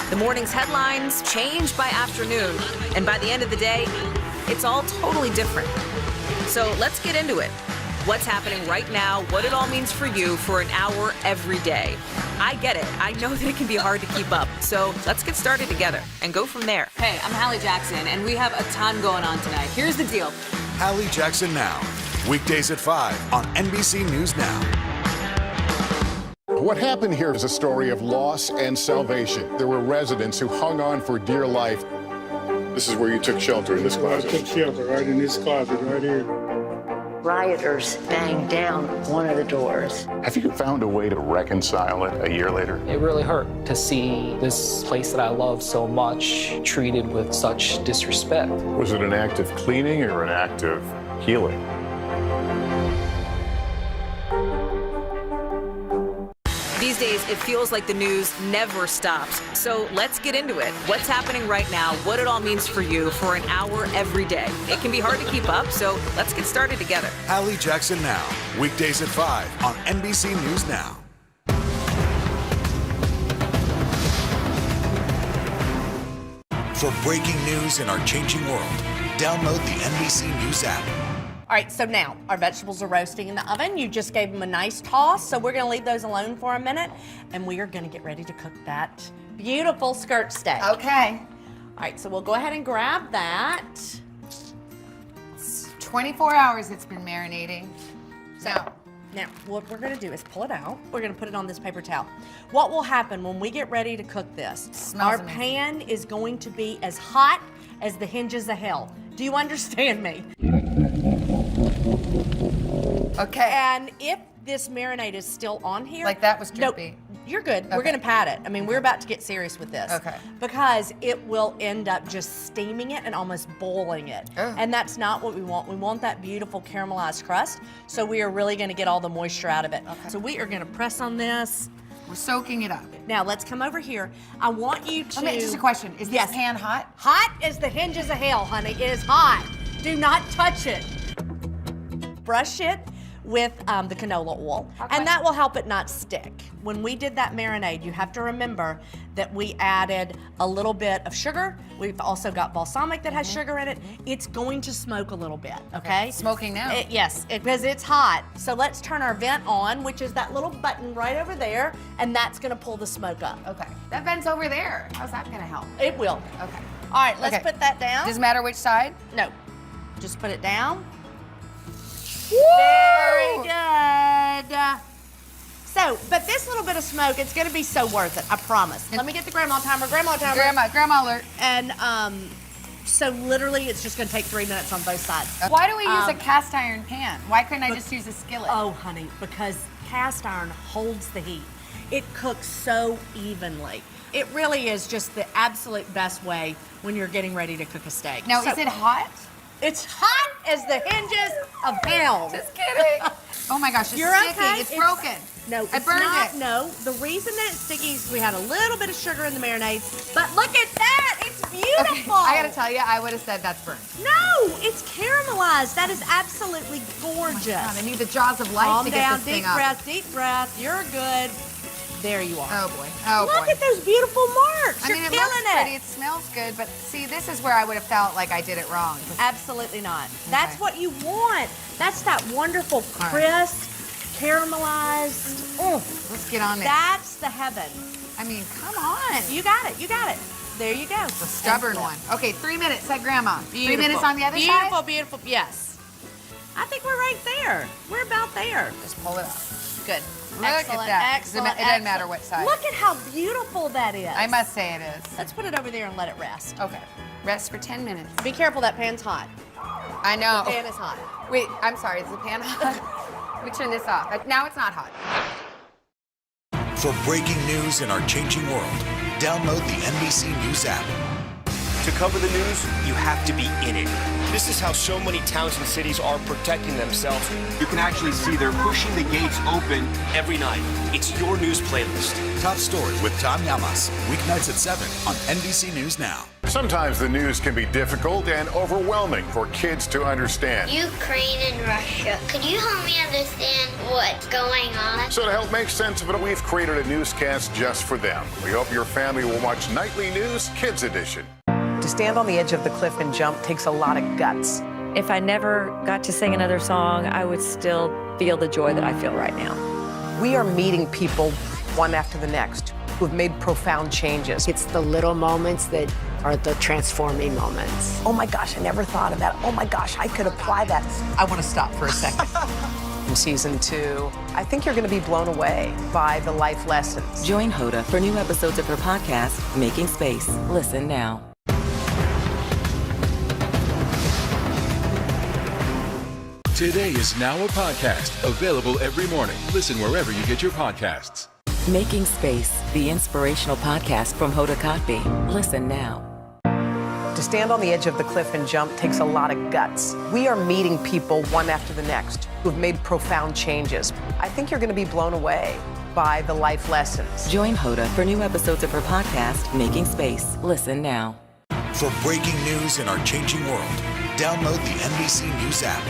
The morning's headlines change by afternoon, and by the end of the day, it's all totally different. So let's get into it. What's happening right now, what it all means for you for an hour every day. I get it. I know that it can be hard to keep up. So let's get started together and go from there. Hey, I'm Hallie Jackson, and we have a ton going on tonight. Here's the deal. Hallie Jackson Now, weekdays at 5 on NBC News Now. What happened here is a story of loss and salvation. There were residents who hung on for dear life. This is where you took shelter, in this closet. I took shelter right in this closet right here. Rioters banged down one of the doors. Have you found a way to reconcile it a year later? It really hurt to see this place that I love so much treated with such disrespect. Was it an act of cleaning or an act of healing? These days, it feels like the news never stops. So let's get into it. What's happening right now, what it all means for you for an hour every day. It can be hard to keep up, so let's get started together. Hallie Jackson Now, weekdays at 5 on NBC News Now. For breaking news in our changing world, download the NBC News app. All right, so now our vegetables are roasting in the oven. You just gave them a nice toss, so we're gonna leave those alone for a minute, and we are gonna get ready to cook that beautiful skirt steak. Okay. All right, so we'll go ahead and grab that. It's 24 hours it's been marinating. So now what we're gonna do is pull it out. We're gonna put it on this paper towel. What will happen when we get ready to cook this? Our pan is going to be as hot as the hinges of hell. Do you understand me? Okay. And if this marinade is still on here. Like that was drippy. No, you're good. Okay. We're gonna pat it. I mean, we're about to get serious with this. Okay. Because it will end up just steaming it and almost boiling it. Oh. And that's not what we want. We want that beautiful caramelized crust. So we are really gonna get all the moisture out of it. Okay. So we are gonna press on this. We're soaking it up. Now let's come over here. I want you to. Just a question. Is this pan hot? Hot as the hinges of hell, honey. It is hot. Do not touch it. Brush it with the canola oil, and that will help it not stick. When we did that marinade, you have to remember that we added a little bit of sugar. We've also got balsamic that has sugar in it. It's going to smoke a little bit, okay? Smoking now. Yes, because it's hot. So let's turn our vent on, which is that little button right over there, and that's gonna pull the smoke up. Okay. That vent's over there. How's that gonna help? It will. Okay. All right, let's put that down. Doesn't matter which side? No. Just put it down. Very good. So, but this little bit of smoke, it's gonna be so worth it, I promise. Let me get the grandma timer, grandma timer. Grandma alert. And so literally it's just gonna take 3 minutes on both sides. Why do we use a cast iron pan? Why couldn't I just use a skillet? Oh, honey, because cast iron holds the heat. It cooks so evenly. It really is just the absolute best way when you're getting ready to cook a steak. Now, is it hot? It's hot as the hinges of hell. Just kidding. Oh my gosh, it's You're sticky. okay. It's broken. No, I it's burned not. it. No, the reason that it's sticky is we had a little bit of sugar in the marinade. But look at that. It's beautiful. Okay, I gotta tell you, I would have said that's burnt. No, it's caramelized. That is absolutely gorgeous. Oh my God, I need the jaws of life Calm to get down, this thing deep up. breath, deep breath. You're good. There you are. Oh boy. Oh Look boy. at those beautiful marks. I mean, You're it looks killing pretty. It smells good, but see, this is where I would have felt like I did it wrong. Absolutely not. That's what you want. That's that wonderful, crisp, caramelized. Oh, let's get on there. That's the heaven. I mean, come on. You got it. You got it. There you go. The stubborn one. Okay, 3 minutes, said Grandma. Beautiful. 3 minutes on the other side? Beautiful, beautiful. Yes. I think we're right there. We're about there. Just pull it off. Good. Look Excellent, at that. excellent, It doesn't matter excellent. what size. Look at how beautiful that is. I must say it is. Let's put it over there and let it rest. Okay. Rest for 10 minutes. Be careful, that pan's hot. I know. The pan is hot. Wait, I'm sorry. Is the pan hot? Let me turn this off. Now it's not hot. For breaking news in our changing world, download the NBC News app. To cover the news, you have to be in it. This is how so many towns and cities are protecting themselves. You can actually see they're pushing the gates open every night. It's your news playlist. Top Story with Tom Llamas, weeknights at 7 on NBC News Now. Sometimes the news can be difficult and overwhelming for kids to understand. Ukraine and Russia. Could you help me understand what's going on? So to help make sense of it, we've created a newscast just for them. We hope your family will watch Nightly News Kids Edition. To stand on the edge of the cliff and jump takes a lot of guts. If I never got to sing another song, I would still feel the joy that I feel right now. We are meeting people one after the next who've made profound changes. It's the little moments that are the transforming moments. Oh my gosh, I never thought of that. Oh my gosh, I could apply that. I want to stop for a second. In season 2, I think you're going to be blown away by the life lessons. Join Hoda for new episodes of her podcast, Making Space. Listen now. Today is now a podcast available every morning. Listen wherever you get your podcasts. Making Space, the inspirational podcast from Hoda Kotb. Listen now. To stand on the edge of the cliff and jump takes a lot of guts. We are meeting people one after the next who've made profound changes. I think you're going to be blown away by the life lessons. Join Hoda for new episodes of her podcast, Making Space. Listen now. For breaking news in our changing world, download the NBC News app.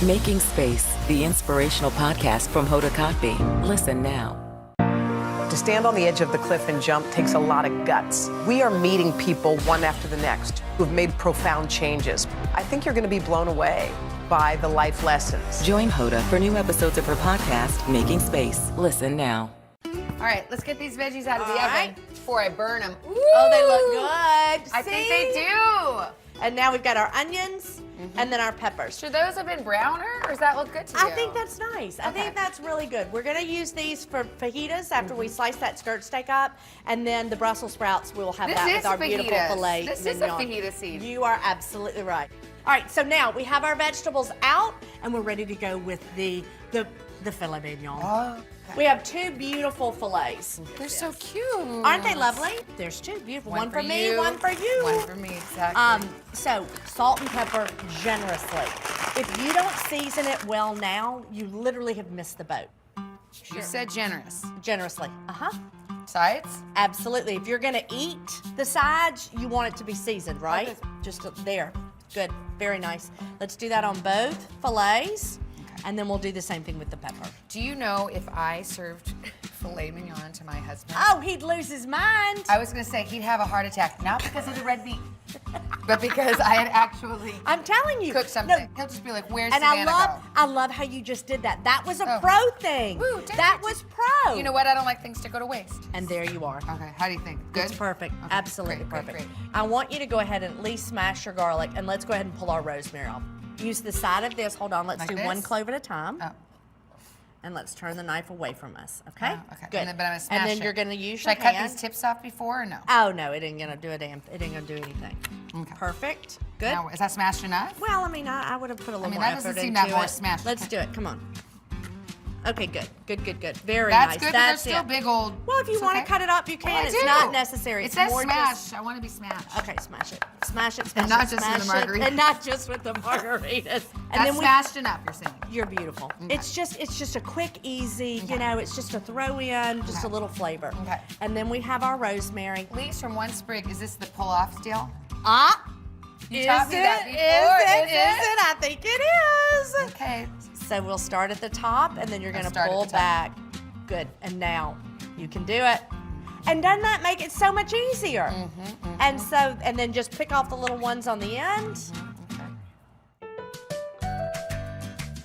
Making Space, the inspirational podcast from Hoda Kotb. Listen now. To stand on the edge of the cliff and jump takes a lot of guts. We are meeting people one after the next who've made profound changes. I think you're going to be blown away by the life lessons. Join Hoda for new episodes of her podcast, Making Space. Listen now. All right, let's get these veggies out of the oven before I burn them. Oh, they look good. I think they do. And now we've got our onions and then our peppers. Should those have been browner, or does that look good to you? I think that's nice. I think that's really good. We're gonna use these for fajitas after we slice that skirt steak up, and then the Brussels sprouts, we'll have that with our beautiful filet This is a mignon. fajita seed. You are absolutely right. All right, so now we have our vegetables out, and we're ready to go with the filet mignon. Oh, We have 2 beautiful fillets. They're so cute. Aren't they lovely? There's 2 beautiful. One for me, you. one for you. One for me, exactly. So salt and pepper generously. If you don't season it well now, you literally have missed the boat. You said generous. Generously. Sides? Absolutely. If you're gonna eat the sides, you want it to be seasoned, right? Okay. Just there. Good. Very nice. Let's do that on both fillets. And then we'll do the same thing with the pepper. Do you know if I served filet mignon to my husband? Oh, he'd lose his mind. I was gonna say he'd have a heart attack, not because of the red meat, but because I had actually I'm telling you, cooked something. He'll just be like, "Where's and Savannah I love how you just did that. That was a Oh. pro thing. Woo, dang that it. was pro. You know what? I don't like things to go to waste. And there you are. Okay, how do you think? Good? It's perfect. Okay, Absolutely great, perfect. great. I want you to go ahead and at least smash your garlic, and let's go ahead and pull our rosemary off. Use the side of this. Hold on. Let's Like do this? 1 clove at a time. Oh. And let's turn the knife away from us, okay? Okay. Good. But I'm gonna smash and then it. you're gonna use Should your I cut hand. these tips off before or no? Oh no, it ain't gonna do a damn. It ain't gonna do anything. Okay. Perfect. Good. Now, is that smashed enough? Well, I mean, I would have put a little mean, more that doesn't effort seem into that more it. smashed. Let's do it. Come on. Okay, good. Good. Very That's nice. good, but That's they're still it. big old. Well, if you It's want to okay. cut it up, you can. Well, I It's do. not necessary. It It's says more smash. just- I want to be smashed. Okay, smash it. Smash it. And not just in the smash it, margaritas. And not just with the margaritas. And That's smashed enough, you're saying? You're beautiful. Okay. It's just a quick, easy. You know, it's just a throw in, just a little flavor. Okay. And then we have our rosemary. Leaves from 1 sprig. Is this the pull off deal? You Is taught me that it? before. Is it? I think it is. Okay. So we'll start at the top, and then you're going to start at pull the top. back. Good. And now you can do it. And doesn't that make it so much easier? And then just pick off the little ones on the end.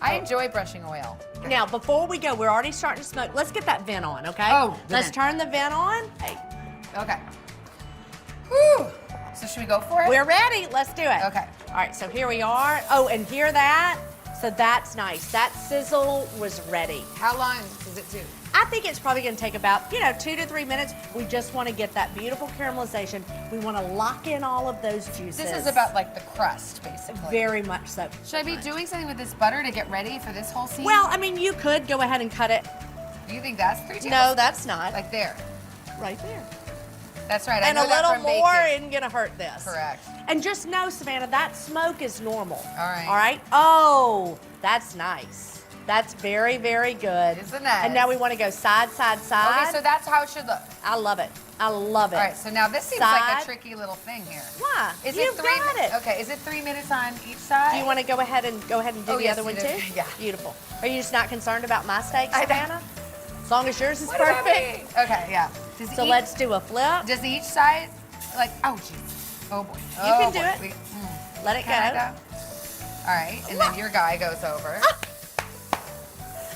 I enjoy brushing oil. Now, before we go, we're already starting to smoke. Let's get that vent on, okay? Oh, the let's vent. turn the vent on. Hey, Okay. Whew. So should we go for it? we're ready. Let's do it. Okay. All right, so here we are. Oh, and hear that? So that's nice. That sizzle was ready. How long does it do? I think it's probably going to take about, 2 to 3 minutes. We just want to get that beautiful caramelization. We want to lock in all of those juices. This is about like the crust, basically. Very much so. Should I be doing something with this butter to get ready for this whole scene? Well, I mean, you could go ahead and cut it. Do you think that's 3 tablespoons? No, that's not. Like there. Right there. That's right. And I know a that little from more baking. isn't going to hurt this. Correct. And just know, Savannah, that smoke is normal. All right. All right? Oh, that's nice. That's very, very good. Isn't it? And now we want to go side, side, side. Okay, so that's how it should look. I love it. I love it. All right, so now this seems like a tricky little thing here. Why? Is You've it 3 got minutes? it. Okay, is it 3 minutes on each side? Do you want to go ahead and do the yes, other one we too? do. Yeah. Beautiful. Are you just not concerned about my steaks, I know. Savannah? As long as yours is What about perfect. me? Okay, yeah. So let's do a flip. Does each side, like, oh, jeez. Oh, boy. You can do it. Let it go. Can I go? All right, and then your guy goes over.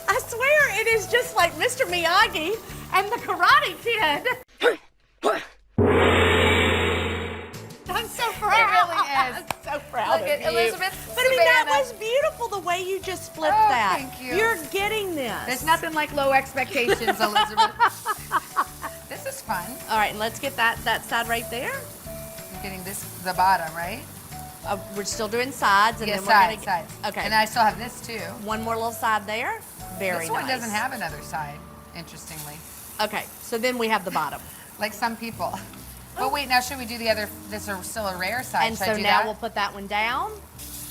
I swear it is just like Mr. Miyagi and the Karate Kid. I'm so proud. It really is. So proud Look of at you. Elizabeth, But I mean, that Savannah. was beautiful the way you just flipped Oh, that. thank you. You're getting this. There's nothing like low expectations, Elizabeth. This is fun. All right, and let's get that side right there. I'm getting the bottom, right? We're still doing sides, and Yeah, then we're gonna sides. Okay. And I still have this too. One more little side there. Very This one nice. doesn't have another side, interestingly. Okay, so then we have the bottom. Like some people. But wait, now should we do the other? This is still a rare side. And Should so I do now that? we'll put that one down.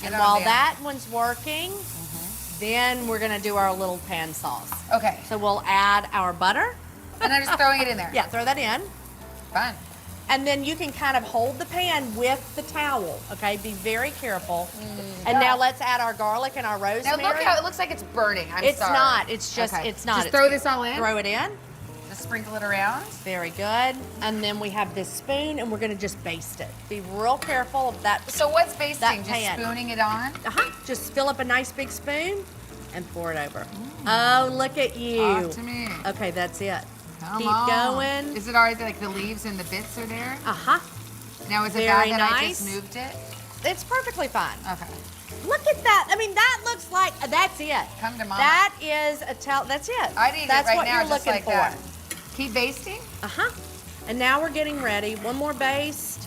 Get And on while down. that one's working, then we're gonna do our little pan sauce. Okay. So we'll add our butter. And I'm just throwing it in there. Yeah, throw that in. Fun. And then you can kind of hold the pan with the towel, okay? Be very careful. And now let's add our garlic and our Now rosemary. look how it looks like it's burning. It's sorry. not. It's just, Okay. it's not. Just It's- throw this all in? Throw it in. Just sprinkle it around. Very good. And then we have this spoon, and we're gonna just baste it. Be real careful of that. So what's basting? That Just pan. spooning it on? Just fill up a nice big spoon and pour it over. Oh, look at you. Talk to me. Okay, that's it. Come Keep on. going. Is it already like the leaves and the bits are there? Uh-huh. Now is it Very bad that I nice. just moved it? It's perfectly fine. Okay. Look at that. I mean, that looks like, that's it. Come to mama. That is that's it. I'd eat That's it right what now you're just looking like for. that. Keep basting? Uh-huh. And now we're getting ready. One more baste.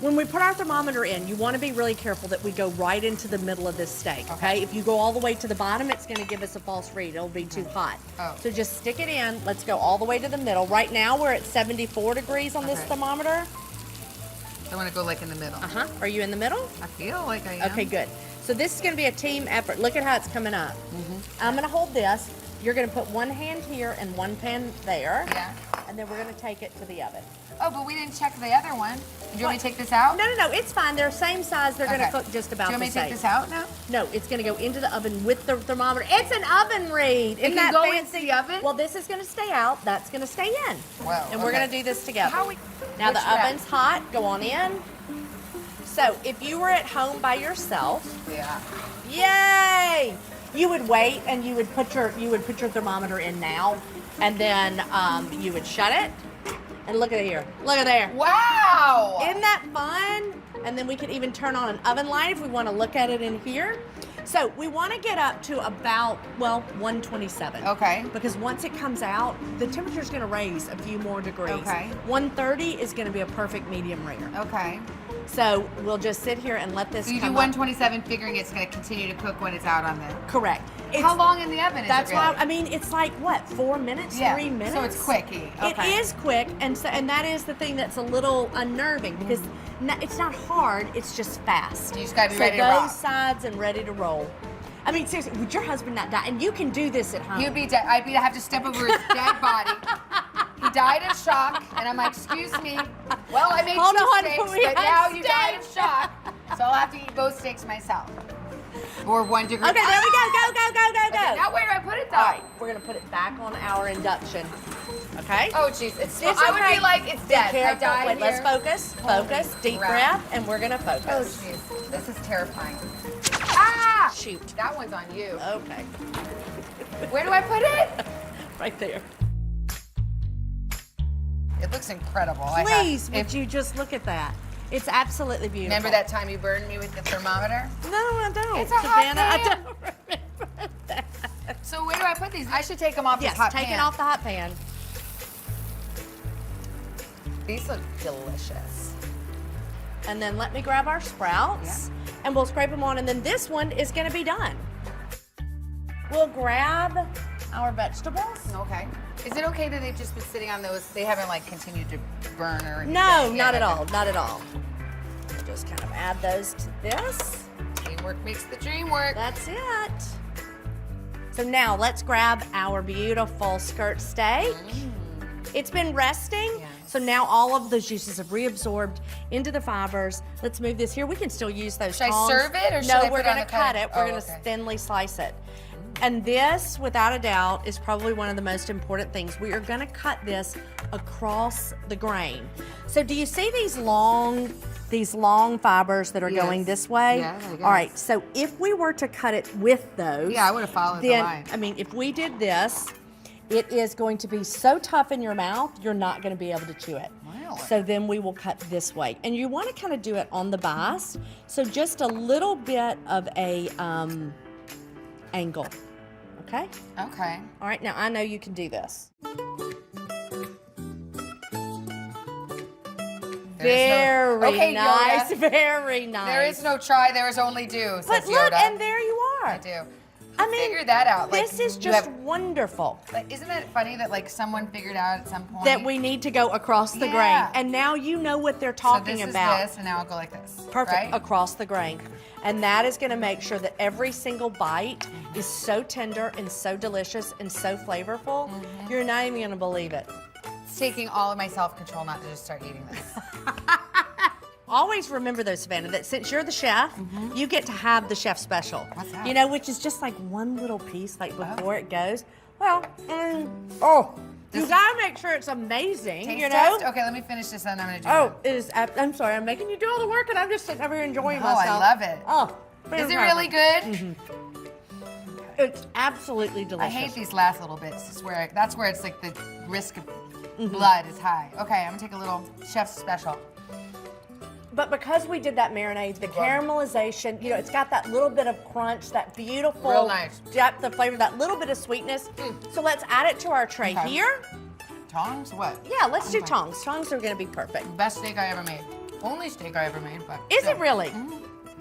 When we put our thermometer in, you want to be really careful that we go right into the middle of this steak, okay? If you go all the way to the bottom, it's going to give us a false read. It'll be too hot. Oh. So just stick it in. Let's go all the way to the middle. Right now, we're at 74 degrees on this Okay. thermometer. I want to go like in the middle. Uh-huh. Are you in the middle? I feel like I am. Okay, good. So this is going to be a team effort. Look at how it's coming up. I'm going to hold this. You're going to put one hand here and one pan there. Yeah. And then we're going to take it to the oven. Oh, but we didn't check the other one. Do you want me to take this out? No, it's fine. They're same size. They're going to Okay. cook just about Do you the want me to take same. this out now? No, it's going to go into the oven with the thermometer. It's an oven read. Isn't can that go fancy? into the oven? Well, this is going to stay out. That's going to stay in. Wow. And we're okay. going to do this together. How we- Now the which rack? oven's hot. Go on in. So if you were at home by yourself, Yeah. yay! You would wait and you would put your thermometer in now, and then you would shut it. And look at it here. Look at there. Wow! Isn't that fun? And then we could even turn on an oven light if we want to look at it in here. So we want to get up to about, 127. Okay. Because once it comes out, the temperature's going to raise a few more degrees. Okay. 130 is going to be a perfect medium rare. Okay. So we'll just sit here and let this So you do come 127, figuring it's going to continue to cook when it's out on the... up. Correct. How long in the oven is That's it why, really? I mean, it's like, 4 minutes, Yeah, 3 minutes? so it's quickie. Okay. It is quick, and that is the thing that's a little unnerving, because it's not hard, it's just fast. You just gotta be so ready to those rock. sides and ready to roll. I mean, seriously, would your husband not die? And you can do this at home. You'd be dead. I'd have to step over his dead body. He died of shock, and I'm like, excuse me. Well, I made Hold two on, steaks, we but had now you died of steaks. shock. So I'll have to eat both steaks myself. Or 1 degree. Okay, there we go, go. Okay, now where do I put it though? All right, we're gonna put it back on our induction. Okay? Oh, jeez. It's It's I would okay. be like, it's Be dead. I careful. died Wait, here. let's focus. Focus. Deep crap. breath, and we're gonna focus. Oh, jeez. This is terrifying. Ah! Shoot. That one's on you. Okay. Where do I put it? Right there. It looks incredible. Please, would you just look at that? It's absolutely beautiful. Remember that time you burned me with the thermometer? No, I don't. It's a hot Savannah, I pan. don't remember that. So where do I put these? I should take them off Yes, this hot take pan. it off the hot pan. These look delicious. And then let me grab our sprouts and we'll scrape them on, and then this one is gonna be done. We'll grab our vegetables. Okay. Is it okay that they've just been sitting on those? They haven't like continued to burn or anything? No, Yeah, not at okay. all, not at all. Just kind of add those to this. Teamwork makes the dream work. That's it. So now let's grab our beautiful skirt steak. It's been resting, so now all of those juices have reabsorbed into the fibers. Let's move this here. We can still use those Should I tongs. serve it, or should no, I put we're it on gonna the cut cutting? it. We're Oh, gonna okay. thinly slice it. And this, without a doubt, is probably one of the most important things. We are gonna cut this across the grain. So do you see these long fibers that are going this way? Yeah, I guess. All right, so if we were to cut it with those. Yeah, I would have followed the then, line. I mean, if we did this, it is going to be so tough in your mouth, you're not gonna be able to chew it. Really? So then we will cut this way. And you wanna kind of do it on the bias. So just a little bit of a angle, okay? Okay. All right, now I know you can do this. Very nice, Yoda. very nice. There is no try, there is only do, says But look, Yoda. and there you are. I do. I mean, figured that out. Like, this is you just have- wonderful. Like, isn't that funny that like someone figured out at some point That we need to go across the Yeah. grain. And now you know what they're talking so this about. is this, and now I'll go like this. Perfect, Right? across the grain. And that is gonna make sure that every single bite is so tender and so delicious and so flavorful, you're not even gonna believe it. It's taking all of my self-control not to just start eating this. Always remember though, Savannah, that since you're the chef, you get to have the chef special. What's that? You know, which is just like one little piece, like before it goes. Well, you gotta make sure it's amazing, Taste you know? test? Okay, let me finish this and I'm gonna do Oh, it is, I'm sorry, I'm making you do all the work and I'm just sitting over here enjoying Oh, I myself. love it. Oh, Is it really good? It's absolutely I delicious. hate these last little bits. That's where it's like the risk of blood is high. Okay, I'm gonna take a little chef's special. But because we did that marinade, the caramelization, you know, it's got that little bit of crunch, that beautiful Real nice. depth of flavor, that little bit of sweetness. So let's add it to our tray Okay. here. Tongs? What? Yeah, let's do Okay. tongs. Tongs are gonna be perfect. Best steak I ever made. Only steak I ever made, but. Is still. it really?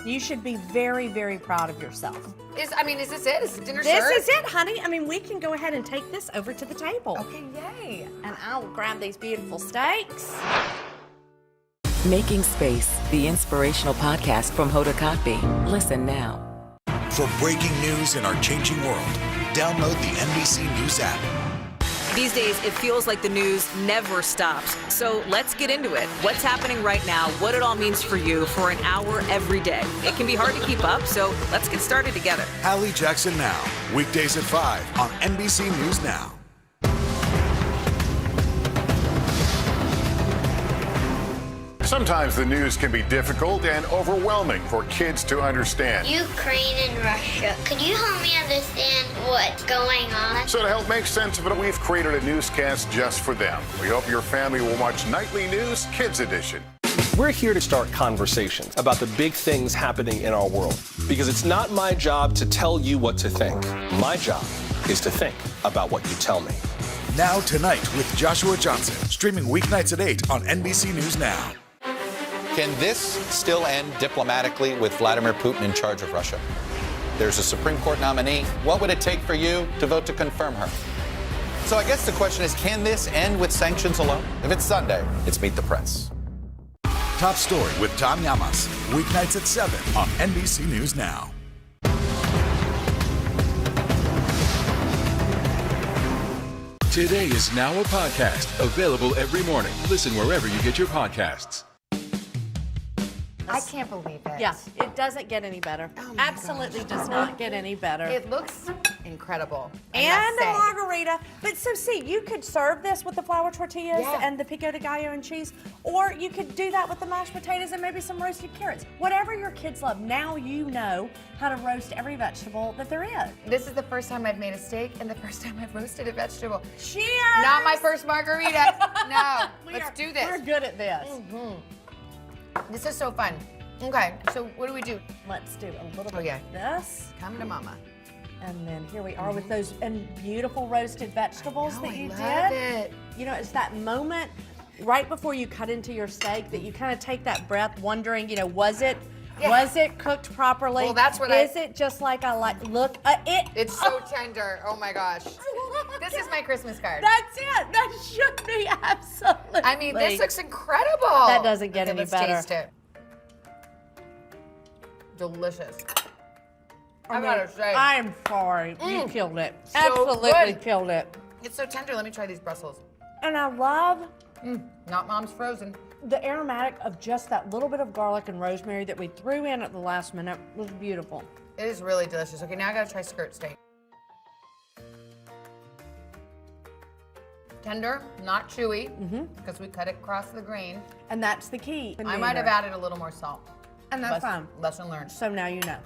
You should be very, very proud of yourself. Is this it? Is it dinner This served? is it, honey. I mean, we can go ahead and take this over to the table. Okay, yay. And I'll grab these beautiful steaks. Making Space, the inspirational podcast from Hoda Kotb. Listen now. For breaking news in our changing world, download the NBC News app. These days, it feels like the news never stops. So let's get into it. What's happening right now, what it all means for you for an hour every day. It can be hard to keep up, so let's get started together. Hallie Jackson Now, weekdays at 5 on NBC News Now. Sometimes the news can be difficult and overwhelming for kids to understand. Ukraine and Russia. Could you help me understand what's going on? So to help make sense of it, we've created a newscast just for them. We hope your family will watch Nightly News Kids Edition. We're here to start conversations about the big things happening in our world, because it's not my job to tell you what to think. My job is to think about what you tell me. Now Tonight with Joshua Johnson, streaming weeknights at 8 on NBC News Now. Can this still end diplomatically with Vladimir Putin in charge of Russia? There's a Supreme Court nominee. What would it take for you to vote to confirm her? So I guess the question is, can this end with sanctions alone? If it's Sunday, it's Meet the Press. Top Story with Tom Llamas, weeknights at 7 on NBC News Now. Today is now a podcast available every morning. Listen wherever you get your podcasts. I can't believe it. Yeah, it doesn't get any better. Absolutely does not get any better. It looks incredible. I And must a say. margarita. But so see, you could serve this with the flour tortillas and the pico de gallo and cheese, or you could do that with the mashed potatoes and maybe some roasted carrots. Whatever your kids love, now you know how to roast every vegetable that there is. This is the first time I've made a steak and the first time I've roasted a vegetable. Cheers! Not my first margarita. No. Let's do this. We're good at this. This is so fun. Okay, so what do we do? Let's do a little bit Okay. of this. Come to mama. And then here we are with those beautiful roasted vegetables that you love did. it. You know, it's that moment right before you cut into your steak that you kind of take that breath, wondering, you know, was it cooked properly? Well, that's what Is it just like I like? Look, It's so tender. Oh my gosh. This is my Christmas card. That's it. That should be absolutely. I mean, this looks incredible. That doesn't get any let's better. Taste it. Delicious. I gotta say. I'm sorry. You killed it. So Absolutely good. killed it. It's so tender. Let me try these Brussels. And I love not mom's frozen. The aromatic of just that little bit of garlic and rosemary that we threw in at the last minute was beautiful. It is really delicious. Okay, now I gotta try skirt steak. Tender, not chewy, because we cut it across the grain. And that's the key. I might have added a little more salt. And that's fine. Lesson learned. So now you know.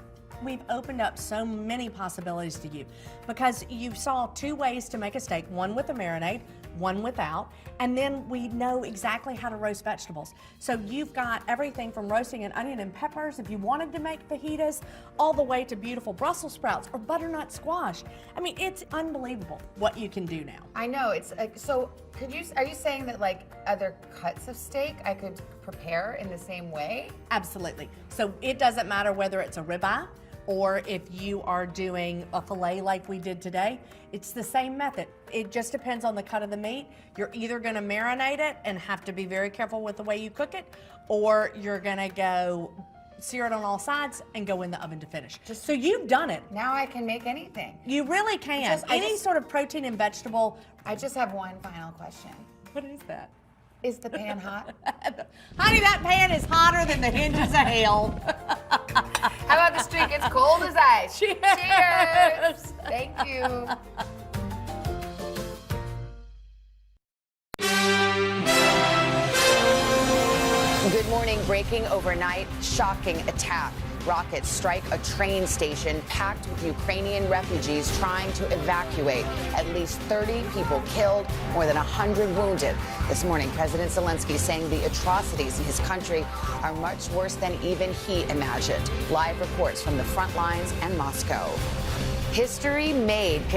We've opened up so many possibilities to you because you saw two ways to make a steak, one with a marinade, one without, and then we know exactly how to roast vegetables. So you've got everything from roasting an onion and peppers if you wanted to make fajitas, all the way to beautiful Brussels sprouts or butternut squash. I mean, it's unbelievable what you can do now. I know, it's so are you saying that like other cuts of steak I could prepare in the same way? Absolutely. So it doesn't matter whether it's a ribeye or if you are doing a filet like we did today, it's the same method. It just depends on the cut of the meat. You're either gonna marinate it and have to be very careful with the way you cook it, or you're gonna go sear it on all sides and go in the oven to finish. So you've done it. Now I can make anything. You really can. Any sort of protein and vegetable. I just have one final question. What is that? Is the pan hot? Honey, that pan is hotter than the hinges of hell. How about the streak? It's cold as ice. Cheers. Cheers. Thank you. Good morning. Breaking overnight, shocking attack. Rockets strike a train station packed with Ukrainian refugees trying to evacuate. At least 30 people killed, more than 100 wounded. This morning, President Zelensky saying the atrocities in his country are much worse than even he imagined. Live reports from the front lines and Moscow. History made.